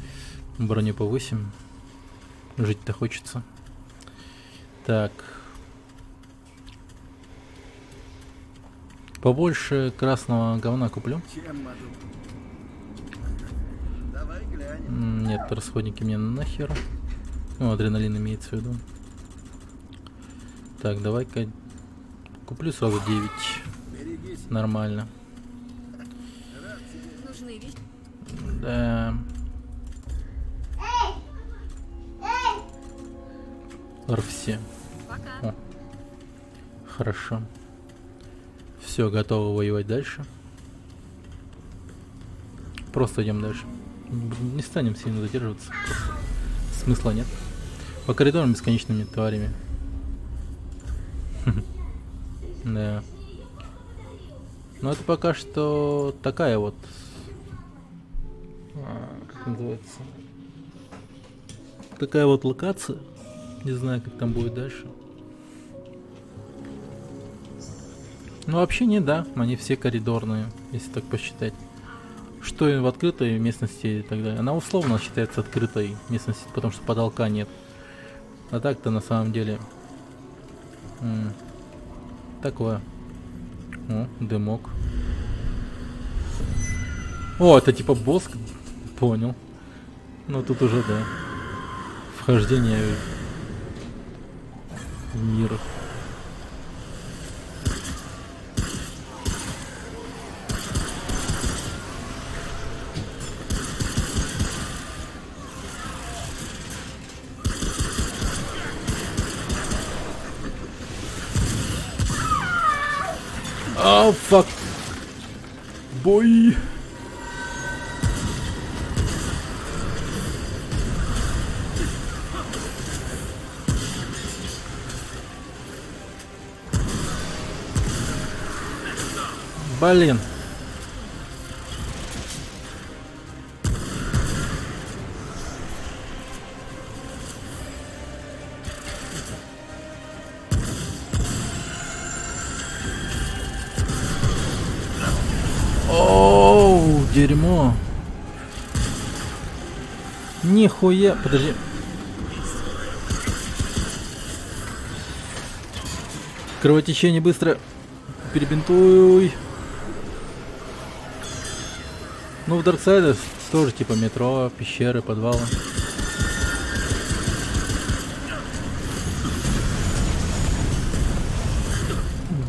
Броню повысим. Жить-то хочется. Так. Побольше красного говна куплю. Чем могу? Давай глянем. Нет, расходники мне нахер. Ну, адреналин имеется в виду. Так, давай-ка куплю сразу 9. Берегись. Нормально. Нужны вещи. Да. Все. Пока. О. Хорошо. Все, готово воевать дальше. Просто идем дальше. Не станем сильно задерживаться. Просто смысла нет. По коридорам бесконечными тварями. Да. Но это пока что такая вот... как называется? Такая вот локация. Не знаю, как там будет дальше. Ну, вообще не, да. Они все коридорные, если так посчитать. Что и в открытой местности и так далее. Она условно считается открытой местностью, потому что потолка нет. А так-то на самом деле... такое. О, дымок. О, это типа босс. Понял. Ну тут уже, да. Вхождение в мир. Oh, fuck. Бой. Блин. Оу, дерьмо. Нихуя. Подожди. Кровотечение быстро. Перебинтуй. Ну, в Darksiders тоже типа метро, пещеры, подвалы.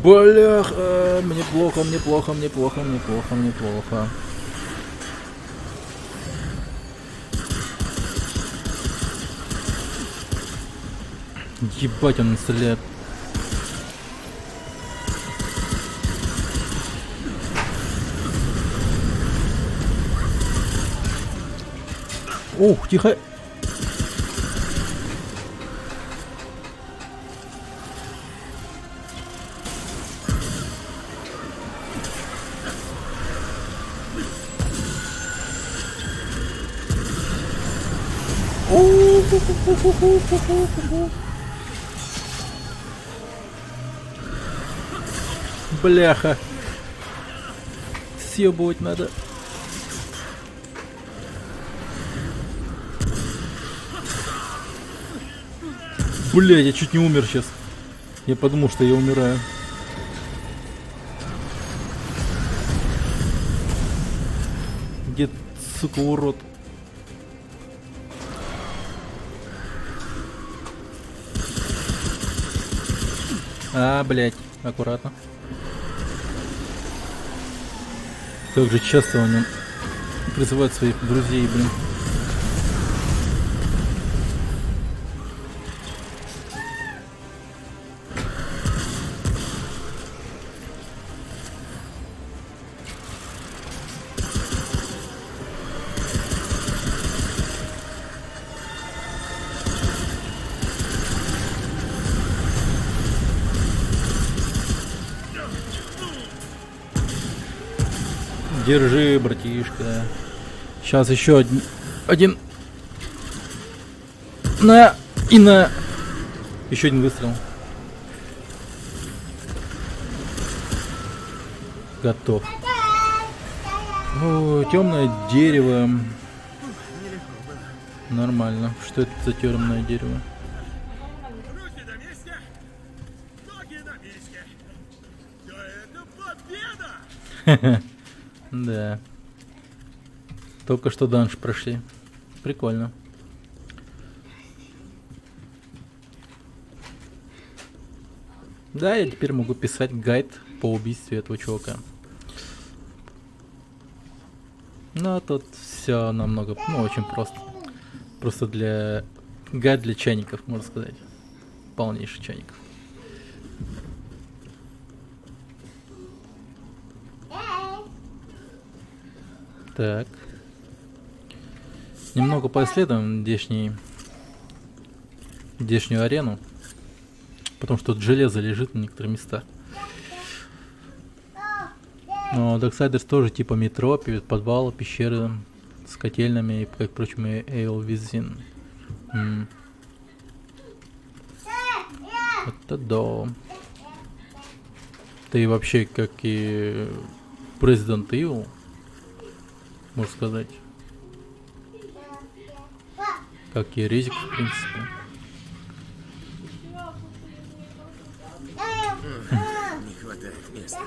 Бляха, мне плохо, мне плохо, мне плохо, мне плохо, мне плохо. Ебать, он стреляет. Ух, тихо. Бляха. Съебывать надо. Блядь, я чуть не умер сейчас. Я подумал, что я умираю. Get сука, урод. А, блять, аккуратно. Как же часто он призывает своих друзей, блин. Держи, братишка. Сейчас еще один. На и на. Еще один выстрел. Готов. О, темное дерево. Нормально. Что это за темное дерево? Руки на месте, ноги на месте. Да это победа! Да. Только что данж прошли. Прикольно. Да, я теперь могу писать гайд по убийству этого чувака. Но тут все намного, ну, очень просто. Просто для гайд для чайников, можно сказать. Полнейший чайников. Так. Немного поисследуем здешнюю арену. Потому что тут железо лежит на некоторых местах. Но Darksiders тоже типа метро, подвалы, пещеры с котельными и, как впрочем, и Эйл Визин. Это да. Да и вообще, как и Resident Evil, можно сказать. Как и Резик, в принципе. Не хватает места.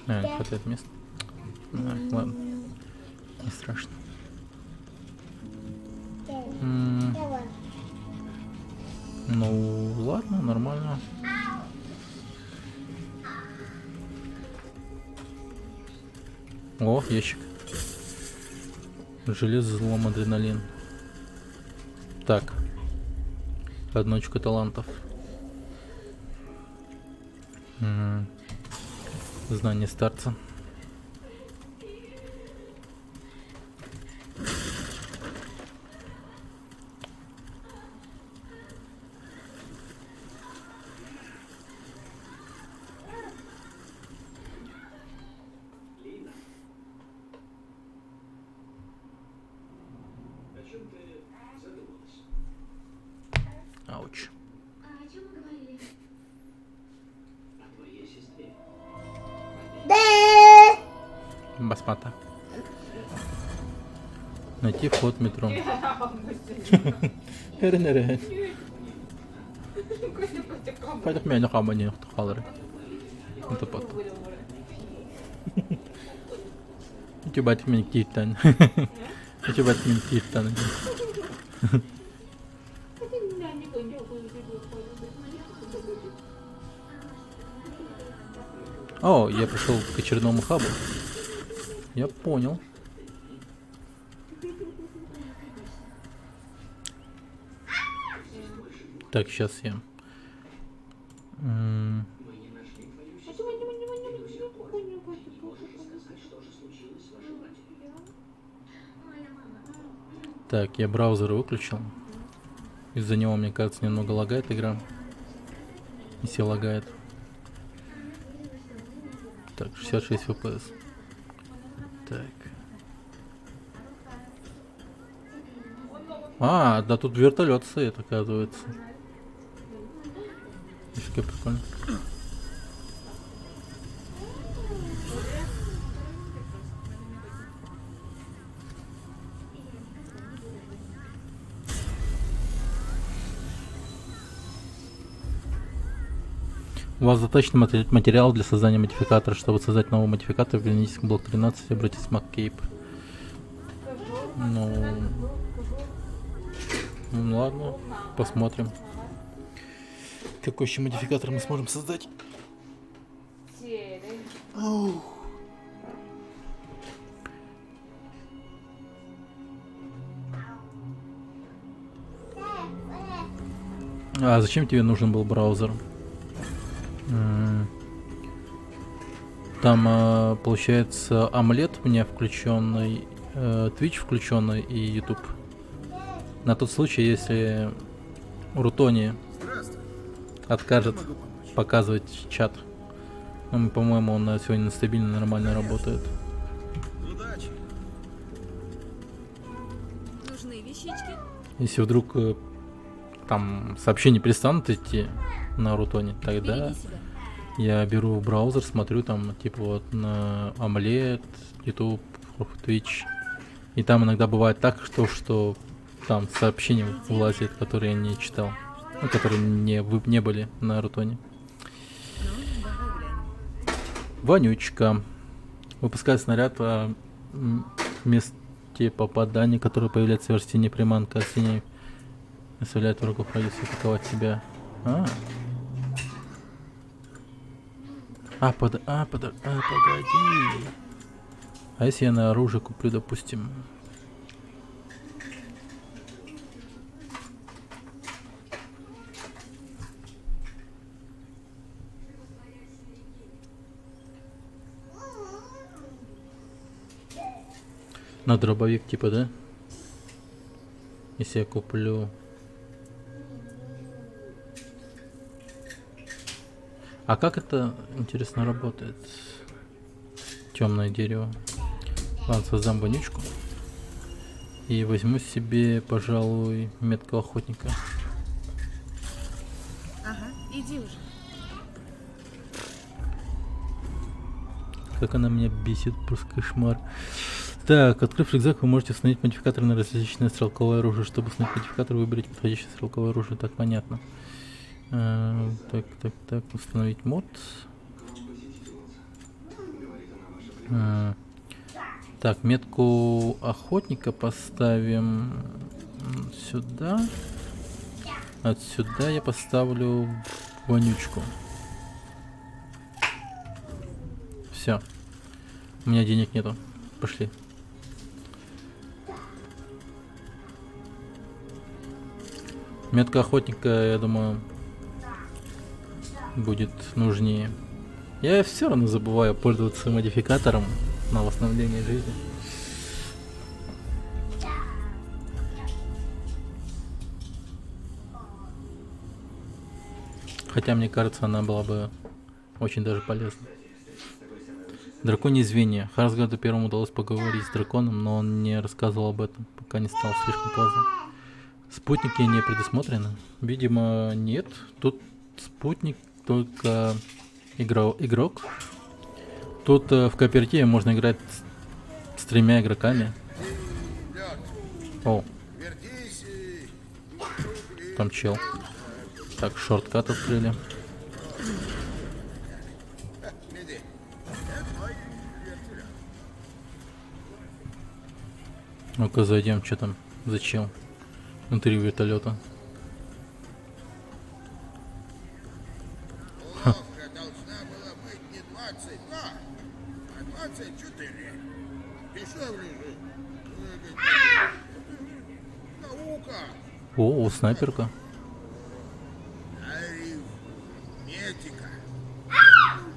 Не хватает места. Ладно. Не страшно. Ну, ладно, нормально. О, ящик. Железо, злом, адреналин. Так. Одночка талантов. Знание старца. Ауч. Басмата. Найти вход в метро. Хотя меня нахама не халры. Это потом. Coba min kitan. Coba min kitan. О, я пришел к очередному хабу. Я понял. Так, сейчас я. Так, я браузер выключил. Из-за него, мне кажется, немного лагает игра. Если лагает. Так, 66 FPS. Так. А, да тут вертолет стоит, оказывается. Нифига прикольно. У вас заточен материал для создания модификатора. Чтобы создать новый модификатор, вернитесь к блок 13 и обратитесь в MacCape. Ну ладно, посмотрим. Какой еще модификатор мы сможем создать? А зачем тебе нужен был браузер? Там получается омлет у меня включенный, Twitch включенный и YouTube. На тот случай, если Рутони откажет показывать чат. Ну, по-моему, он сегодня стабильно, нормально работает. Удачи. Нужны вещички? Если вдруг там сообщения перестанут идти на Рутоне, тогда Береги себя. я беру браузер, смотрю там типа вот на омлет, YouTube, Twitch. И там иногда бывает так, что там сообщения вылазят, которые я не читал. Ну, которые не были на Рутоне. Ну, давай глянем. Вонючка. Выпускает снаряд в месте попадания, которое появляется в растении приманка от синей. Оставляет врагов в радиусе атаковать себя. Погоди. А если я на оружие куплю, допустим? На дробовик типа, да? Если я куплю... А как это, интересно, работает? Темное дерево. Ладно, создам вонючку. И возьму себе, пожалуй, меткого охотника. Ага, иди уже. Как она меня бесит, просто кошмар. Так, открыв рюкзак, вы можете установить модификатор на различное стрелковое оружие. Чтобы установить модификатор, выберите подходящее стрелковое оружие. Так, понятно. Так, установить мод. Так, метку охотника поставим сюда. Отсюда я поставлю вонючку. Все. У меня денег нету. Пошли. Метка охотника, я думаю, будет нужнее. Я все равно забываю пользоваться модификатором на восстановление жизни. Хотя, мне кажется, она была бы очень даже полезна. Драконье звенья. Харсгарду первому удалось поговорить с драконом, но он не рассказывал об этом, пока не стало слишком поздно. Спутники не предусмотрены? Видимо, нет. Тут спутник только игрок. Тут в кооперативе можно играть с 3 игроками. О, там чел. Так, шорткат открыли. Ну-ка зайдем, что там, зачем? Внутри вертолета. Должна была быть не 22, а 24. Дешевле же. Наука. О, снайперка. Арифметика.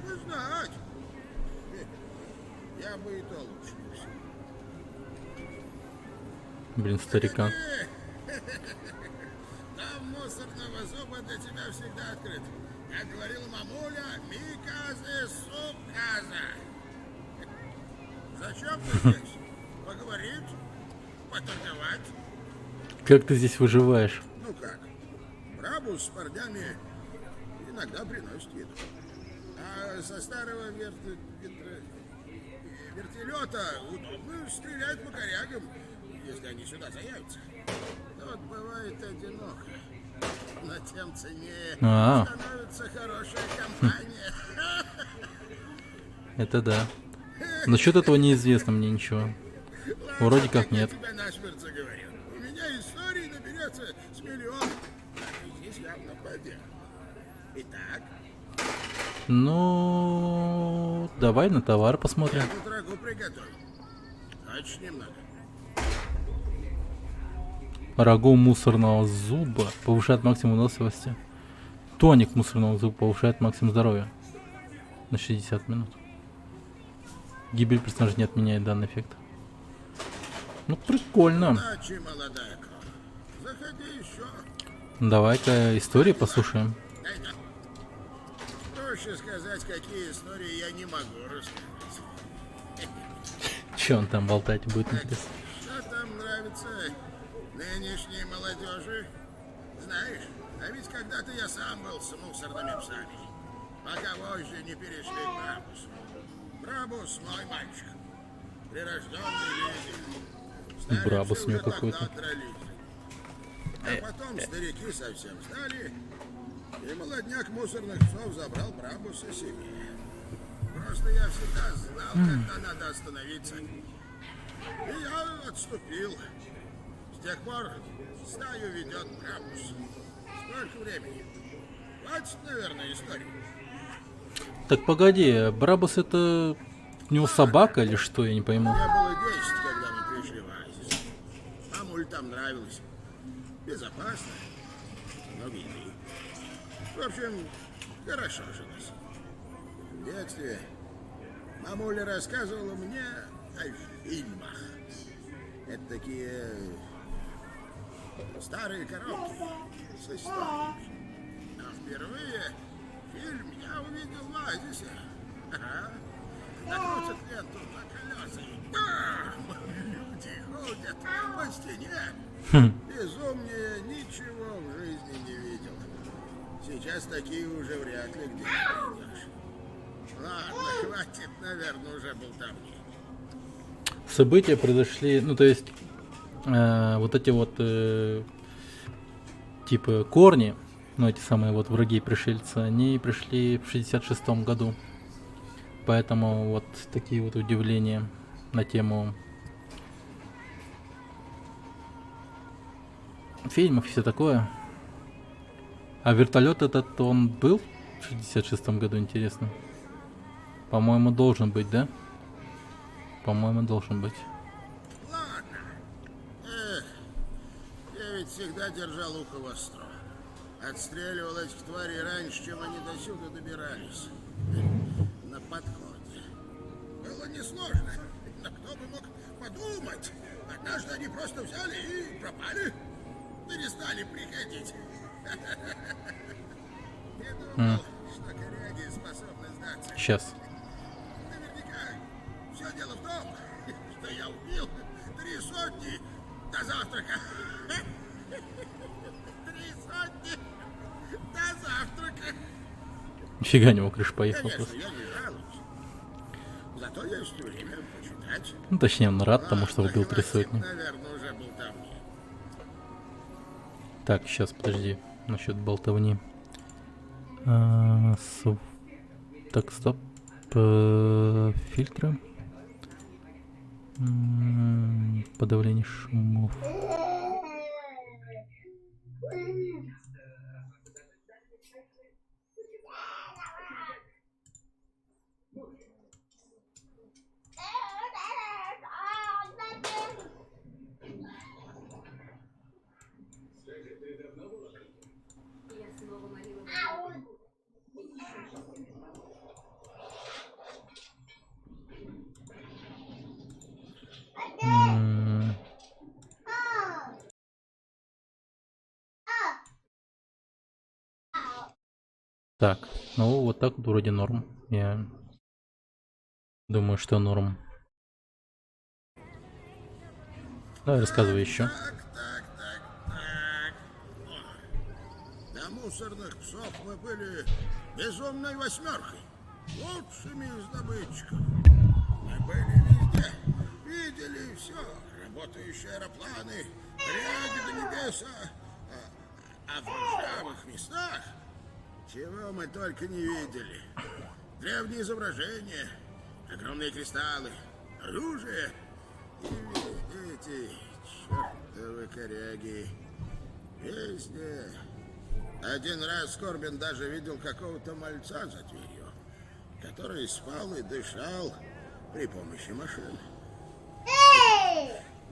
Нужно знать. Я бы и то лучше не все. Блин, старикан. Там мусорного зуба для тебя всегда открыт. Как говорила мамуля, миказе суказа. Зачем ты здесь? Поговорить? Поторговать? Как ты здесь выживаешь? Ну как? Брабус с парнями иногда приносит еду. А со старого вертолета удобно стрелять по корягам, если они сюда заявятся. Тут бывает одиноко. Но тем ценнее становится хорошая компания. Это да. Насчет этого неизвестно мне ничего. Вроде как нет. Я тебе насмерть заговорил. У меня истории наберется с миллион. А здесь явно подел. Итак, Ну, давай на товар посмотрим. я тут рагу приготовил. Хочешь немного? Рагу мусорного зуба повышает максимум выносливости. Тоник мусорного зуба повышает максимум здоровья на 60 минут. Гибель персонажа не отменяет данный эффект. Ну, прикольно. Удачи, молодая кровь. Заходи еще. Давай-ка истории послушаем. Дай да. Проще сказать, какие истории я не могу рассказать. Че он там болтать будет, интересно? Что там нравится нынешней молодежи? Знаешь, а ведь когда-то я сам был с мусорными псами. Пока вожжи не перешли к Брабусу. Брабус мой мальчик. Прирожденный лидер. Брабус у него Старицы уже какой-то. тогда дрались. А потом старики совсем стали, и молодняк мусорных псов забрал Брабуса себе. Просто я всегда знал, когда надо остановиться. И я отступил. С тех пор стаю ведет Брабус. Сколько времени? Хватит, наверное, истории. Так погоди, Брабус это у него собака или что, я не пойму. Мне было 10, когда мы пришли в Оазис. Мамуль там нравилось. Безопасно, но виды. В общем, хорошо жилось. В детстве мамуля рассказывала мне о фильмах. Это такие старые коробки с историями. Но впервые фильм я увидел в Оазисе. Ага. Накрутят ленту на колеса и бам! Люди ходят по стене. Безумнее ничего в жизни не видел. Сейчас такие уже вряд ли где найдешь. Ладно, хватит, наверное, уже болтовни. События произошли, ну то есть вот эти вот типа корни, ну эти самые вот враги пришельцы, они пришли в 66-м году. Поэтому вот такие вот удивления на тему фильмов и все такое. А вертолет этот, он был в 66-м году, интересно? По-моему, должен быть, да? По-моему, должен быть. Ладно. Я ведь всегда держал ухо востро. Отстреливал этих тварей раньше, чем они до сюда добирались. На подходе. Было несложно. Но кто бы мог подумать? Однажды они просто взяли и пропали. Перестали приходить. Не думал, что коряги способны сдаться. Сейчас. Наверняка все дело в том, что я убил 3 сотни до завтрака. 3 сотни до завтрака. Нифига не крыш поехал Конечно, просто. я не жалуюсь. Зато есть время почитать. Ну, точнее, он рад тому, что Ладно, убил 3 хватит, сотни. наверное, уже болтовни. Так, сейчас, подожди. Насчет болтовни. Так, стоп. Фильтры. Подавление шумов. Так, ну вот так вот вроде норм. Я думаю, что норм. Давай рассказывай еще. Так. До мусорных псов мы были безумной 8-кой. Лучшими из добытчиков. Мы были везде. Видели все. Работающие аэропланы, ряди до небеса. А в ржавых местах чего мы только не видели. Древние изображения, огромные кристаллы, оружие Эти чертовы коряги. Везде. Один раз Корбин даже видел какого-то мальца за дверью, который спал и дышал при помощи машины.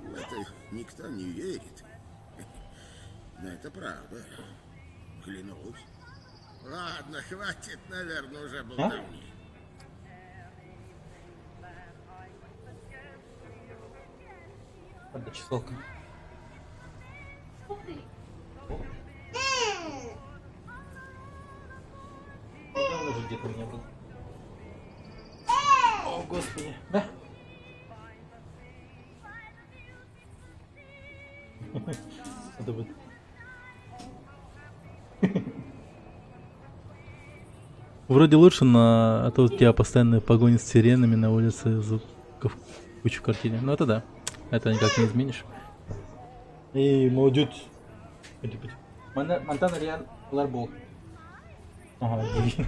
В это никто не верит. Но это правда. Клянусь. Ладно, хватит, наверное, уже болтовни. Одна часовка. Давно уже где-то не был. О, господи. Да? Это будет. Вроде лучше, но а то у тебя постоянная погоня с сиренами на улице, звуков кучу в картине. Ну это да. Это никак не изменишь. И молодец. Пойди. Монтана Риан Ларбол. Ага, Дивин.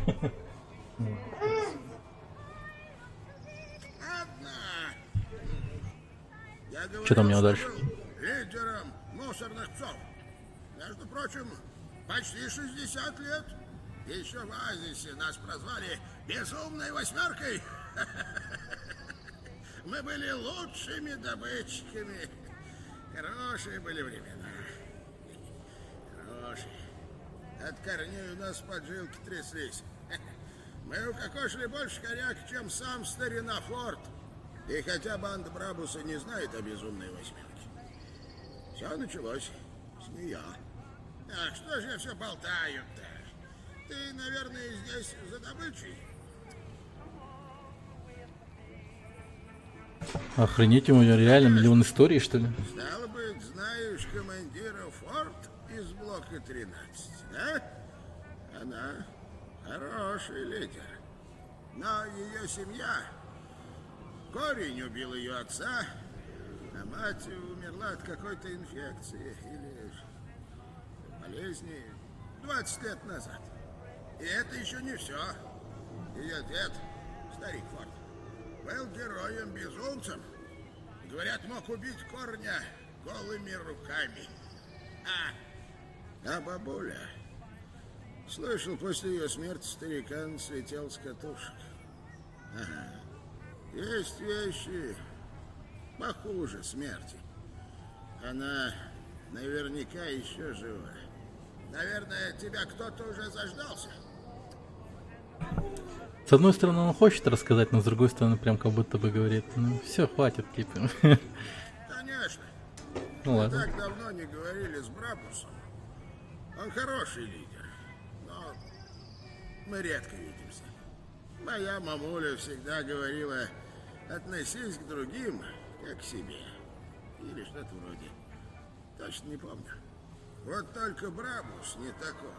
Что там у него дальше? Лидером мусорных псов. Между прочим, почти 60 лет. Еще в Оазисе нас прозвали «Безумной восьмеркой». Мы были лучшими добытчиками. Хорошие были времена. Хорошие. От корней у нас поджилки тряслись. Мы укокошили больше коряк, чем сам старина Форд. И хотя банда Брабуса не знает о безумной восьмерке. Все началось с нее. Ах, что же я все болтаю-то? Ты, наверное, здесь за добычей? Охренеть, у него реально миллион историй, что ли? Стало быть, знаешь командира Форд из блока 13, да? Она хороший лидер. Но ее семья... Корень убил ее отца, а мать умерла от какой-то инфекции или болезни 20 лет назад. И это еще не все. Ее дед, старик Форд, был героем-безумцем. Говорят, мог убить Корня голыми руками. А бабуля... Слышал, после ее смерти старикан слетел с катушек. Ага. Есть вещи похуже смерти. Она наверняка еще жива. Наверное, тебя кто-то уже заждался. С одной стороны, он хочет рассказать, но с другой стороны, прям как будто бы говорит, ну все, хватит, типа. Конечно. Ну Мы ладно. так давно не говорили с Брабусом. Он хороший лидер, но мы редко видимся. Моя мамуля всегда говорила: относись к другим, как к себе. Или что-то вроде. Точно не помню. Вот только Брабус не такой.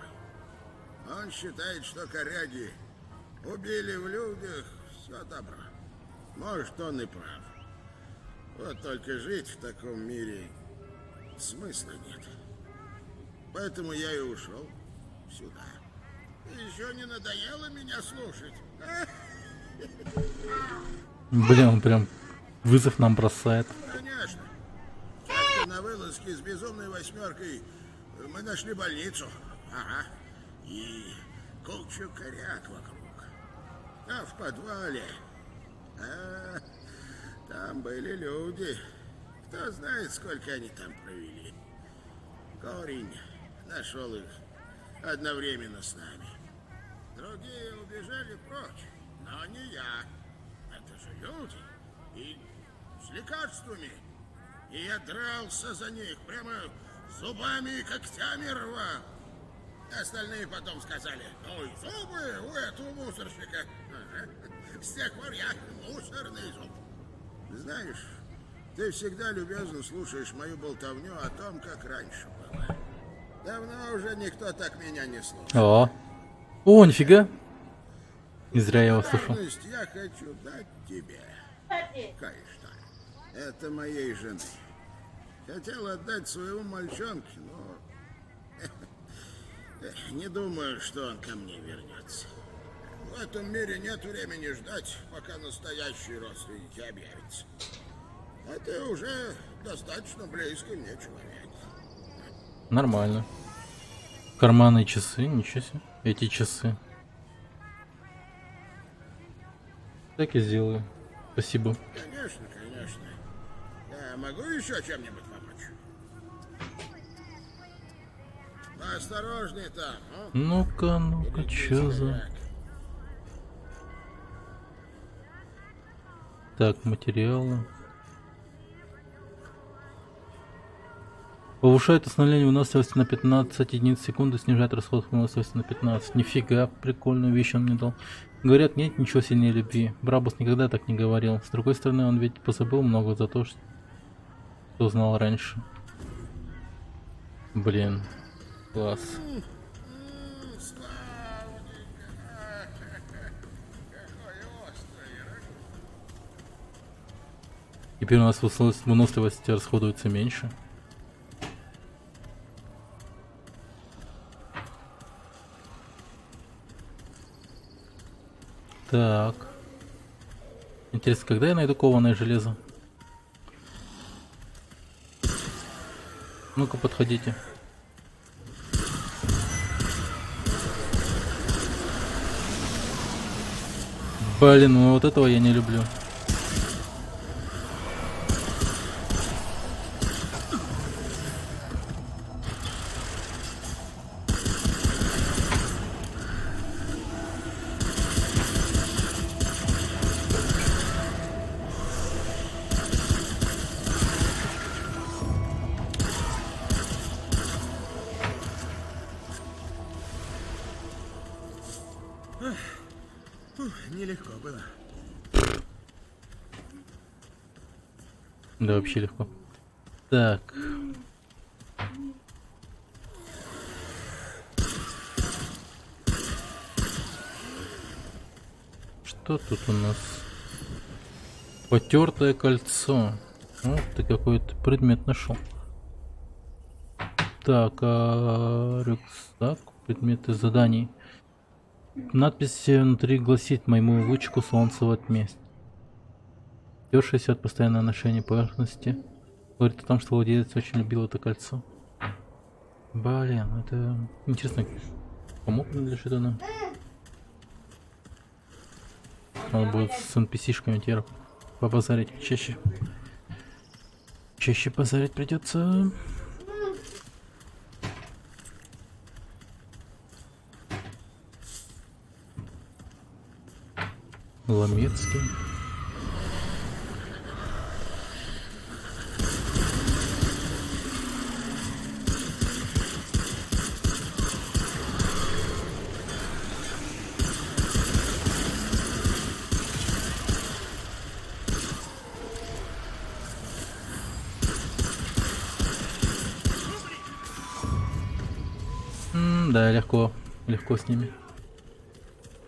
Он считает, что коряги убили в людях все добро. Может, он и прав. Вот только жить в таком мире смысла нет. Поэтому я и ушел сюда. Еще не надоело меня слушать? Блин, он прям вызов нам бросает. Конечно. Как-то на вылазке с безумной восьмеркой мы нашли больницу. Ага. И кучу коряк вокруг. А в подвале... там были люди. Кто знает, сколько они там провели. Корень нашел их одновременно с нами. Другие убежали прочь, но не я. Это же люди. И с лекарствами. И я дрался за них, прямо зубами и когтями рвал. Остальные потом сказали: ну и зубы у этого мусорщика. С тех пор я мусорный зуб. Знаешь, ты всегда любезно слушаешь мою болтовню о том, как раньше было. Давно уже никто так меня не слушал. О, нифига. Не зря я его слушал. Я хочу дать тебе кое-что. Это моей жены. Хотел отдать своему мальчонке, но не думаю, что он ко мне вернется. В этом мире нет времени ждать, пока настоящие родственники объявятся. А ты уже достаточно близкий мне человек. Нормально. Карманные часы, ничего себе. Эти часы. Так и сделаю. Спасибо. Конечно, конечно. Я могу еще чем-нибудь помочь? Осторожней там, а? Ну-ка, ну-ка, чё за... Так, материалы. Повышает установление выносливости на 15 единиц в секунду, снижает расход выносливости на 15. Нифига, прикольную вещь он мне дал. Говорят, нет ничего сильнее любви. Брабус никогда так не говорил. С другой стороны, он ведь позабыл много за то, что знал раньше. Блин, класс. Теперь у нас выносливость расходуется меньше. Так. Интересно, когда я найду кованое железо? Ну-ка, подходите. Блин, ну вот этого я не люблю. Нелегко было. Да, вообще легко. Так. Что тут у нас? Потертое кольцо. Вот ты какой-то предмет нашел. Так, рюкзак, предметы заданий. Надпись внутри гласит: моему лучику солнцево отместь. Тершаяся от постоянного ношения поверхности. Говорит о том, что владелец очень любил это кольцо. Блин, это интересно. Кому принадлежит оно? Надо будет с NPC-шками теперь побазарить чаще. Чаще базарить придется. Ломецкий. Да, легко с ними.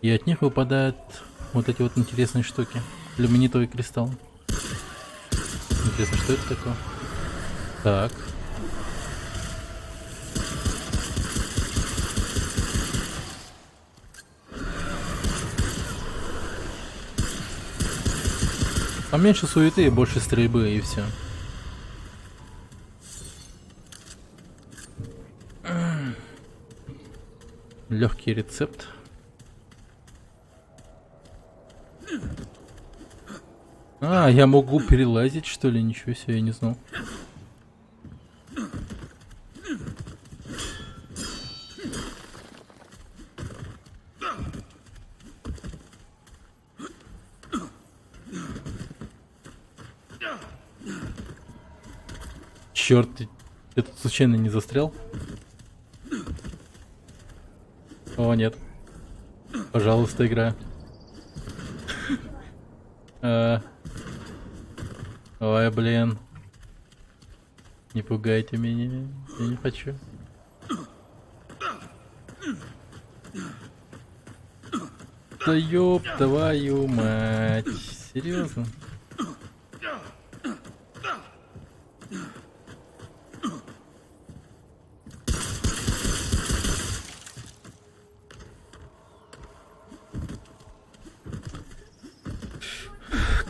И от них выпадают вот эти вот интересные штуки. Люминитовый кристалл. Интересно, что это такое? Так. Поменьше суеты и больше стрельбы, и все. Легкий рецепт. А, я могу перелазить, что ли? Ничего себе, я не знал. Черт, ты тут случайно не застрял? О, нет. Пожалуйста, игра. Ой, блин. Не пугайте меня. Я не хочу. Да ёб твою мать. Серьезно?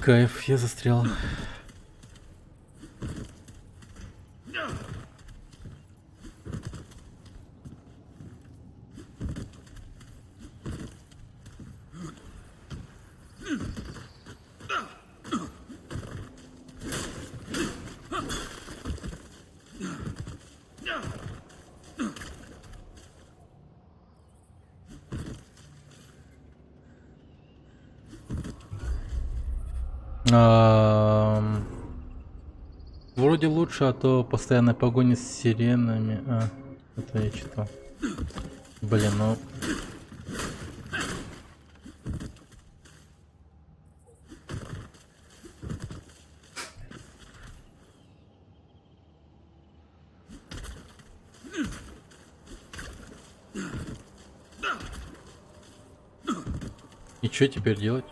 Кайф, я застрял. Вроде лучше, а то постоянная погоня с сиренами. Это я читал. Блин, ну... И что теперь делать?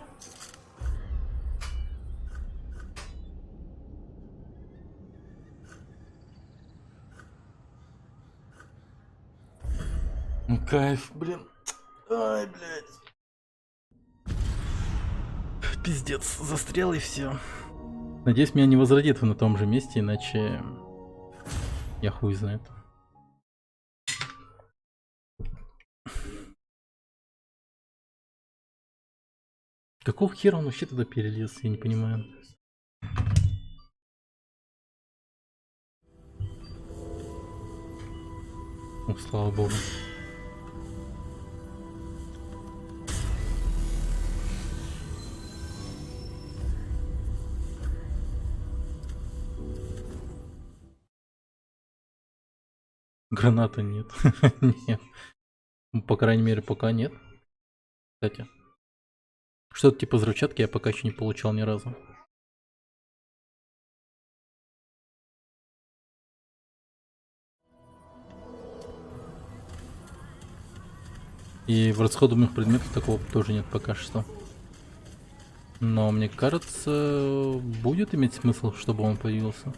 Ну, кайф, блин. Ай, блядь. Пиздец, застрял и все. Надеюсь, меня не возродит на том же месте, иначе я хуй знает. Какого хера он вообще туда перелез, я не понимаю. О, слава богу. Граната нет. Нет. По крайней мере, пока нет. Кстати. Что-то типа взрывчатки я пока еще не получал ни разу. И в расходуемых предметах такого тоже нет пока что. Но мне кажется, будет иметь смысл, чтобы он появился.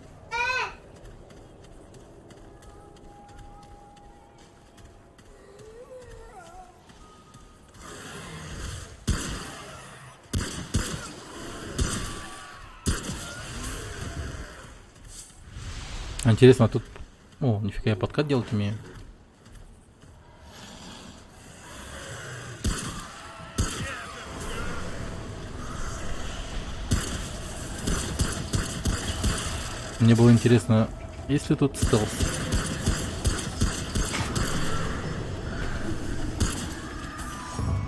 Интересно, а тут... О, нифига, я подкат делать умею. Мне было интересно, есть ли тут стелс?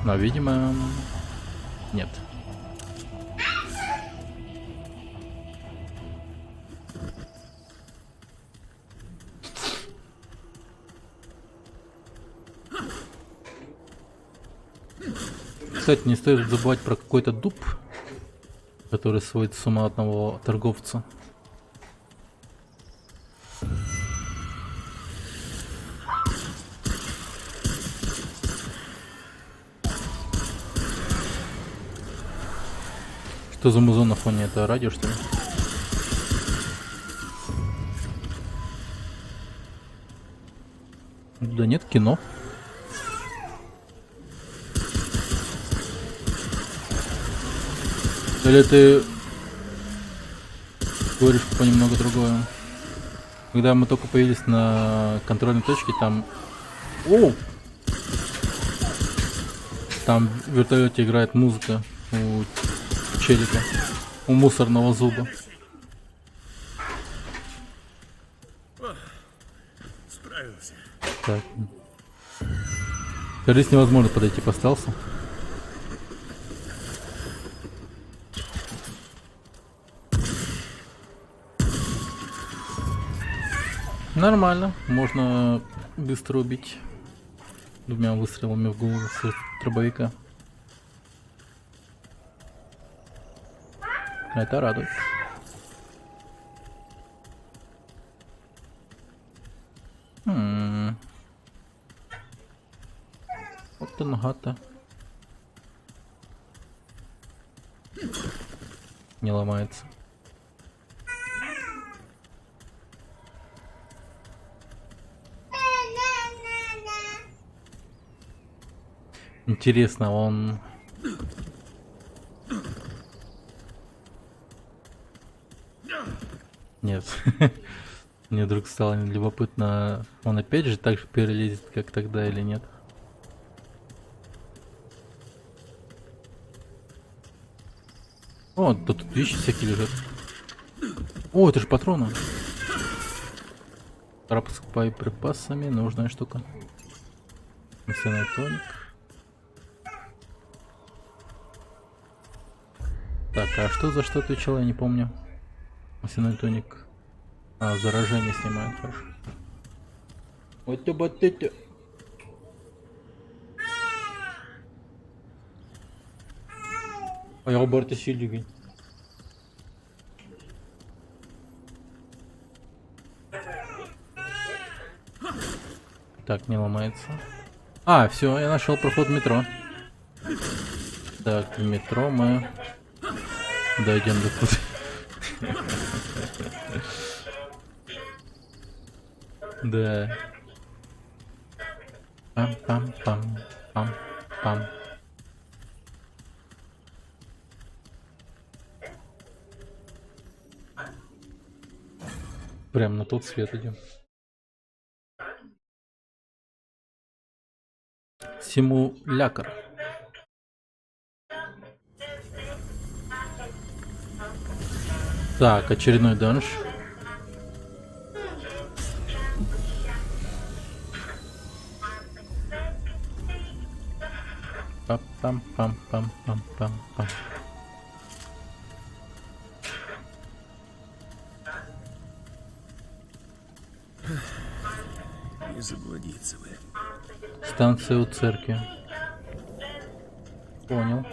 Но, видимо, нет. Кстати, не стоит забывать про какой-то дуб, который сводит с ума одного торговца. Что за музон на фоне? Это радио, что ли? Да нет, кино. Или ты говоришь понемногу другое? Когда мы только появились на контрольной точке, там... О! Там в вертолете играет музыка у челика, у мусорного зуба. Справился. Так. Кажется, невозможно подойти по стелсу. Нормально, можно быстро убить двумя выстрелами в голову с дробовика. Это радует. Вот и нога-то. Не ломается. Интересно, он... Нет. Мне вдруг стало любопытно, он опять же так же перелезет, как тогда, или нет? О, тут вещи всякие лежат. О, это же патроны. Коробка с боеприпасами, нужная штука. Мясной тоник. Так, а что за что отвечал, я не помню. Масляной тоник. А, заражение снимает, хорошо. Вот это. А я Роберта Сильвиги. Так, не ломается. А, все, я нашел проход в метро. Так, в метро мы дойдем до пути. Да. Пам-пам-пам-пам-пам. Прям на тот свет идем. Симулятор. Так, очередной данж. Пам-пам-пам-пам-пам-пам. Не заблудиться бы. Станция у церкви. Понял.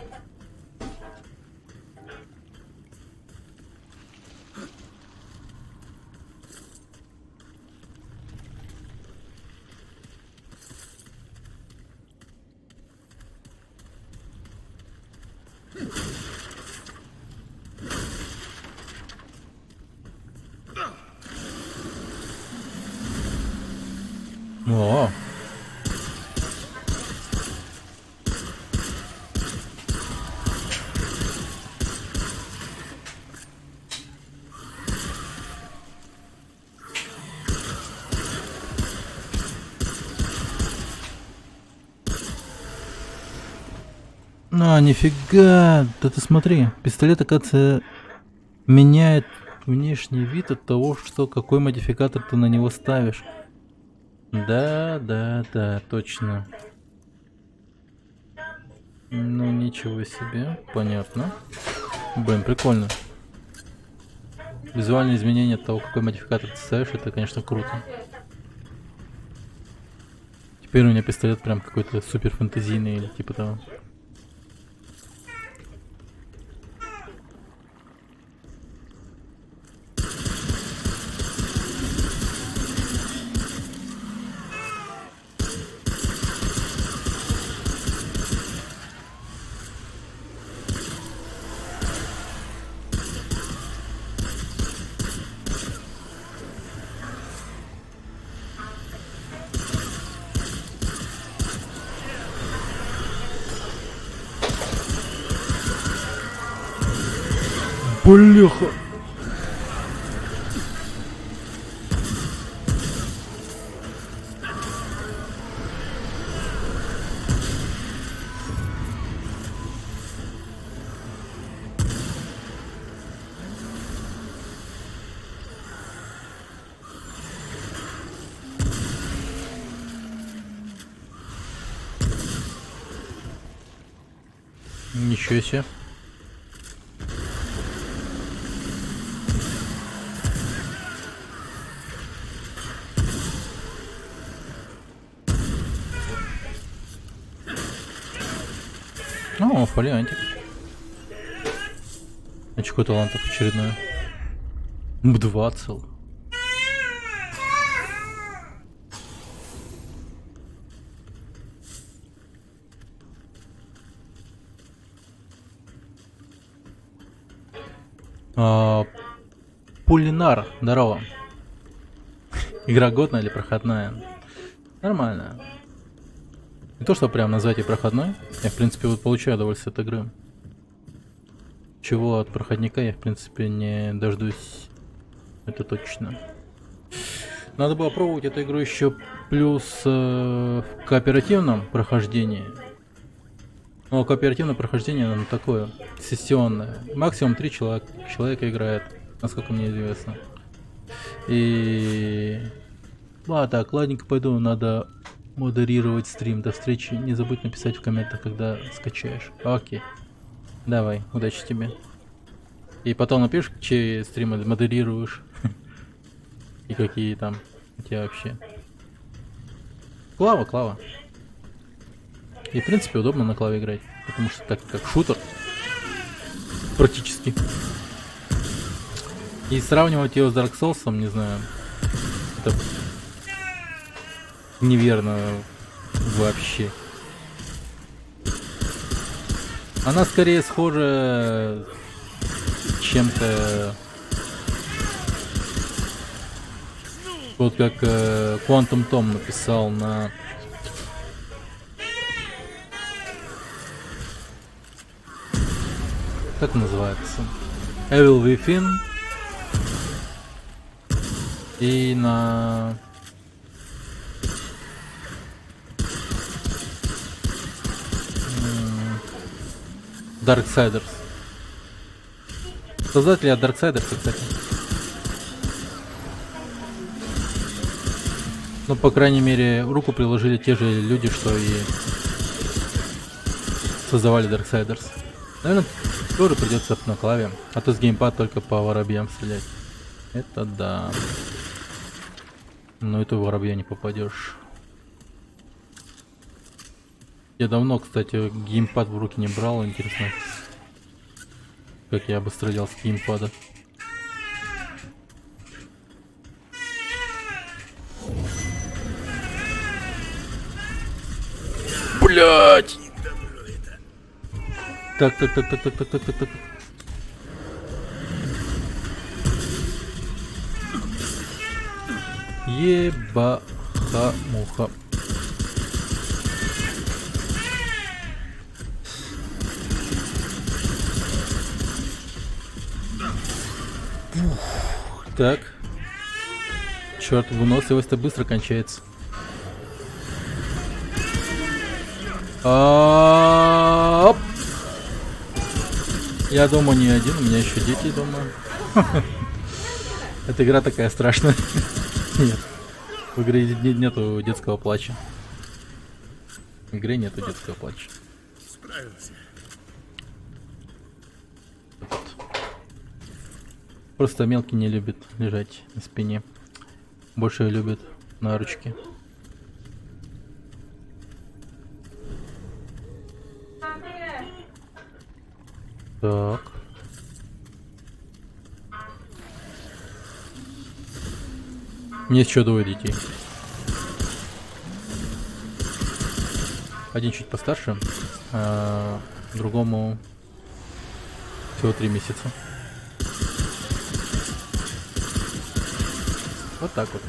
О, а, нифига, да ты смотри, пистолет, оказывается, меняет внешний вид от того, что какой модификатор ты на него ставишь. Да, точно. Ну, ничего себе, понятно. Блин, прикольно. Визуальные изменения от того, какой модификатор ты ставишь, это, конечно, круто. Теперь у меня пистолет прям какой-то супер фэнтезийный или типа того. Бляха! Ничего себе. О, фолиантик. Очко талантов очередное. Б2 цел. Пулинар, здорово. Игра годная или проходная? Нормально. Не то, что прям назвать ее проходной. Я, в принципе, вот получаю удовольствие от игры. Чего от проходника я, в принципе, не дождусь. Это точно. Надо было пробовать эту игру еще плюс в кооперативном прохождении. Но кооперативное прохождение, оно такое, сессионное. Максимум 3 человека играет, насколько мне известно. И... так, ладненько пойду, надо модерировать стрим. До встречи. Не забудь написать в комментах, когда скачаешь. Окей. Давай, удачи тебе. И потом напишешь, чьи стримы модерируешь. И какие там у тебя вообще. Клава. И в принципе удобно на клаве играть. Потому что так как шутер. Практически. И сравнивать ее с Dark Souls, не знаю. Это неверно вообще. Она скорее схожа чем-то вот как Quantum Tom написал на как называется Evil Within и на Darksiders. Создатели от Darksiders, кстати. Ну, по крайней мере, руку приложили те же люди, что и создавали Darksiders. Наверное, тоже придется на клаве, а то с геймпад только по воробьям стрелять. Это да. Но это в воробья не попадешь. Я давно, кстати, геймпад в руки не брал, интересно, как я бы стрелял с геймпада. Блять! Так. Ебаха-муха. Так. Черт, выносливость-то быстро кончается. Оп. Я дома не один, у меня еще дети дома. Эта игра такая страшная. Нет. В игре нету детского плача. В игре нету детского плача. Справился. Просто мелкий не любит лежать на спине. Больше любит на ручке. Так. Мне еще двое детей. Один чуть постарше, а другому всего 3 месяца. Вот так вот.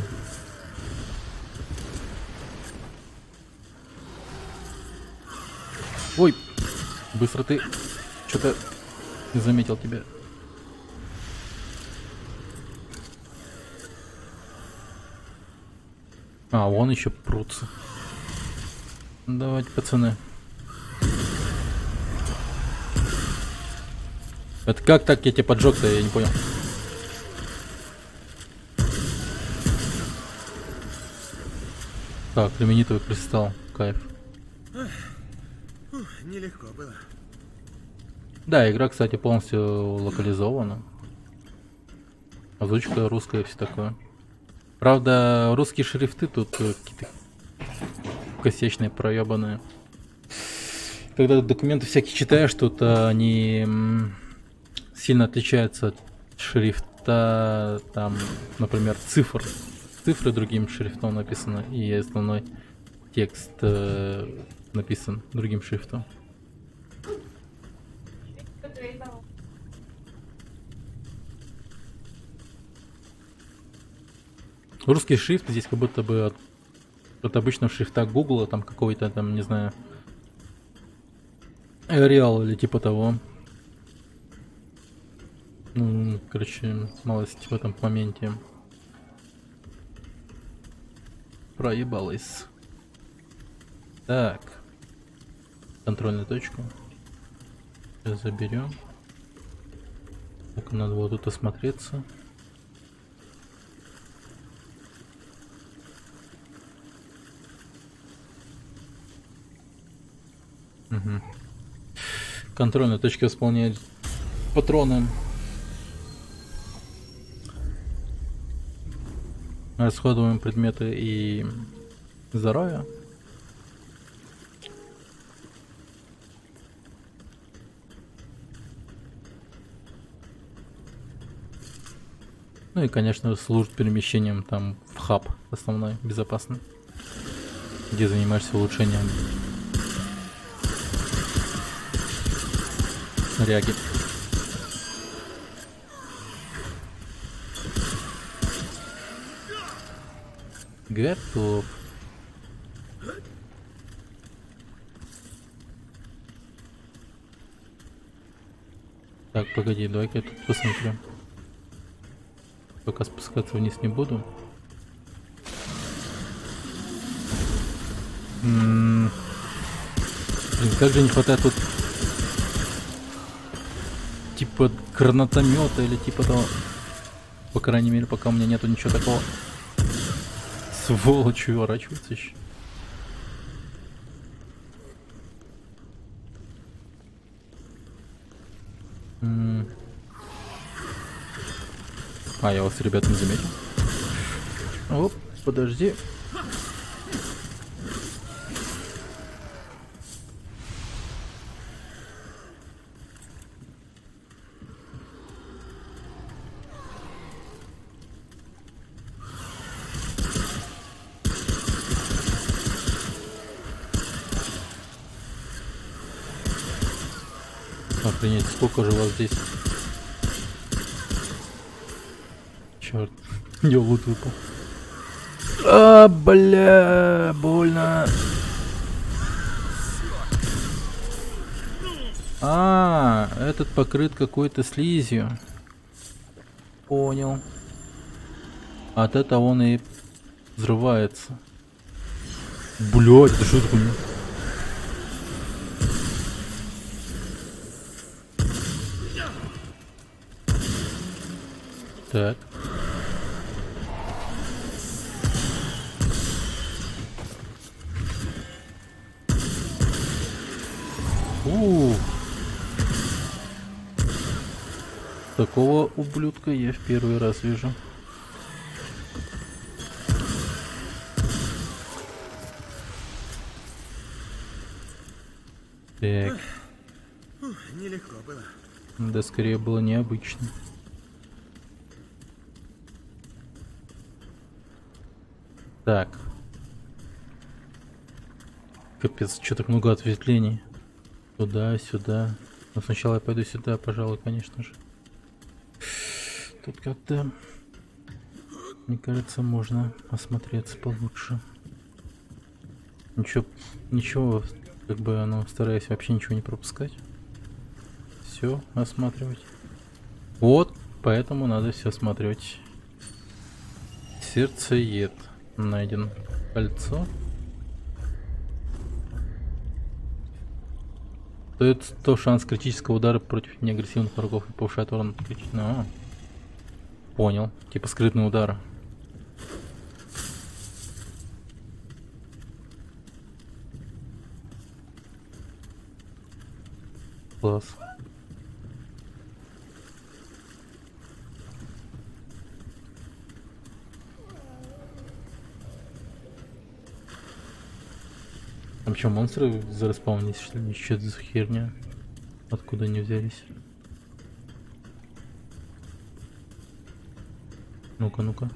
Ой, быстро ты. Что-то не заметил тебя. А, вон еще прутся. Давайте, пацаны. Это как так я тебя поджег-то, я не понял. Так, люминитовый кристалл, кайф. Нелегко было. Да, игра, кстати, полностью локализована. Озвучка русская, все такое. Правда, русские шрифты тут какие-то косячные, проебанные. Когда документы всякие читаешь, тут они сильно отличаются от шрифта, там, например, цифр. Цифры другим шрифтом написаны, и основной текст написан другим шрифтом. Русский шрифт здесь как будто бы от обычного шрифта Гугла, там какой-то там, не знаю, Arial или типа того. Ну, короче, малость в этом моменте проебалась. Так. Контрольную точку. Сейчас заберем. Так, надо вот тут осмотреться. Угу. Контрольная точка восполняет патроны Расходуем предметы и здоровье. Ну и, конечно, служит перемещением там в хаб основной, безопасный, где занимаешься улучшением ряги. Готов. Так, погоди, давай-ка я тут посмотрю. Пока спускаться вниз не буду. Блин, как же не хватает тут типа гранатомета или типа того. По крайней мере, пока у меня нету ничего такого. Сволочь уворачивается еще. А, я вас, ребят, не заметил. Оп, подожди. Охренеть, сколько же вас здесь? Черт, я лут выпал. А, бля, больно. А, этот покрыт какой-то слизью. Понял. От этого он и взрывается. Блядь, это что такое? Так. Такого ублюдка я в первый раз вижу. Так. Нелегко было. Да, скорее было необычно. Так. Капец, что так много ответвлений. Туда, сюда. Но сначала я пойду сюда, пожалуй, конечно же. Тут как-то, мне кажется, можно осмотреться получше. Ничего, как бы оно, стараюсь вообще ничего не пропускать. Все осматривать. Вот, поэтому надо все осматривать. Сердцеед найден. Кольцо. Дает 100 шанс критического удара против неагрессивных врагов и повышает урон критичного. Понял. Типа скрытный удар. Класс. Там что, монстры зареспаунились, что ли? Что это за херня? Откуда они взялись? Ну-ка, ну-ка.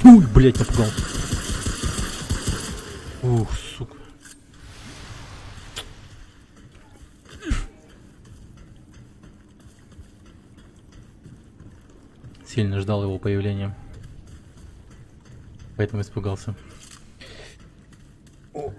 Уй, блять, напугал. Ух, сука. Сильно ждал его появления. Поэтому испугался. О.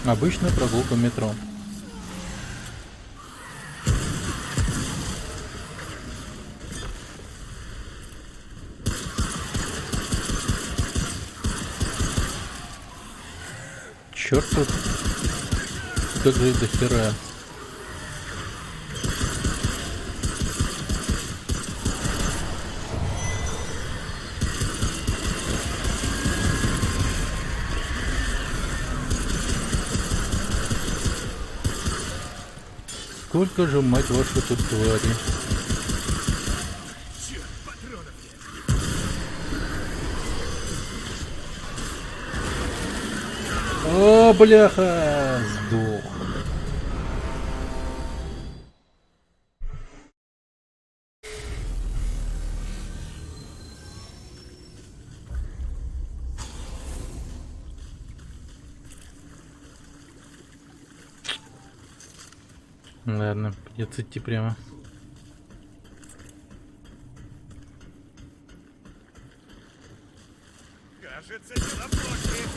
Обычная прогулка в метро. Черт, как же их до хера. Сколько же, мать вашу, тут твари? О, бляха! Сдох. Ладно, придется идти прямо. Кажется, дела плохи.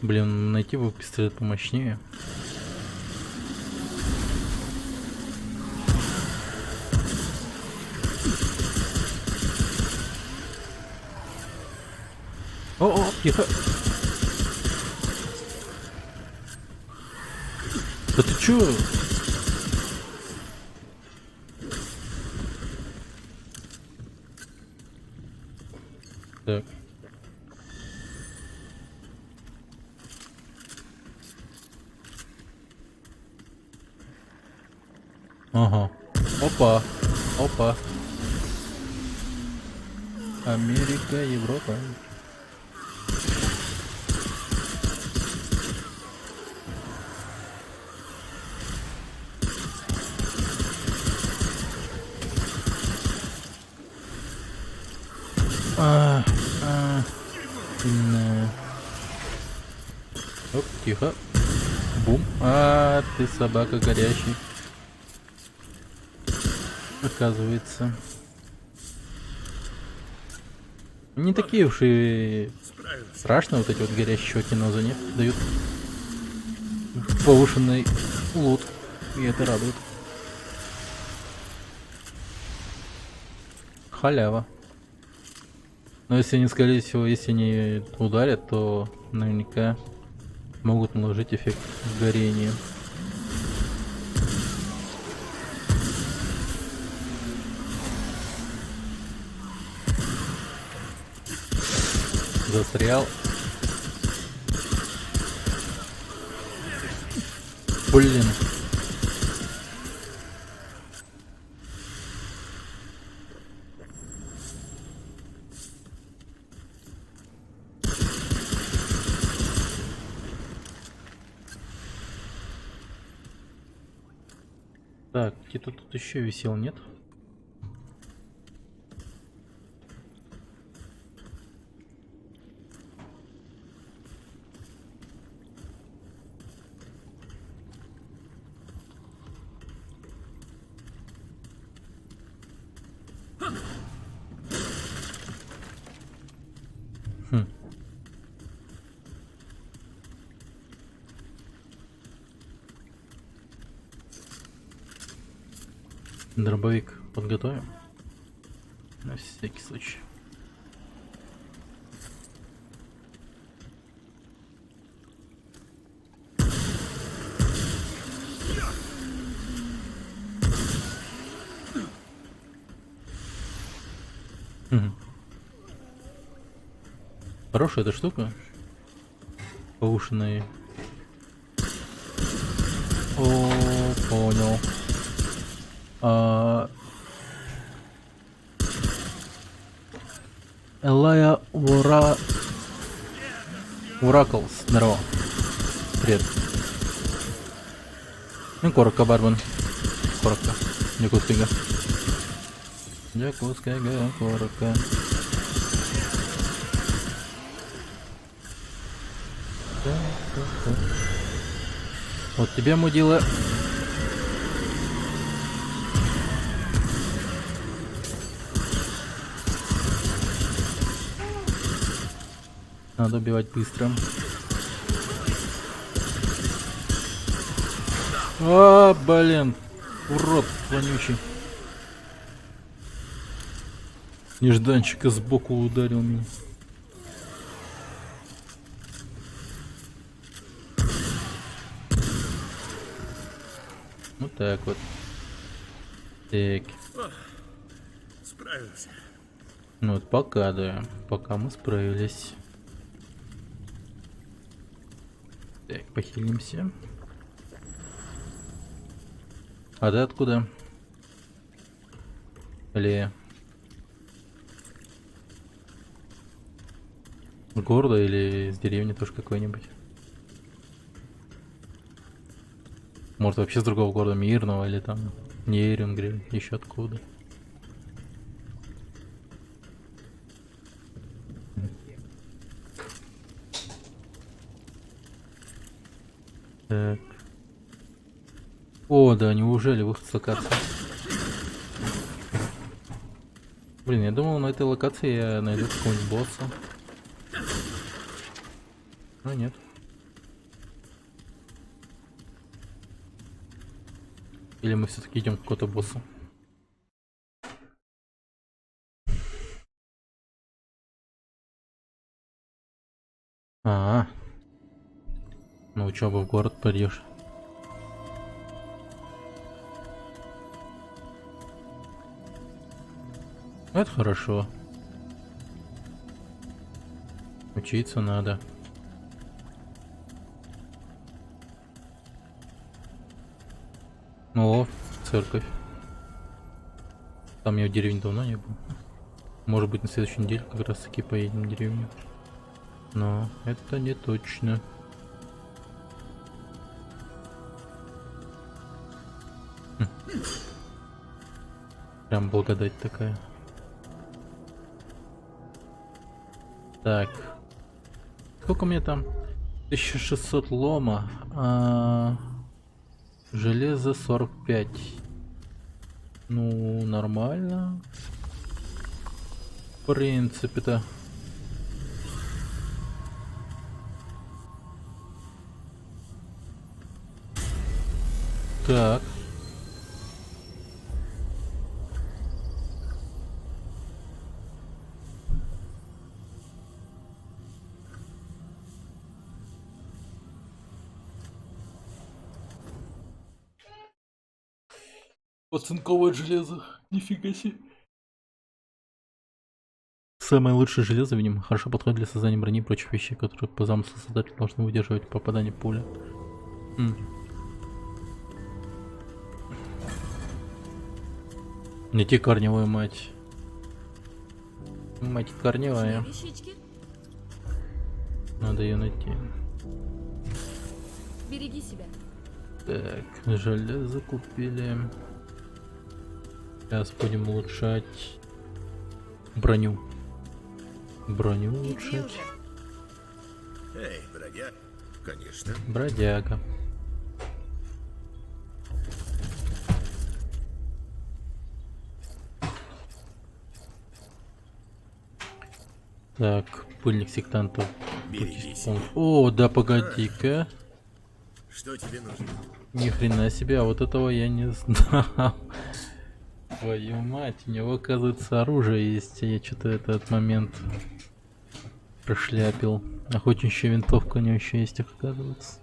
Блин, найти бы пистолет помощнее. О, тихо. Да ты чё? Так. Ага. Опа. Опа. Америка, Европа. Оп, тихо. Бум. Ты собака горящий. Оказывается. Не такие уж и страшные вот эти вот горящие чуваки, но за них дают повышенный лут. И это радует. Халява. Но если они, скорее всего, если они ударят, то наверняка могут наложить эффект горения. Застрял. Блин. Так, где-то тут еще висел, нет? Дробовик подготовим на всякий случай. Хорошая эта штука. Повышенные. О, понял. Элая Ураклс, здорово. Привет. Ну, коротко, Барбан. Коротко. Якутская. Якутская, коротко. Вот тебе, мудила. Надо убивать быстро. А, блин. Урод вонючий. Нежданчика сбоку ударил меня. Вот так вот. Так. Справился. Ну вот пока, да. Пока мы справились. Так, похилимся. А ты откуда? Или... С города или из деревни тоже какой-нибудь? Может вообще с другого города, Мирного или там Нейрингри, еще откуда? Так. О, да, неужели выход с локации? Блин, я думал, на этой локации я найду какого-нибудь босса. Но нет. Или мы все-таки идем к какому-то боссу? На учебу в город пойдешь. Это хорошо. Учиться надо. О, церковь. Там я в деревне давно не был. Может быть, на следующей неделе как раз таки поедем в деревню. Но это не точно. Прям благодать такая. Так. Сколько мне там? 1600 лома. Железо 45. Ну, нормально. В принципе-то. Так. Оцинковое железо. Нифига себе. Самое лучшее железо, видимо, хорошо подходит для создания брони и прочих вещей, которые по замыслу создателя должны выдерживать попадание пули. Найти корневую мать. Мать корневая. Вещички? Надо ее найти. Береги себя. Так, железо купили. Сейчас будем улучшать броню. Броню Иди улучшать. уже. Эй, бродяг. Конечно. Бродяга. Так, пыльник сектантов. Берегись. О, да погоди-ка. Что тебе нужно? Ни хрена себе, а вот этого я не знал. Твою мать, у него оказывается оружие есть, а я что-то этот момент прошляпил. Охотничья винтовка у него еще есть, оказывается.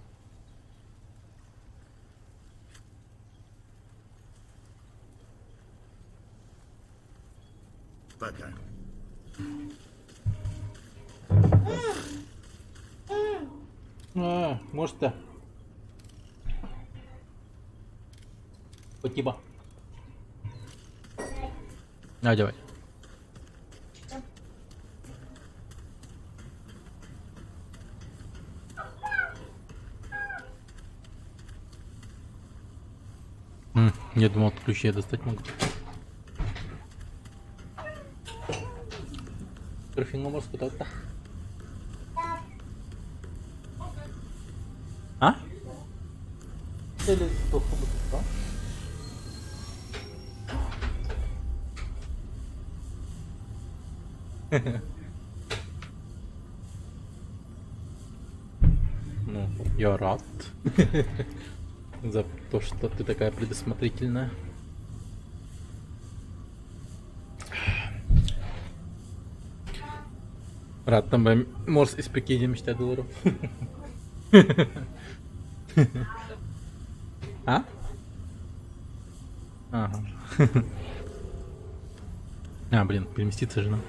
Пока. Может-то. Спасибо. Давай. Я думал, ключи я достать могу. Графингоморскую то. А? Или плохо будет, да? Я рад. За то, что ты такая предусмотрительная. Рад там бы Морс из 50 долларов. А? Ага. А, блин, переместиться же надо.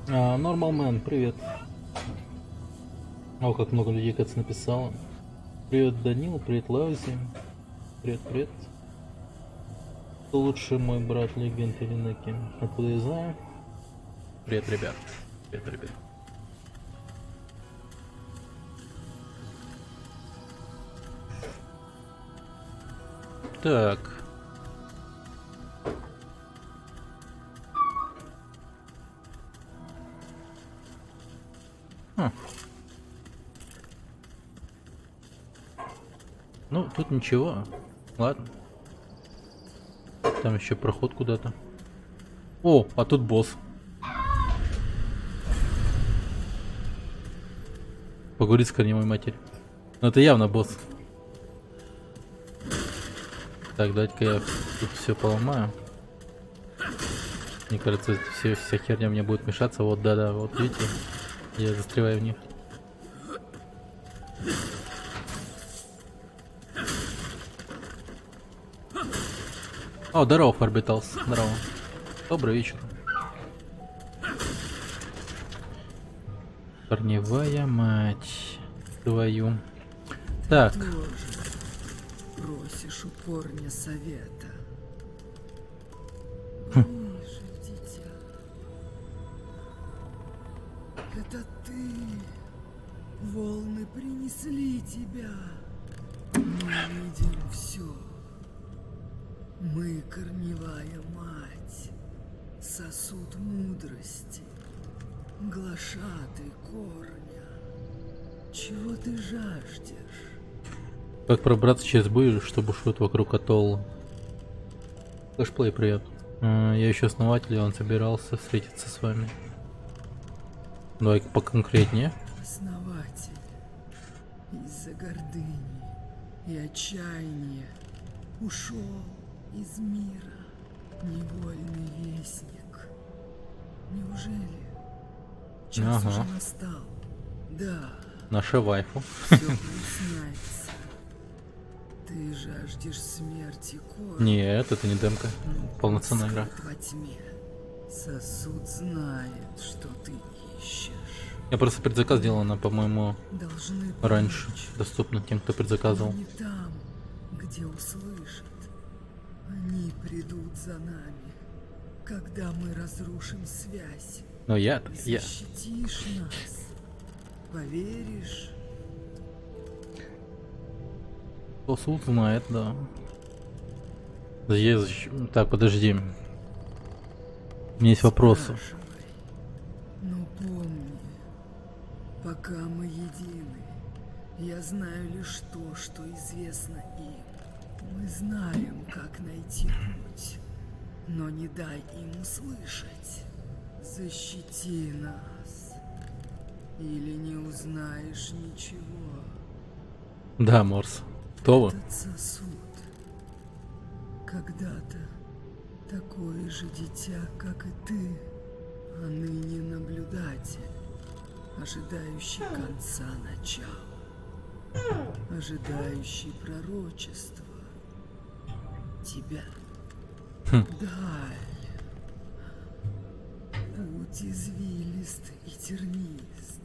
Нормал Мэн, привет. О, как много людей, кажется, написало. Привет, Данил, привет, Лаузи. Привет, привет. Кто лучше, мой брат, легенд или Неки? Откуда я знаю? Привет, ребят. Привет, ребят. Так. Ну, тут ничего. Ладно. Там еще проход куда-то. О, а тут босс. Поговорить с корневой матерью. Ну это явно босс. Так, давайте-ка я тут все поломаю. Мне кажется, вся херня мне будет мешаться. Вот, да-да, вот видите. Я застреваю в них. О, здорово, Орбиталс. Здорово. Добрый вечер. Корневая мать твою. Так. Просишь у корня совета. Ближе, дитя. Это ты. Волны принесли тебя. Мы видим все. Мы корневая мать. Сосуд мудрости. Глашатый корня. Чего ты жаждешь? Как пробраться через бой, что бушует вокруг атолла? Флешплей, привет. Я еще основатель, и он собирался встретиться с вами. Давай поконкретнее. Основатель. Из-за гордыни и отчаяния ушел из мира невольный вестник. Неужели час уже настал? Да. Наша вайфу. Все проясняется. Ты жаждешь смерти корня. Нет, это не демка. Полноценная игра. Во тьме. Сосуд знает, что ты ищешь. Я просто предзаказ делал, она, по-моему, Должны раньше помочь. доступна тем, кто предзаказывал. Но не там, где услышат. Они придут за нами, когда мы разрушим связь. Но я. Защитишь нас. Поверишь? Суд знает, да. Так, подожди. У меня есть вопросы. Спрашивай. Но помни, пока мы едины, я знаю лишь то, что известно им. Мы знаем, как найти путь, но не дай им услышать. Защити нас, или не узнаешь ничего. Да, Морс. Кто вы? Этот сосуд когда-то такое же дитя, как и ты, а ныне наблюдатель, ожидающий конца начала, ожидающий пророчества. Тебя. Даль. Путь извилист и тернист,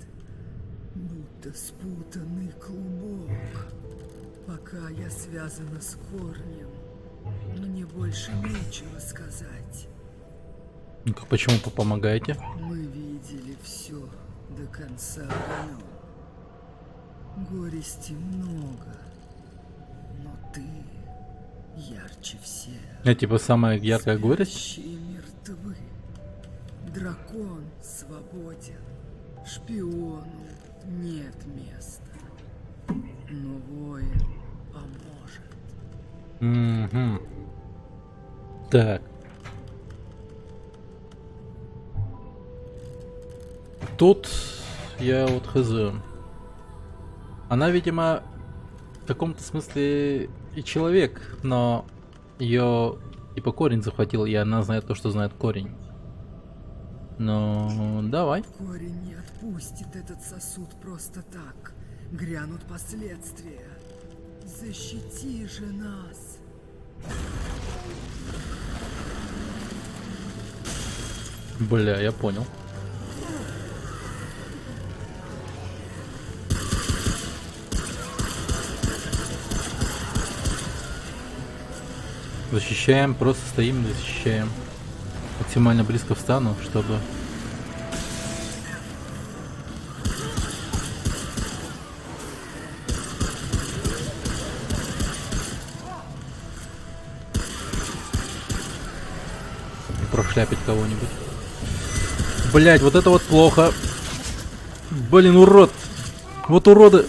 будто спутанный клубок. Пока я связана с корнем, мне больше нечего сказать. Ну-ка, почему вы помогаете? Мы видели все до конца времен. Горести много, но ты ярче всех. Это типа самая яркая горесть? Спящие мертвы. Дракон свободен. Шпиону нет места. Но воин поможет. Угу. Так. Тут я вот хз. Она, видимо, в каком-то смысле и человек, но ее типа корень захватил, и она знает то, что знает корень. Ну, давай. Корень не отпустит этот сосуд просто так. Грянут последствия. Защити же нас. Бля, я понял. Защищаем, просто стоим и защищаем. Максимально близко встану, чтобы... прошляпить кого-нибудь. Блять, вот это вот плохо. Блин, урод. Вот уроды.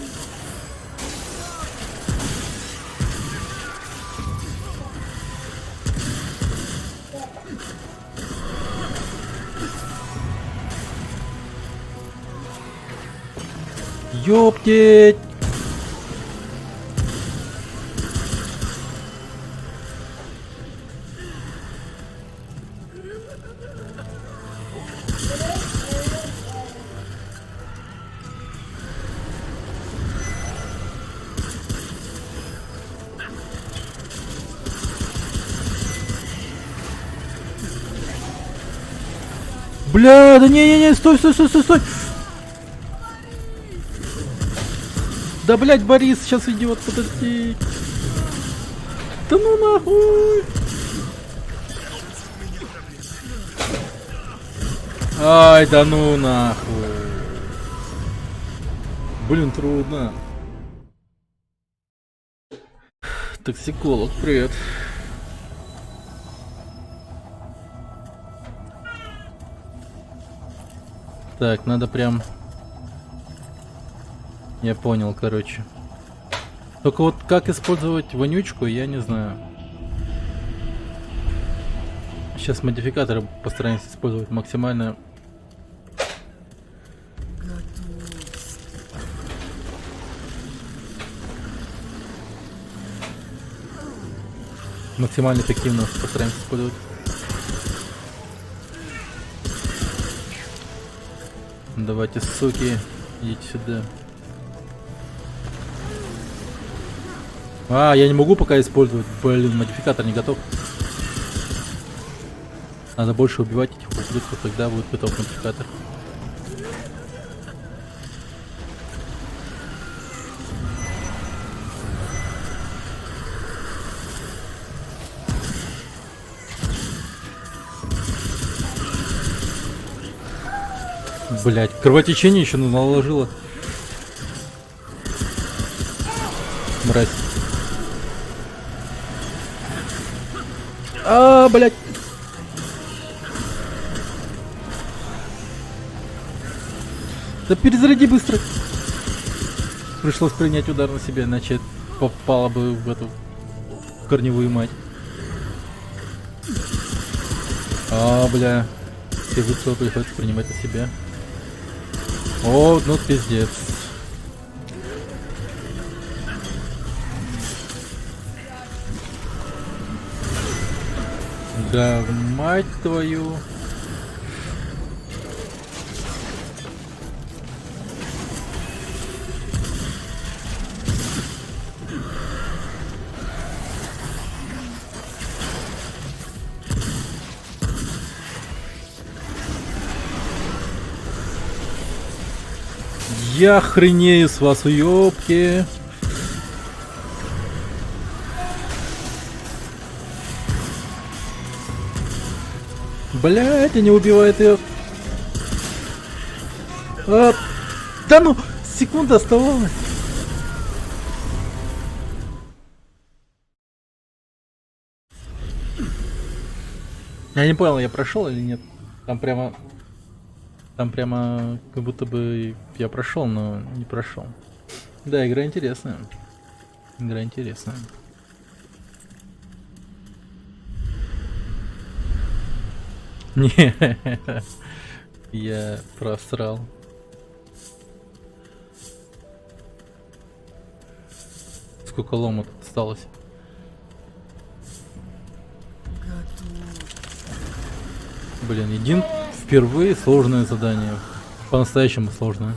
Ёптеть. Бля, да не-не-не, стой, стой, стой, стой, стой. Да, блять, Борис, сейчас идет, подожди. Да ну нахуй. Ай, да ну нахуй. Блин, трудно. Токсиколог, привет. Так, надо прям... Я понял, короче. Только вот как использовать вонючку, я не знаю. Сейчас модификаторы постараемся использовать максимально. Максимально эффективно постараемся использовать. Давайте, суки, идите сюда. А, я не могу пока использовать. Блин, модификатор не готов. Надо больше убивать этих ублюдков, тогда будет готов модификатор. Блять, кровотечение еще наложило. Мразь. А, блять. Да перезаряди быстро. Пришлось принять удар на себя, иначе попала бы в эту корневую мать. А, бля. Все выстрелы приходится принимать на себя. О, ну пиздец. Да, мать твою. Я охренею с вас, уёбки. Блять, не убивает ее. А, да ну, секунда оставалась. Я не понял, я прошел или нет. Там прямо как будто бы я прошел, но не прошел. Да, игра интересная. Игра интересная. Не, я просрал. Сколько лома тут осталось? Блин, един впервые сложное задание. По-настоящему сложное.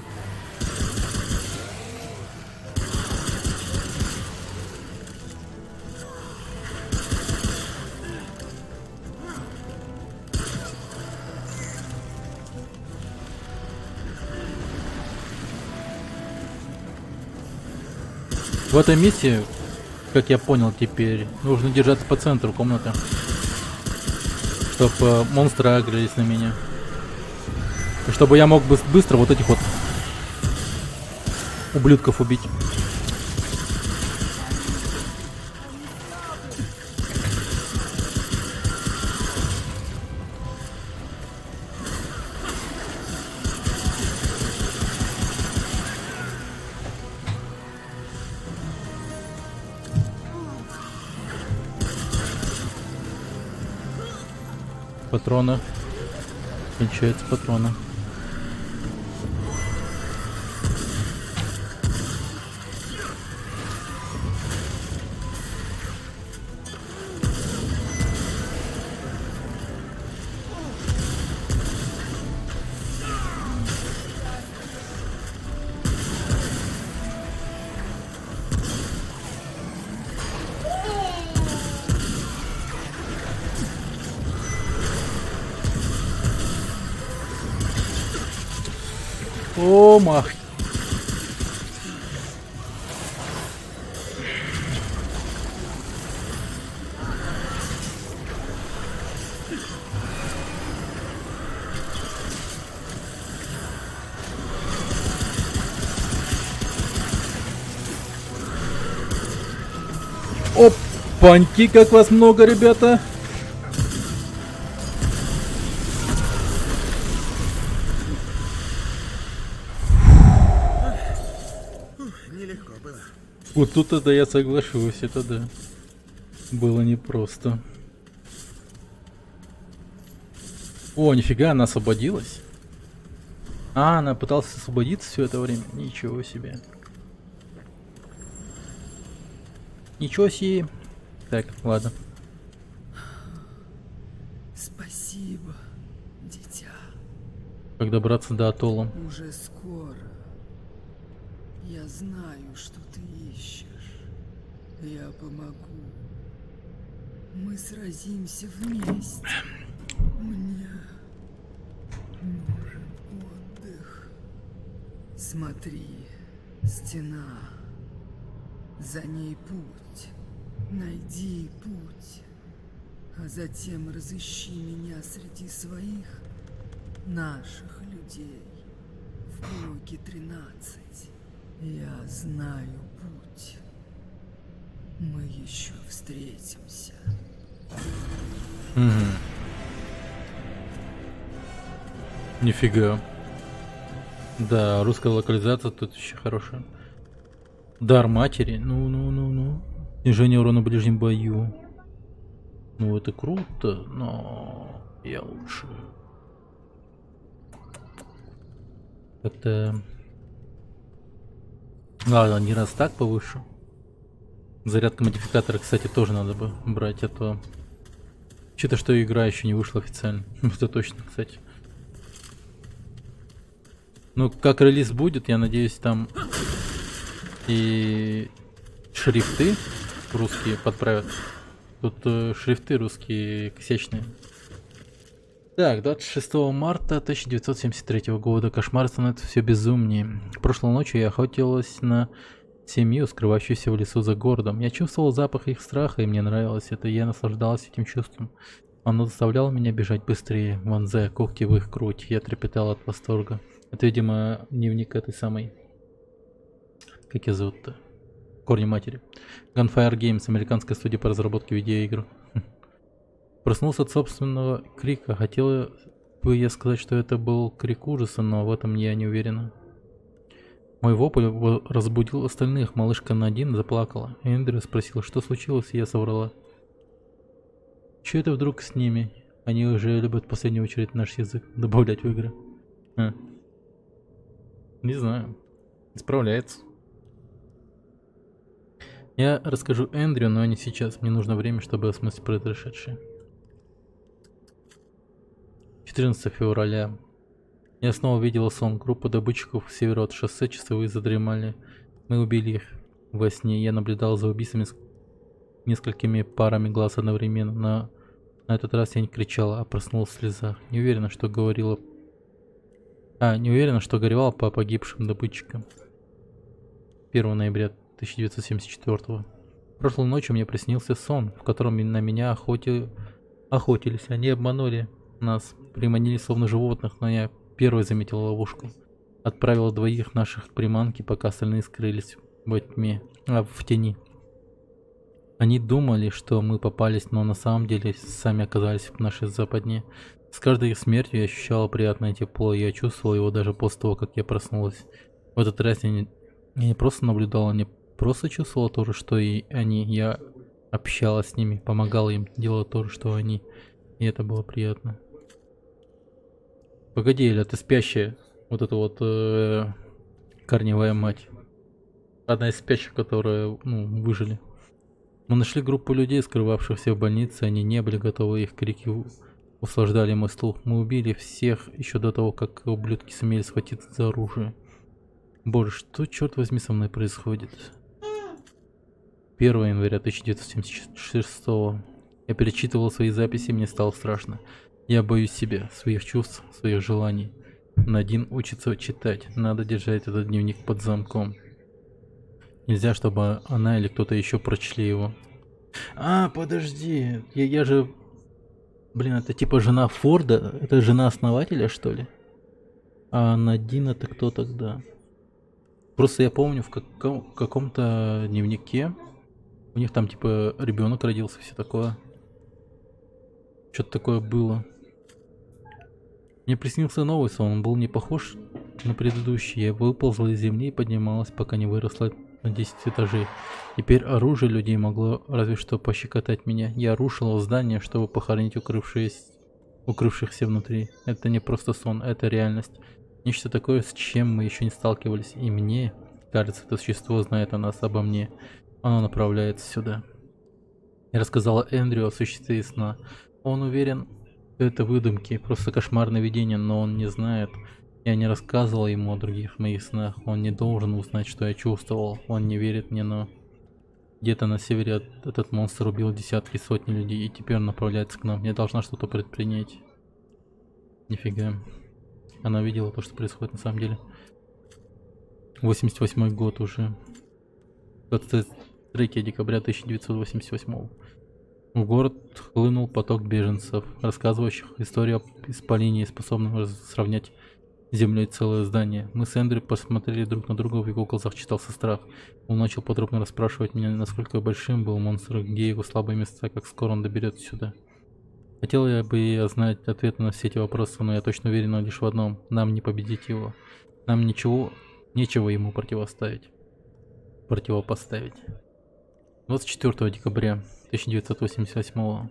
В этой миссии, как я понял теперь, нужно держаться по центру комнаты, чтобы монстры агрились на меня. И чтобы я мог быстро вот этих вот ублюдков убить. Патроны. Кончаются патроны. О, мах. Опаньки, как вас много, ребята. Нелегко было. Вот тут тогда я соглашусь, это да. Было непросто. О, нифига, она освободилась. А, она пыталась освободиться все это время. Ничего себе. Ничего себе. Так, ладно. Спасибо, дитя. Как добраться до атолла? Уже скоро. Я знаю, что ты ищешь. Я помогу. Мы сразимся вместе. Мне нужен отдых. Смотри, стена. За ней путь. Найди путь. А затем разыщи меня среди своих, наших людей. В блоке 13. Я знаю путь. Мы еще встретимся. Угу. Нифига. Да, русская локализация тут еще хорошая. Дар матери. Ну. Снижение урона в ближнем бою. Ну это круто, но я лучше. Как-то... Ладно, не раз так повыше. Зарядка модификатора, кстати, тоже надо бы брать, а то... Что-то, что игра еще не вышла официально. Это точно, кстати. Ну, как релиз будет, я надеюсь, там и шрифты русские подправят. Тут шрифты русские косячные. Так, 26 марта 1973 года. Кошмар становится все безумнее. Прошлой ночью я охотилась на семью, скрывающуюся в лесу за городом. Я чувствовал запах их страха, и мне нравилось это. Я наслаждалась этим чувством. Оно заставляло меня бежать быстрее, вонзая когти в их грудь. Я трепетал от восторга. Это, видимо, дневник этой самой... Как ее зовут-то? Корни матери. Gunfire Games, американская студия по разработке видеоигр. Проснулся от собственного крика. Хотела бы я сказать, что это был крик ужаса, но в этом я не уверена. Мой вопль разбудил остальных. Малышка Надин заплакала. Эндрю спросил, что случилось, и я соврала. Че это вдруг с ними? Они уже любят в последнюю очередь наш язык добавлять в игры. Не знаю. Справляется. Я расскажу Эндрю, но не сейчас. Мне нужно время, чтобы осмыслить произошедшее. 14 февраля. Я снова видела сон. Группа добытчиков с севера от шоссе часовые задремали. Мы убили их во сне. Я наблюдал за убийствами с несколькими парами глаз одновременно. Но на этот раз я не кричала, а проснулась в слезах. Не уверена, что горевала по погибшим добытчикам. 1 ноября 1974. Прошлой ночью мне приснился сон, в котором на меня охотились. Они обманули нас, приманили словно животных, но я первой заметила ловушку. Отправила 2 наших к приманке, пока остальные скрылись в тени. Они думали, что мы попались, но на самом деле сами оказались в нашей западне. С каждой их смертью я ощущала приятное тепло, и я чувствовала его даже после того, как я проснулась. В этот раз я не просто наблюдала, не просто чувствовала то же, что и они. Я общалась с ними, помогала им, делала то же, что они. И это было приятно. Погоди, Эля, ты спящая. Вот это вот корневая мать. Одна из спящих, которые выжили. Мы нашли группу людей, скрывавшихся в больнице. Они не были готовы, их крики услаждали мой слух. Мы убили всех еще до того, как ублюдки сумели схватиться за оружие. Боже, что, черт возьми, со мной происходит? 1 января 1976. Я перечитывал свои записи, мне стало страшно. Я боюсь себя, своих чувств, своих желаний. Надин учится читать. Надо держать этот дневник под замком. Нельзя, чтобы она или кто-то еще прочли его. Подожди. Я же... Блин, это типа жена Форда? Это жена основателя, что ли? А Надин это кто тогда? Просто я помню в каком-то дневнике у них там типа ребенок родился, все такое. Что-то такое было. Мне приснился новый сон, он был не похож на предыдущий. Я выползла из земли и поднималась, пока не выросла на 10 этажей. Теперь оружие людей могло разве что пощекотать меня. Я рушила здание, чтобы похоронить укрывшихся внутри. Это не просто сон, это реальность. Нечто такое, с чем мы еще не сталкивались. И мне кажется, это существо знает о нас, обо мне. Оно направляется сюда. Я рассказала Эндрю о существе сна. Он уверен, что это выдумки, просто кошмарное видение, но он не знает. Я не рассказывала ему о других моих снах. Он не должен узнать, что я чувствовал. Он не верит мне, но... Где-то на севере этот монстр убил десятки, сотни людей и теперь он направляется к нам. Я должна что-то предпринять. Нифига. Она видела то, что происходит на самом деле. 88 год уже. 23 декабря 1988. В город хлынул поток беженцев, рассказывающих историю об исполинии, способном сравнять с землей целое здание. Мы с Эндрю посмотрели друг на друга, в его глазах читался страх. Он начал подробно расспрашивать меня, насколько большим был монстр, где его слабые места, как скоро он доберется сюда. Хотел я бы знать ответы на все эти вопросы, но я точно уверен лишь в одном. Нам не победить его. Нам нечего ему противопоставить. 24 декабря 1988.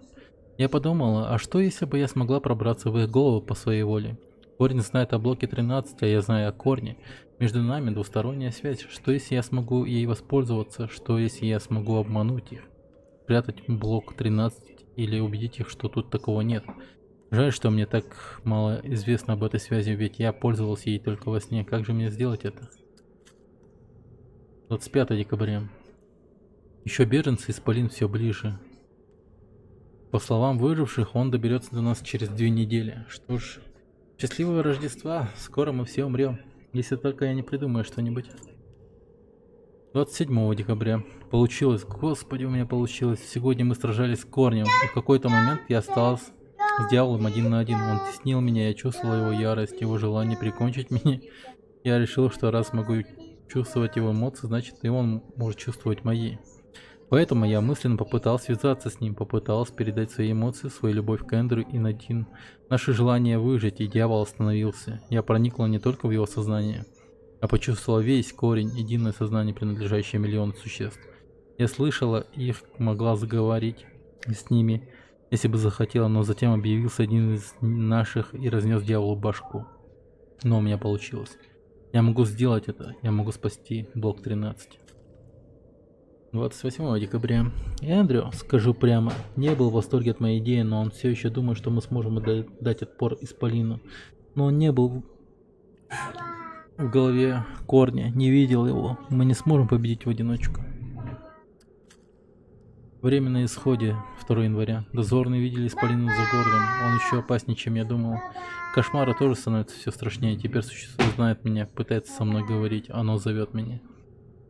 Я подумала, а что если бы я смогла пробраться в их голову по своей воле? Корень знает о блоке 13, а я знаю о корне. Между нами двусторонняя связь. Что если я смогу ей воспользоваться? Что если я смогу обмануть их? Спрятать блок 13 или убедить их, что тут такого нет? Жаль, что мне так мало известно об этой связи, ведь я пользовался ей только во сне. Как же мне сделать это? 25 декабря. Еще беженцы, исполин все ближе. По словам выживших, он доберется до нас через 2 недели. Что ж, счастливого Рождества, скоро мы все умрем. Если только я не придумаю что-нибудь. 27 декабря. Получилось, господи, у меня получилось. Сегодня мы сражались с корнем, и в какой-то момент я осталась с дьяволом 1 на 1. Он теснил меня, я чувствовала его ярость, его желание прикончить меня. Я решил, что раз могу чувствовать его эмоции, значит и он может чувствовать мои. Поэтому я мысленно попытался связаться с ним, попытался передать свои эмоции, свою любовь к Эндрю и Надин. Наше желание выжить, и дьявол остановился. Я проникла не только в его сознание, а почувствовала весь корень, единое сознание, принадлежащее миллиону существ. Я слышала их, могла заговорить с ними, если бы захотела, но затем объявился один из наших и разнес дьяволу башку. Но у меня получилось. Я могу сделать это, я могу спасти блок 13. 28 декабря. Эндрю, скажу прямо, не был в восторге от моей идеи, но он все еще думает, что мы сможем дать отпор Исполину. Но он не был в голове корня, не видел его. Мы не сможем победить в одиночку. Время на исходе, 2 января. Дозорные видели Исполину за городом. Он еще опаснее, чем я думал. Кошмара тоже становится все страшнее. Теперь существо знает меня, пытается со мной говорить. Оно зовет меня.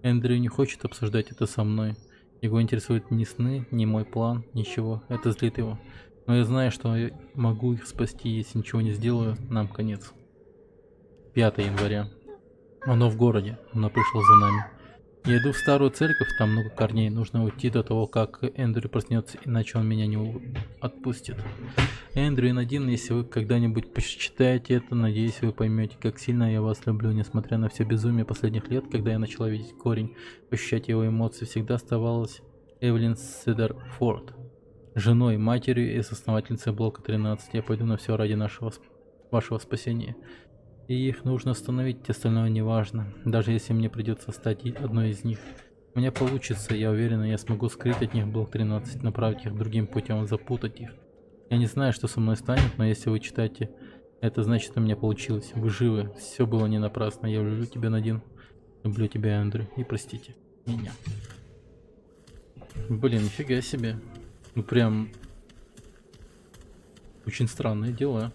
Эндрю не хочет обсуждать это со мной. Его интересуют ни сны, ни мой план, ничего. Это злит его. Но я знаю, что я могу их спасти. Если ничего не сделаю, нам конец. 5 января. Оно в городе. Оно пришло за нами. Я иду в старую церковь, там много корней. Нужно уйти до того, как Эндрю проснется, иначе он меня не отпустит. Эндрю и Надин, если вы когда-нибудь почитаете это, надеюсь, вы поймете, как сильно я вас люблю. Несмотря на все безумие последних лет, когда я начала видеть корень, ощущать его эмоции, всегда оставалась Эвелин Седерфорд, женой, матерью и основательницей блока 13. Я пойду на все ради вашего спасения. И их нужно остановить, остальное не важно, даже если мне придется стать одной из них. У меня получится, я уверена, я смогу скрыть от них блок 13, направить их другим путем, запутать их. Я не знаю, что со мной станет, но если вы читаете, это значит, у меня получилось. Вы живы, все было не напрасно. Я люблю тебя, Надин. Люблю тебя, Эндрю. И простите меня. Блин, нифига себе. Ну прям... Очень странные дела.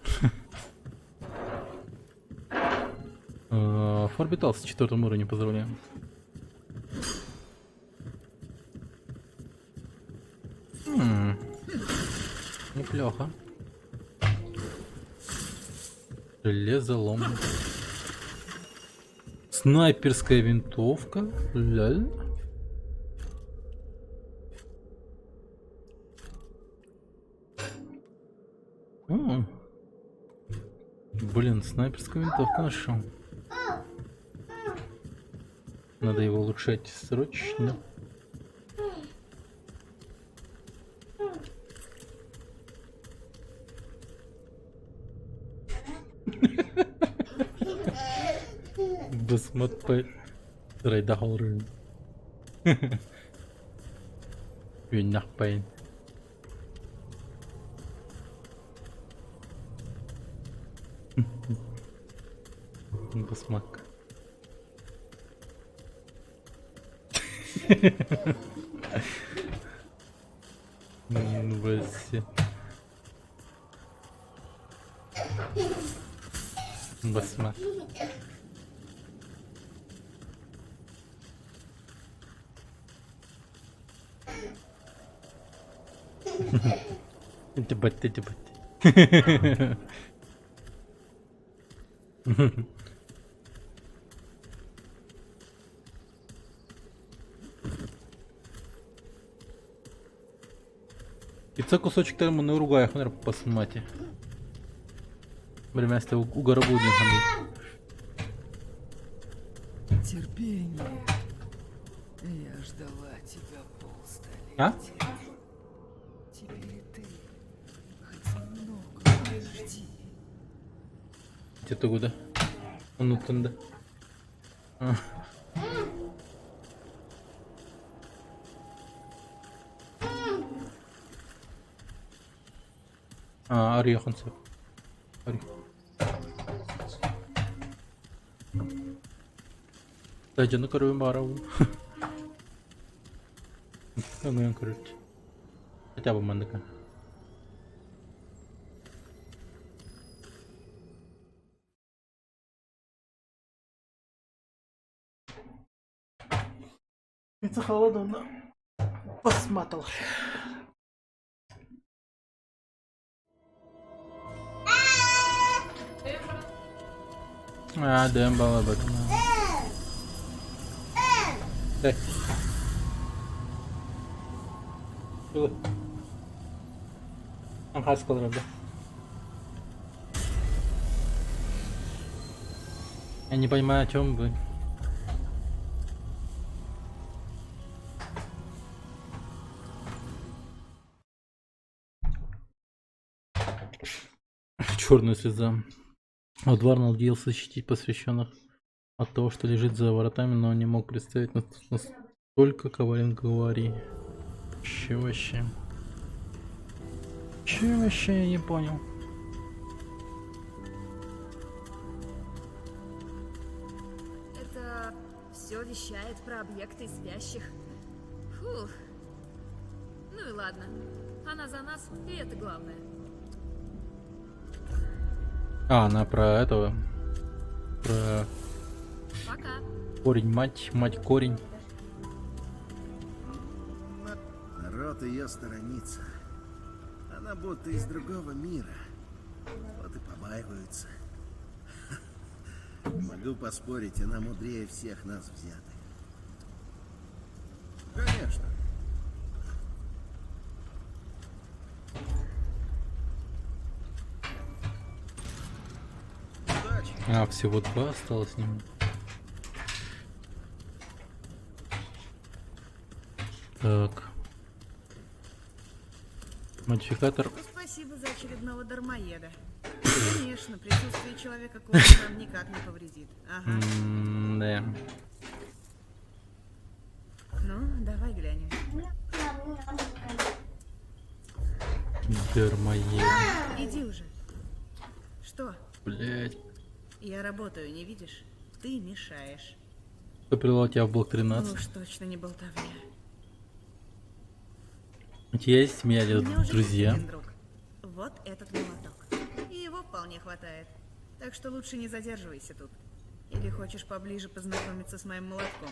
Форбитал с 4 уровня, поздравляем. Неплохо. Железолом. Снайперская винтовка. Ляль. Блин, снайперскую винтовку нашел. Надо его улучшать срочно. Посмотри. Райдахолры. Виннахпайн. Басмак. Вася. Басмак. Дебать. И це кусочек тому не ругає, хонор посмати. Времясте у горобудинга. Терпение. Я ждала тебя полстолетия. А? Теперь и ты. Хоть немного подожди. Где-то куда? Ну туда. Арıyor konser. Arıyor. Дай canı karıyorum bari bu. Onu kırırt. Хотя бы мандыка. Это холодно. Посмотрел. Dem bana bakın. Ага, сказал, да. Я не понимаю, о чем вы. Черная слеза. Вот Варнал надеялся защитить посвященных от того, что лежит за воротами, но не мог представить настолько коварен говори. Че вообще? Че вообще, я не понял. Это все вещает про объекты спящих. Фух. Ну и ладно. Она за нас, и это главное. А, она про этого. Про Пока. корень, мать корень. Народ ее сторонится. Она будто из другого мира. Вот и побаиваются. Могу поспорить, она мудрее всех нас взятых. Конечно. Удачи. А, всего 2 осталось с ним. Так. Модификатор. Спасибо за очередного дармоеда. Конечно, присутствие человека-клона нам никак не повредит. Ага. Да. Ну, давай глянем. Дармоед. Иди уже. Что? Блять. Я работаю, не видишь? Ты мешаешь. Кто привел тебя в блок Ну 13? уж точно не болтовня. У тебя есть семья, У меня уже друзья? есть один друг. Вот этот молоток. И его вполне хватает. Так что лучше не задерживайся тут. Или хочешь поближе познакомиться с моим молотком?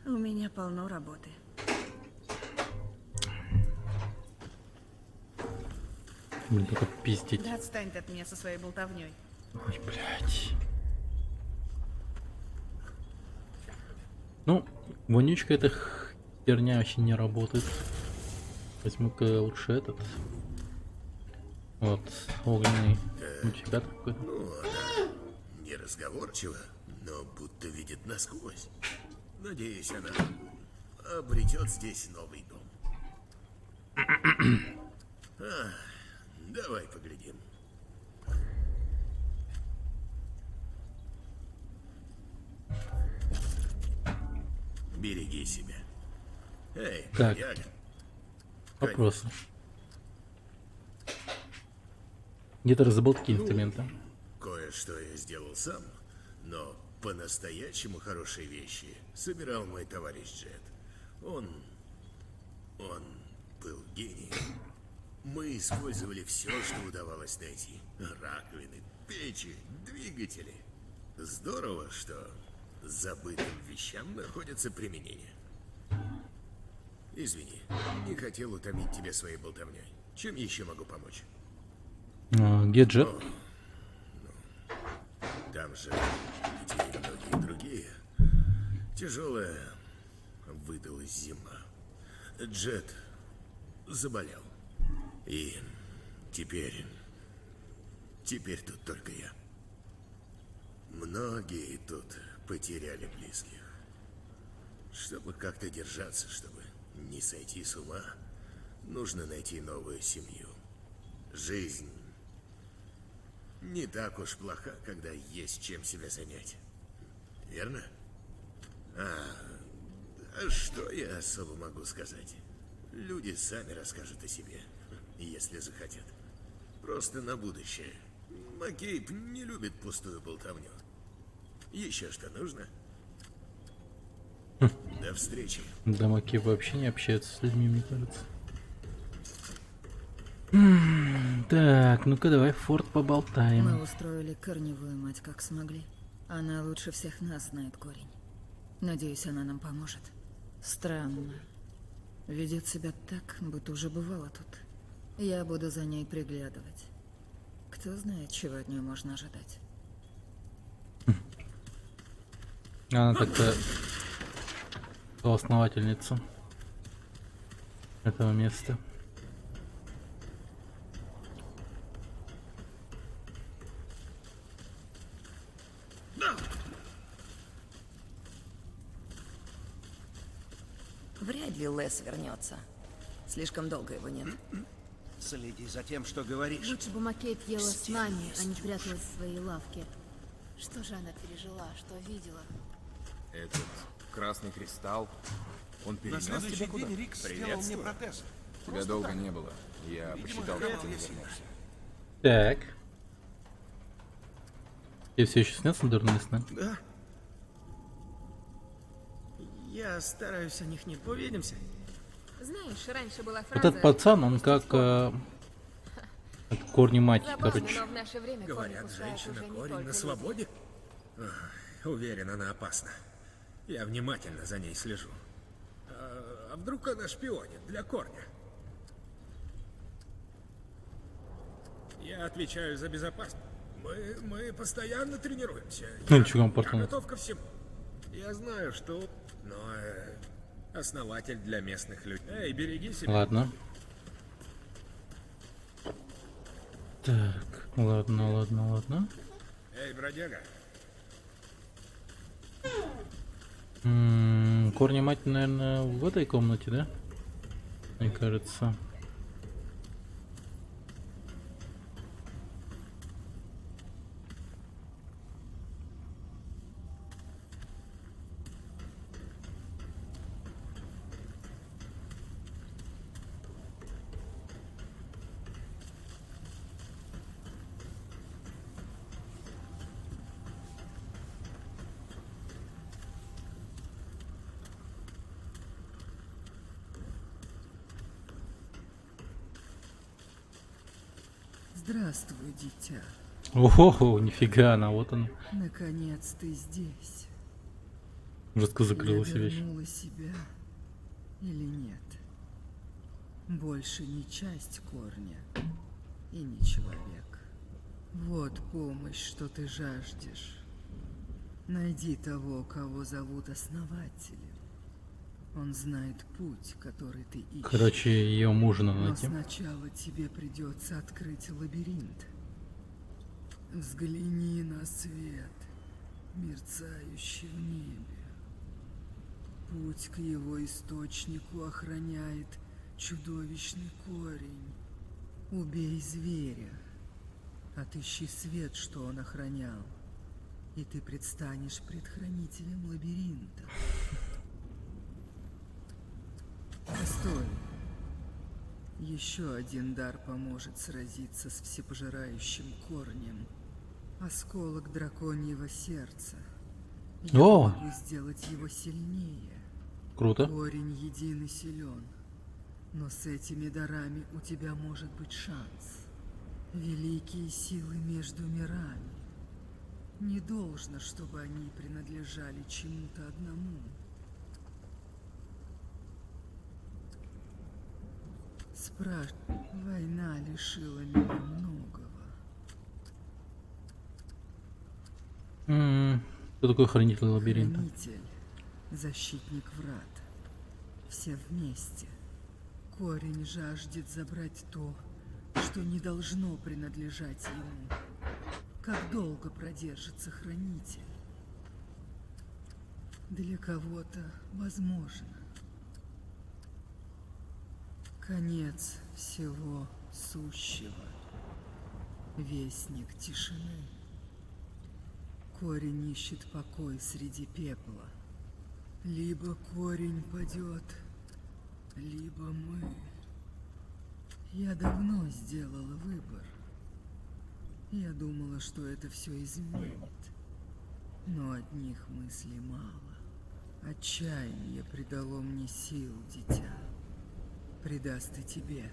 У меня полно работы. Блин, только пиздить. Да отстань ты от меня со своей болтовней. Ой, блядь. Ну, вонючка эта херня вообще не работает. Возьму-ка лучше этот. Вот, огненный модификатор какой-то. Ну, она неразговорчива, но будто видит насквозь. Надеюсь, она обретет здесь новый дом. Давай поглядим. Береги себя. Эй, Так. бродяга. Вопросы. Где-то разобрал такие инструменты. Кое-что я сделал сам, но по-настоящему хорошие вещи собирал мой товарищ Джет. Он был гением. Мы использовали все, что удавалось найти. Раковины, печи, двигатели. Здорово, что забытым вещам находится применение. Извини, не хотел утомить тебя своей болтовней. Чем еще могу помочь? Где Джет? Там же и многие другие. Тяжелая выдалась зима. Джет заболел. И теперь тут только я. Многие тут потеряли близких. Чтобы как-то держаться, чтобы не сойти с ума, нужно найти новую семью. Жизнь не так уж плоха, когда есть чем себя занять. Верно? А что я особо могу сказать? Люди сами расскажут о себе, если захотят. Просто на будущее. Маккейб не любит пустую болтовню. Еще что нужно? До встречи. Да, Маки вообще не общаются с людьми, мне кажется. Так, ну-ка давай Форд поболтаем. Мы устроили корневую мать как смогли. Она лучше всех нас знает корень. Надеюсь, она нам поможет. Странно. Ведет себя так, будто уже бывала тут. Я буду за ней приглядывать. Кто знает, чего от нее можно ожидать. Она такая основательница. этого места. Вряд ли Лес вернется. Слишком долго его нет. Следи за тем, что говоришь. Лучше бы Маккейб ела с нами, а не пряталась в своей лавке. Что же она пережила, что видела? Этот красный кристалл, он На перенес следующий тебя куда? день Рик сделал мне протез. Тебя долго не было. Я посчитал, что ты не вернешься. Так. И все еще снятся дурные сны? Да. Я стараюсь о них не... Увидимся. Знаешь, раньше была фраза... Этот пацан, он как корни мать, Забавно, короче. но в наше время корни Говорят, кусают женщина уже не корень только на людей. свободе? Уверен, она опасна. Я внимательно за ней слежу. А вдруг она шпионит для корня? Я отвечаю за безопасность. Мы постоянно тренируемся. Ничего, Я пацан. готов ко всему. Я знаю, что... Но основатель для местных людей. Эй, береги себя. Ладно. Так, ладно. Эй, бродяга. Корни мать, наверное, в этой комнате, да? Мне кажется. Здравствуй, дитя. Ого, нифига, она вот он. Наконец ты здесь. Жестко закрыла Я себе вещь. вернула себя или нет? Больше не часть корня и не человек. Вот помощь, что ты жаждешь. Найди того, кого зовут Основателем. Он знает путь, который ты ищешь. Короче, ее мужа надо Но найти. сначала тебе придется открыть лабиринт. Взгляни на свет, мерцающий в небе. Путь к его источнику охраняет чудовищный корень. Убей зверя, отыщи свет, что он охранял, и ты предстанешь пред хранителем лабиринта. Постой. Еще один дар поможет сразиться с всепожирающим корнем. Осколок драконьего сердца. Я О! могу сделать его сильнее. Круто. Корень един и силен. Но с этими дарами у тебя может быть шанс. Великие силы между мирами. Не должно, чтобы они принадлежали чему-то одному. Война лишила меня многого. Кто такой хранитель лабиринта? Хранитель, защитник врат. Все вместе. Корень жаждет забрать то, что не должно принадлежать ему. Как долго продержится хранитель? Для кого-то возможно. Конец всего сущего. Вестник тишины. Корень ищет покой среди пепла. Либо корень падет, либо мы. Я давно сделала выбор. Я думала, что это все изменит. Но одних мыслей мало. Отчаяние придало мне сил, дитя. Придаст и тебе.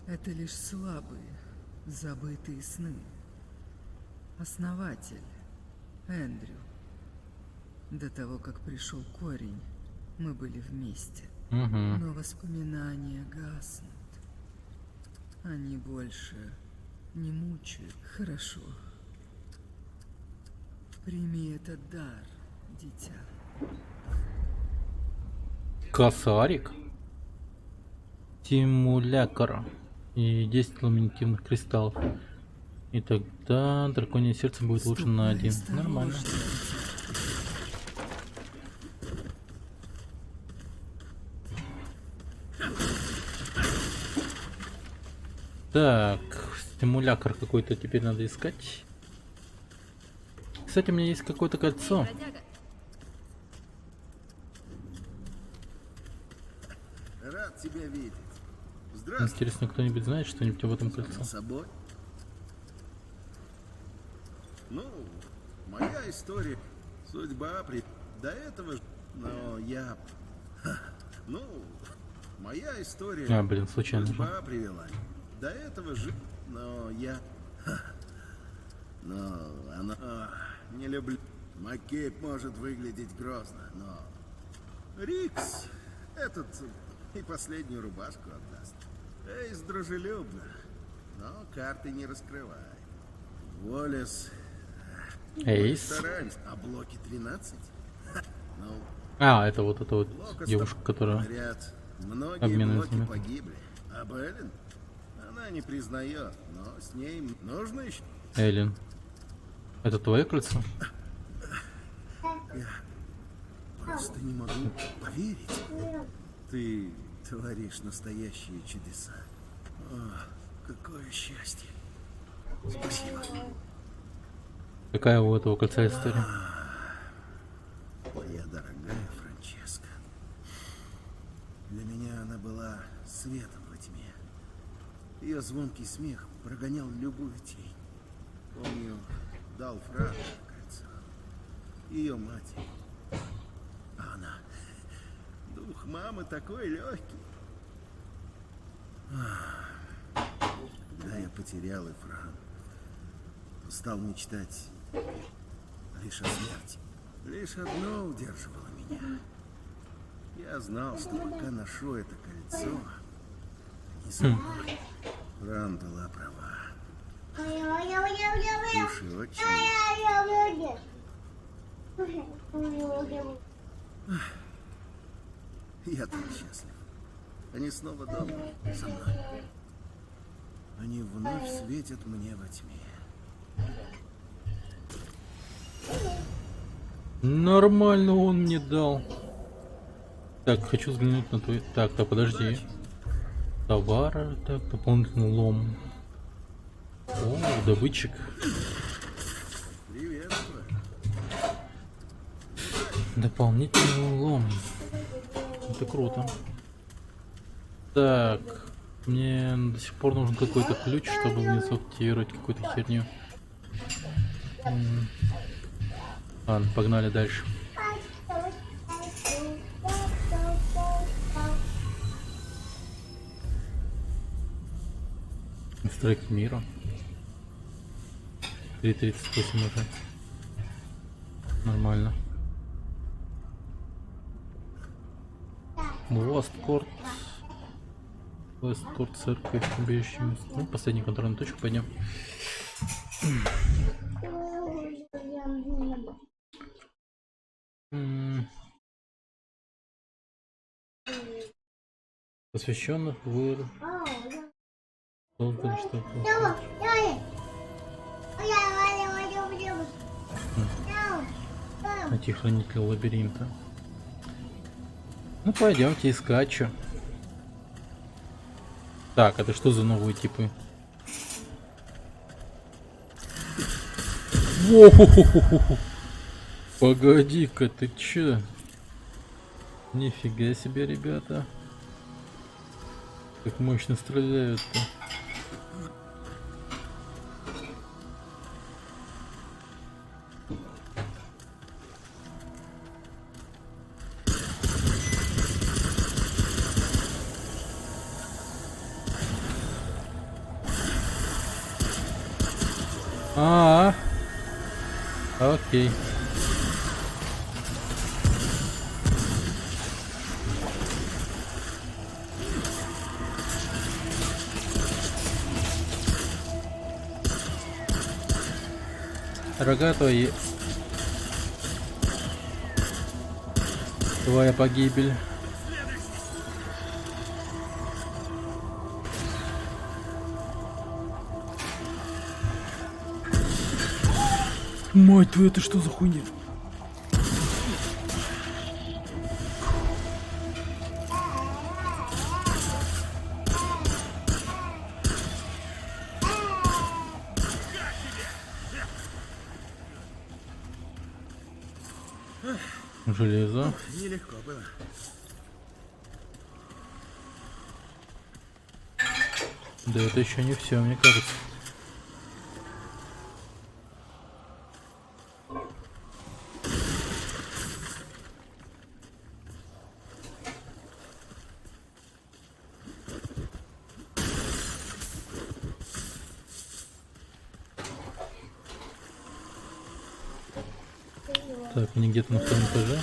Это лишь слабые, забытые сны. Основатель, Эндрю. До того, как пришел корень, мы были вместе. Но воспоминания гаснут. Они больше не мучают. Хорошо. Прими этот дар, дитя. Косарик? стимулятор и 10 ламинативных кристаллов. И тогда драконье сердце будет улучшено на 1. Нормально. Так, стимулятор какой-то теперь надо искать. Кстати, у меня есть какое-то кольцо. Бродяга, Рад тебя видеть. Здравствуй. Интересно, кто-нибудь знает что-нибудь об этом кольце? Само собой. Ну, моя история. Судьба до этого но я... Ну, моя история. А, блин, случайно. Судьба привела. До этого же... Но я... Но она... Не люблю... Маккейб может выглядеть грозно, но... Рикс... Этот... И последнюю рубашку отдаст. Эйс дружелюбно, но карты не раскрывает. Уоллес... Эйс. Стараемся. А блоки 13? Ну, А, это вот Локоста, девушка, которая... говорят, многие обмен блоки инструментами. погибли. А Беллин? Она не признает, но с ней нужно еще... Эллен. Это твое кольцо? Я просто не могу поверить. Ты творишь настоящие чудеса. О, какое счастье. Спасибо. Какая у этого кольца история? Моя дорогая Франческа. Для меня она была светом во тьме. Ее звонкий смех прогонял любую тень. Помню, дал фраг кольцо. Ее мать. А она... Дух мамы такой легкий. Когда я потерял Эфран, то стал мечтать лишь о смерти. Лишь одно удерживало меня. Я знал, что пока ношу это кольцо, не смогу. Фран была права. Души очень... Я так счастлив. Они снова дома, со мной. Они вновь светят мне во тьме. Нормально он мне дал. Так, хочу взглянуть на твой... Так, подожди. Товары, так, дополнительный лом. О, добытчик. Приветствую. Дополнительный лом. Это круто. Так, мне до сих пор нужен какой-то ключ, чтобы мне сортировать какую-то херню. Ладно, погнали дальше. Страйк мира. 3.38 уже. Нормально. Лосткорт. Лосткорт, церковь, убежище. Ну, последнюю контрольную точку пойдем. Посвященных в создали что-то. Найти хранителя лабиринта. Ну пойдемте искать что. Так, это что за новые типы? Воу-ху-ху-ху-ху. Погоди-ка, ты чё? Нифига себе, ребята. Как мощно стреляют-то. Окей. Рога твои. Твоя погибель. Мать твою, это что за хуйня? Железо. Нелегко было. Да это еще не все, мне кажется. Так, они где-то на втором этаже.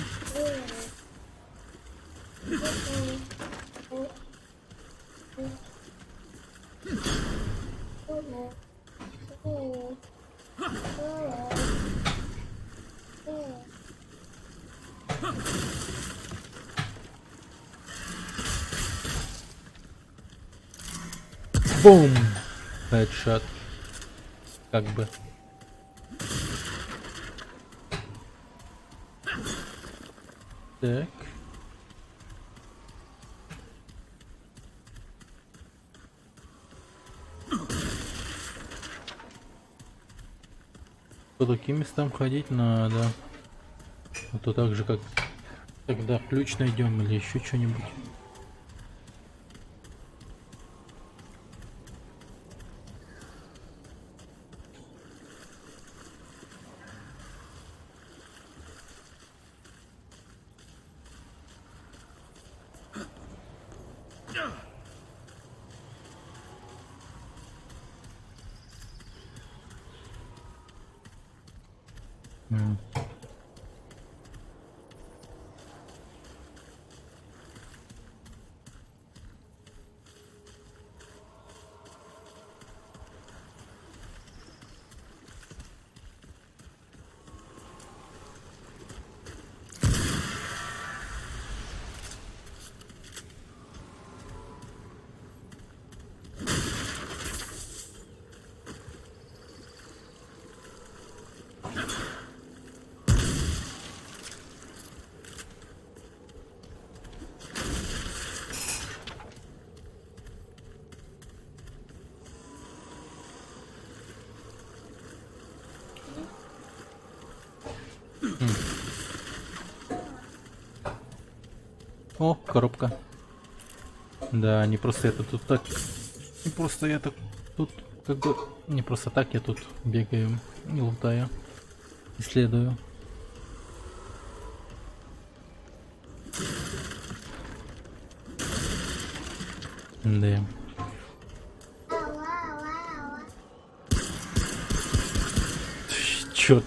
Бум! Хедшот. Как бы. Так. По таким местам ходить надо. А то так же, как тогда ключ найдем или еще что-нибудь. О, коробка. Да, не просто это тут так. Не просто я так тут как бы. Не просто так я тут бегаю и лутаю. Исследую. Да. Чё?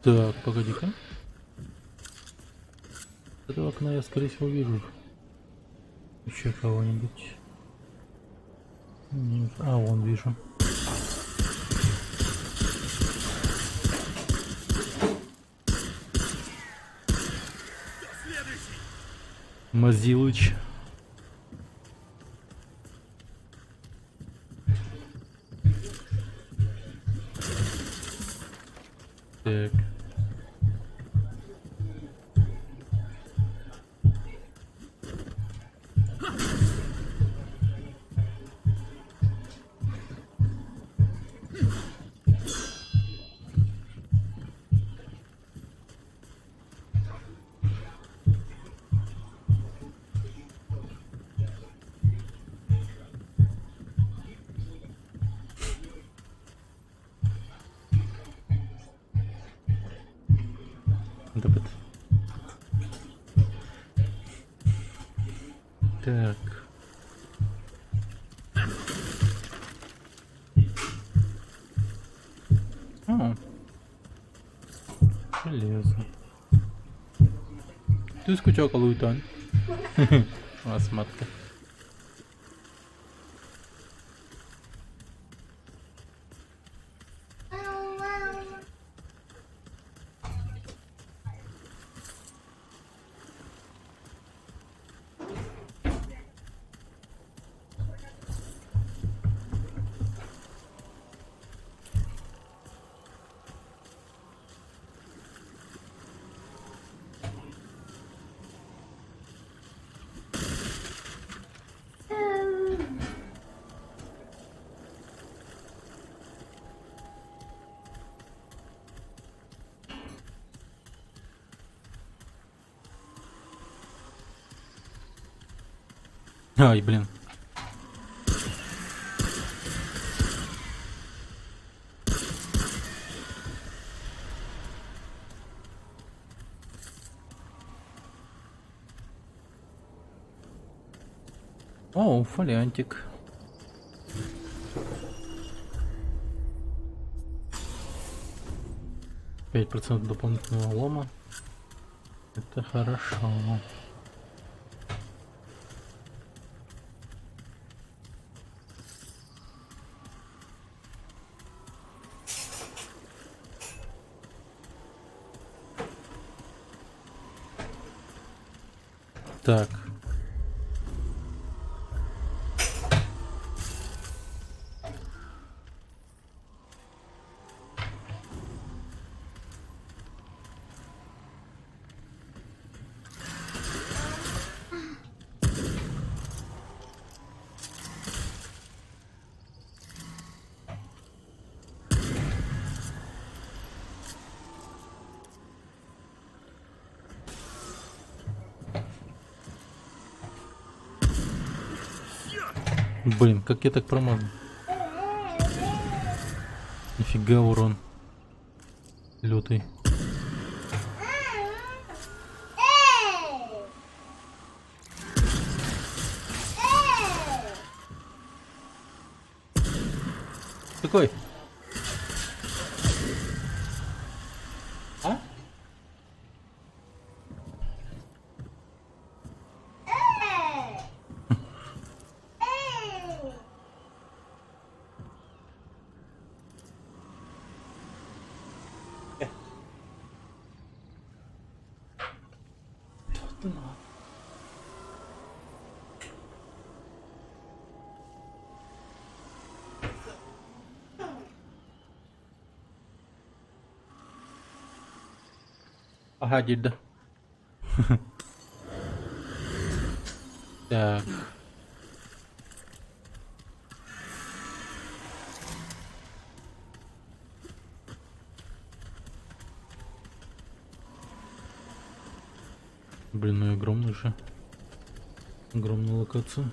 Так, погоди-ка. С этого окна я, скорее всего, вижу еще кого-нибудь. Нет. А, вон вижу. Мазилыч. Так. Так. дискотека, Луитань. Вас матка. Ай, блин. О, фолиантик. Пять процентов дополнительного лома. Это хорошо. Так. Блин, как я так промазал? Нифига урон. Лютый. Какой? А? Ага, дельда. Так. Блин, ну и огромный же. Огромная локация.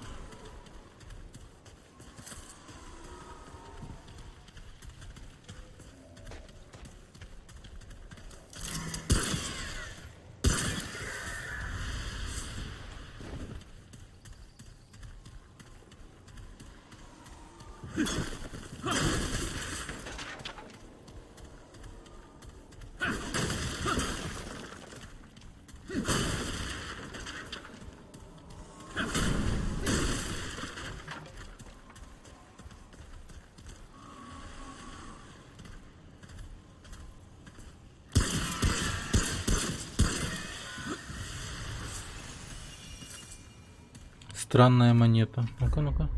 Странная монета. Ну-ка, ну-ка.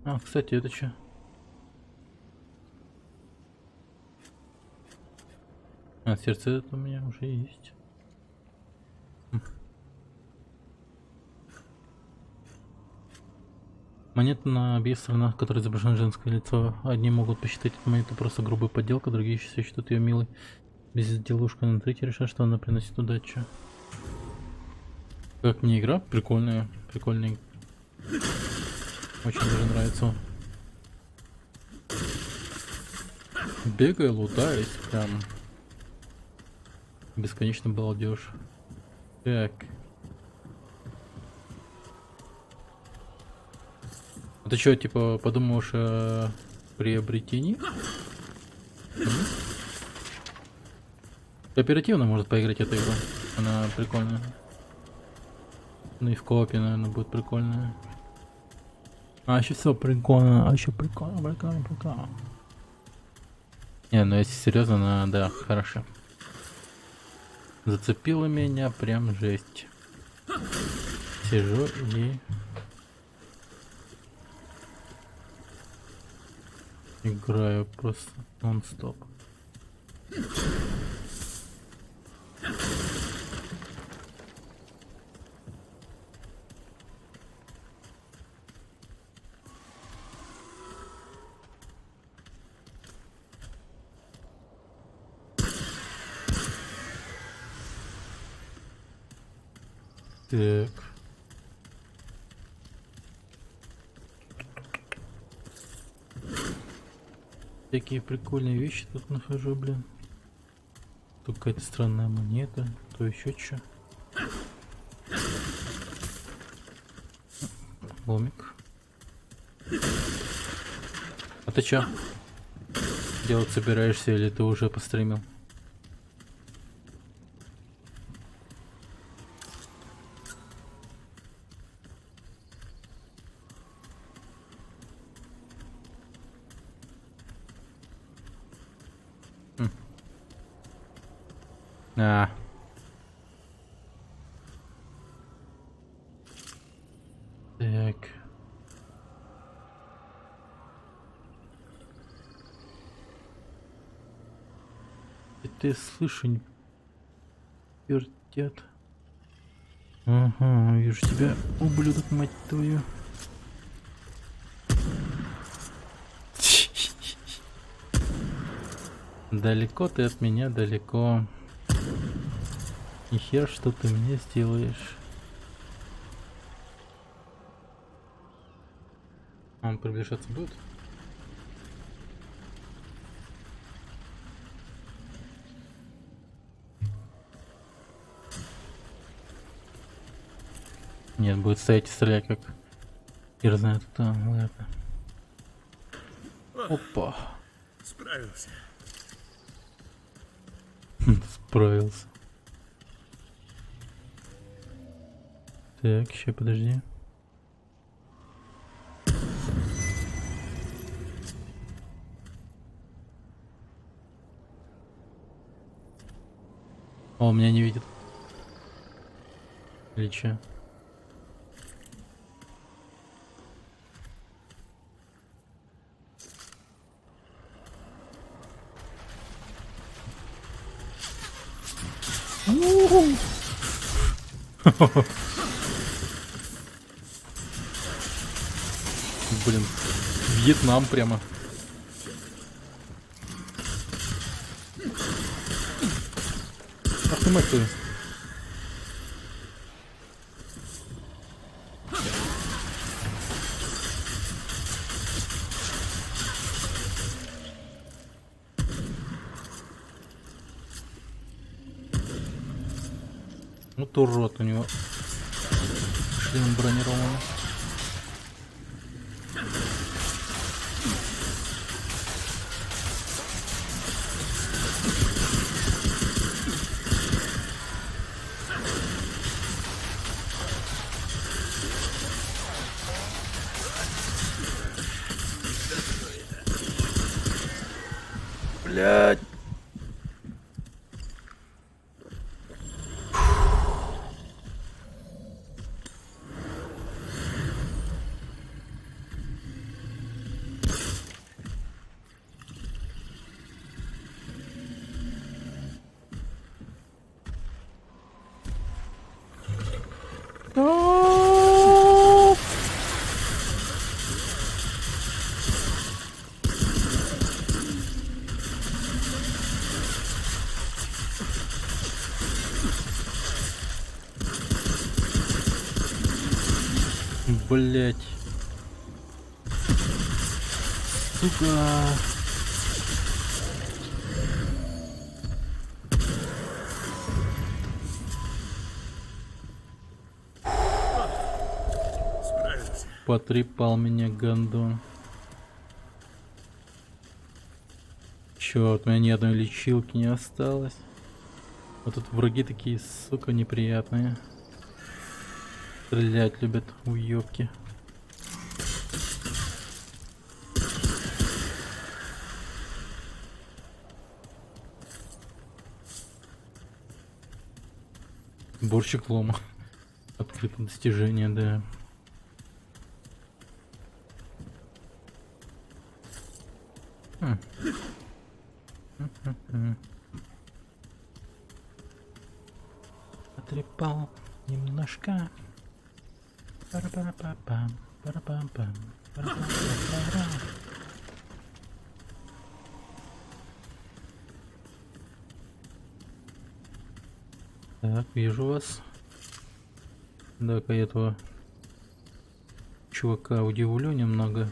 А, кстати, это что? А, сердце это у меня уже есть. Монеты на обеих сторонах, в которой изображено женское лицо. Одни могут посчитать эту монету просто грубой подделкой, другие все считают ее милой. Безделушка, на третьей решат, что она приносит удачу. Как мне игра? Прикольная. Прикольная. Очень даже нравится. Бегаю, лутаюсь, прям бесконечно балдеж. Так. Это что, типа, подумаешь о приобретении? Кооперативно может поиграть эту игру. Она прикольная. Ну и в коопе, наверное, будет прикольная. А еще все прикольно, прикольно. Не, ну если серьезно, она, да, хорошо. Зацепила меня прям жесть. Сижу и играю просто нон-стоп. Так. Такие прикольные вещи тут нахожу, блин. Тут какая-то странная монета, то еще что. Ломик. А ты чё? Делать собираешься или ты уже постримил? А. Так. Это я слышу, вертят. Ага, вижу тебя, ублюдок, мать твою. Далеко ты от меня, далеко. И хер, что ты мне сделаешь. Он приближаться будет? Нет, будет стоять и стрелять, как хер знает кто. Ладно. Опа. Справился. Справился. Так, еще подожди. О, меня не видит. Или че? Блин, Вьетнам прямо. Ах ты мать твою. Вот урод у него. Шлем бронированный. Блядь. Блять. Сука. Справился. Потрепал меня гандон. Черт, у меня ни одной лечилки не осталось. Вот тут враги такие, сука, неприятные. Стрелять любят, уёбки. Борщик лома. Открыто достижение, да. Потрепал немножко. Пара-пара-па-пам, пара-пам-пам, пара-пам-пам-пам. Так, вижу вас. Так, я этого чувака удивлю немного.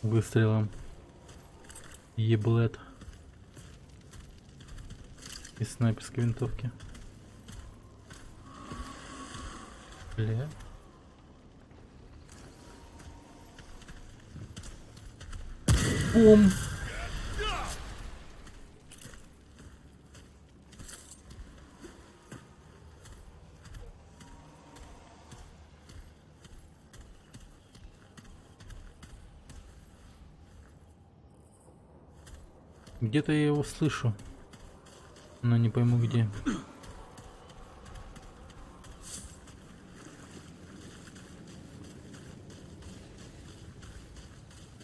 Выстрелом. Еблет. Из снайперской винтовки. Бля. Бум. Где-то я его слышу, но не пойму где.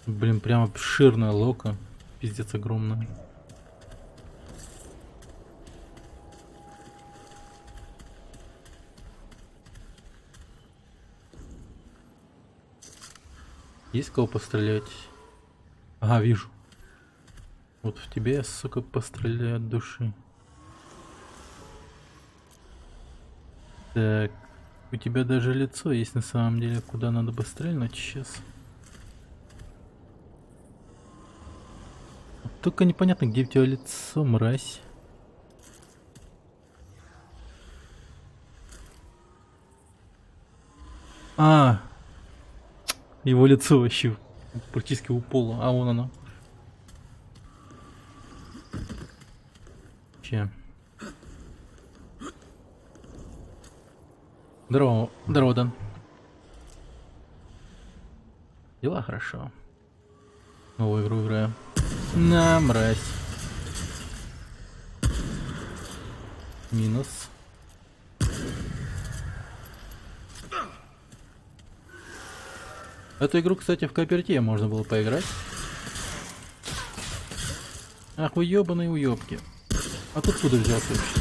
Блин, прям обширная лока, пиздец огромная. Есть кого пострелять? Ага, вижу. Вот в тебе я, сука, постреляю от души. Так, у тебя даже лицо есть на самом деле, куда надо бы стрельнуть сейчас. Только непонятно, где у тебя лицо, мразь. А, его лицо вообще практически у пола, а вон оно. Здорово, здорово, Дан. Дела хорошо. Новую игру играю. На, мразь. Минус. Эту игру, кстати, в кооперативе можно было поиграть. Ах вы ёбаные уёбки. А тут куда взялся вообще?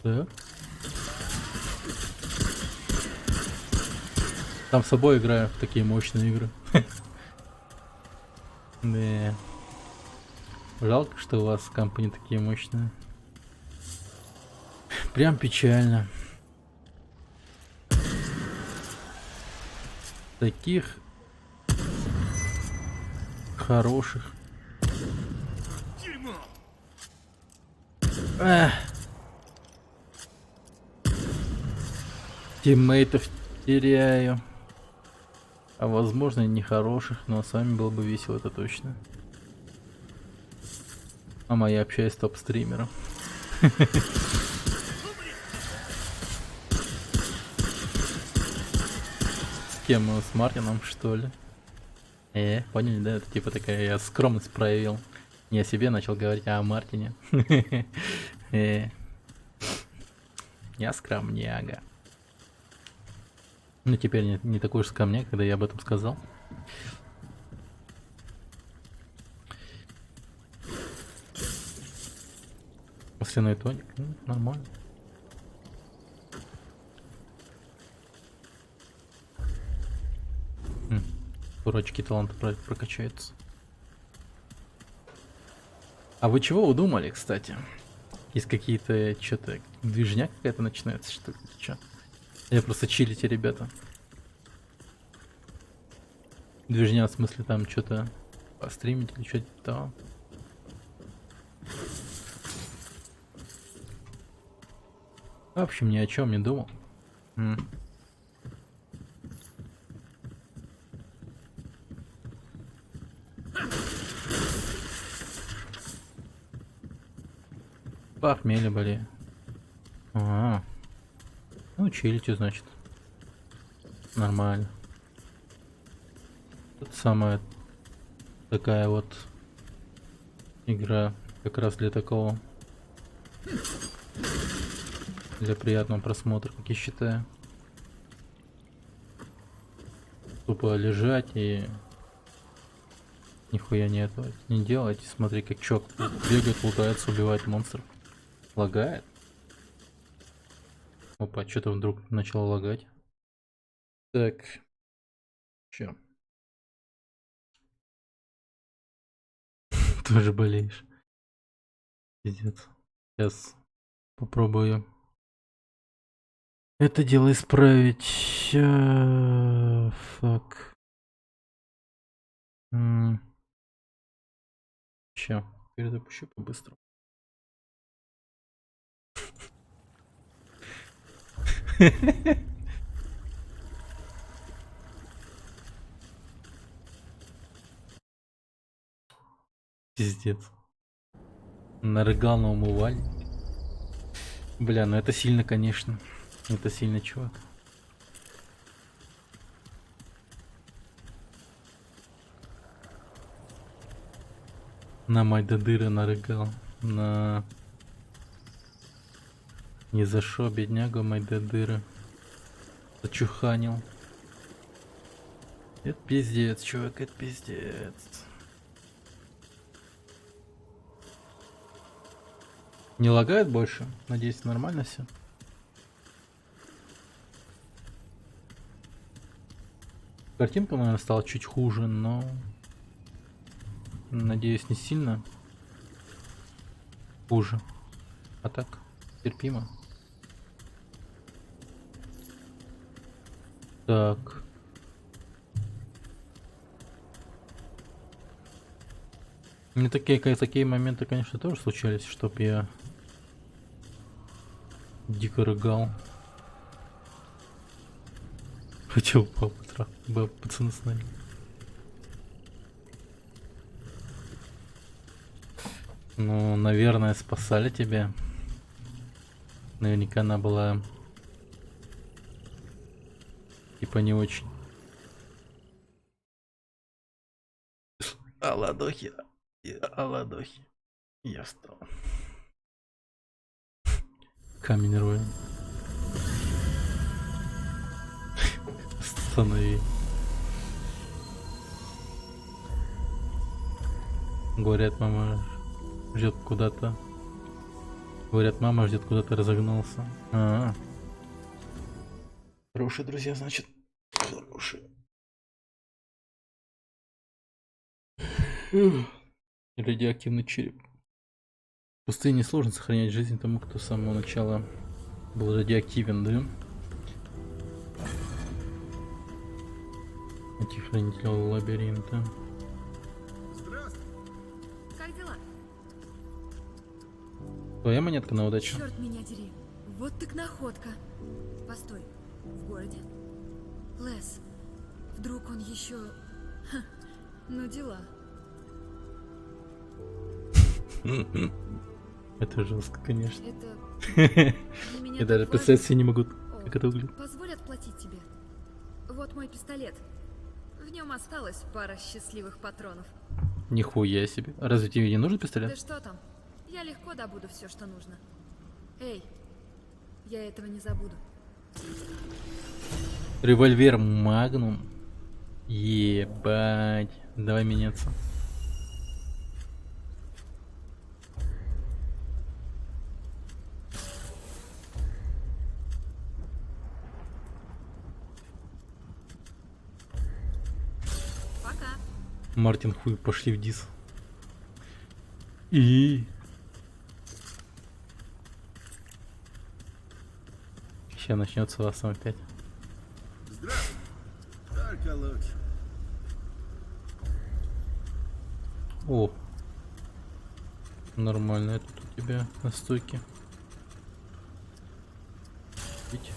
Так. Там с собой играю в такие мощные игры. Да. Жалко, что у вас компании такие мощные. Прям печально. Таких хороших. Эх. Тиммейтов теряю. А возможно и нехороших, но с вами было бы весело, это точно. А я общаюсь с топ-стримером. С кем? С Мартином, что ли? Поняли, да? Это типа такая я скромность проявил. Не о себе начал говорить, а о Мартине. Я скромняга. Ну теперь не такой уж скромняк, когда я об этом сказал. Масляной тоник, нормально. Дурачки таланты прокачаются. А вы чего удумали, кстати? Есть какие-то, что-то, движня какая-то начинается, что ли? Чё? Или просто чилите, ребята? Движня, в смысле, там что-то постримить или что-то там? В общем, ни о чем не думал. Похмелье болею. Ага. Ну, чилите, значит. Нормально. Тут самая такая вот игра как раз для такого. Для приятного просмотра, как я считаю. Тупо лежать и нихуя не делать. Смотри, как чок бегает, лутается, убивает монстров. Лагает. Опа, что-то вдруг начало лагать. Так. Чё? Тоже болеешь. Пиздец. Сейчас попробую это дело исправить. Фак. Ща, перезапущу по-быстрому. Пиздец. Нарыгал на умывальник. Бля, ну это сильно, конечно. Это сильно, чувак. На Майдадыра нарыгал. На... Не за шо, бедняга Майдадыра. Зачуханил. Это пиздец, чувак, это пиздец. Не лагает больше? Надеюсь, нормально все. Картинка, наверное, стала чуть хуже, но... Надеюсь, не сильно хуже. А так, терпимо. Так. Мне такие моменты, конечно, тоже случались, чтоб я дико рыгал. Хотел пацаны с нами. Ну, наверное, спасали тебя. Наверняка она была типа не очень. Аладохи. Аладохи. Я встал. Камень роем. Останови. Говорят, мама ждет куда-то. Говорят, мама ждет куда-то, разогнался. Хорошие друзья, значит. Хорошие. Радиоактивный череп. В пустыне сложно сохранять жизнь тому, кто с самого начала был радиоактивен, да? Хранитель лабиринта. Здравствуй. Как дела? Твоя монетка на удачу. Черт меня дери. Вот так находка. Постой. В городе? Лес. Вдруг он еще... Ха, ну дела. Это жестко, конечно. Это... Я даже представить себе не могу, как это выглядит. Позволь отплатить тебе. Вот мой пистолет. В нем осталась пара счастливых патронов. Нихуя себе. А разве тебе не нужен Ты пистолет? что там? Я легко добуду все, что нужно. Эй, я этого не забуду. Револьвер Магнум. Ебать. Давай меняться. Пока. Мартин, хуй, пошли в дис. И... Сейчас начнется вас опять. Здравствуй. Только лучше. О. Нормально, это тут у тебя на стойке. Видите?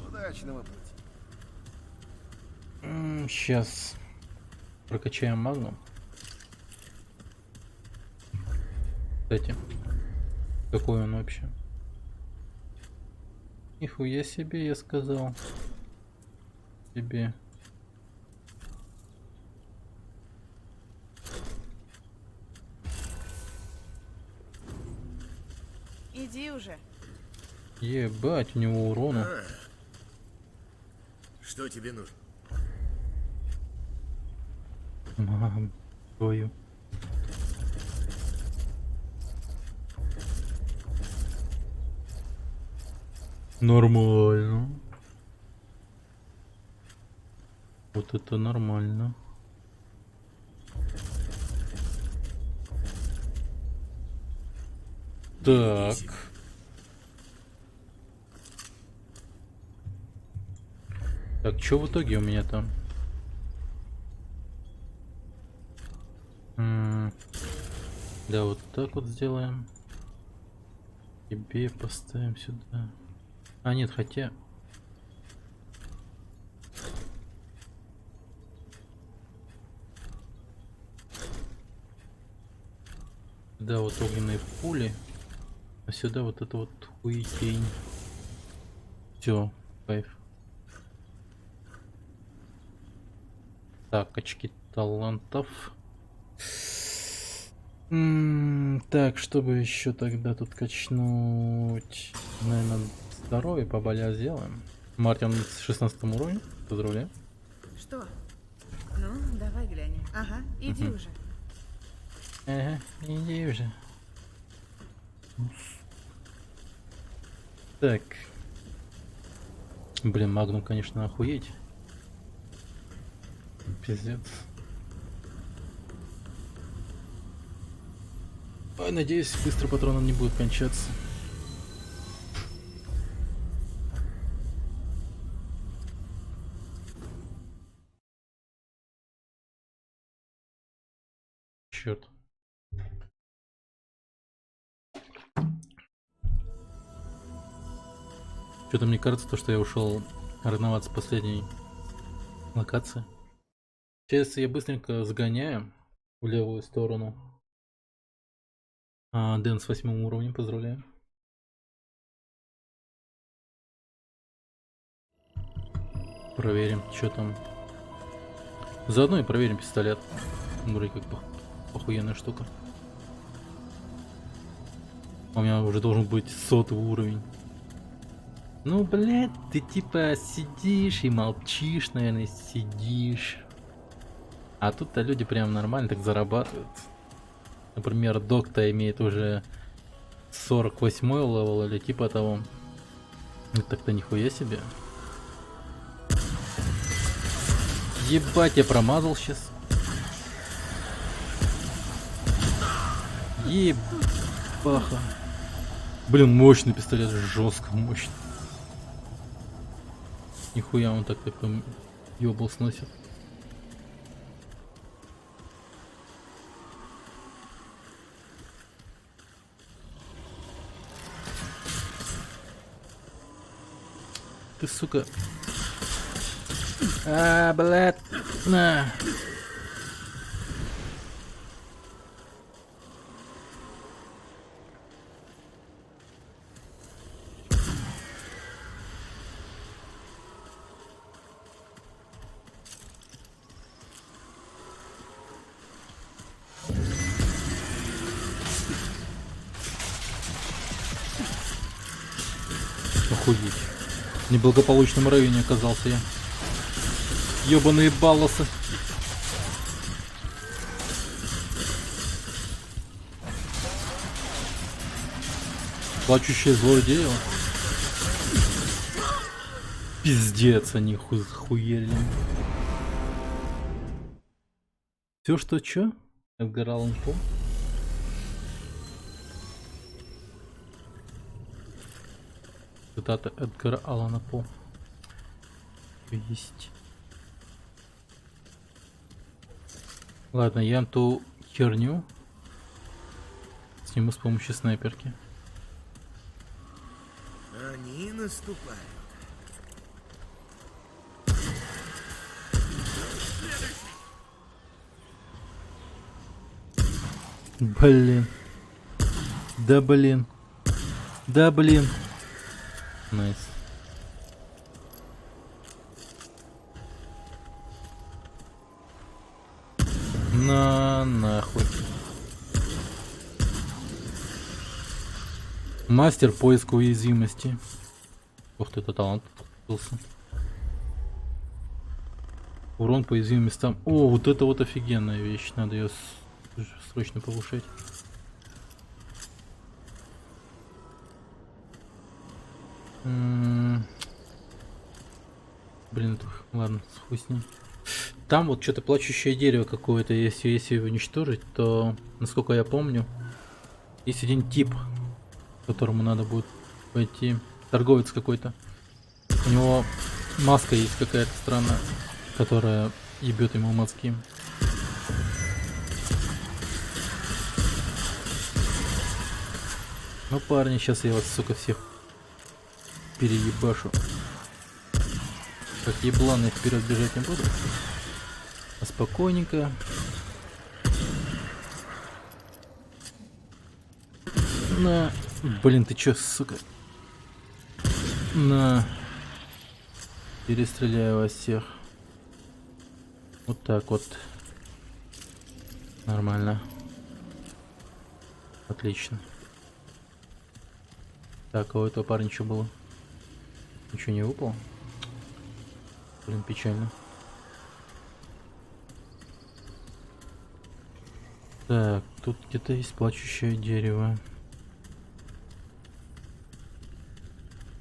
Удачного пути. Сейчас прокачаем магнум. Кстати, Какой он вообще? Нихуя себе, я сказал. Тебе. Иди уже. Ебать, у него урона. Что тебе нужно? Мам, твою. Нормально. Вот это нормально. Так. Так, что в итоге у меня там? Да, вот так вот сделаем. Тебе поставим сюда. А, нет, хотя... Да, вот огненные пули. А сюда вот это вот хуетень. Все, кайф. Так, очки талантов. Так, чтобы еще тогда тут качнуть, наверное, здоровье поболя сделаем. Мартин с 16 уровня. Поздравляю. Что? Ну, давай глянем. Ага, иди уже. Ага, иди уже. Так. Блин, Магнум, конечно, охуеть. Пиздец. Ой, надеюсь, быстро патроны не будут кончаться. Черт. Что-то мне кажется, то, что я ушел рановато с последней локации. Сейчас я быстренько загоняю в левую сторону. Дэн с 8 уровнем, поздравляю. Проверим, что там. Заодно и проверим пистолет. Вроде как охуенная штука. У меня уже должен быть 100 уровень. Ну, блядь, ты типа сидишь и молчишь, наверное, сидишь. А тут-то люди прям нормально так зарабатывают. Например, Док-то имеет уже 48 левел или типа того. Ну, так-то нихуя себе. Ебать, я промазал сейчас. Ебаха. Блин, мощный пистолет, жестко мощный. Нихуя он так там ёбл сносит. Ты, сука. Блядь. На. Охуеть. В неблагополучном районе оказался я. Ёбаные балласы. Плачущее злое дерево. Пиздец, они хуели. Все, что чё? Эдгар Аллан По. Цитата Эдгара Аллана По. Есть. Ладно, я ту херню сниму с помощью снайперки. Они наступают. Блин. Да блин. Да блин. Найс. На нахуй. Мастер поиска уязвимости. Ух ты, это талант. Открылся. Урон по уязвимым местам. О, вот это вот офигенная вещь. Надо ее срочно повышать. Блин, ладно, хуй с ним. Там вот что-то плачущее дерево какое-то. Если его уничтожить, то, насколько я помню, есть один тип, к которому надо будет пойти. Торговец какой-то. У него маска есть какая-то странная, которая ебет ему мозги. Ну, парни, сейчас я вас, сука, всех переебашу. Как ебланы, вперед бежать не буду. А спокойненько. На. Блин, ты чё, сука? На. Перестреляю вас всех. Вот так вот. Нормально. Отлично. Так, а у этого парня что было? Ничего не выпало? Блин, печально. Так, тут где-то есть плачущее дерево.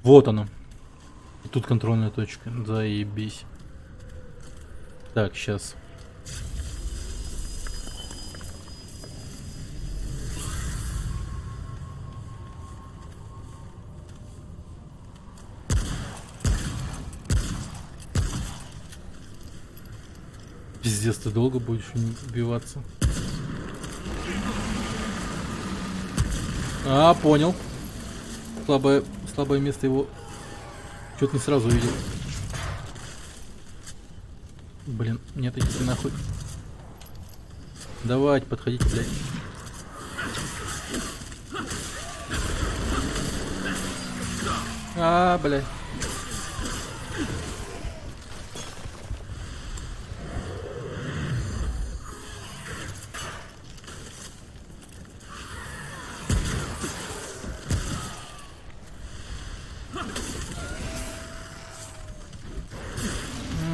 Вот оно. И тут контрольная точка. Заебись. Так, сейчас. Пиздец, ты долго будешь убиваться? А, понял. Слабое место его. Что-то не сразу увидел. Блин, нет, идите нахуй. Давайте, подходите, блядь. А, блядь.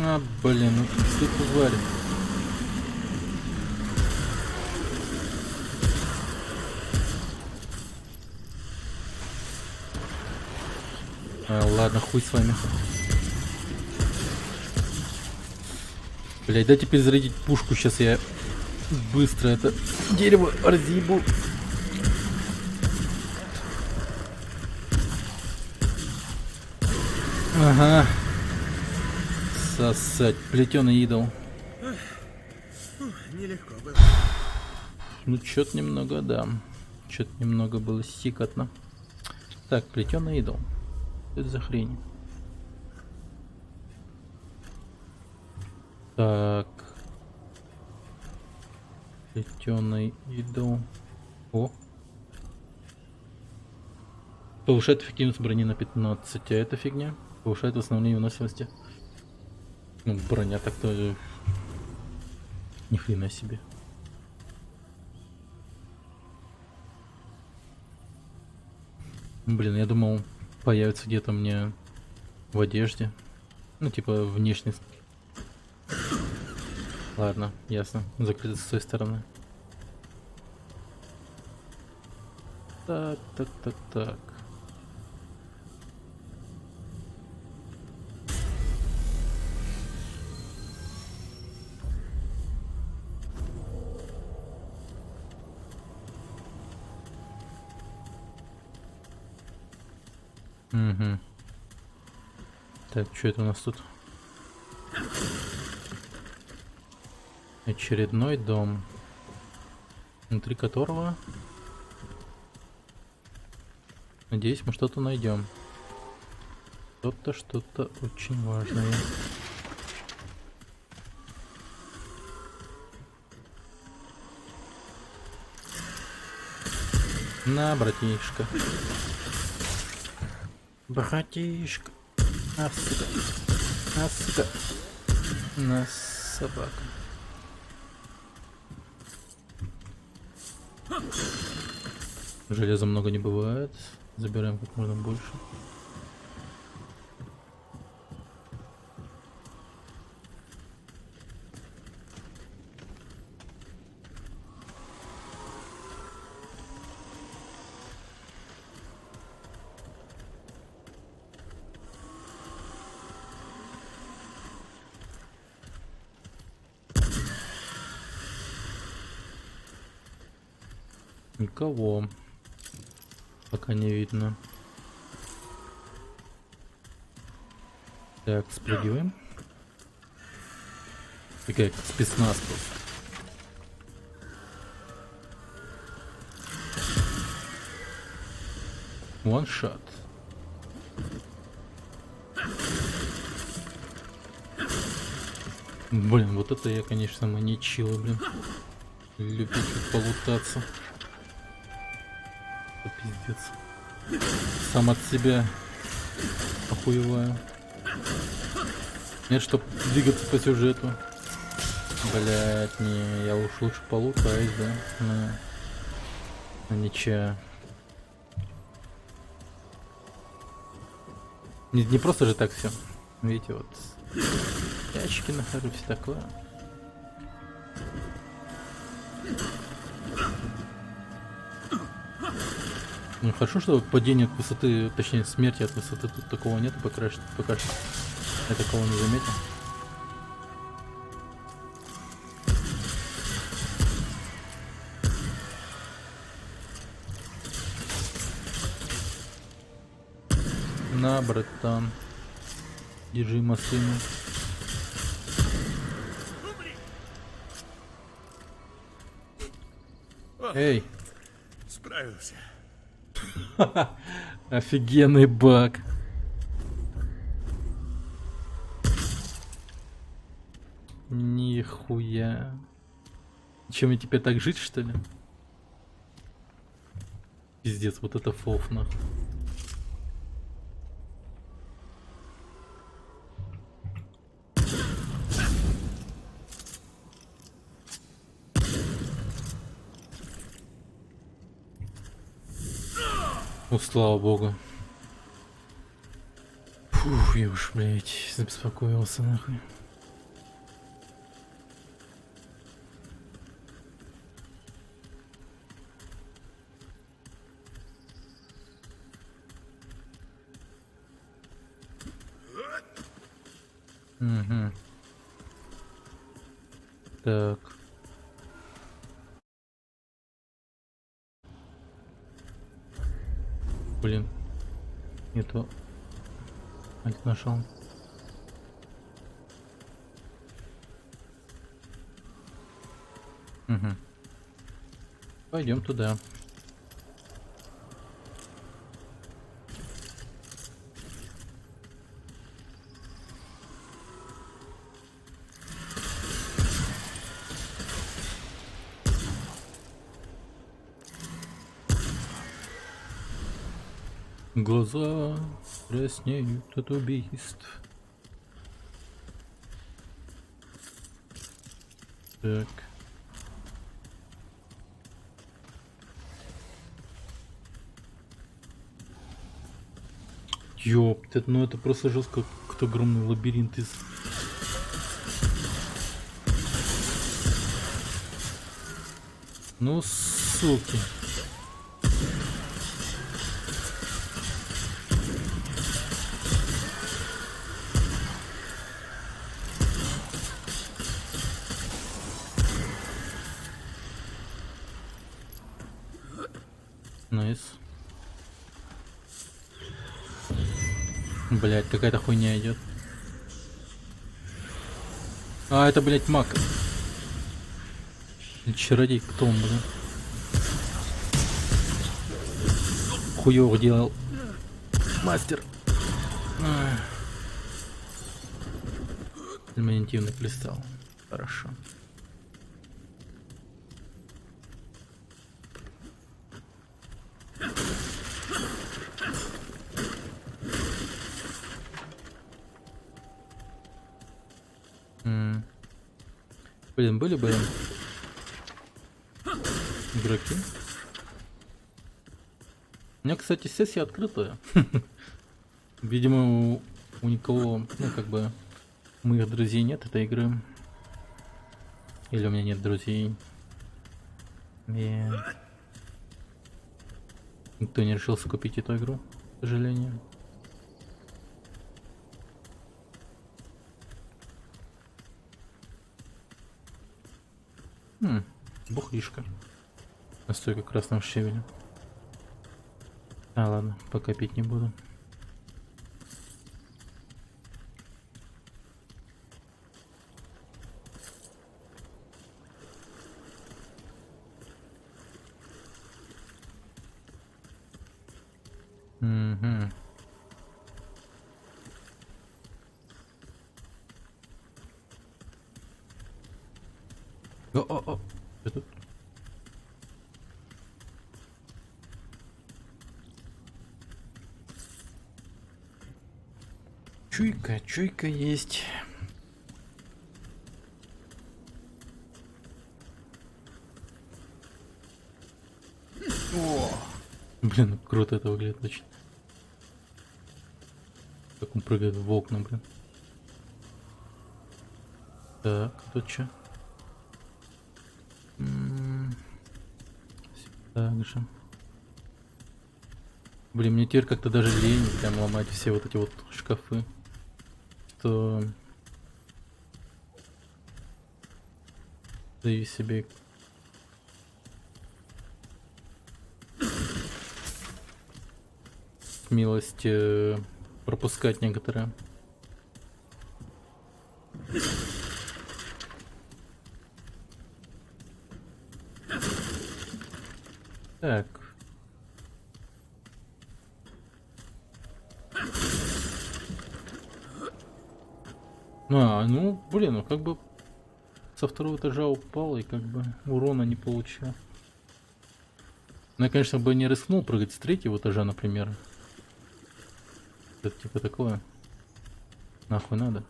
А, блин, ну ты тварь. А, ладно, хуй с вами. Блять, дайте перезарядить пушку, сейчас я быстро это дерево разъебу. Ага. Сосать, плетеный идол. Нелегко было. Ну, чё-то немного, да. Чё-то немного было сикотно. Так, плетеный идол. Что это за хрень? Так. Плетеный идол. О. Повышает эффективность брони на 15. А это фигня. Повышает основные выносливости. Ну, броня так-то ни хрена себе. Блин, я думал, появится где-то мне в одежде. Ну, типа, внешность. Ладно, ясно. Закрыто с той стороны. Так. Угу. Так, что это у нас тут? Очередной дом, внутри которого, надеюсь, мы что-то найдем. Что-то очень важное. На, братишка. Братишка. А, сука. А, сука. На собака. Железа много не бывает. Забираем как можно больше. Никого. Пока не видно. Так, спрыгиваем. Такая как спецназ просто. One shot. Блин, вот это я, конечно, маничила, блин. Любитель полутаться. Пиздец. Сам от себя охуеваю. Нет, чтоб двигаться по сюжету. Блять, не, я уж лучше полутаюсь, да? Ничего. Не просто же так все. Видите, вот. Ящики нахожу, все такое. Ну хорошо, что падение от высоты, точнее смерти от высоты тут такого нету, пока что я такого не заметил. На, братан, держи машину. Эй, Справился. офигенный баг. Нихуя. Чем мне теперь так жить, что ли? Пиздец, вот это фоф нахуй. Ну, слава богу. Фух, я уж, блядь, забеспокоился нахуй. Угу. Так. Блин. Не то. Альт нашел. Угу. Пойдем туда. Глаза краснеют от убийств. Так. Ёптать, ну это просто жестко, как огромный лабиринт из... Ну, суки. Найс. Блять, какая-то хуйня идет. А, это, блять, маг. Чародей, кто он, блин? Хуёво делал. Мастер. Альманитивный кристалл. Хорошо. Блин, были бы игроки. У меня, кстати, сессия открытая. Видимо, у никого, ну, как бы, моих друзей нет этой игры. Или у меня нет друзей. Никто не решился купить эту игру, к сожалению. Бухлишка. Настойка красного щавеля. А, ладно, пока пить не буду. Угу. О. Что тут? Чуйка есть. О! Блин, круто это выглядит очень. Как он прыгает в окна, блин. Так, тут что? Так же. Блин, мне теперь как-то даже лень прям ломать все вот эти вот шкафы. Что... Даю себе... милость пропускать некоторые. Так. Ну, блин, ну как бы со второго этажа упал и как бы урона не получил. Ну, я, конечно, бы не рискнул прыгать с третьего этажа, например. Это типа такое. Нахуй надо.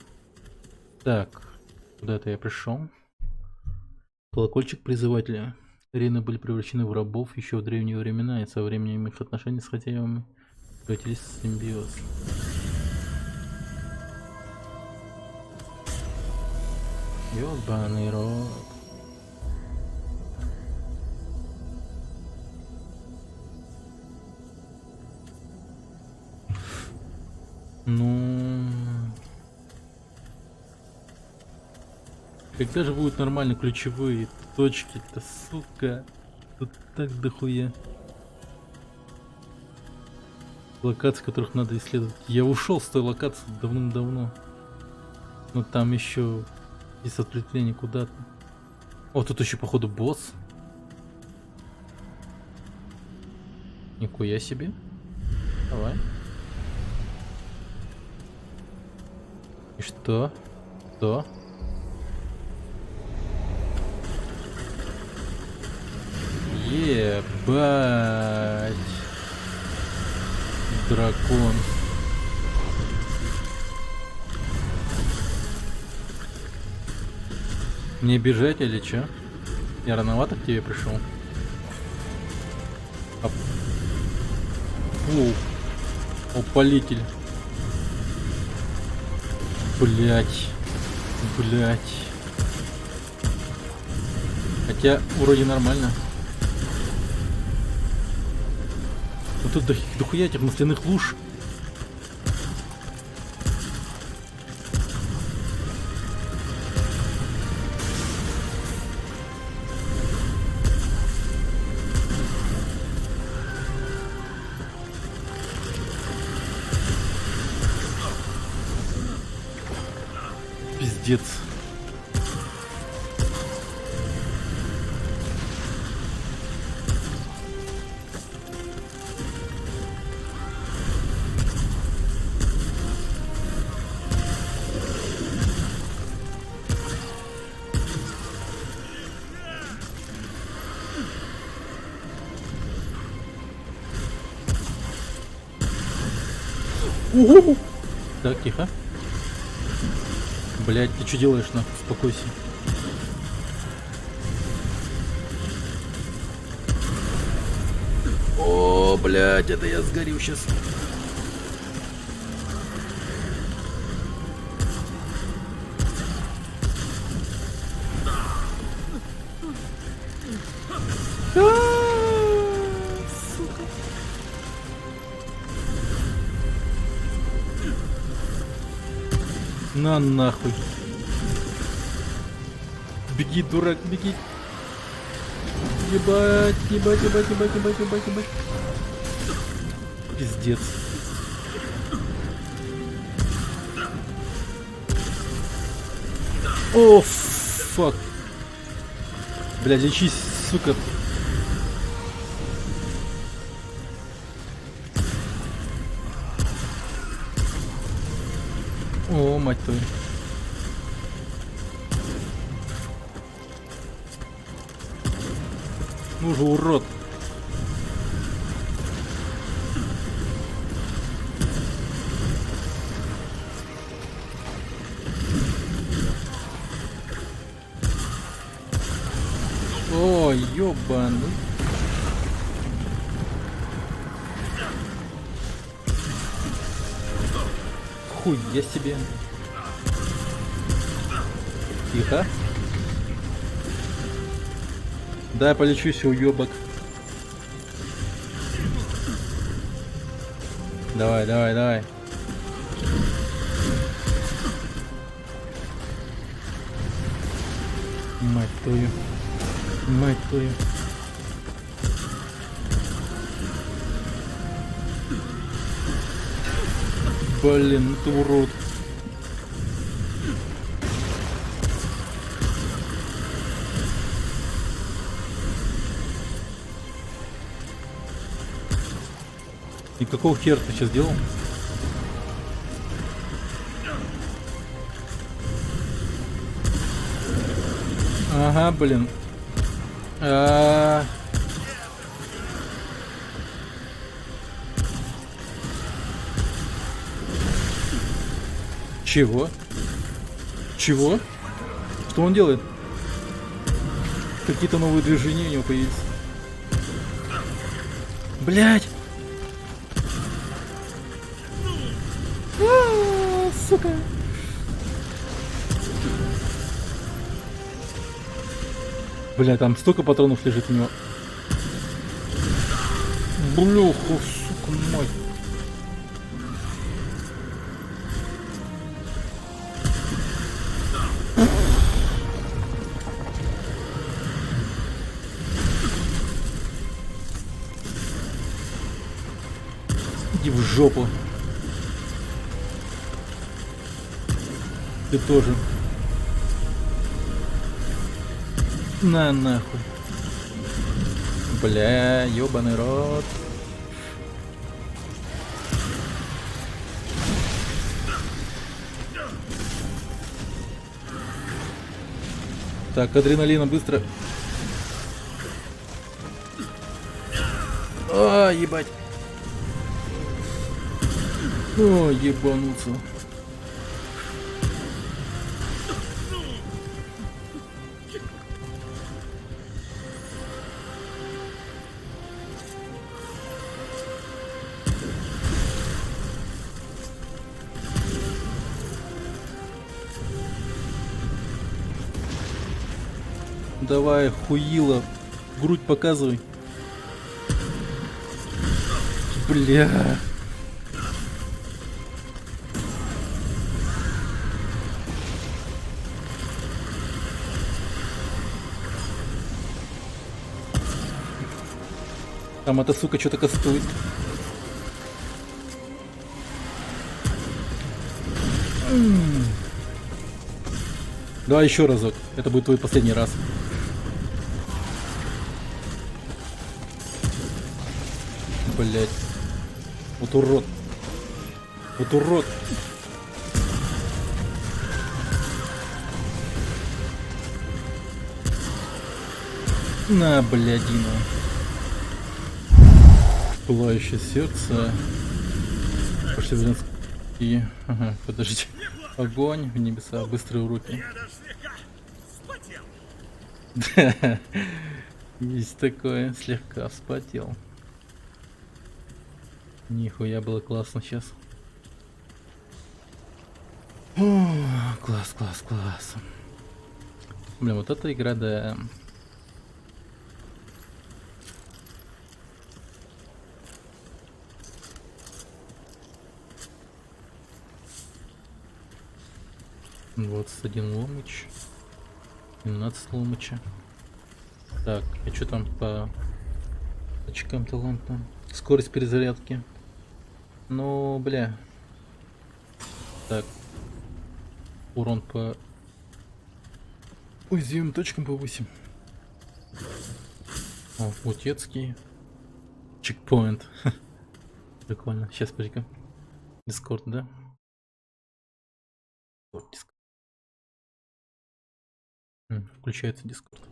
Так, куда-то я пришел. Колокольчик призывателя. Арены были превращены в рабов еще в древние времена, и со временем их отношения с хозяевами превратились в симбиоз. Ёбаный рот. Ну... Когда же будут нормально ключевые точки-то, сука? Тут так дохуя. Локаций, которых надо исследовать. Я ушел с той локации давным-давно. Но там еще есть ответвление куда-то. О, тут еще походу босс. Нихуя себе. Давай. И что? Что? Ебать. Дракон. Мне бежать или чё? Я рановато к тебе пришел. О, политель. Блять. Хотя вроде нормально. Но тут дохуя этих масляных луж. Пиздец. Угу. Так, тихо. Блять, ты что делаешь, нахуй? Успокойся. О, блядь, это я сгорю сейчас. Сука. На нахуй. Беги, дурак, беги. Ебать, ебать, ебать, ебать, ебать, ебать, ебать. Пиздец. О, фак. Бля, лечись, сука. О, мать твою. Ну же, урод. О, ёбаный. Хуя себе. Тихо. Да, я полечусь, уёбок. Давай, давай, давай. Мать твою. Мать твою. Блин, ты урод. И какого хера ты сейчас делал? Ага, блин. Чего? Чего? Что он делает? Какие-то новые движения у него появились. Блять! Сука! Бля, там столько патронов лежит у него. Блюху, сука, мать. Иди в жопу. Ты тоже. На нахуй. Бля, ёбаный рот. Так, адреналина быстро. А, ебать. О, ебануться. Давай, хуила, грудь показывай. Бля. Там эта сука что-то кастует. Давай еще разок. Это будет твой последний раз. Блять. Вот урод. Вот урод. На, блядина. Пылающее сердце. Пошли в и... Ага, подождите. Огонь в небеса, быстрые уроки. Есть такое, слегка вспотел. Нихуя было классно сейчас. Класс, класс, класс. Блин, вот эта игра, да. Вот 1 ломыч. 17 ломыча. Так, а что там по очкам талантам? Скорость перезарядки. Ну, бля. Так. Урон по уязвимым точкам повысим. О, утецкий. Чекпоинт. Прикольно. Сейчас парика. Дискорд, да? Вот, Discord. Включается Дискорд.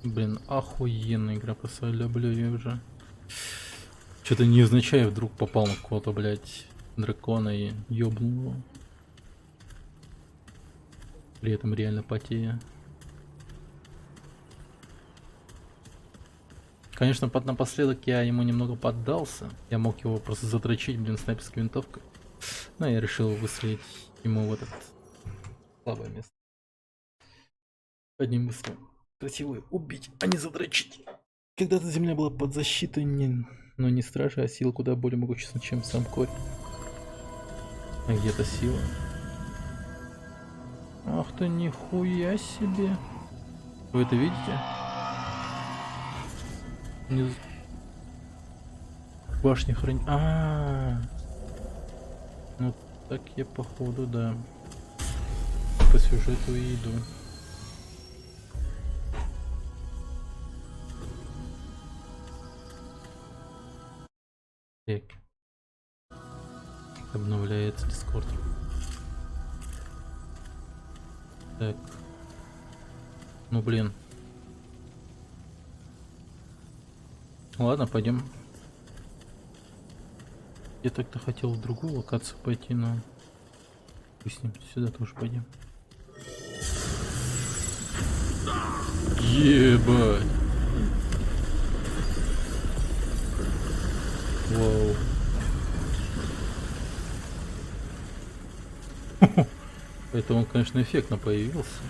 Блин, охуенная игра, просто люблю ее уже. Что-то невзначай вдруг попал на какого-то, блядь, дракона и ёбнул его. При этом реально потея. Конечно, напоследок я ему немного поддался. Я мог его просто задрочить, блин, снайперской винтовкой. Но я решил выстрелить ему в этот слабое место. Одним выстрелом. Красиво убить, а не задрочить. Когда-то земля была под защитой, но не стражи, а сила куда более могущественна, чем сам корь. А где-то сила. Ах ты, нихуя себе. Вы это видите? Внизу. Башня хранит. Ну так я походу, да. По сюжету и иду. Так. Обновляется Discord. Так. Ну блин. Ладно, пойдем. Я так-то хотел в другую локацию пойти, но пусть с ним сюда тоже пойдем. Ебать. Вау. Это он, конечно, эффектно появился.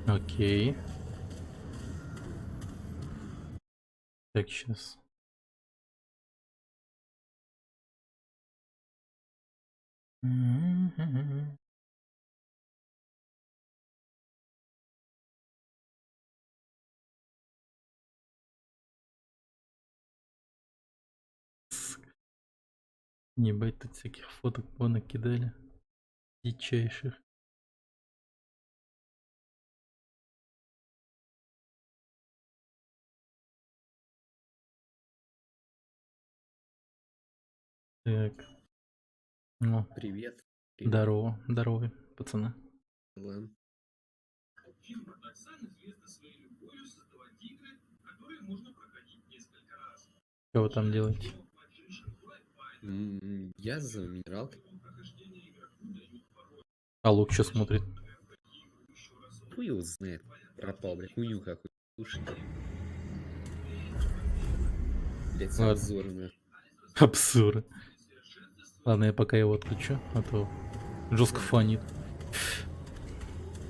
Окей. Так, сейчас. Ебать, тут всяких фоток понакидали. Дичайших. Так. О, Привет. здорово, здорово, пацаны. Ладно. Что вы там делаете? Я за минералкой. А Лук что смотрит? Хуй его знает. Пропал, блядь, хуйню какую-то. Слушай. Блядь, с Ладно. обзором. Абсурд. Ладно, я пока его отключу, а то жестко фанит.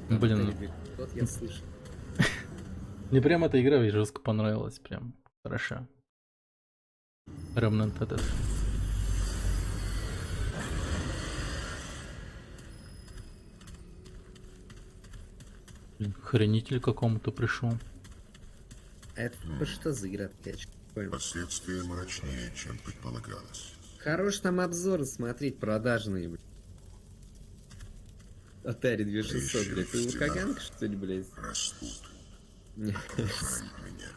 Блин, Вот я слышу. мне прям эта игра жестко понравилась, прям хороша. Remnant этот. Блин, хранитель какому-то пришел. Это что за игра такая? Последствия мрачнее, чем предполагалось. Хорош там обзоры смотреть, продажные, блядь. Atari 2600, блядь. Ты укаганка, что ли, блядь? Растут. Не. Меня.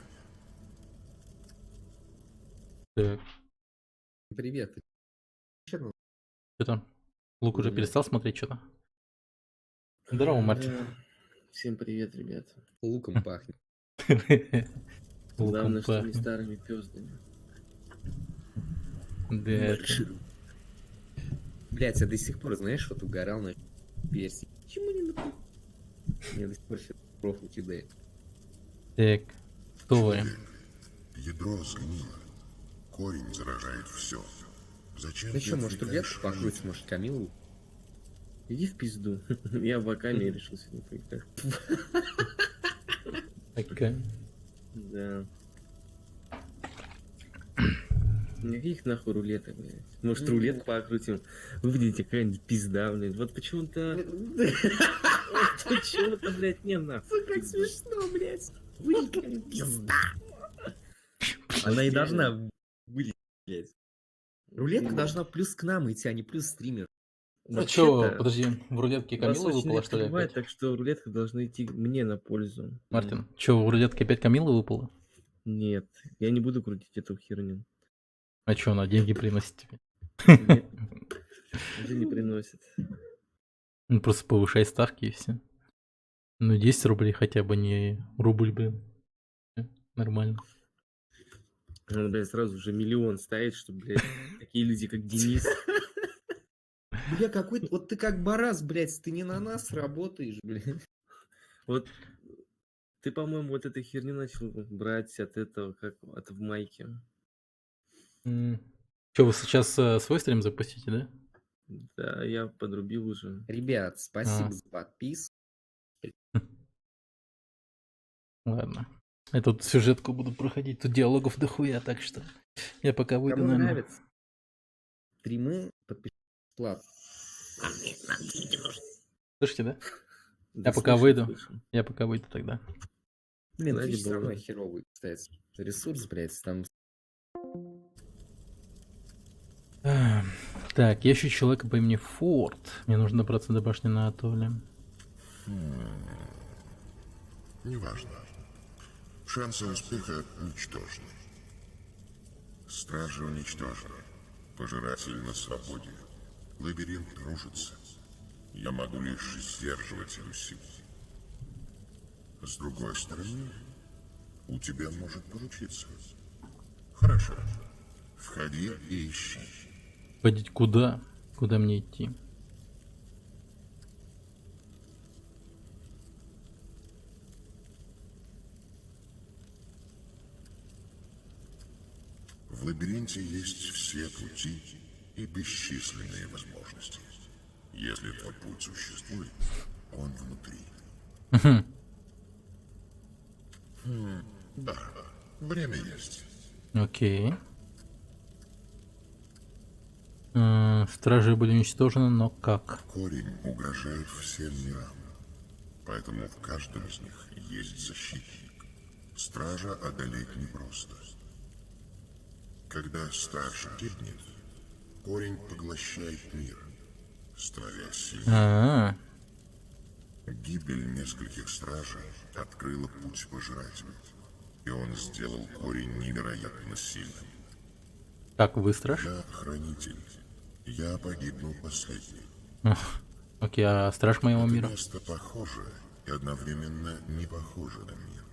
Так, Привет. что там? Лук уже перестал смотреть что-то? Здорово, Мартин. Всем привет, ребята. Луком пахнет. Главное, Луком что не пахнет. старыми пёздами. Да, это- Маршрут. Блять, я до сих пор, знаешь, вот угорал на перси. Почему не на... Я до сих пор сейчас профу кидает. Так, кто вы? Ядро сгнило. Корень заражает все. Зачем Ну ты что, может, отвлекаешь рулетку покрутить, может, Камилу? Иди в пизду. Я в Акаме решил сегодня поиграть. Окей. Да. Никаких нахуй рулеток, блядь. Может, рулетку покрутим? Вы видите, какая-нибудь пизда, блядь. Вот почему-то... Вот почему-то, блядь, не нахуй. Как смешно, блядь. Вылетим, пизда. Она и должна вылететь, блядь. Рулетка должна плюс к нам идти, а не плюс стример. А чё, Вообще-то, подожди, в рулетке у нас Камила очень выпала, редко что ли, бывает, опять? так что рулетка должна идти мне на пользу. Мартин, чё, в рулетке опять Камила выпала? Нет, я не буду крутить эту херню. А чё, она деньги приносит тебе? Нет, уже не приносит. Ну, просто повышай ставки и все. Ну, 10 рублей хотя бы, не рубль, блин. Нормально. Надо, блядь, сразу же миллион ставить, чтобы, блядь, такие люди, как Денис. Бля, какой-то... Вот ты как Барас, блядь, ты не на нас работаешь, блядь. Вот ты, по-моему, вот этой херню начал брать от этого, как от в майке. Чё, вы сейчас свой стрим запустите, да? Да, я подрубил уже. Ребят, спасибо за подписку. Ладно. Я тут сюжетку буду проходить, тут диалогов дохуя, так что я пока выйду, Кому наверное. нравится стримы, подпишитесь бесплатно. Слышите, да? Да Я пока слышим, выйду. слышим. Я пока выйду тогда. Блин, Ради Twitch все равно бога. херовый, кстати. Ресурс, блядь, там... Так, я ищу человека по имени Форд. Мне нужно добраться до башни на атолле. Неважно. Шансы успеха ничтожны. Стражи уничтожены. Пожиратель на свободе. Лабиринт рушится. Я могу лишь сдерживать эту силу. С другой стороны, у тебя может получиться. Хорошо. Входи и ищи. Ходить куда? Куда мне идти? В лабиринте есть все пути и бесчисленные возможности. Если твой путь существует, он внутри. Да, время есть. Окей. Стражи были уничтожены, но как? Корень угрожает всем мирам. Поэтому в каждом из них есть защитник. Стража одолеть непросто. Когда старший гибнет, корень поглощает мир, становясь сильнее. Гибель нескольких стражей открыла путь пожирателю, и он сделал корень невероятно сильным. Так, вы страж? Я хранитель. Я погибнул последний. Окей, а страж моего Это мира? место похоже и одновременно не похоже на мир.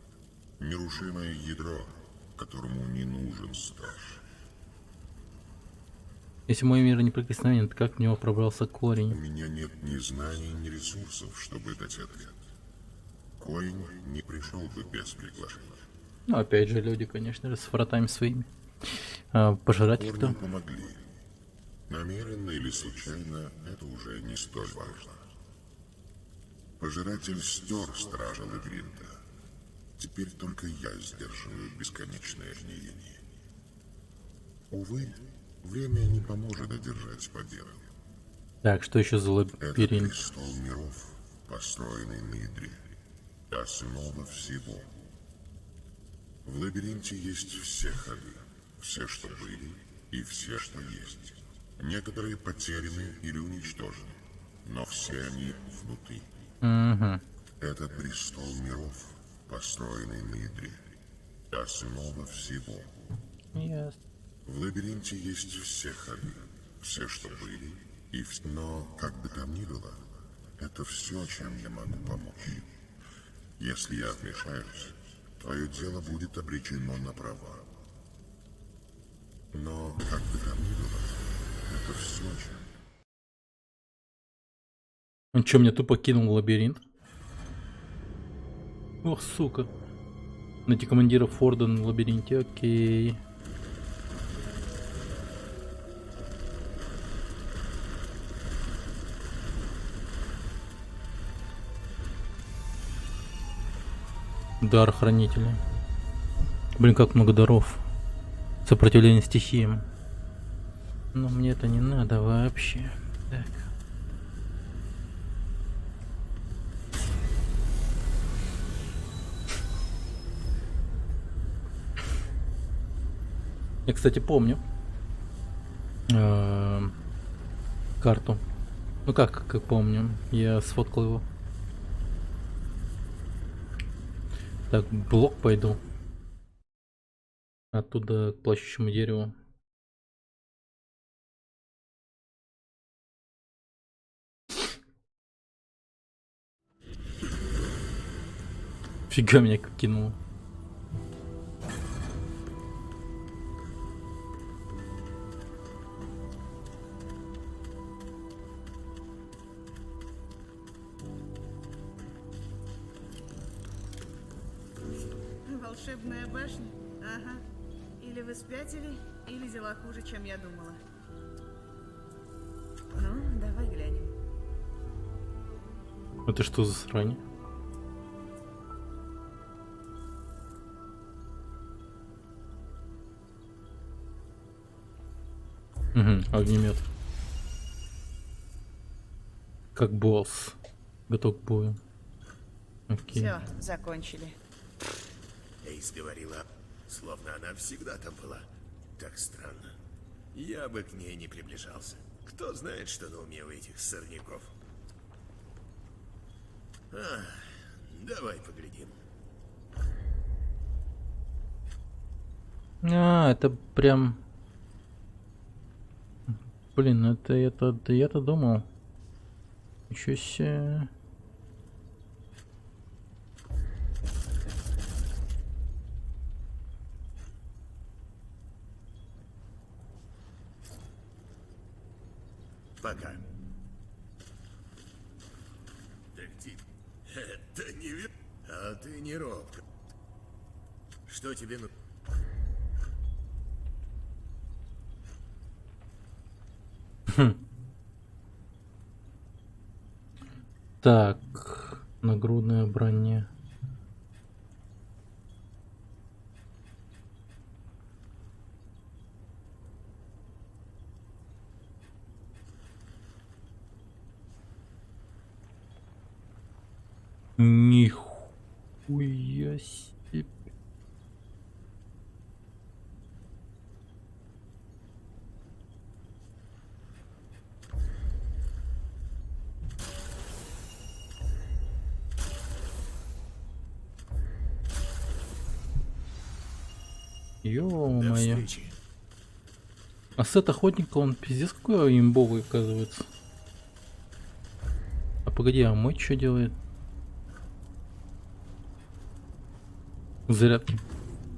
Нерушимое ядро, которому не нужен страж. Если мой мир неприкосновенен, то как в него пробрался У корень? меня нет ни знаний, ни ресурсов, чтобы дать ответ. Корень не пришел бы без приглашения. Ну, опять же, люди, конечно же, с вратами своими. А пожиратель кто? Корни помогли. Намеренно или случайно, это уже не столь важно. Пожиратель стер стража лабиринта. Теперь только я сдерживаю бесконечное гниение. Увы, время не поможет одержать победу. Так, что еще за Это лабиринт? престол миров, построенный на ядре. Основа всего. В лабиринте есть все ходы, все, что были, и все, что есть. Некоторые потеряны или уничтожены, но все они внутри. Это престол миров, построенный на ядре. Основа всего. Ясно. В лабиринте есть все ходы, все, что были, и но, как бы там ни было, это все, чем я могу помочь. Если я вмешаюсь, твое дело будет обречено на провал. Но как бы там ни было, это все же. Он что, меня тупо кинул в лабиринт? Ох, сука. Найти командира Форда в лабиринте, окей. Дар хранителя. Блин, как много даров. Сопротивление стихиям. Но мне это не надо вообще. Так. Я, кстати, помню карту. Ну как помню. Я сфоткал его. Так, в блок пойду. Оттуда к плачущему дереву. Фига меня как кинуло. Волшебная башня? Ага. Или вы спятили, или дела хуже, чем я думала. Ну, давай глянем. Это что за срань? Угу, огнемет. Как босс. Готов к бою. Окей. Все, закончили. Эйс говорила, словно она всегда там была. Так странно. Я бы к ней не приближался. Кто знает, что на уме у этих сорняков. Давай поглядим. Это прям... Блин, это я-то думал. Еще себе... Пока. Так тип, это не вер... А ты не робко. Что тебе ну... Так, нагрудная броня. Нихуя себе. До Ё-моё. встречи. А сет охотника, он пиздец какой имбовый, оказывается. А погоди, а мой что делает? Зарядки.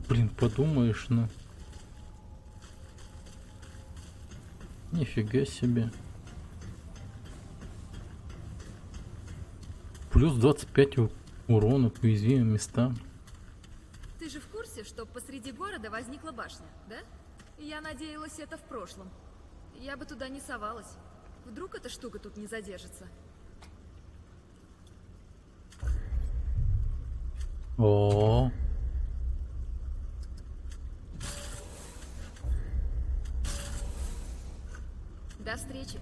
Блин, подумаешь, ну. Нифига себе. Плюс 25 урона по уязвимым местам. Ты же в курсе, что посреди города возникла башня, да? Я надеялась, это в прошлом. Я бы туда не совалась. Вдруг эта штука тут не задержится. О. До встречи.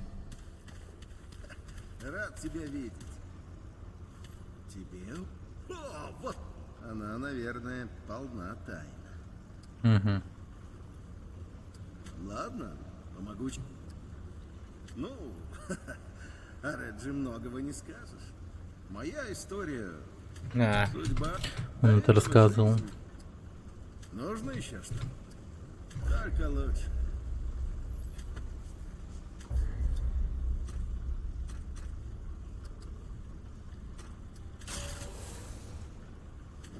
Рад тебя видеть. Тебе? О, вот! Она, наверное, полна тайн. Угу. Ладно, помогу. Ну, о Реджи многого не скажешь. Моя история... Судьба... Он это рассказывал. Нужно еще что? Только лучше.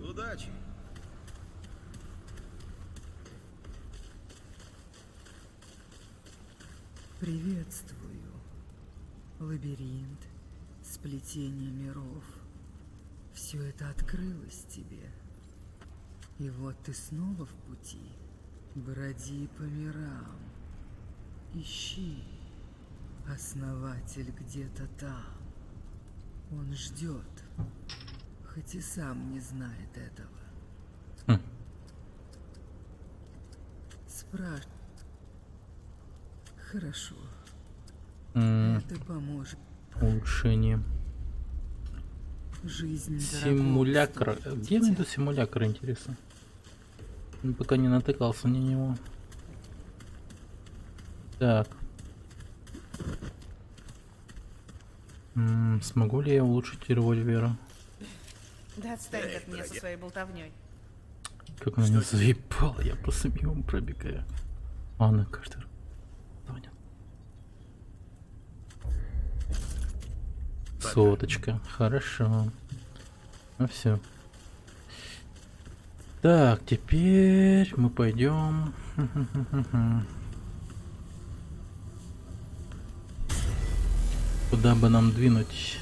Удачи. Приветствую. Лабиринт, сплетение миров. Все это открылось тебе. И вот ты снова в пути. Броди по мирам. Ищи. Основатель где-то там. Он ждет. Хоть и сам не знает этого. Спрашивай. Хорошо. Это поможет. Улучшение. Жизнь Симулятор. дорогого стоит, Где я дитя. найду симулятор, интересно? Пока не натыкался на него. Так. Смогу ли я улучшить револьвера? Да отстань от меня со своей болтовней. Как она не заебала, я просто мимо пробегаю. Анна, каждый раз. Понятно. Соточка. Хорошо. Ну все. Так, теперь мы пойдем. Куда бы нам двинуть?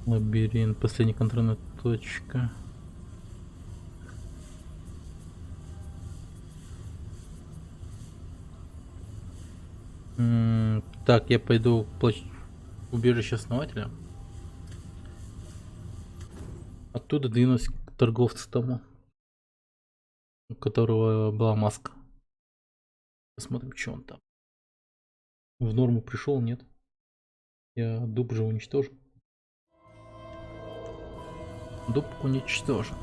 Лабиринт, последняя контрольная точка. Так, я пойду в убежище основателя. Оттуда двинусь к торговцу тому, у которого была маска. Посмотрим, что он там. В норму пришел, нет? Я дуб же уничтожил. Дуб уничтожен.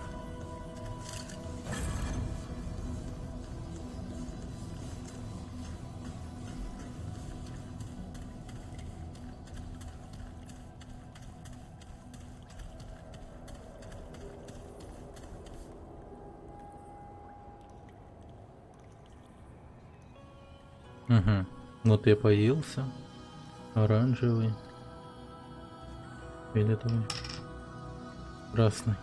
Угу. Вот я появился. Оранжевый. Фиолетовый. Красный.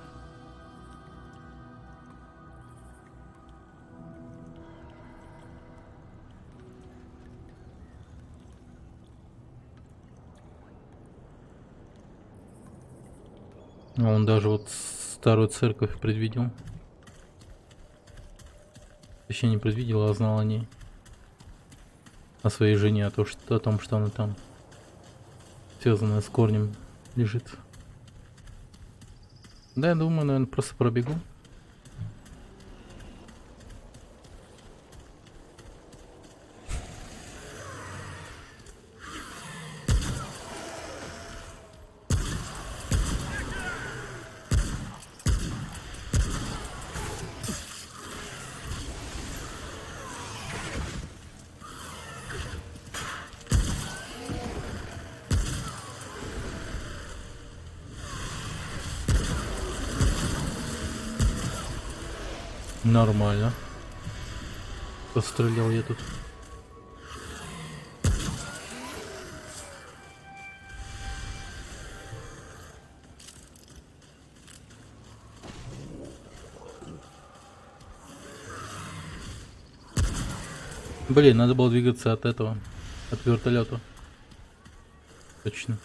А он даже вот старую церковь предвидел. Точнее не предвидел, а знал о ней. О своей жене, о том, что она там связанная с корнем лежит. Да, я думаю, наверное, просто пробегу. Нормально. Пострелял я тут. Блин, надо было двигаться от этого, от вертолета. Точно.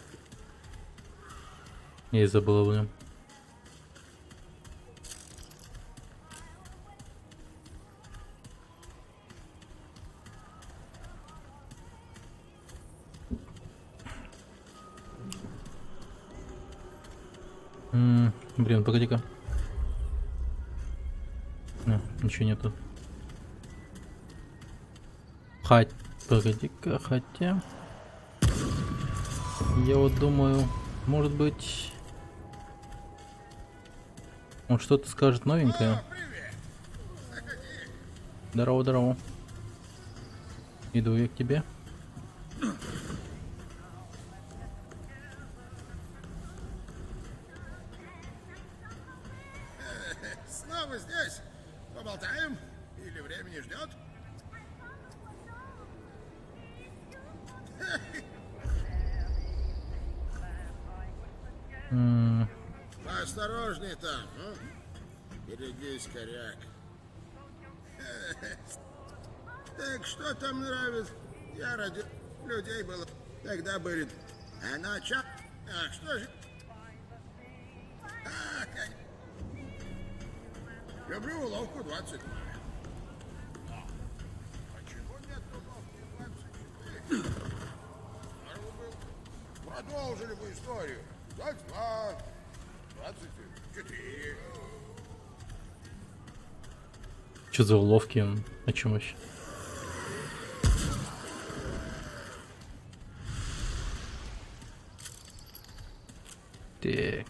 Я и забыл о нем. Блин, погоди-ка. Ничего нету. Погоди-ка, хотя... Я вот думаю, может быть... Он что-то скажет новенькое. Здорово, здорово. Иду я к тебе. Снова здесь? Поболтаем? Или время не ждет? Поосторожней там, а? Берегись, коряк. Так что там нравится? Я ради людей было. Тогда были. А начал. А что же? Люблю уловку 20. Почему нет уловки 24? Продолжили бы историю. 22, 24. Что за уловки? О чем вообще? Так.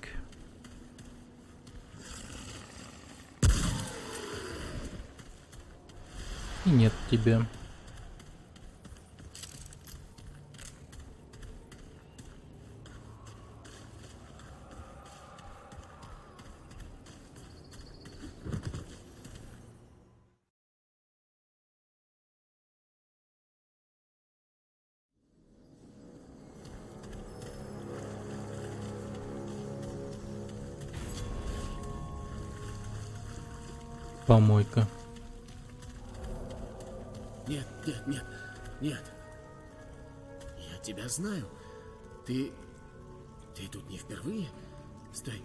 И нет тебя. Помойка. Нет, нет, нет, нет. Я тебя знаю. Ты тут не впервые? Стой.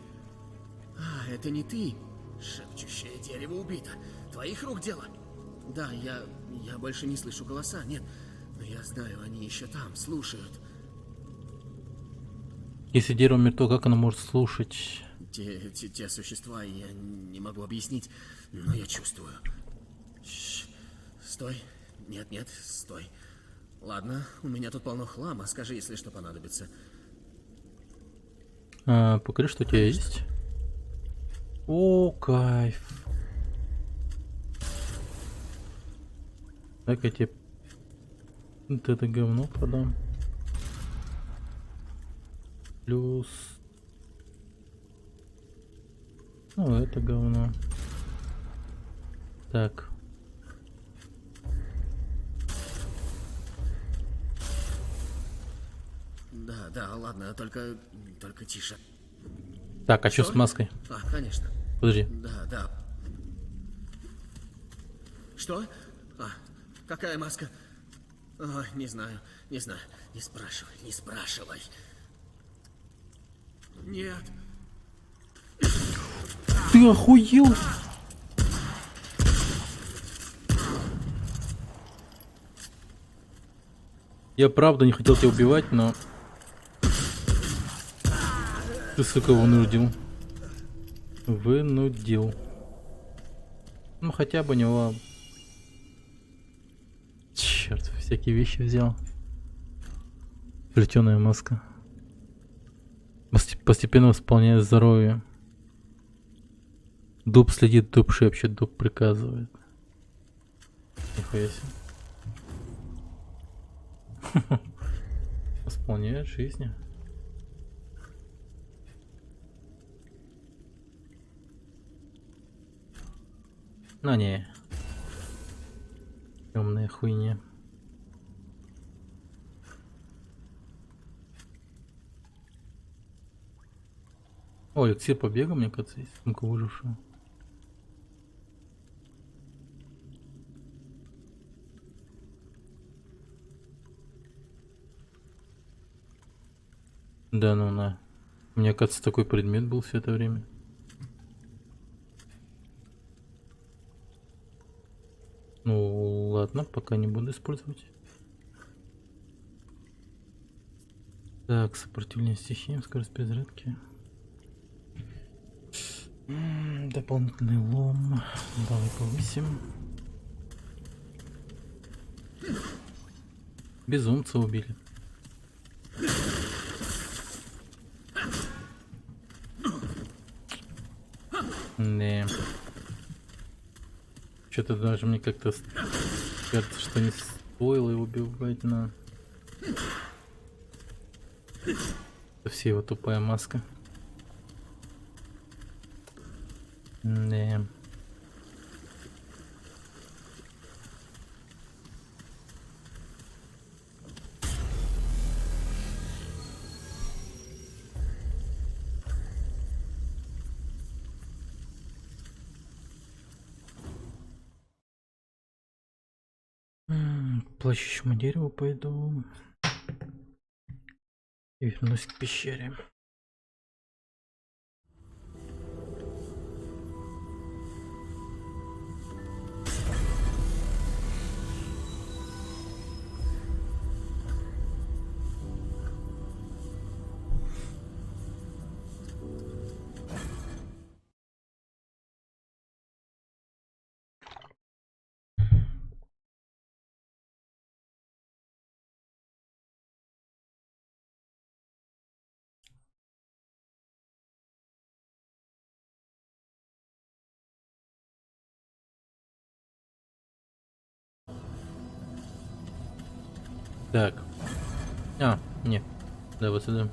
А, это не ты. Шепчущее дерево убито. Твоих рук дело? Да, я больше не слышу голоса, нет. Но я знаю, они еще там, слушают. Если дерево мертво, как оно может слушать? Те существа, я не могу объяснить, но я чувствую. Стой. Нет, нет, стой. Ладно, у меня тут полно хлама, скажи, если что понадобится. Покажи, что у тебя есть. О, кайф. Так я тебе вот это говно продам. Плюс... Ну, это говно. Так. Да, ладно, только тише. Так, а что с маской? А, конечно. Подожди. Да. Что? А, какая маска? Ой, не знаю. Не спрашивай. Нет. Ты охуел? Я правда не хотел тебя убивать, но... Ты, сука, вынудил. Ну, хотя бы у него... Черт, всякие вещи взял. Плетеная маска. Постепенно восполняет здоровье. Дуб следит, дуб шепчет, дуб приказывает. Нихуя себе. Восполняет жизни. Ну не. Темная хуйня. О, эликсир побега, мне кажется, есть. Ну-ка, выжившего. Да ну на. Мне кажется, такой предмет был все это время. Ну ладно, пока не буду использовать. Так, сопротивление стихиям, скорость перезарядки. Дополнительный лом. Давай повысим. Безумца убили. Не. Что-то даже мне как-то кажется, что не стоило его убивать, но... Это все его тупая маска. Не. плачущему дереву пойду. И вернусь к пещере. Так. Не. Да, вот сюда.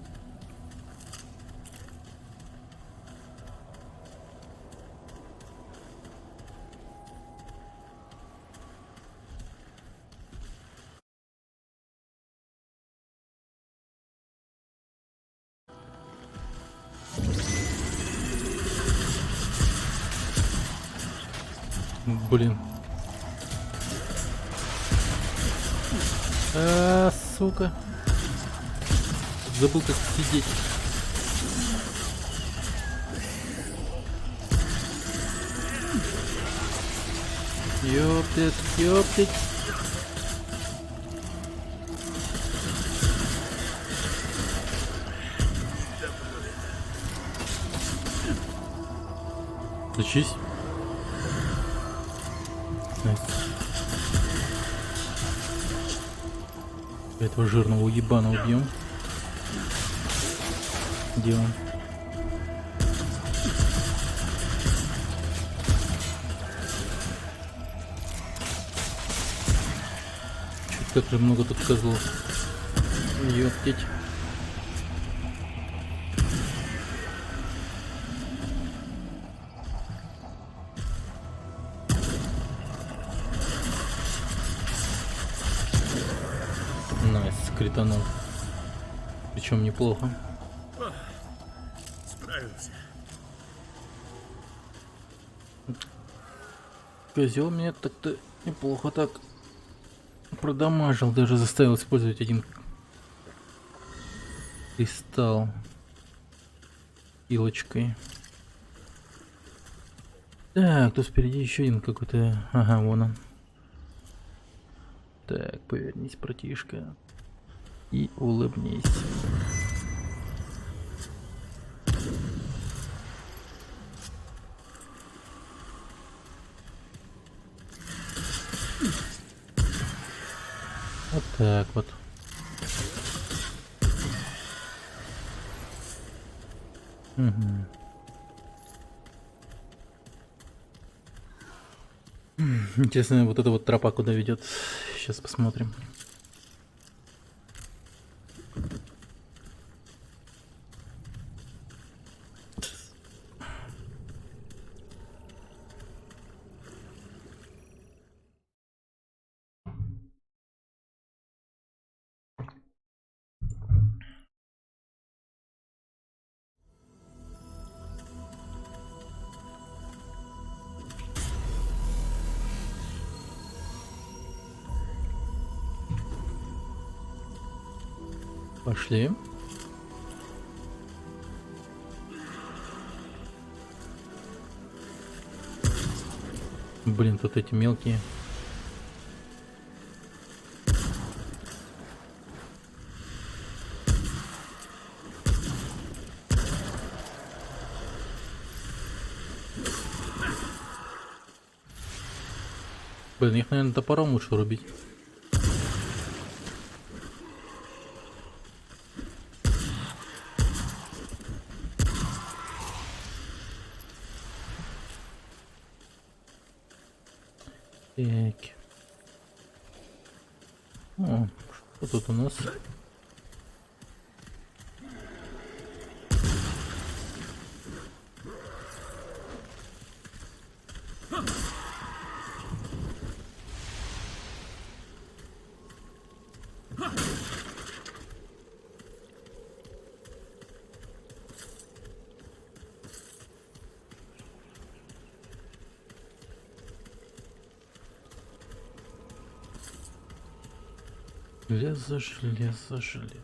Блин. Сука. Забыл, как сидеть. Ёптет, ёптет. Лечись. Этого жирного уебана убьем. Где он? Чё-то как же много тут козлов. Ёптить. Кританул. Причем неплохо. Справился. Козел меня так-то неплохо так продамажил, даже заставил использовать один кристалл пилочкой. Так, тут впереди еще один какой-то. Ага, вон он. Так, повернись, братишка. И улыбнись. Вот так вот. Угу. Интересно, вот эта вот тропа куда ведет. Сейчас посмотрим. Пошли. Блин, тут эти мелкие. Блин, их, наверное, топором лучше рубить. Так. О, что тут у нас? Железо, железо, железо.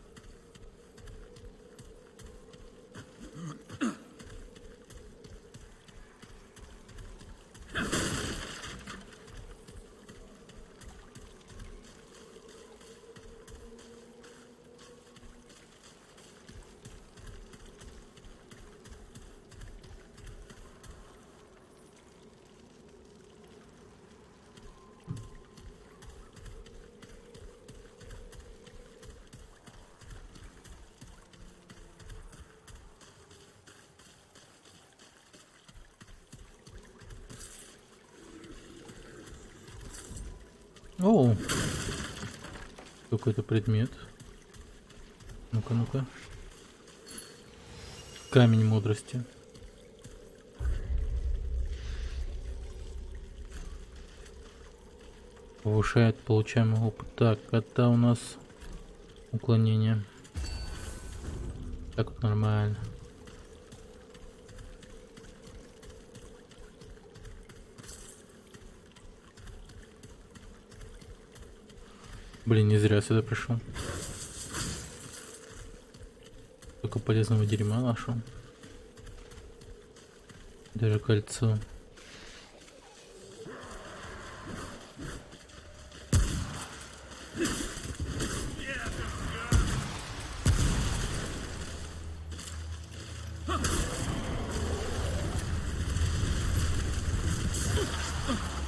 О, какой-то предмет. Ну-ка, ну-ка. Камень мудрости. Повышает получаемый опыт. Так, это у нас уклонение. Так вот нормально. Блин, не зря сюда пришел. Только полезного дерьма нашел. Даже кольцо.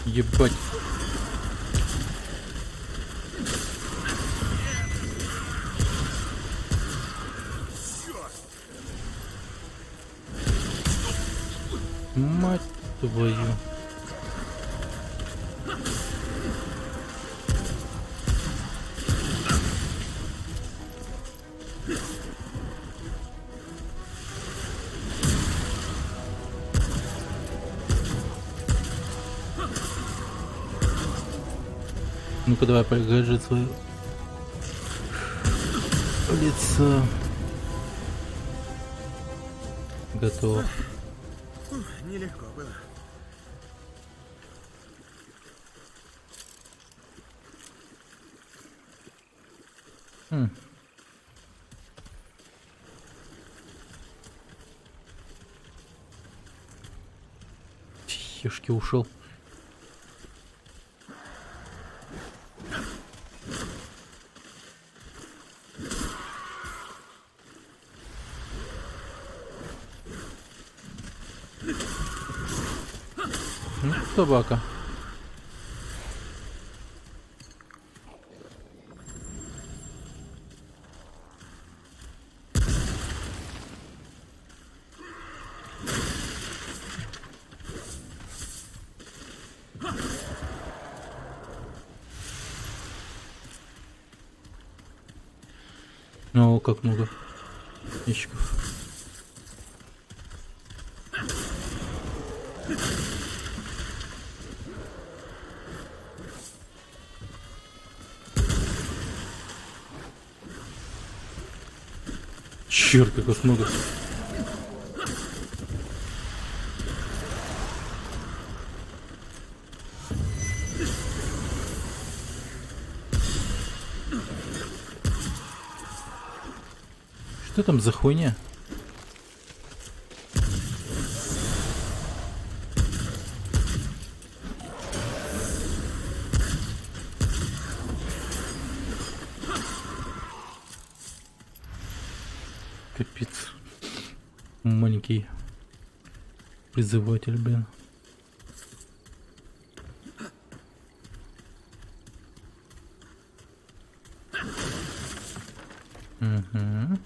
Ебать. Мать твою. Ну-ка давай покажи свое лицо. Готово. Нелегко было. Ешки ушел. Собака. О, как много ящиков. Черт, как их много. Что там за хуйня? Капец. Маленький призыватель, блин. Угу.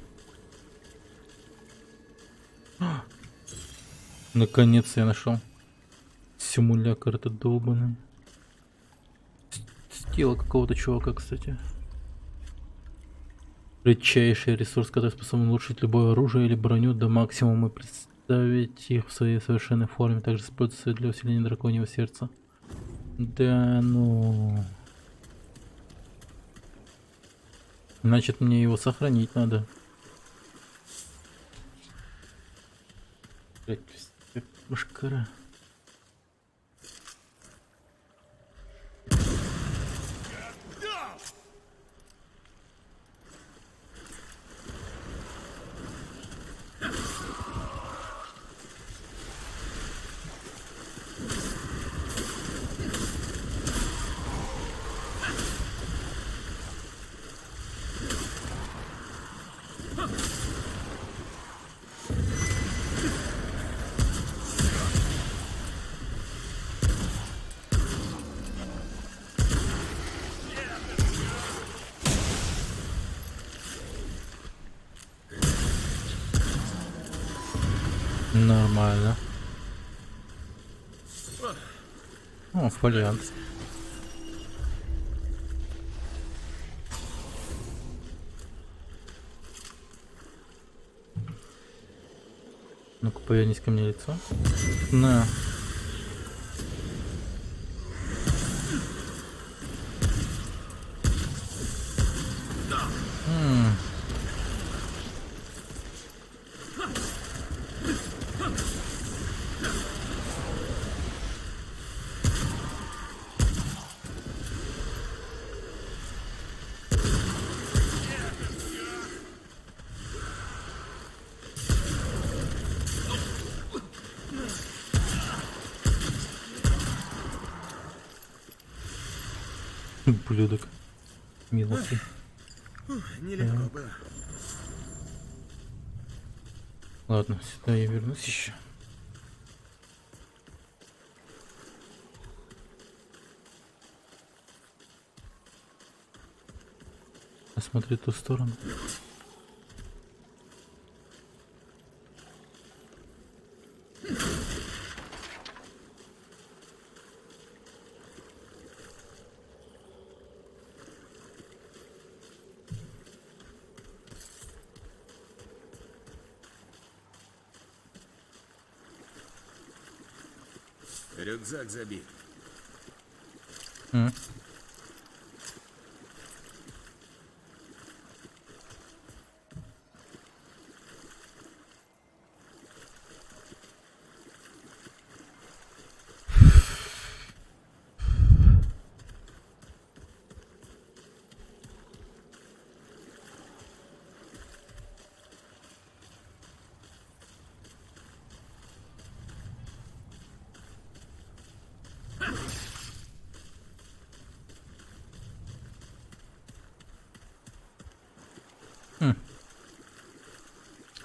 Наконец-то я нашел симулятор этот долбанный. Тело какого-то чувака, кстати. Редчайший ресурс, который способен улучшить любое оружие или броню до максимума и представить их в своей совершенной форме. Также используется для усиления драконьего сердца. Да ну... Значит, мне его сохранить надо. Блять, мушкара. Нормально. О, фолиант. Ну-ка, повернись ко мне лицо. На. Ублюдок. Мелкий. Нелегко было. Ладно, сюда я вернусь еще. Посмотри ту сторону. Рюкзак забит.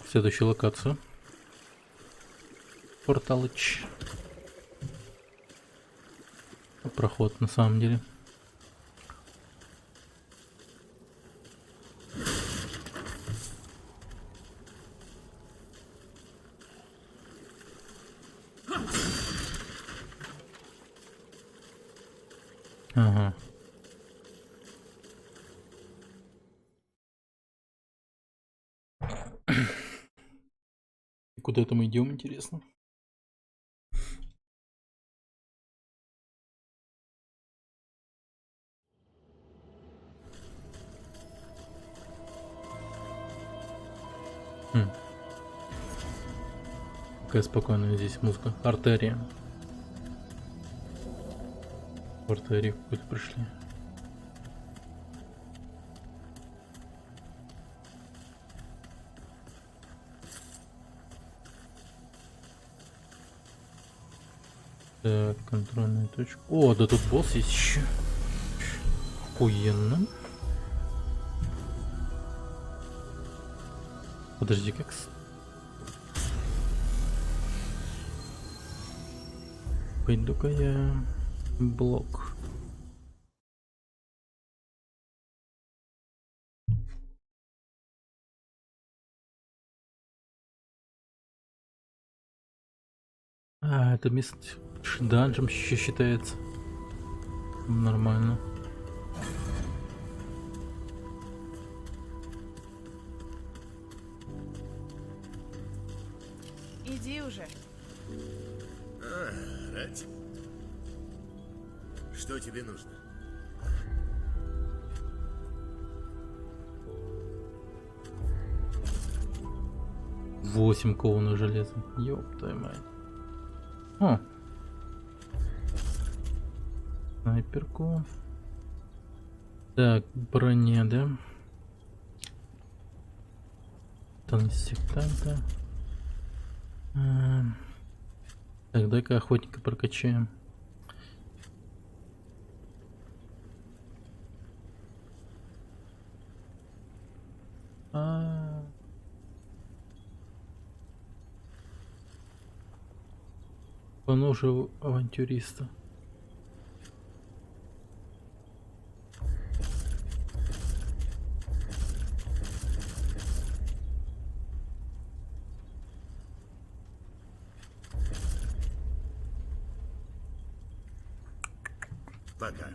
Следующую локацию. Порталыч. Проход на самом деле. Ага. Куда это мы идем, интересно? Какая спокойная здесь музыка. Артерия. В артерию какую-то пришли. Так, контрольная точка. О, да тут босс есть еще. Охуенно. Подожди, как... Пойду-ка я... Блок. А, это место данжем еще считается. Нормально. Иди уже. Рать. Что тебе нужно? Восемь кованого железа. Ёп твою мать. О. Снайперку. Так, броня, да? Танк сектанта. Так, дай-ка охотника прокачаем. По ножу авантюриста. Пока.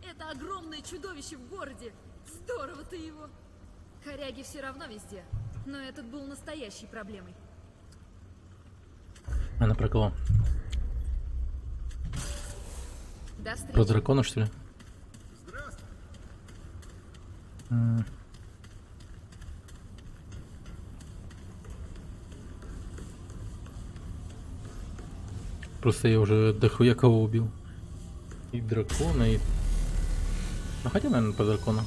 Это огромное чудовище в городе. Здорово ты его. Коряги все равно везде. Но этот был настоящей проблемой. Она про кого? До встречи. Про дракона, что ли? Просто я уже дохуя кого убил. И дракона, и... Ну хотя, наверное, про дракона.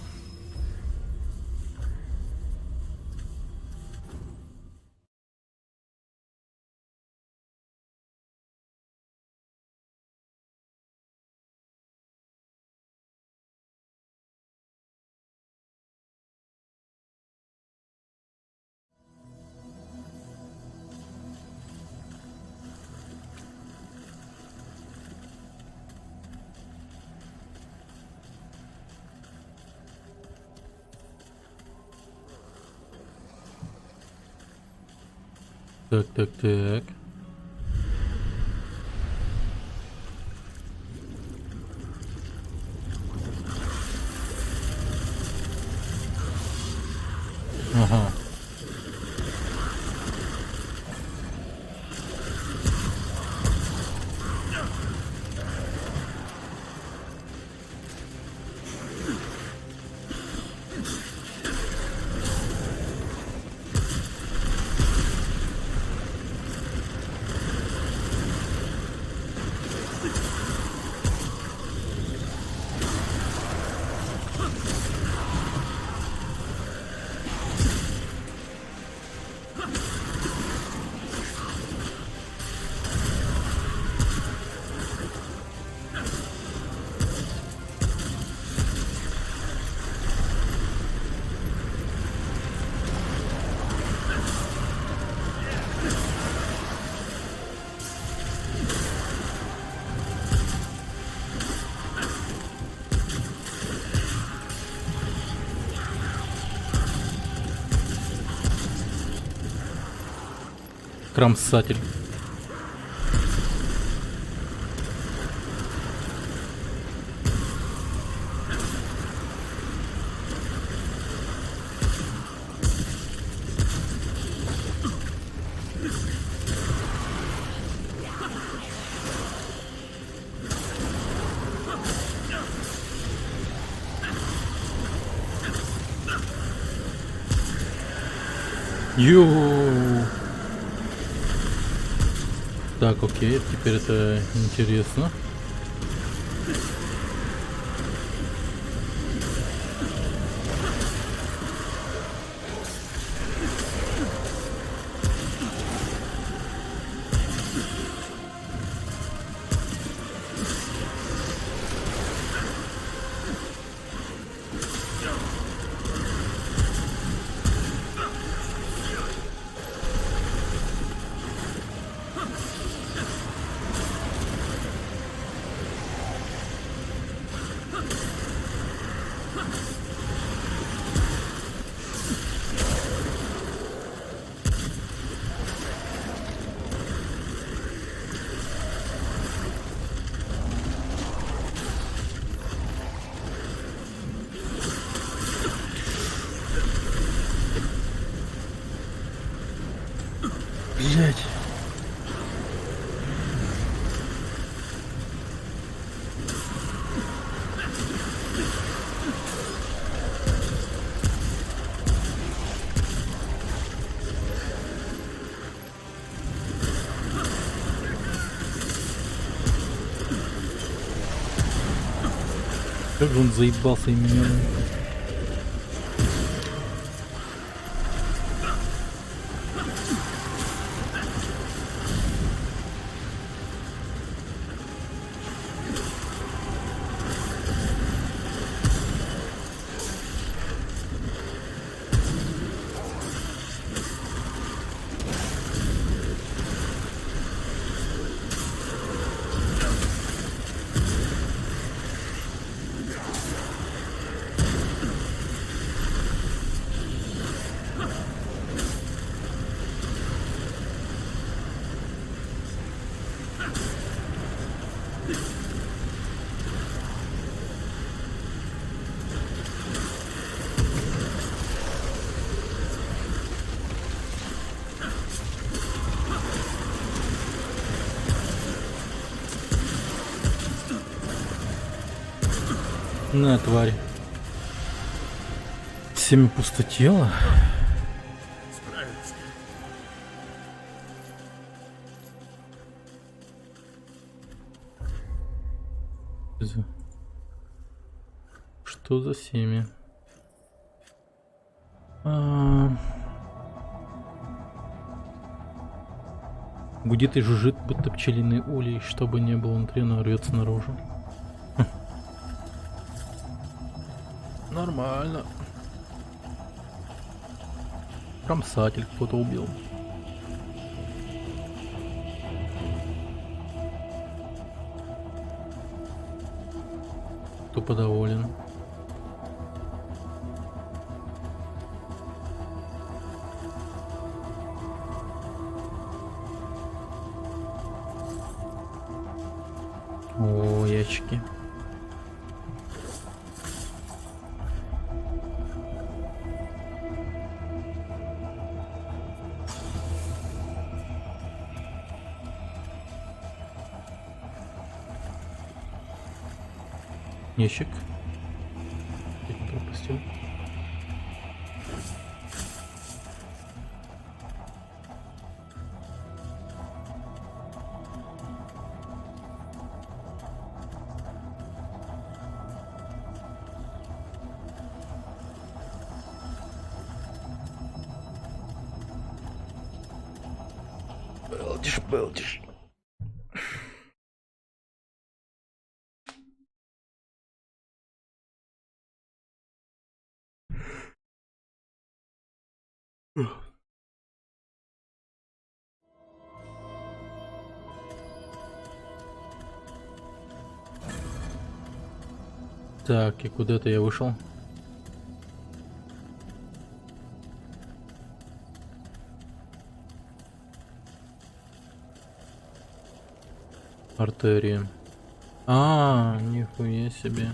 Так. Ага. Кромсатель. Йоу. Так, окей, теперь это интересно. Блять. Как же он заебался именно. На, тварь. Семя пустотела. Справился. Что за семя? Гудит и жужжит, будто пчелиный улей, чтобы не было внутри, но рвется наружу. Нормально. Кромсатель кто-то убил. Тупо доволен. О, ящики. Ящик. Я не пропустил. Белдиш. Так, и куда-то я вышел. Артерия. Нихуя себе.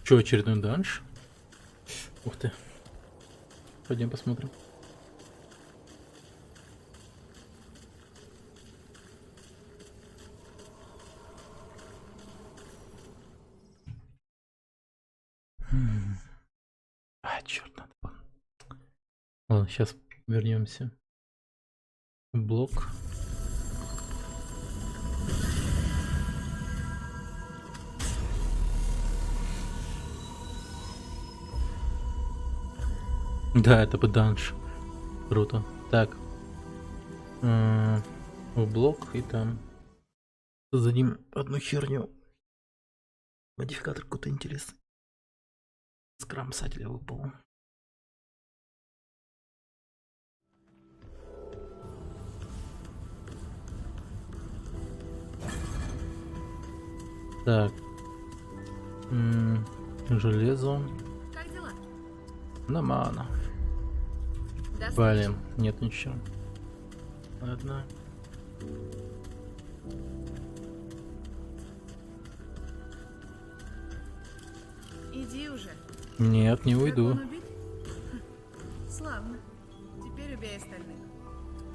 Че, очередной данж? Ух ты. Пойдем посмотрим. Черт, надо. Ладно, сейчас вернемся. Блок. Да, это бы данж. Круто. Так. В блок и там. Создадим одну херню. Модификатор какой-то интересный. С кромсателя выпал. Так. Железо. Как дела? Нормально. До встречи. Блин, нет ничего. Ладно. Иди уже. Нет, не Как уйду. он убит? Славно. Теперь убей остальных.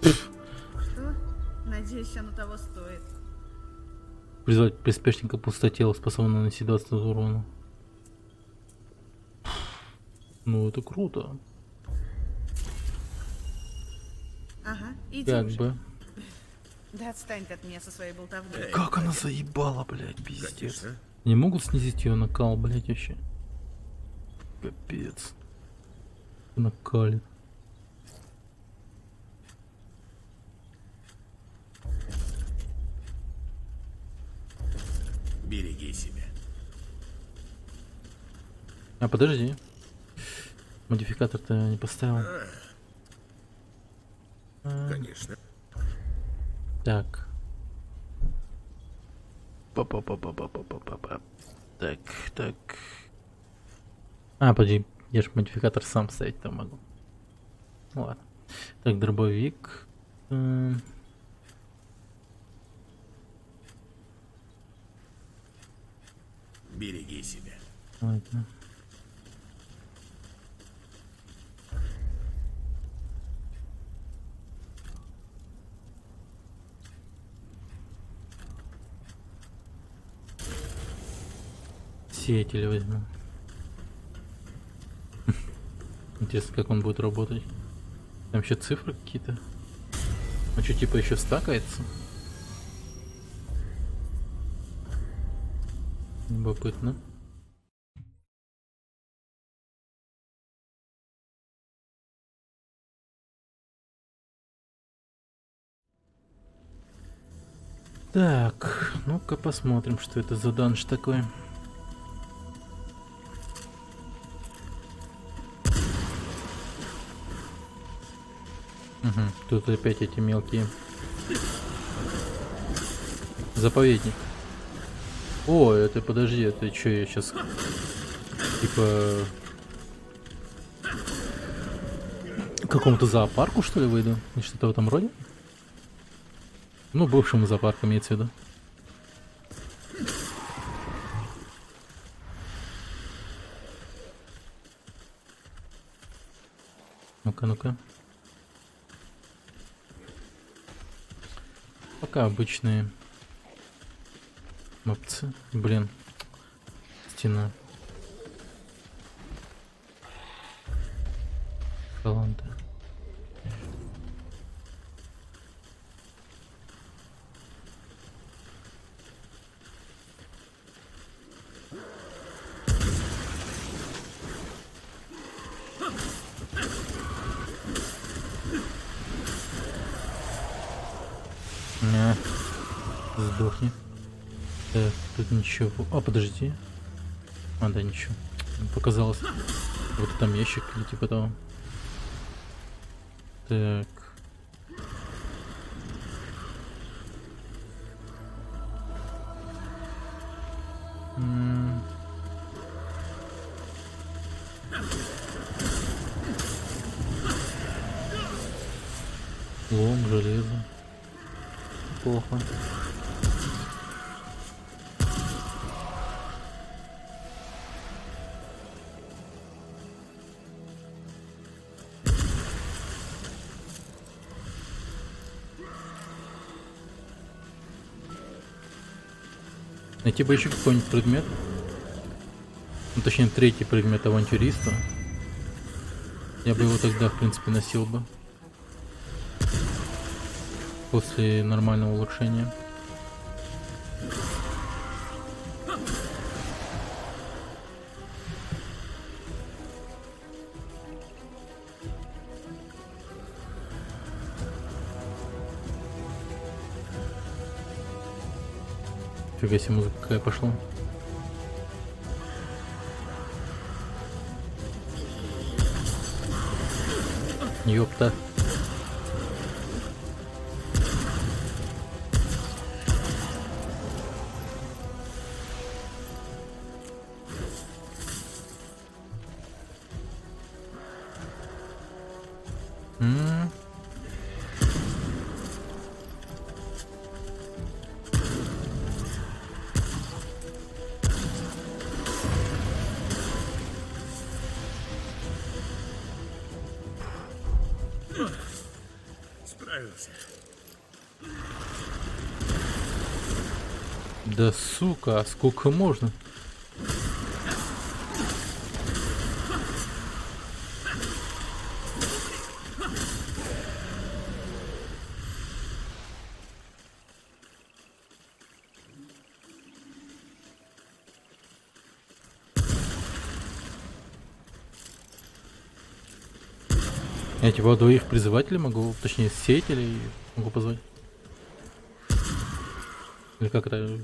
Что? Надеюсь, оно того стоит. Призвать приспешника пустотела, способного наносить 20 урона. Ну, это круто. Ага, иди Как уже. бы. Да отстань ты от меня со своей болтовней. Как она заебала, блядь, пиздец. Конечно. Не могут снизить ее накал, блять, вообще. Капец. Накалит. Береги себя. А подожди. Модификатор-то не поставил. Конечно. Так. Па-па-па-па-па-па-па-па. Так, так. А, подожди, я же модификатор сам ставить там могу. Ладно. Так, дробовик. Береги себя. Ладно. Сеятель возьму. Интересно, как он будет работать. Там еще цифры какие-то. А что, типа еще стакается? Любопытно. Так, ну-ка посмотрим, что это за данж такой. Угу, тут опять эти мелкие. Заповедник. О, это подожди, это что, я сейчас типа к какому-то зоопарку, что ли, выйду? И что-то в этом роде? Ну, бывшему зоопарку имеется в виду. Ну-ка, ну-ка. Пока обычные мопцы. Блин. Стена. Таланты. Сдохни. Так, тут ничего. А, подожди. А, да, ничего. Показалось. Вот там ящик или типа того. Так. Лом, железо. Плохо. Найти бы еще какой-нибудь предмет. Ну, точнее, третий предмет авантюриста. Я бы его тогда, в принципе, носил бы. После нормального улучшения. Фига себе, музыка какая пошла. Ёпта. Справился. Да сука, а сколько можно? Я типа двоих призывателей могу, точнее сеятелей могу позвать. Или как это?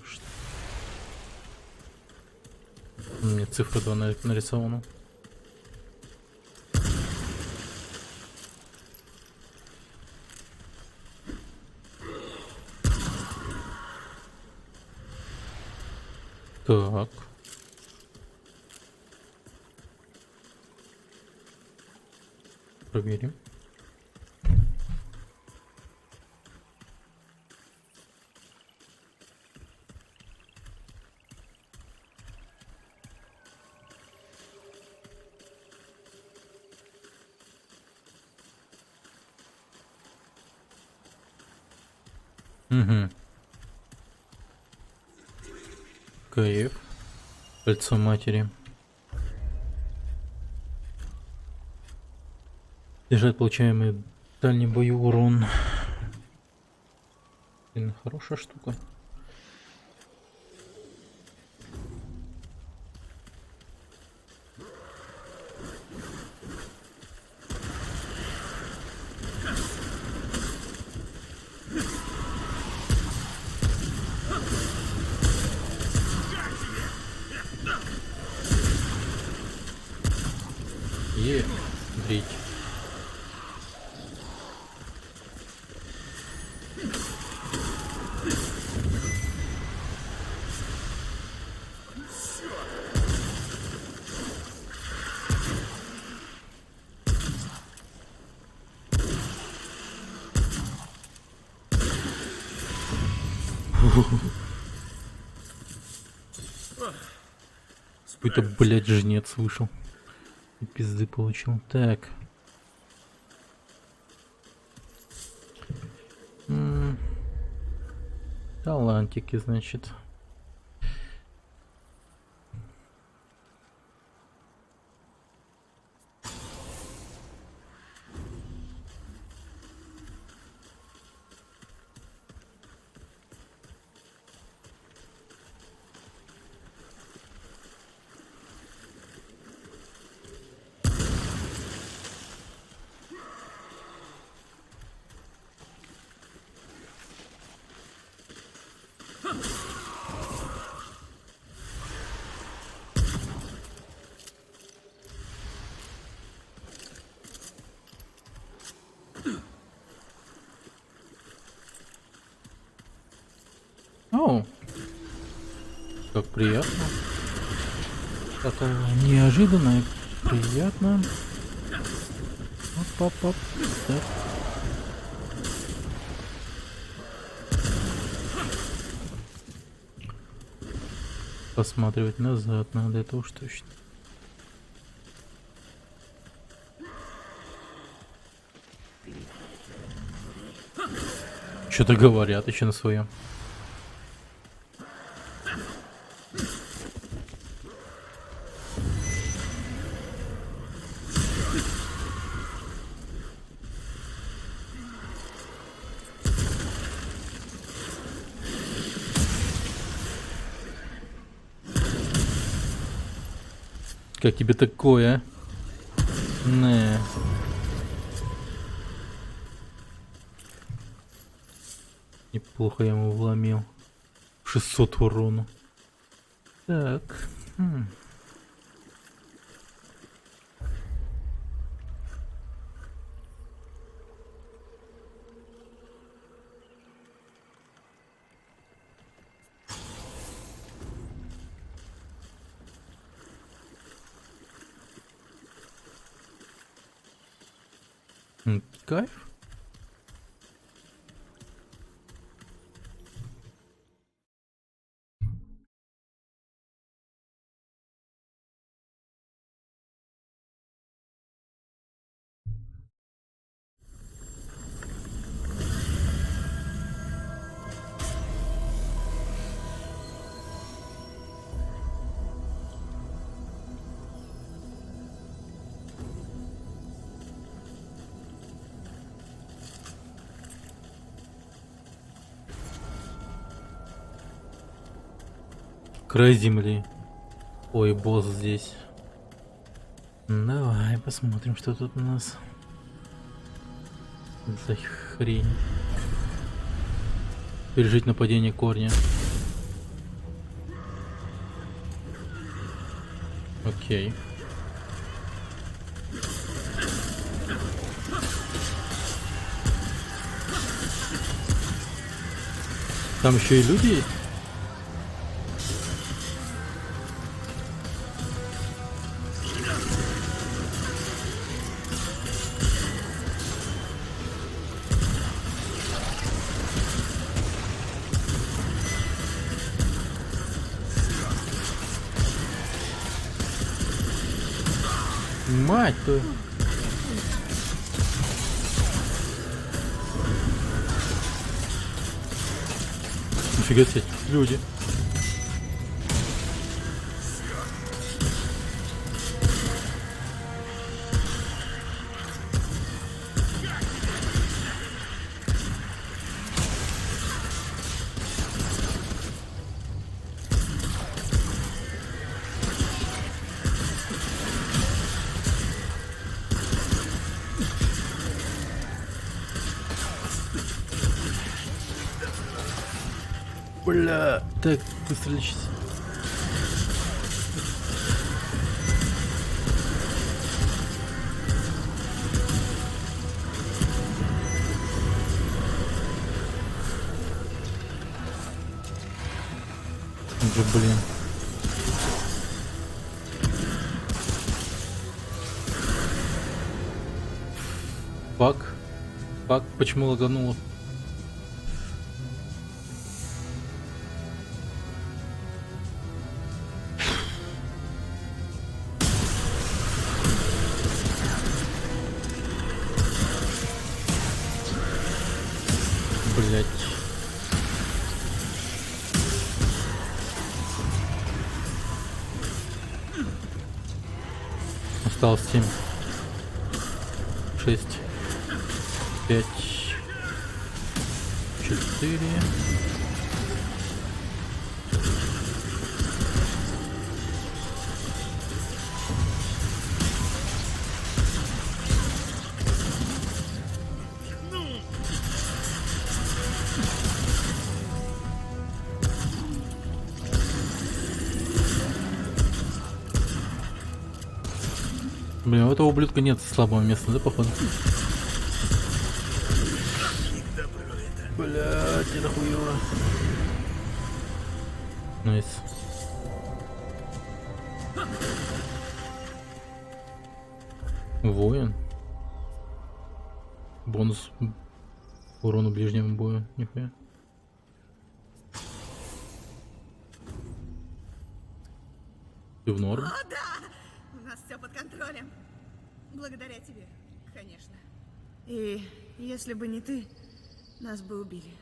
У меня цифра 2 нарисована. Так. Проверим. Угу. Кайф. Кольцо матери. Снижает получаемый в дальнем бою урон. Блин, хорошая штука. Дрить. Какой-то, блядь, жнец вышел. И пизды получил. Так. Талантики, значит. О, как приятно. Это неожиданно и приятно. Оп-оп-оп. Так. Посматривать назад надо, это уж точно. Что-то говорят еще на своем. Как тебе такое? Не. Неплохо я ему вломил. 600 урона. Так. Кайф. Край земли. Ой, босс здесь. Давай посмотрим, что тут у нас. За хрень. Пережить нападение корня. Окей. Там еще и люди есть? Мать твою. Нифига себе, люди. Бля, так, быстро лечись. Да блин. Баг, почему лагануло? Блять. Осталось 7, 6, 5, 4. Блин, у этого ублюдка нет слабого места, да, походу? Блядь, это хуёво. Найс. Воин. Бонус урону ближнему бою. Нихуя. Ты в норм? О, да! У нас все под контролем. Благодаря тебе, конечно. И если бы не ты, нас бы убили.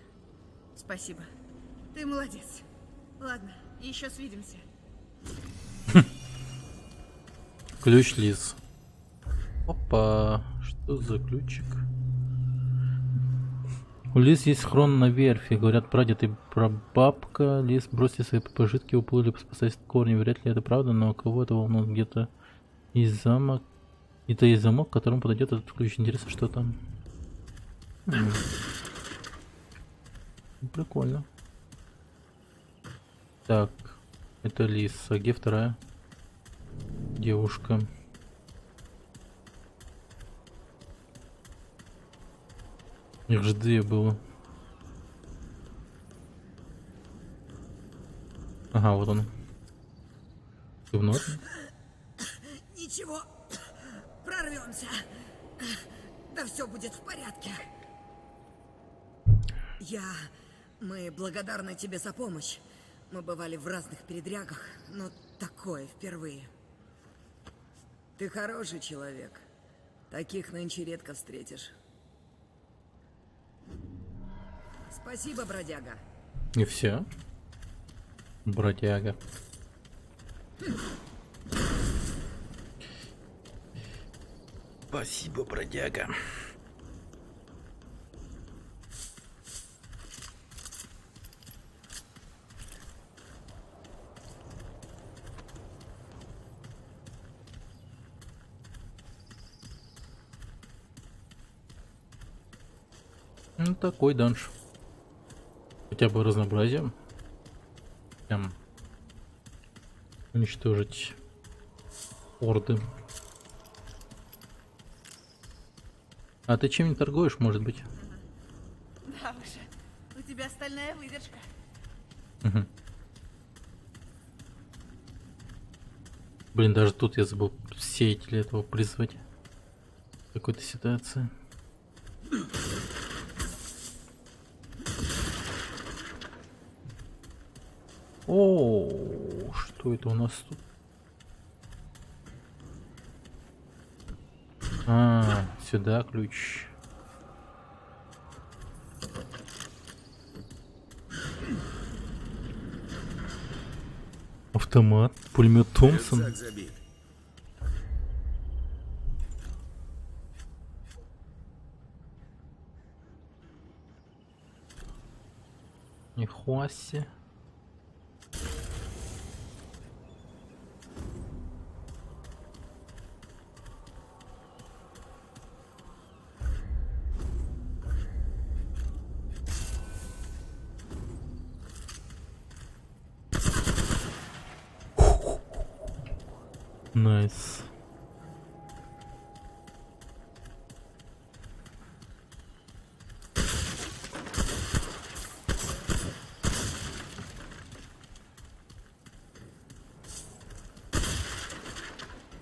Спасибо. Ты молодец. Ладно, еще свидимся. Ключ Лиз. Опа, что за ключик? У Лиз есть хрон на верфи. Говорят, прадед и прабабка Лиз бросили свои пожитки, уплыли спасать корни. Вряд ли это правда, но кого это волнует? Где-то есть замок. Это есть замок, к которому подойдет этот ключ. Интересно, что там? Прикольно. Так, это Лиз. А где вторая девушка? Их же две было. Ага, вот он. Ты в норме? Ничего, прорвемся. Да все будет в порядке. Мы благодарны тебе за помощь. Мы бывали в разных передрягах, но такое впервые. Ты хороший человек. Таких нынче редко встретишь. Спасибо, бродяга. И все? Бродяга. Спасибо, бродяга. Ну, такой данж. Хотя бы разнообразием. Прям уничтожить орды. А ты чем не торгуешь, может быть? Да уже, у тебя стальная выдержка. Мгм. Блин, даже тут я забыл сеятеля этого призвать. В какой-то ситуации. О, что это у нас тут? А, сюда ключ. Автомат, пулемет Томпсон. Рюкзак забит. Нихуя себе. Найс.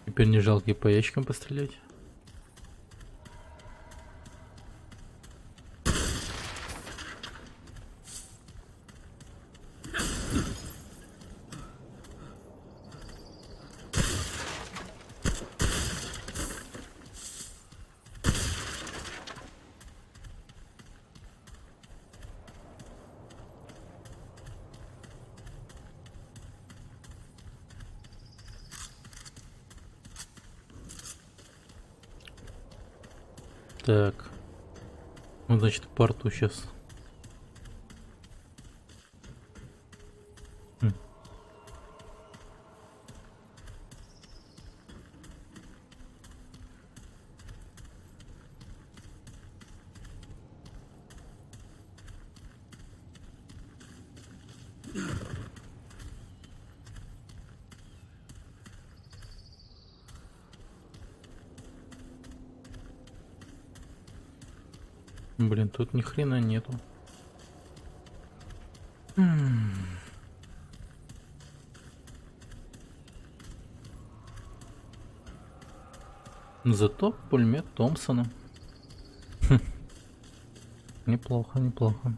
Теперь не жалко и по ящикам пострелять. Так. Ну, значит, в порту сейчас. Блин, тут ни хрена нету. Зато пулемет Томпсона. Хм. Неплохо, неплохо.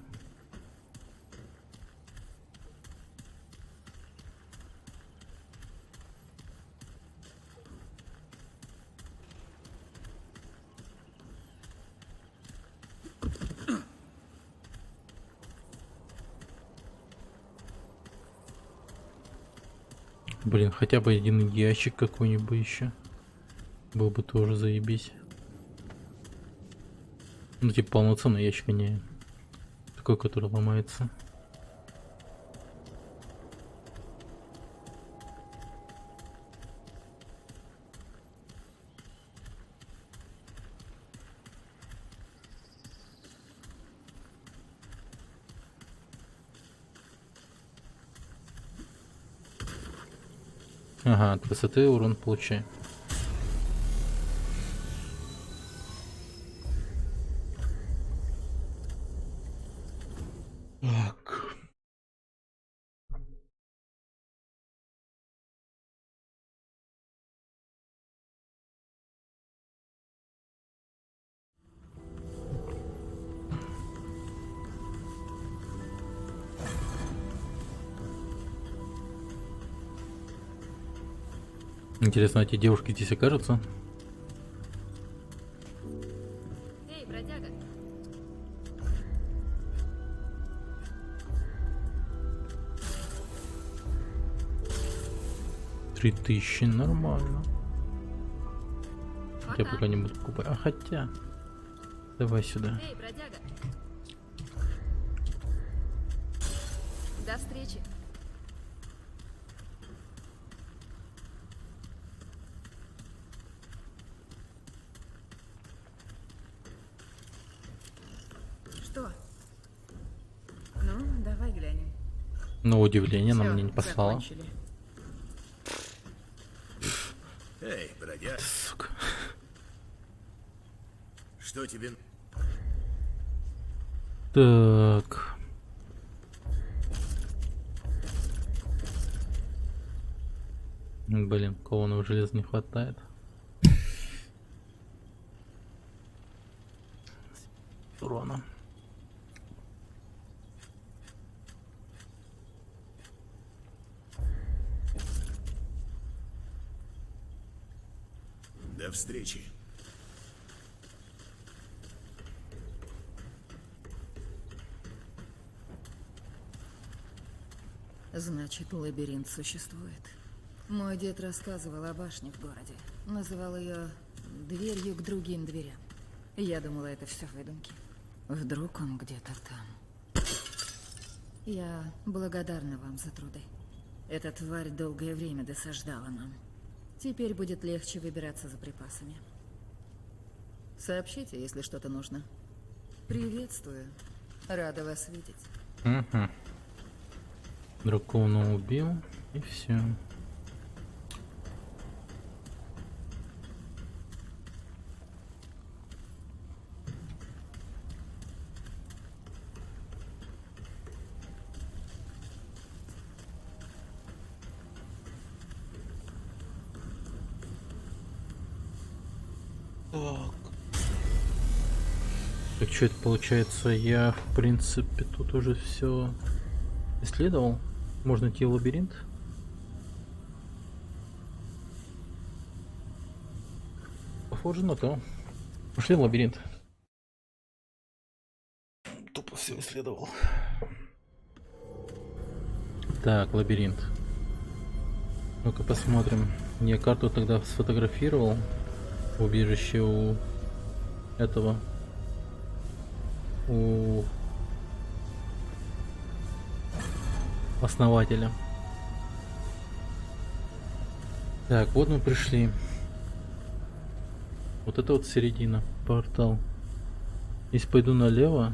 Блин, хотя бы один ящик какой-нибудь еще. Был бы тоже заебись. Ну, типа полноценный ящик, а не такой, который ломается. Ага, от высоты урон получай. Так. Интересно, эти девушки здесь окажутся? Эй, бродяга. 3000, нормально. Я Пока. пока не буду покупать. А хотя. Давай сюда. Эй, бродяга. До встречи. Что? Ну, давай глянем. На удивление, она Всё, мне не послала. закончили. Эй, бродяг, Сука. что тебе... Так. Блин, кованого железа не хватает. Урона. До встречи. Значит, лабиринт существует. Мой дед рассказывал о башне в городе. Называл ее дверью к другим дверям. Я думала, это все выдумки. Вдруг он где-то там. Я благодарна вам за труды. Эта тварь долгое время досаждала нам. Теперь будет легче выбираться за припасами. Сообщите, если что-то нужно. Приветствую. Рада вас видеть. Угу. Дракона убил, и все. Так что это получается? Я в принципе тут уже все исследовал. Можно идти в лабиринт. Похоже на то. Пошли в лабиринт. Тупо все исследовал. Так, лабиринт. Ну-ка посмотрим. Я карту тогда сфотографировал. Убежище у этого. У основателя. Так, вот мы пришли. Вот это вот середина, портал. Если пойду налево,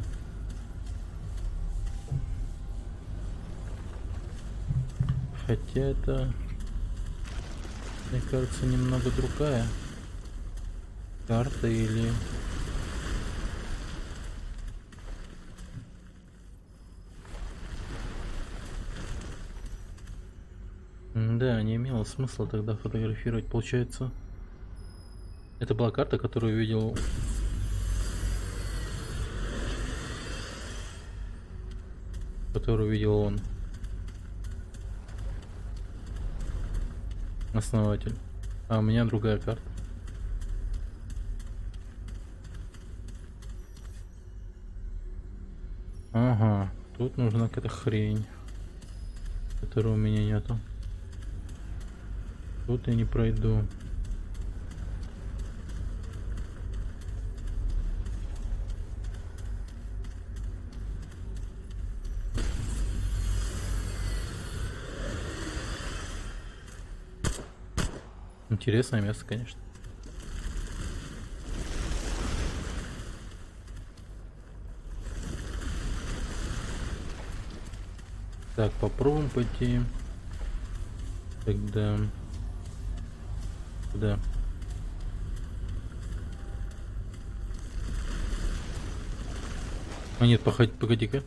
хотя это, мне кажется, немного другая карта или... Да, не имело смысла тогда фотографировать. Получается, это была карта, которую видел... Которую видел он. Основатель. А у меня другая карта. Ага, тут нужна какая-то хрень, которой у меня нету. Тут я не пройду. Интересное место, конечно. Так, попробуем пойти. Тогда... Куда? А нет, погоди-ка.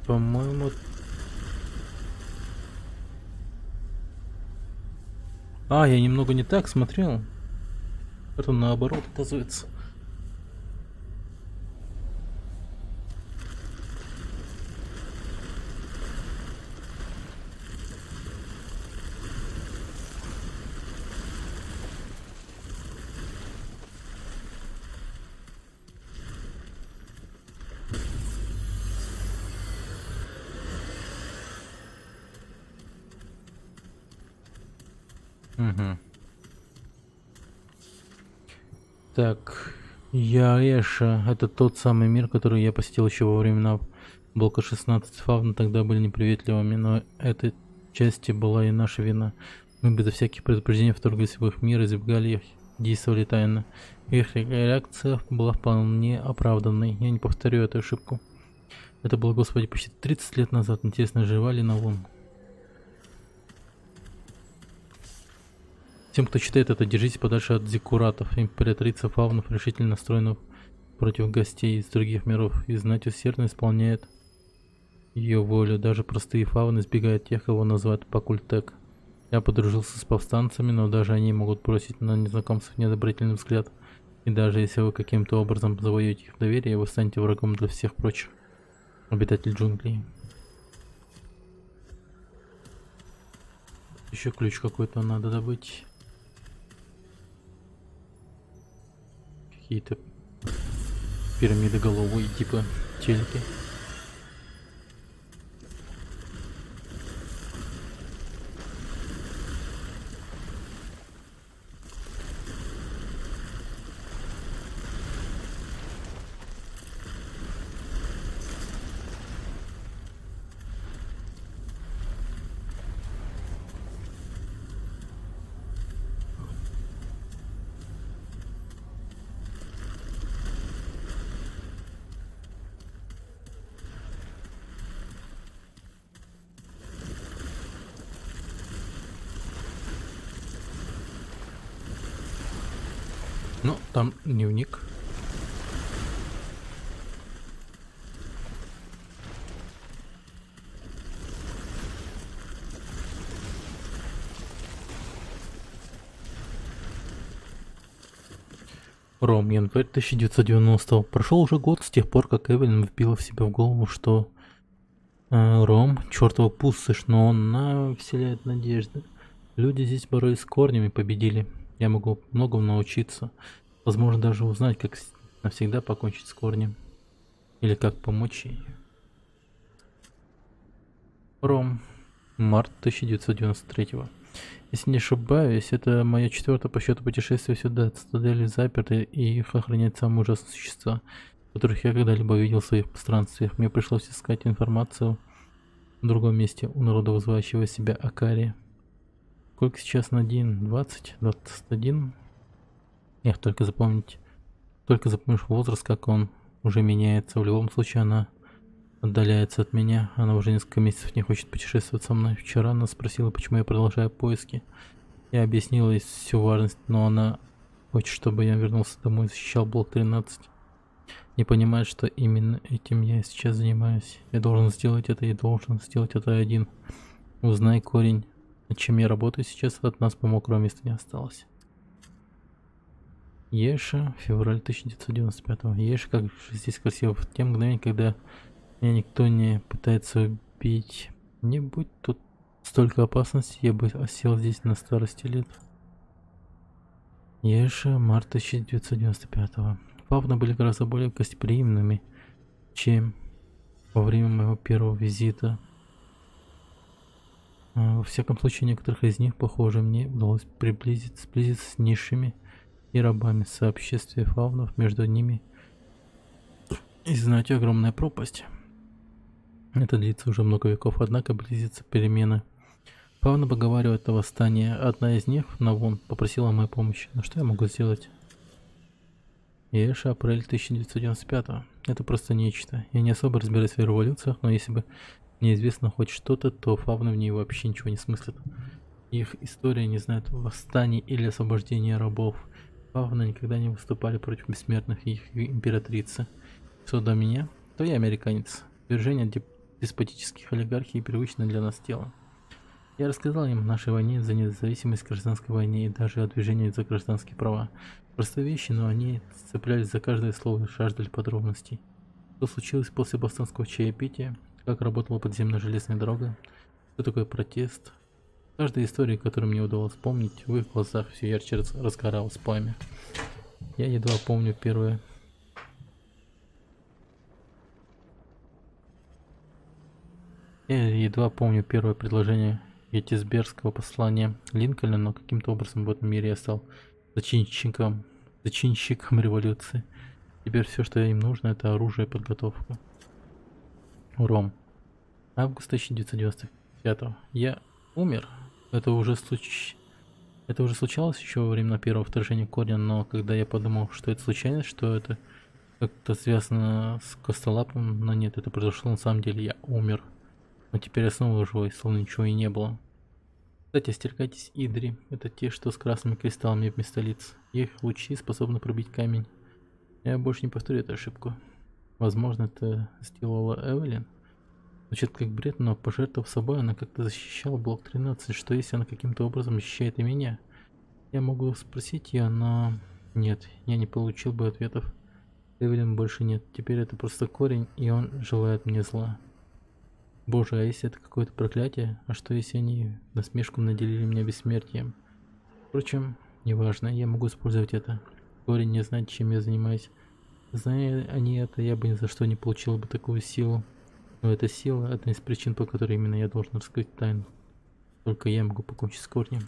По-моему... А, я немного не так смотрел. Это наоборот, оказывается. Угу. Так, Яэша — это тот самый мир, который я посетил еще во времена блока 16. Фавны тогда были неприветливыми, но этой части была и наша вина. Мы безо всяких предупреждений вторглись в их мир, избегали их действовали тайно. Их реакция была вполне оправданной. Я не повторю эту ошибку. Это было, господи, почти 30 лет назад. Интересно, жива ли Навун? Тем, кто читает это, держитесь подальше от зиккуратов. Императрица фавнов решительно настроена против гостей из других миров и знать усердно исполняет ее волю. Даже простые фавны избегают тех, кого называют Пакультек. Я подружился с повстанцами, но даже они могут бросить на незнакомцев неодобрительный взгляд. И даже если вы каким-то образом завоюете их доверие, вы станете врагом для всех прочих обитателей джунглей. Еще ключ какой-то надо добыть. Какие-то пирамидоголовые типа телеки. Ну, там дневник. Ром, январь 1990. Прошел уже год с тех пор, как Эвелин вбила в себя в голову, что Ром, чертова пустошь, но она вселяет надежды. Люди здесь боролись с корнями, победили. Я могу многому научиться. Возможно, даже узнать, как навсегда покончить с корнем. Или как помочь ей. Ром. Март 1993. Если не ошибаюсь, это мое 4-е по счету путешествие сюда. Цитадели заперты, и их охраняют самые ужасные существа, которых я когда-либо видел в своих странствиях. Мне пришлось искать информацию в другом месте у народа, вызывающего себя Акари. Сколько сейчас на день? 20? 21? Я только запомнишь возраст, как он уже меняется. В любом случае она отдаляется от меня. Она уже несколько месяцев не хочет путешествовать со мной. Вчера она спросила, почему я продолжаю поиски. Я объяснила ей всю важность, но она хочет, чтобы я вернулся домой и защищал блок 13. Не понимает, что именно этим я сейчас занимаюсь. Я должен сделать это и должен сделать это один. Узнай корень. Над чем я работаю сейчас, от нас по мокрому месту не осталось. Еша, февраль 1995. Еша, как же здесь красиво. В те мгновения, когда меня никто не пытается убить. Не будь тут столько опасностей, я бы осел здесь на старости лет. Еша, март 1995. Фавны были гораздо более гостеприимными, чем во время моего первого визита. Во всяком случае, некоторых из них, похоже, мне удалось сблизиться с низшими и рабами. Сообществе фавнов между ними и знать огромная пропасть. Это длится уже много веков, однако близится перемены. Фавны поговаривают о восстании. Одна из них, Навун, попросила моей помощи. Но что я могу сделать? Еша, апрель 1995. Это просто нечто. Я не особо разбираюсь в революциях, но если бы неизвестно хоть что-то, то фавны в ней вообще ничего не смыслят. Их история не знает восстаний или освобождения рабов. Фавны никогда не выступали против бессмертных и их императрицы. Что до меня, то я американец. Свержение деспотических олигархий привычно для нас дело. Я рассказал им о нашей войне за независимость, гражданской войне и даже о движении за гражданские права. Простые вещи, но они цеплялись за каждое слово и жаждали подробностей. Что случилось после бостонского чаепития? Как работала подземная железная дорога, что такое протест. Каждая история, которую мне удалось вспомнить, в их глазах все ярче разгоралось пламя. Я едва помню первое. Предложение Геттисбергского послания Линкольна, но каким-то образом в этом мире я стал зачинщиком революции. Теперь все, что им нужно, это оружие и подготовка. Ром. Август 1995. Я умер. Это уже Это уже случалось еще во время первого вторжения Корня, но когда я подумал, что это случайность, что это как-то связано с Костолапом, но нет, это произошло на самом деле, я умер. Но теперь я снова живой, словно ничего и не было. Кстати, остерегайтесь Идри, это те, что с красными кристаллами вместо лиц. Их лучи способны пробить камень. Я больше не повторю эту ошибку. Возможно, это сделала Эвелин. Звучит как бред, но пожертвовав собой, она как-то защищала блок 13. Что если она каким-то образом защищает и меня? Я могу спросить ее, но... Нет, я не получил бы ответов. Эвелин больше нет. Теперь это просто корень, и он желает мне зла. Боже, а если это какое-то проклятие? А что если они насмешку наделили меня бессмертием? Впрочем, неважно, я могу использовать это. Корень не знает, чем я занимаюсь. Зная они это, я бы ни за что не получил бы такую силу. Но эта сила — одна из причин, по которой именно я должен раскрыть тайну. Только я могу покончить с корнем.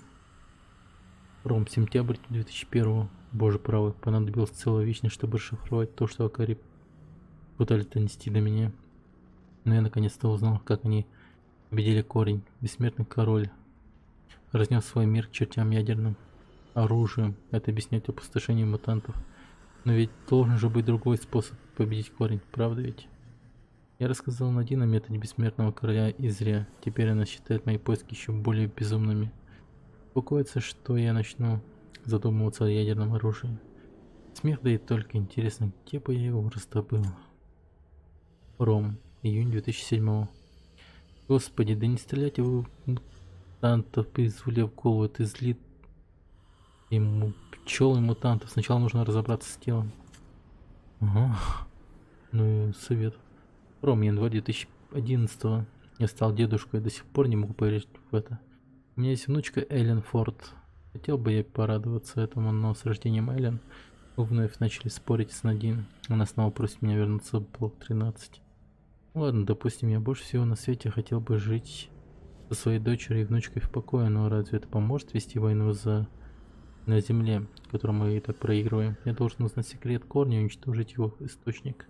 Ром, сентябрь 2001. Боже правый, понадобилось целая вечность, чтобы расшифровать то, что Акари пытались донести до меня. Но я наконец-то узнал, как они победили корень. Бессмертный король разнес свой мир к чертям ядерным оружием. Это объясняет опустошение мутантов. Но ведь должен же быть другой способ победить корень, правда ведь? Я рассказал Надин о методе бессмертного короля и зря. Теперь она считает мои поиски еще более безумными. Беспокоится, что я начну задумываться о ядерном оружии. Смех, да и только интересно, где бы я его раздобыл. Ром, июнь 2007. Господи, да не стреляйте вы мутантов, произвели в голову, это злит ему пчел и мутантов. Сначала нужно разобраться с телом. Ага. Ну и совет. Ром, январь 2011. Я стал дедушкой, до сих пор не могу поверить в это. У меня есть внучка Эллен Форд. Хотел бы я порадоваться этому, но с рождением Эллен мы вновь начали спорить с Надин. Она снова просит меня вернуться в блок 13. Ладно, допустим, я больше всего на свете хотел бы жить со своей дочерью и внучкой в покое, но разве это поможет вести войну на земле, которую мы и так проигрываем? Я должен узнать секрет корня и уничтожить его источник.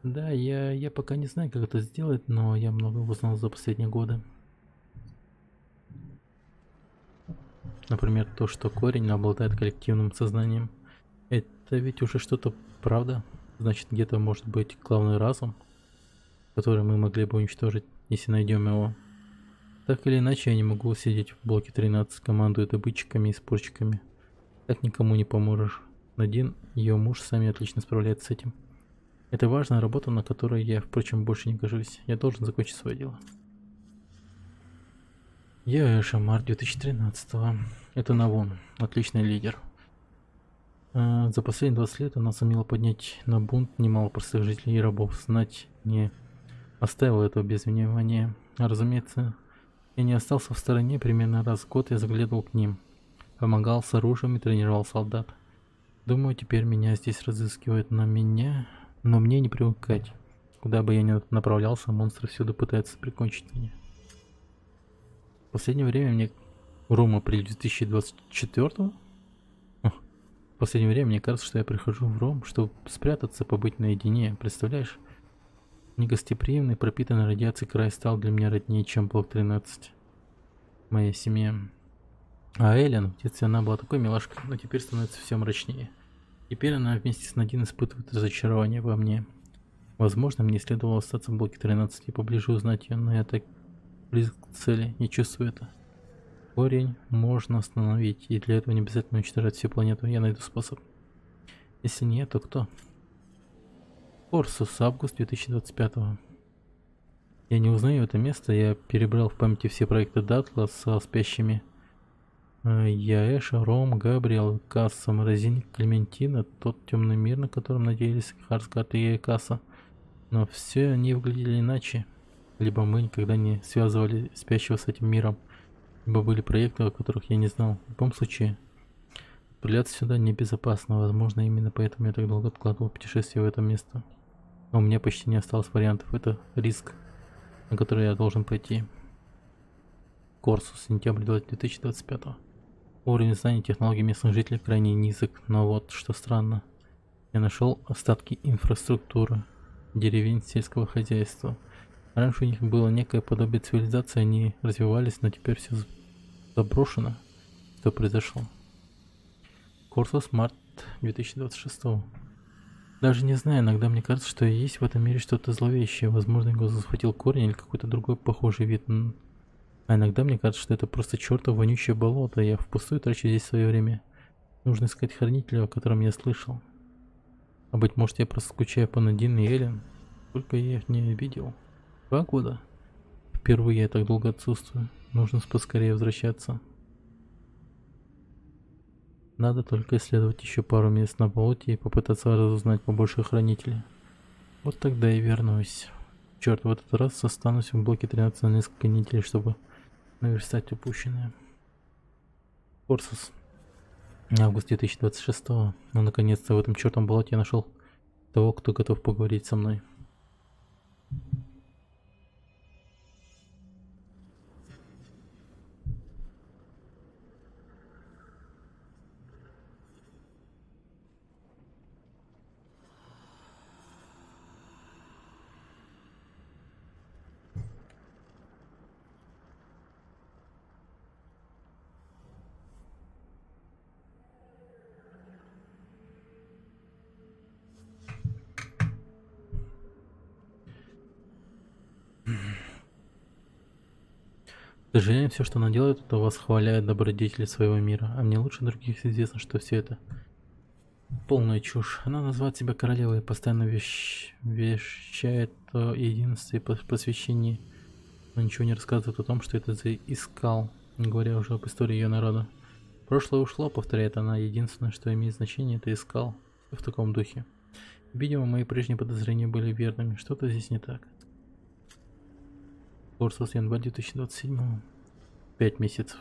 Да, я пока не знаю, как это сделать, но я много узнал за последние годы. Например, то, что корень обладает коллективным сознанием. Это ведь уже что-то правда. Значит, где-то может быть главный разум, который мы могли бы уничтожить, если найдем его. Так или иначе, я не могу сидеть в блоке 13, командуя добытчиками и спорщиками. Так никому не поможешь. Надин, ее муж, сами отлично справляются с этим. Это важная работа, на которой я, впрочем, больше не гожусь. Я должен закончить свое дело. Я Эша, март 2013. Это Навон, отличный лидер. За последние 20 лет она сумела поднять на бунт немало простых жителей и рабов. Знать не оставила этого без внимания. Разумеется, я не остался в стороне. Примерно раз в год я заглядывал к ним. Помогал с оружием и тренировал солдат. Думаю, теперь меня здесь разыскивают, но мне не привыкать. Куда бы я ни направлялся, монстры всюду пытаются прикончить меня. В последнее время мне... Ром, апрель 2024? В последнее время мне кажется, что я прихожу в Ром, чтобы спрятаться, побыть наедине. Представляешь? Негостеприимный, пропитанный радиацией край стал для меня роднее, чем блок 13. Моя семья. А Эллен, в детстве она была такой милашкой, но теперь становится все мрачнее. Теперь она вместе с Надин испытывает разочарование во мне. Возможно, мне следовало остаться в блоке 13 и поближе узнать ее, но я так близко к цели, не чувствую это. Корень можно остановить, и для этого не обязательно уничтожать всю планету, я найду способ. Если нет, то кто? Корсус, август 2025. Я не узнаю это место, я перебрал в памяти все проекты Датла со спящими. Яэша, Ром, Габриэл, Касса, Морозильник, Клементина, тот темный мир, на котором надеялись Харскат и Касса. Но все они выглядели иначе. Либо мы никогда не связывали спящего с этим миром, либо были проекты, о которых я не знал. В любом случае, отправляться сюда небезопасно. Возможно, именно поэтому я так долго откладывал путешествие в это место. Но у меня почти не осталось вариантов. Это риск, на который я должен пойти. Корсус, сентябрь 2025. Уровень знаний технологий местных жителей крайне низок, но вот что странно. Я нашел остатки инфраструктуры, деревень сельского хозяйства. Раньше у них было некое подобие цивилизации, они развивались, но теперь все заброшено. что произошло. Корсус, март 2026. Даже не знаю, иногда мне кажется, что есть в этом мире что-то зловещее. Возможно, его захватил корень или какой-то другой похожий вид. А иногда мне кажется, что это просто чертово вонючее болото. Я впустую трачу здесь свое время. Нужно искать хранителя, о котором я слышал. А быть может, я просто скучаю по Надин и Эллен. Только я их не видел. 2 года. Впервые я так долго отсутствую. Нужно поскорее возвращаться. Надо только исследовать еще пару мест на болоте и попытаться разузнать побольше хранителей. Вот тогда и вернусь. Черт, в этот раз останусь в блоке 13 на несколько недель, чтобы наверстать упущенное. Корсус. Август 2026. Ну, наконец-то в этом чертом болоте я нашел того, кто готов поговорить со мной. К сожалению, все, что она делает, это восхваляет добродетели своего мира, а мне лучше других известно, что все это полная чушь. Она называет себя королевой и постоянно вещает о единстве и посвящении, но ничего не рассказывает о том, что это за Искал, не говоря уже об истории ее народа. Прошлое ушло, повторяет она, единственное, что имеет значение, это Искал. Все в таком духе. Видимо, мои прежние подозрения были верными, что-то здесь не так. Корсус, январь 2027. 5 месяцев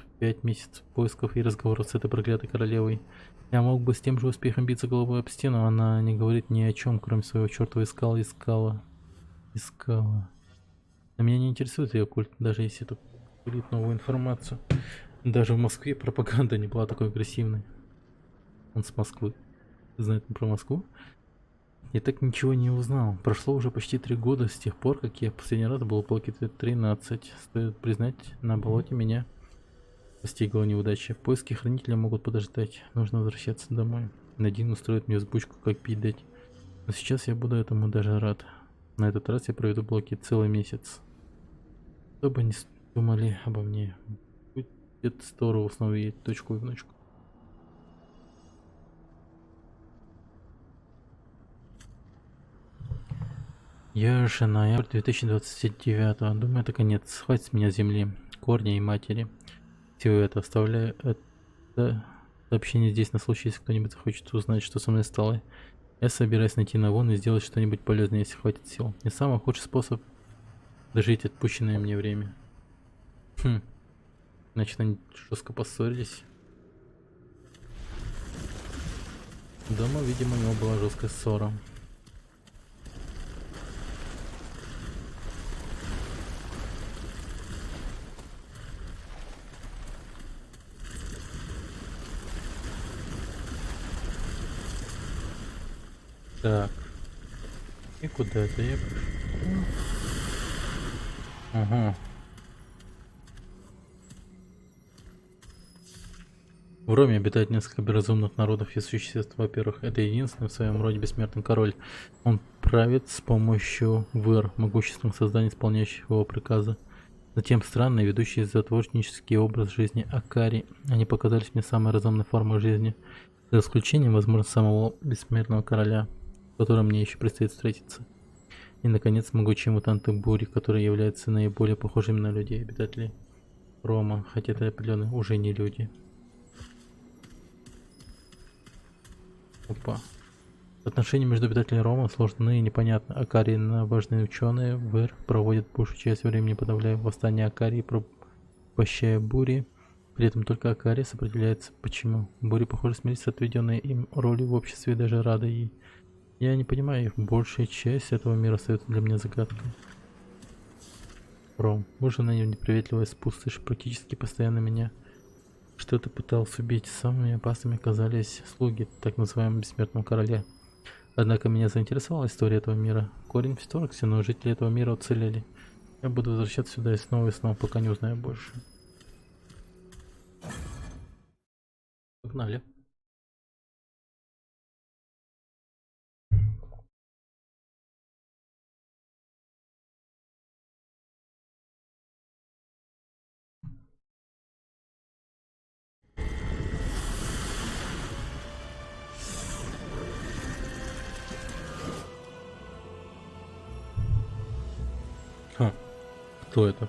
поисков и разговоров с этой проклятой королевой. Я мог бы с тем же успехом биться головой об стену, она не говорит ни о чем, кроме своего чертова искала. Но меня не интересует ее культ, даже если это культ новую информацию. Даже в Москве пропаганда не была такой агрессивной. Он с Москвы. Знает про Москву? Я так ничего не узнал. Прошло уже почти 3 года с тех пор, как я в последний раз был в блоке 13. Стоит признать, на болоте меня постигла неудача. Поиски хранителя могут подождать. Нужно возвращаться домой. Надин устроит мне взбучку, как пить дать. Но сейчас я буду этому даже рад. На этот раз я проведу в блоке целый месяц. Что бы ни думали обо мне. Будет здорово снова видеть дочку и внучку. Я же ноябрь 2029. Думаю, это конец. Хватит с меня земли, корня и матери. Всего это оставляю. Это сообщение здесь на случай, если кто-нибудь захочет узнать, что со мной стало. Я собираюсь найти Навон и сделать что-нибудь полезное, если хватит сил. Не самый худший способ дожить отпущенное мне время. Значит, они жестко поссорились. Дома, видимо, у него была жесткая ссора. Так. И куда это я пошел? Ага. В Роме обитает несколько безразумных народов и существ. Во-первых, это единственный в своем роде бессмертный король. Он правит с помощью выр, могущественных созданий, исполняющих его приказы. Затем странные, ведущие затворнический образ жизни Акари. Они показались мне самой разумной формой жизни, за исключением, возможно, самого бессмертного короля, с которым мне еще предстоит встретиться. И, наконец, могучие мутанты Бури, которые являются наиболее похожими на людей, обитателей Рома, хотя это определенно уже не люди. Опа. Отношения между обитателями Рома сложны и непонятны. Акари, важные ученые, Вэр проводят большую часть времени, подавляя восстание Акари и пропащая Бури. При этом только Акари сопротивляется. Почему? Бури, похоже, смирились с отведенной им роли в обществе и даже рады ей. Я не понимаю их. Большая часть этого мира остается для меня загадкой. Ром. Боже, на нем неприветливая спустошь практически постоянно меня что-то пытался убить. Самыми опасными оказались слуги так называемого бессмертного короля. Однако меня заинтересовала история этого мира. Корень вторгся, но жители этого мира уцелели. Я буду возвращаться сюда и снова, пока не узнаю больше. Погнали. Ха, кто это?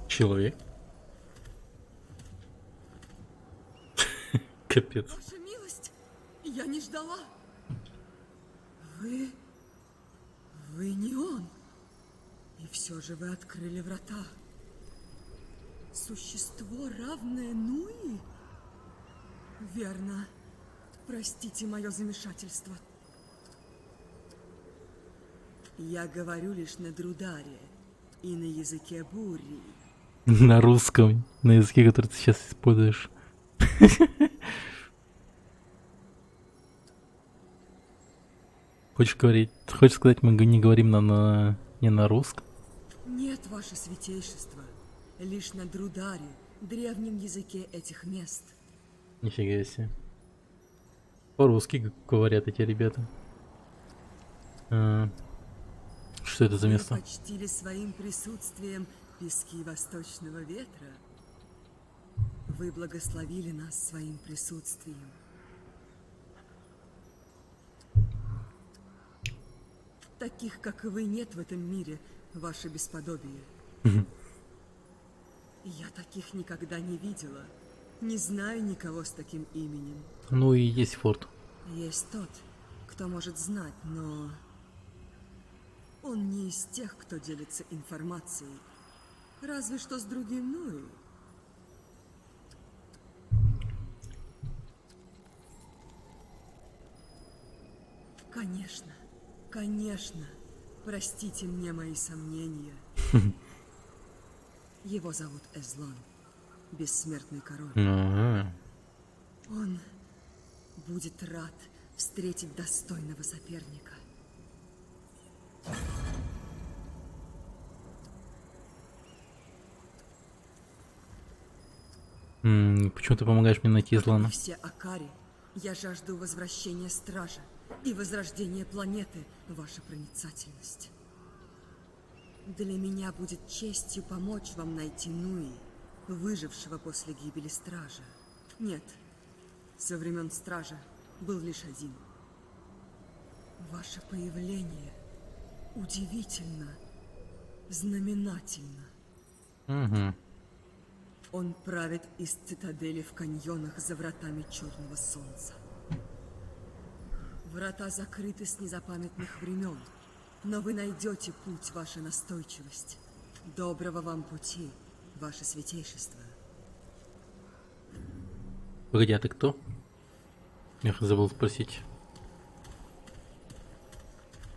Человек? Капец. Ваша милость, я не ждала. Вы не он. И все же вы открыли врата. Существо, равное Нуи? Верно. Простите мое замешательство. Я говорю лишь на Дрударе и на языке Бури. На русском, на языке, который ты сейчас используешь. Хочешь сказать, мы не говорим не на русском? Нет, ваше святейшество. Лишь на Дрударе, древнем языке этих мест. Нифига себе. По-русски говорят эти ребята. Что это за место? Вы почтили своим присутствием пески восточного ветра. Вы благословили нас своим присутствием. Таких, как и вы, нет в этом мире, ваше бесподобие. Я таких никогда не видела. Не знаю никого с таким именем. Ну и есть форт. Есть тот, кто может знать, но... Он не из тех, кто делится информацией. Разве что с другим Нуи. Конечно, конечно. Простите мне мои сомнения. Его зовут Эзлон, бессмертный король. Он будет рад встретить достойного соперника. Почему ты помогаешь мне найти Эзлона? Все Акари, я жажду возвращения Стража и возрождения планеты, ваша проницательность. Для меня будет честью помочь вам найти Нуи, выжившего после гибели Стража. Нет, со времен Стража был лишь один. Ваше появление удивительно, знаменательно. Он правит из цитадели в каньонах за вратами Черного Солнца. Врата закрыты с незапамятных времен, но вы найдете путь, ваша настойчивость. Доброго вам пути, ваше святейшество. Погоди, а ты кто? Я забыл спросить.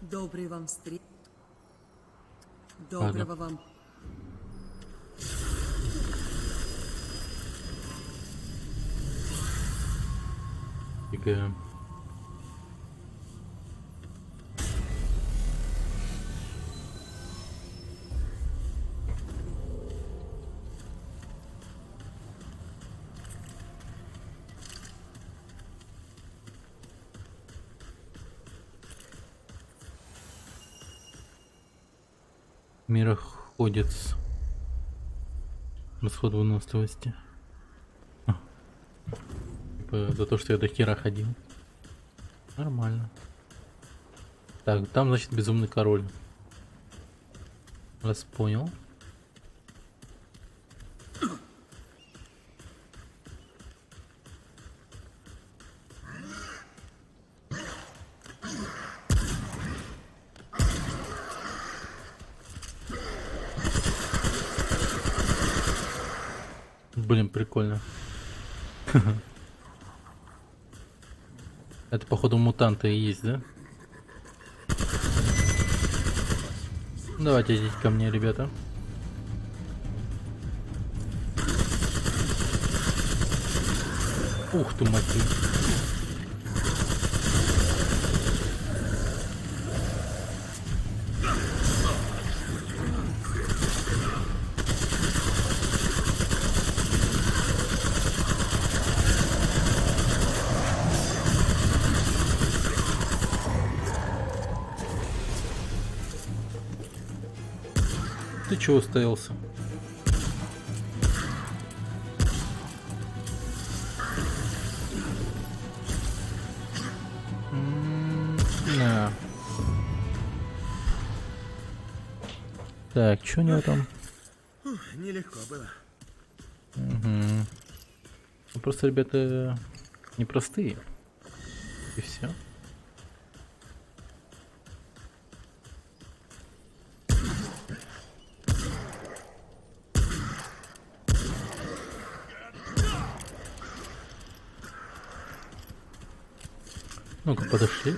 Добрый вам встреч. Доброго вам. Фига. Мироходец. Расход выносливости. Типа за то, что я до хера ходил. Нормально. Так, там, значит, безумный король. Раз понял. Блин, прикольно. Это, походу, мутанты и есть, да? Давайте идите ко мне, ребята. Ух ты, мать. ты чего уставился? На. Так, что у него там? Нелегко было. Ну, просто ребята непростые. И все. Ну-ка, подошли.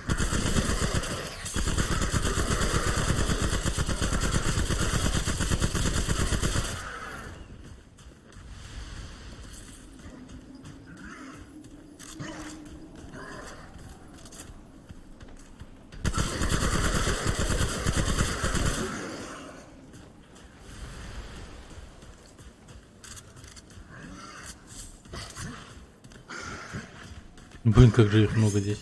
Блин, как же их много здесь.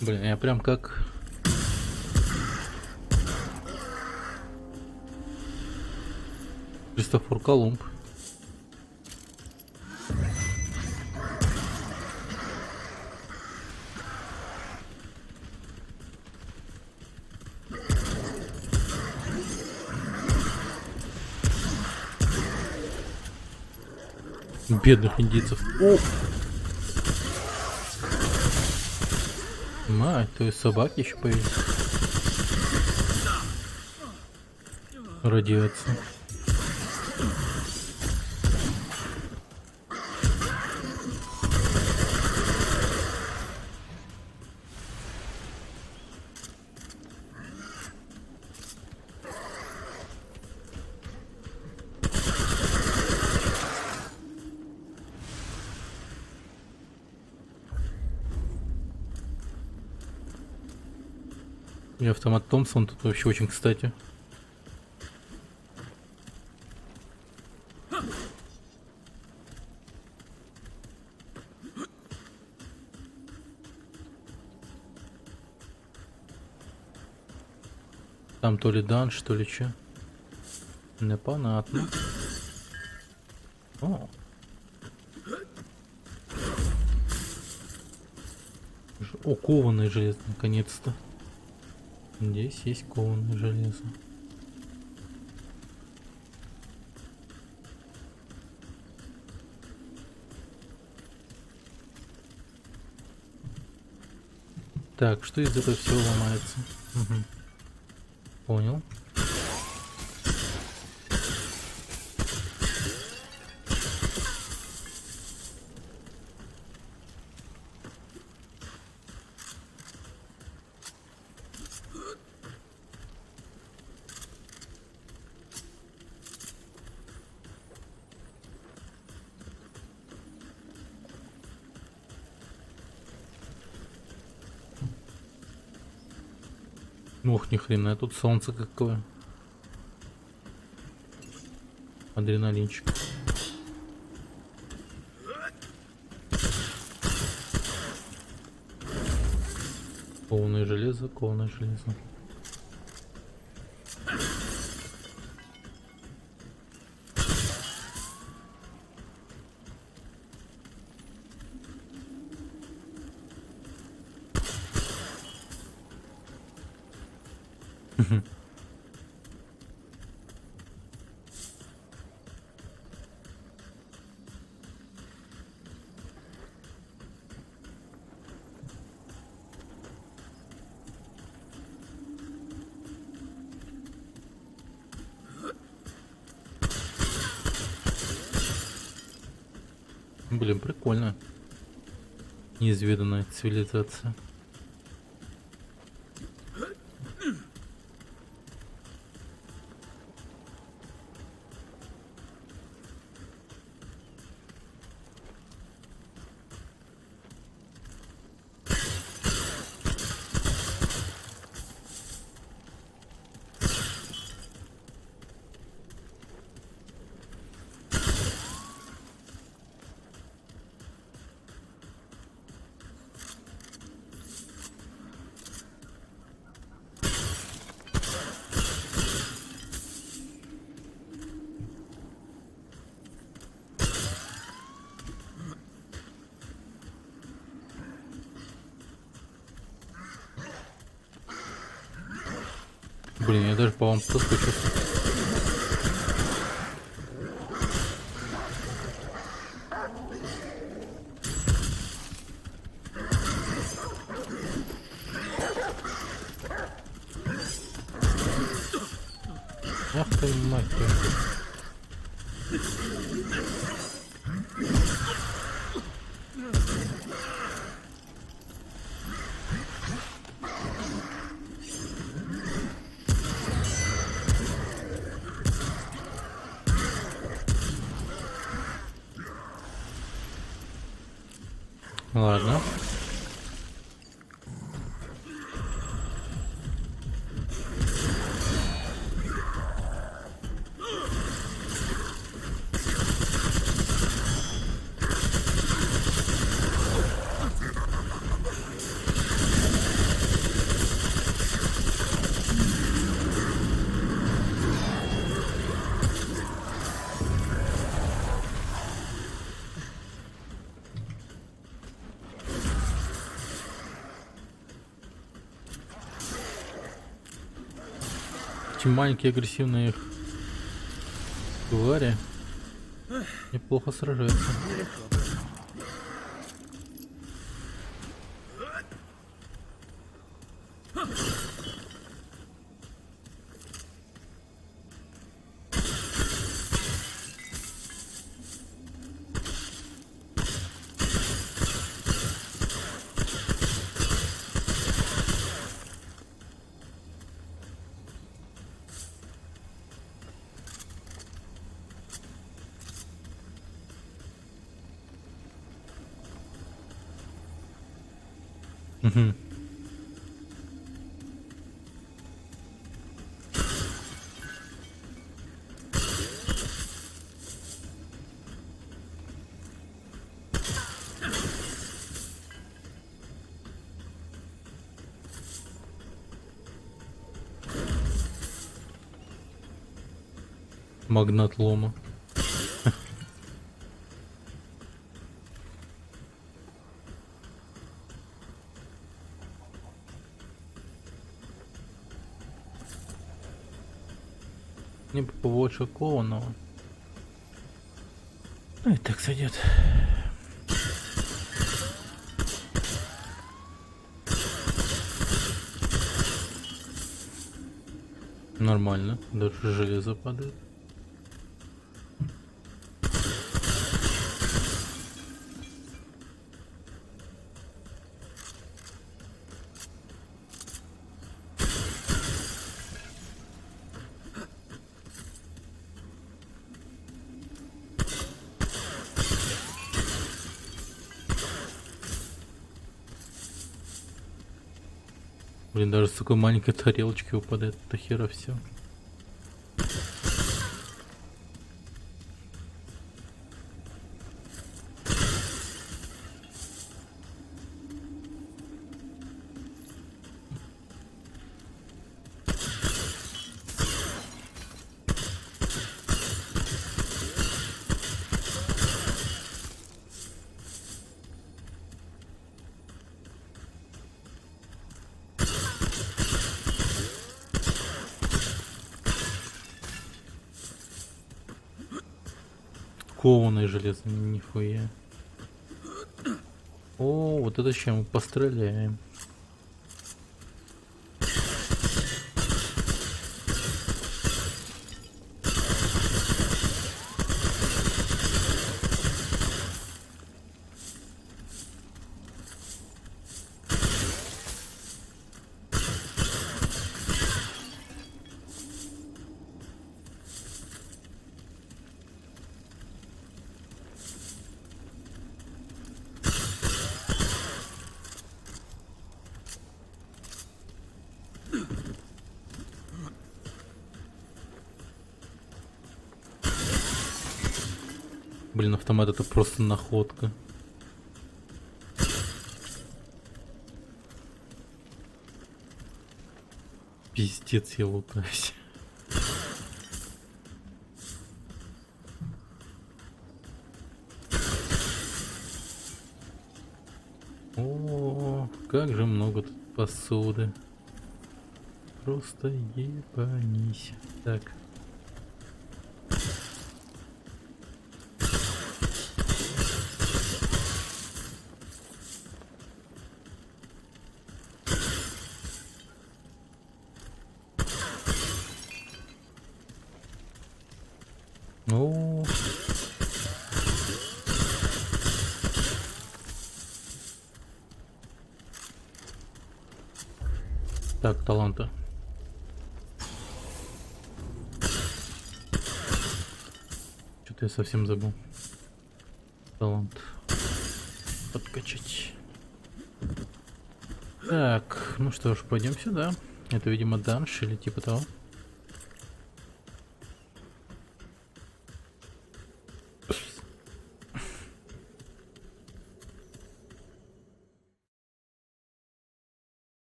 Блин, я прям как... Христофор Колумб. Бедных индийцев. О! Мать, то есть собаки еще появились. Радиация. И автомат Томпсон тут вообще очень кстати. Там то ли данж, то ли че. Непонятно. О. О, кованое железо, наконец-то. Здесь есть кованое железо. Так, что из этого всего ломается? Угу. Понял. Ох, ни хрена, тут солнце какое. Адреналинчик. Кованое железо, кованое железо. Блин, прикольно. Неизведанная цивилизация. Блин, я даже по вам соскучился. Ах ты мать твою. Ладно. Эти маленькие агрессивные твари неплохо сражаются. Угу. Магнат лома. Не побольше кованого. Ну и так сойдет. Нормально, даже железо падает. Блин, даже с такой маленькой тарелочки упадает до хера все. Кованое железо, нихуя. О, вот это чем мы постреляем. Блин, автомат это просто находка. Пиздец, я лутаюсь. О, как же много тут посуды. просто ебанись. Так. Ну. Так, таланты. Что-то я совсем забыл. Талант. Подкачать. Так, ну что ж, пойдем сюда. Это, видимо, данж или типа того.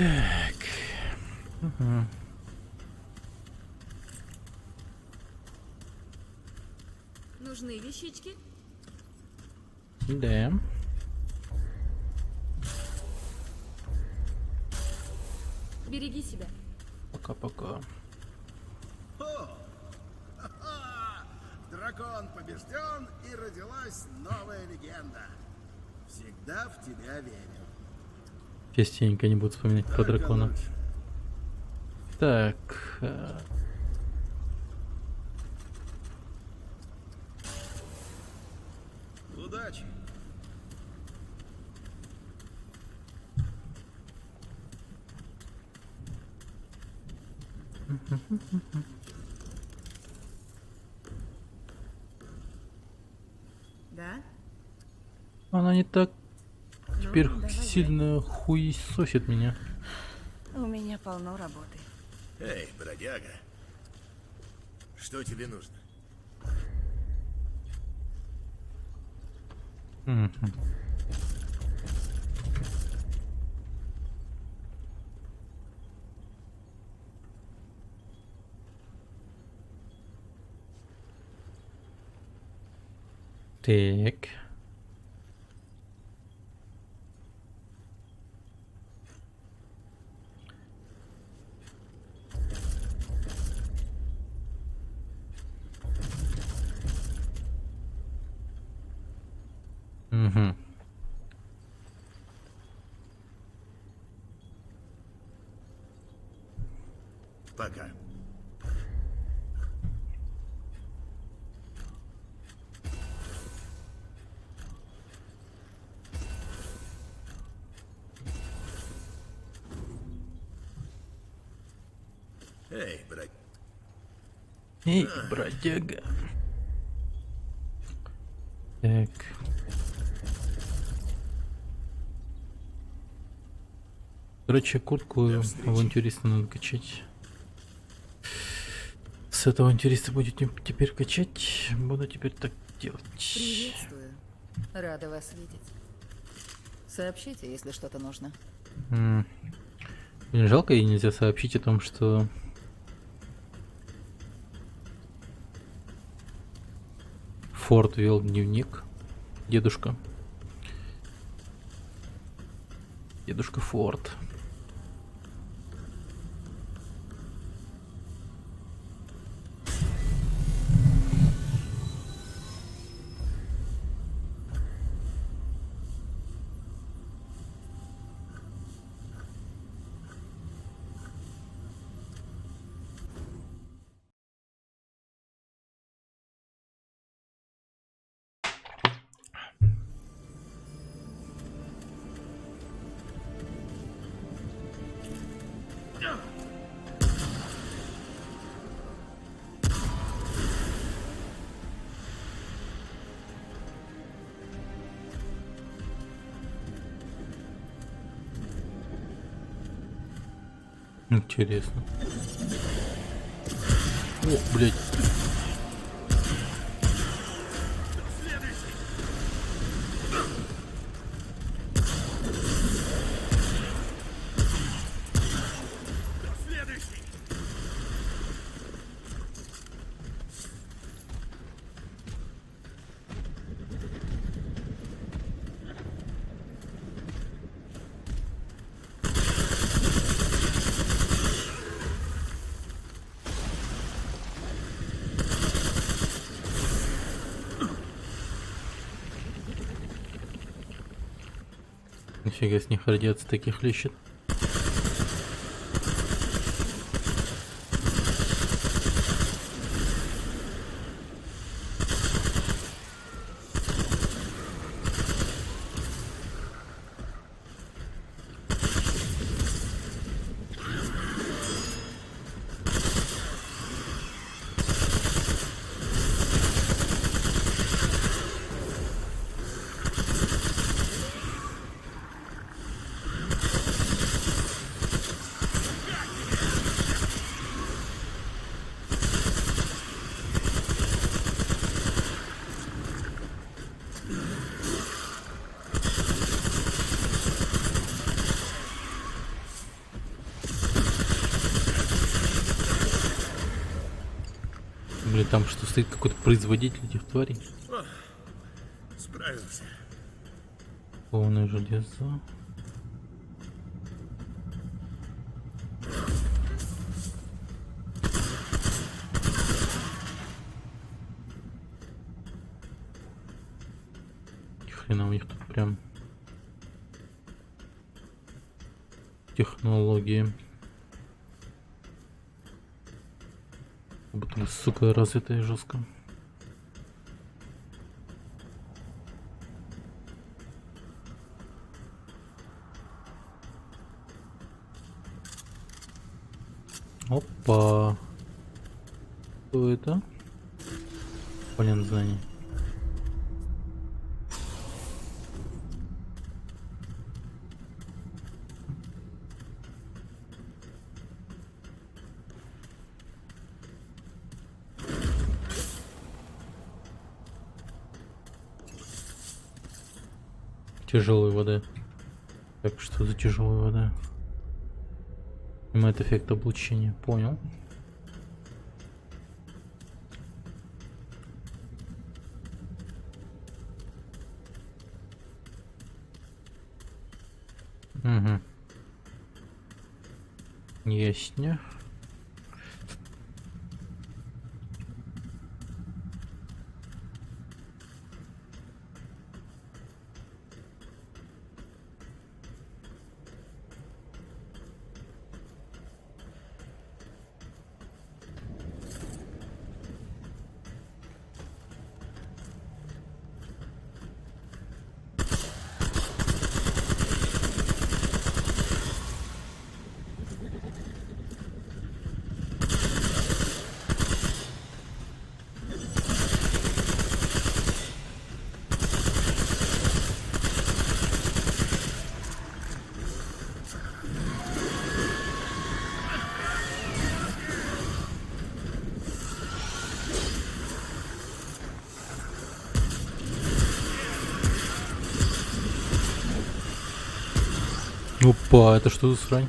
Так. Угу. Нужны вещички? Да. Береги себя. Пока-пока. Дракон побежден, и родилась новая легенда. Всегда в тебя верил. Частенько не буду вспоминать про Только дракона. лучше. Так. Удачи. Да? Она не так теперь давай, сильно хуесосит меня. У меня полно работы. Эй, бродяга. Что тебе нужно? Мгм. Так. Угу. Пока. Эй, брат. Эй, бродяга. Так. Короче, куртку авантюриста надо качать. С этого авантюриста будет теперь качать. Буду теперь так делать. Приветствую. Рада вас видеть. Сообщите, если что-то нужно. Блин, жалко, ей нельзя сообщить о том, что Форд вел дневник. Дедушка. Дедушка Форд. Интересно. О, блядь. Нифига с них радиация таких лещет. Блин, там что, стоит какой-то производитель этих тварей? О, справился. Полное железо. Ни хрена у них тут прям технологии. Как будто бы, сука, развитая жестко. Опа. Что это? Блин, знание. Тяжелая вода. Так, что за тяжелая вода? Снимает эффект облучения. Понял. Угу. Ясно. Опа, это что за срань?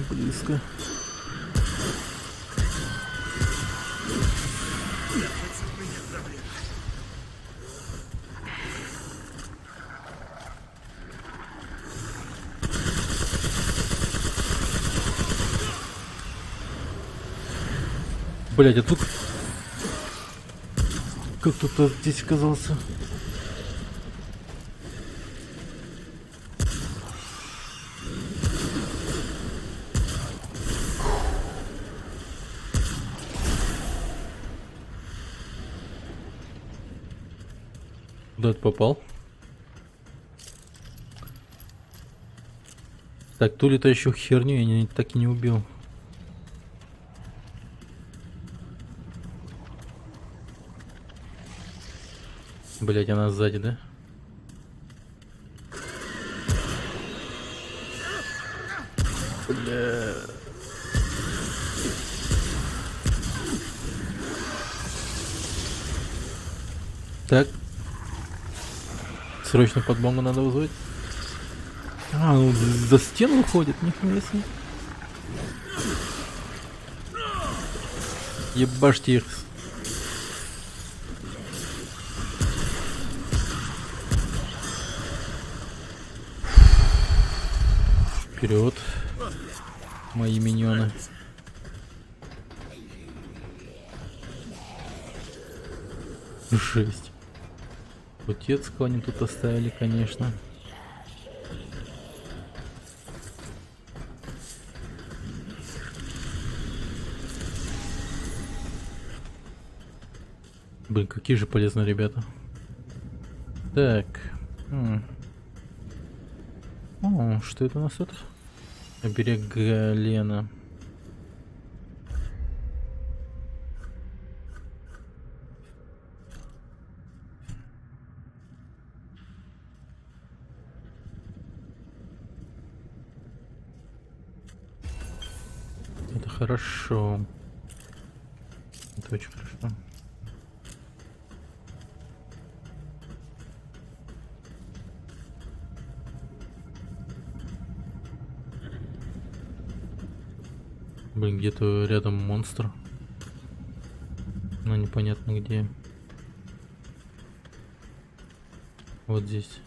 Близко. Блять, а тут как кто-то здесь оказался. Куда ты попал? Так, ту летающую херню я так и не убил. Блять, она сзади, да? Бля. Так. Срочно подмогу надо вызвать. А, ну за стену уходит, нихуя себе. Ебашьте их. Вперед, мои миньоны. Жесть. Утецкого они тут оставили, конечно. Блин, какие же полезные ребята. Так. О, что это у нас тут? Оберег Галена. Это хорошо. Это очень хорошо. Блин, где-то рядом монстр. Но непонятно где. Вот здесь.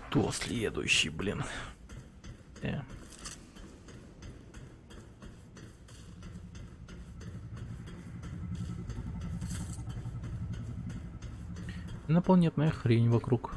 Кто следующий, блин? Инопланетная хрень вокруг.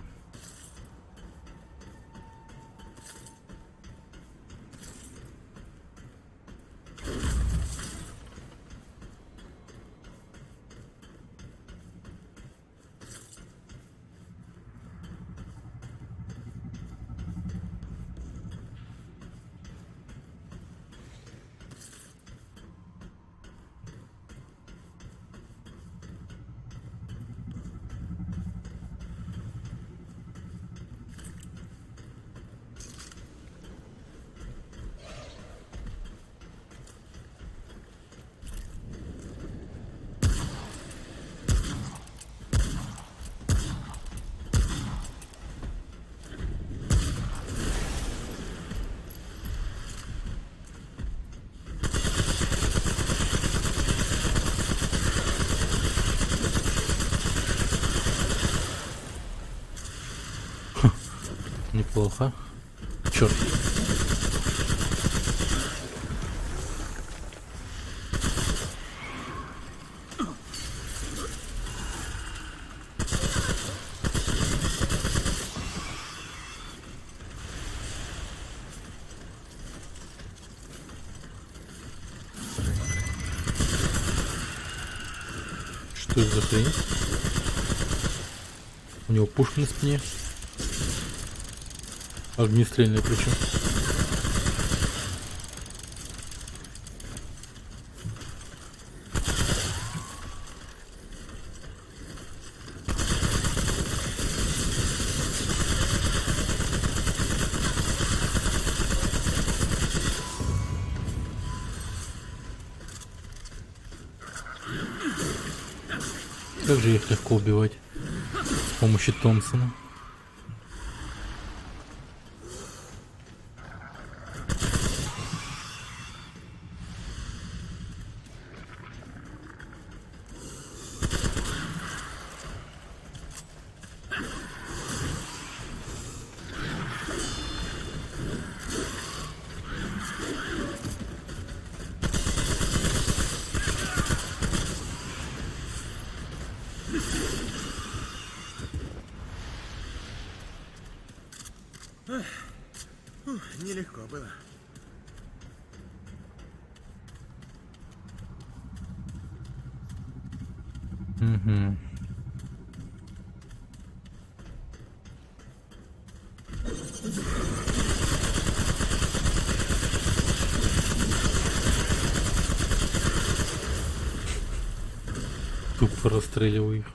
Неплохо. Черт. Что это за хрень? У него пушка на спине. Огнестрельный причем. Как же их легко убивать с помощью Томпсона. Нелегко было. Угу. Тупо расстреливаю их.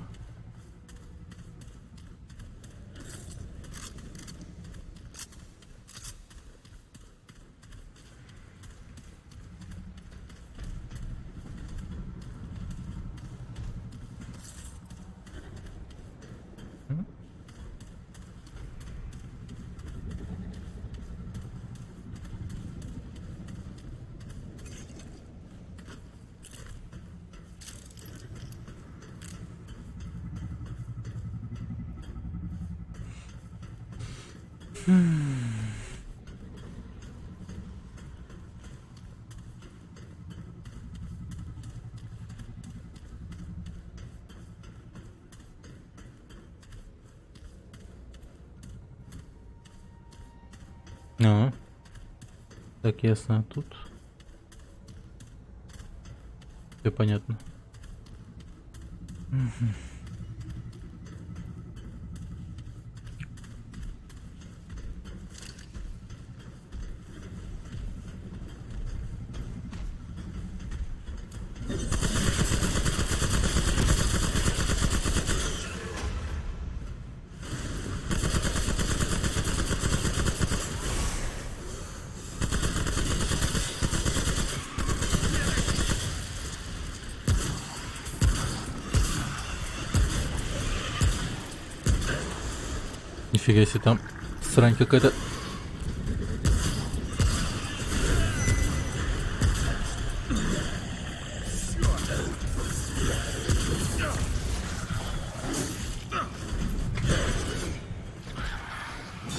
А, так ясно, тут все понятно. Нифига себе, там срань какая-то.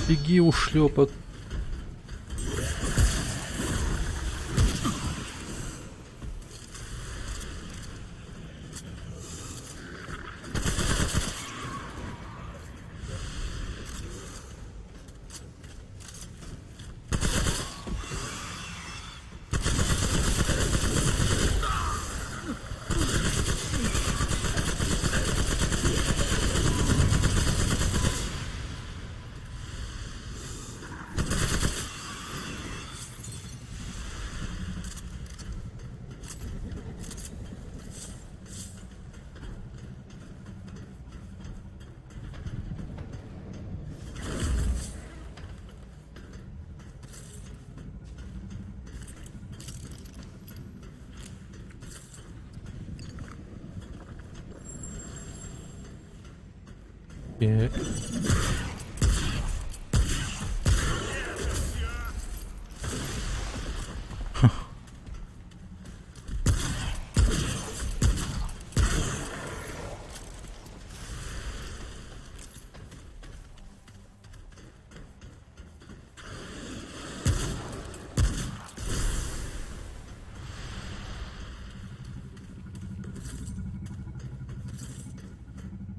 Беги, ушлепок. Так.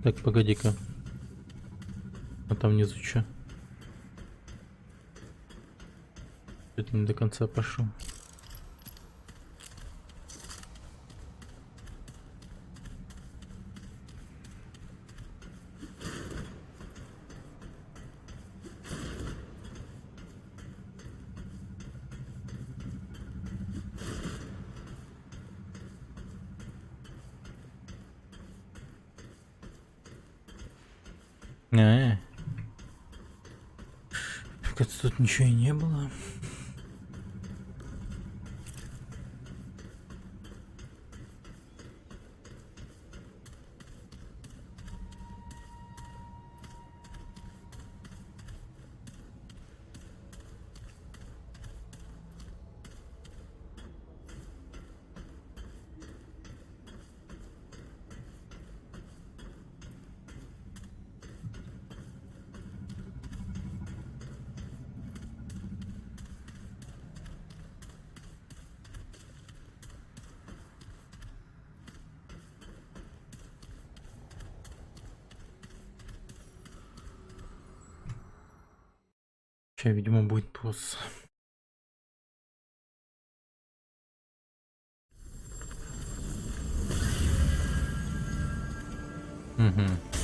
Так, погоди-ка. А там внизу что? Это не до конца пошел. Э. Кажется, тут ничего и не было. Сейчас, видимо, будет босс. Угу.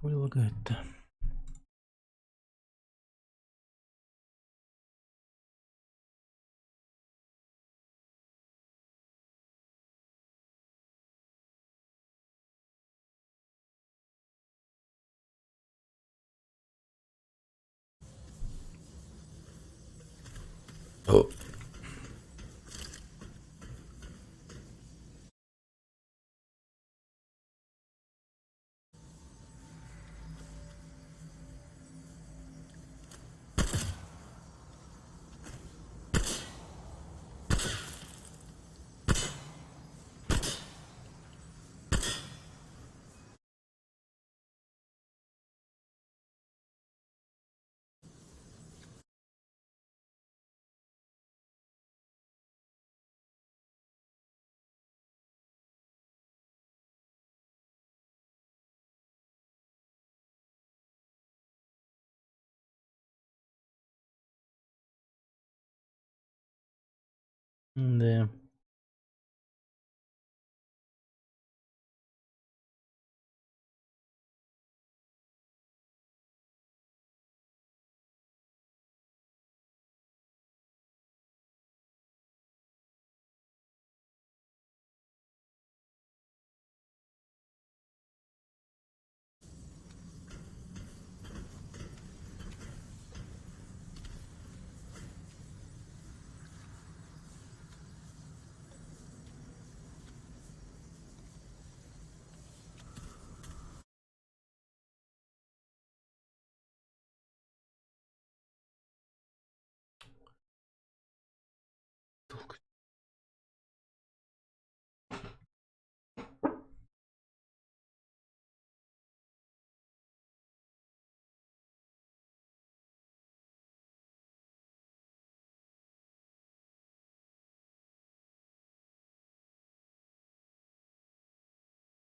Хуй лагает-то. О. Да.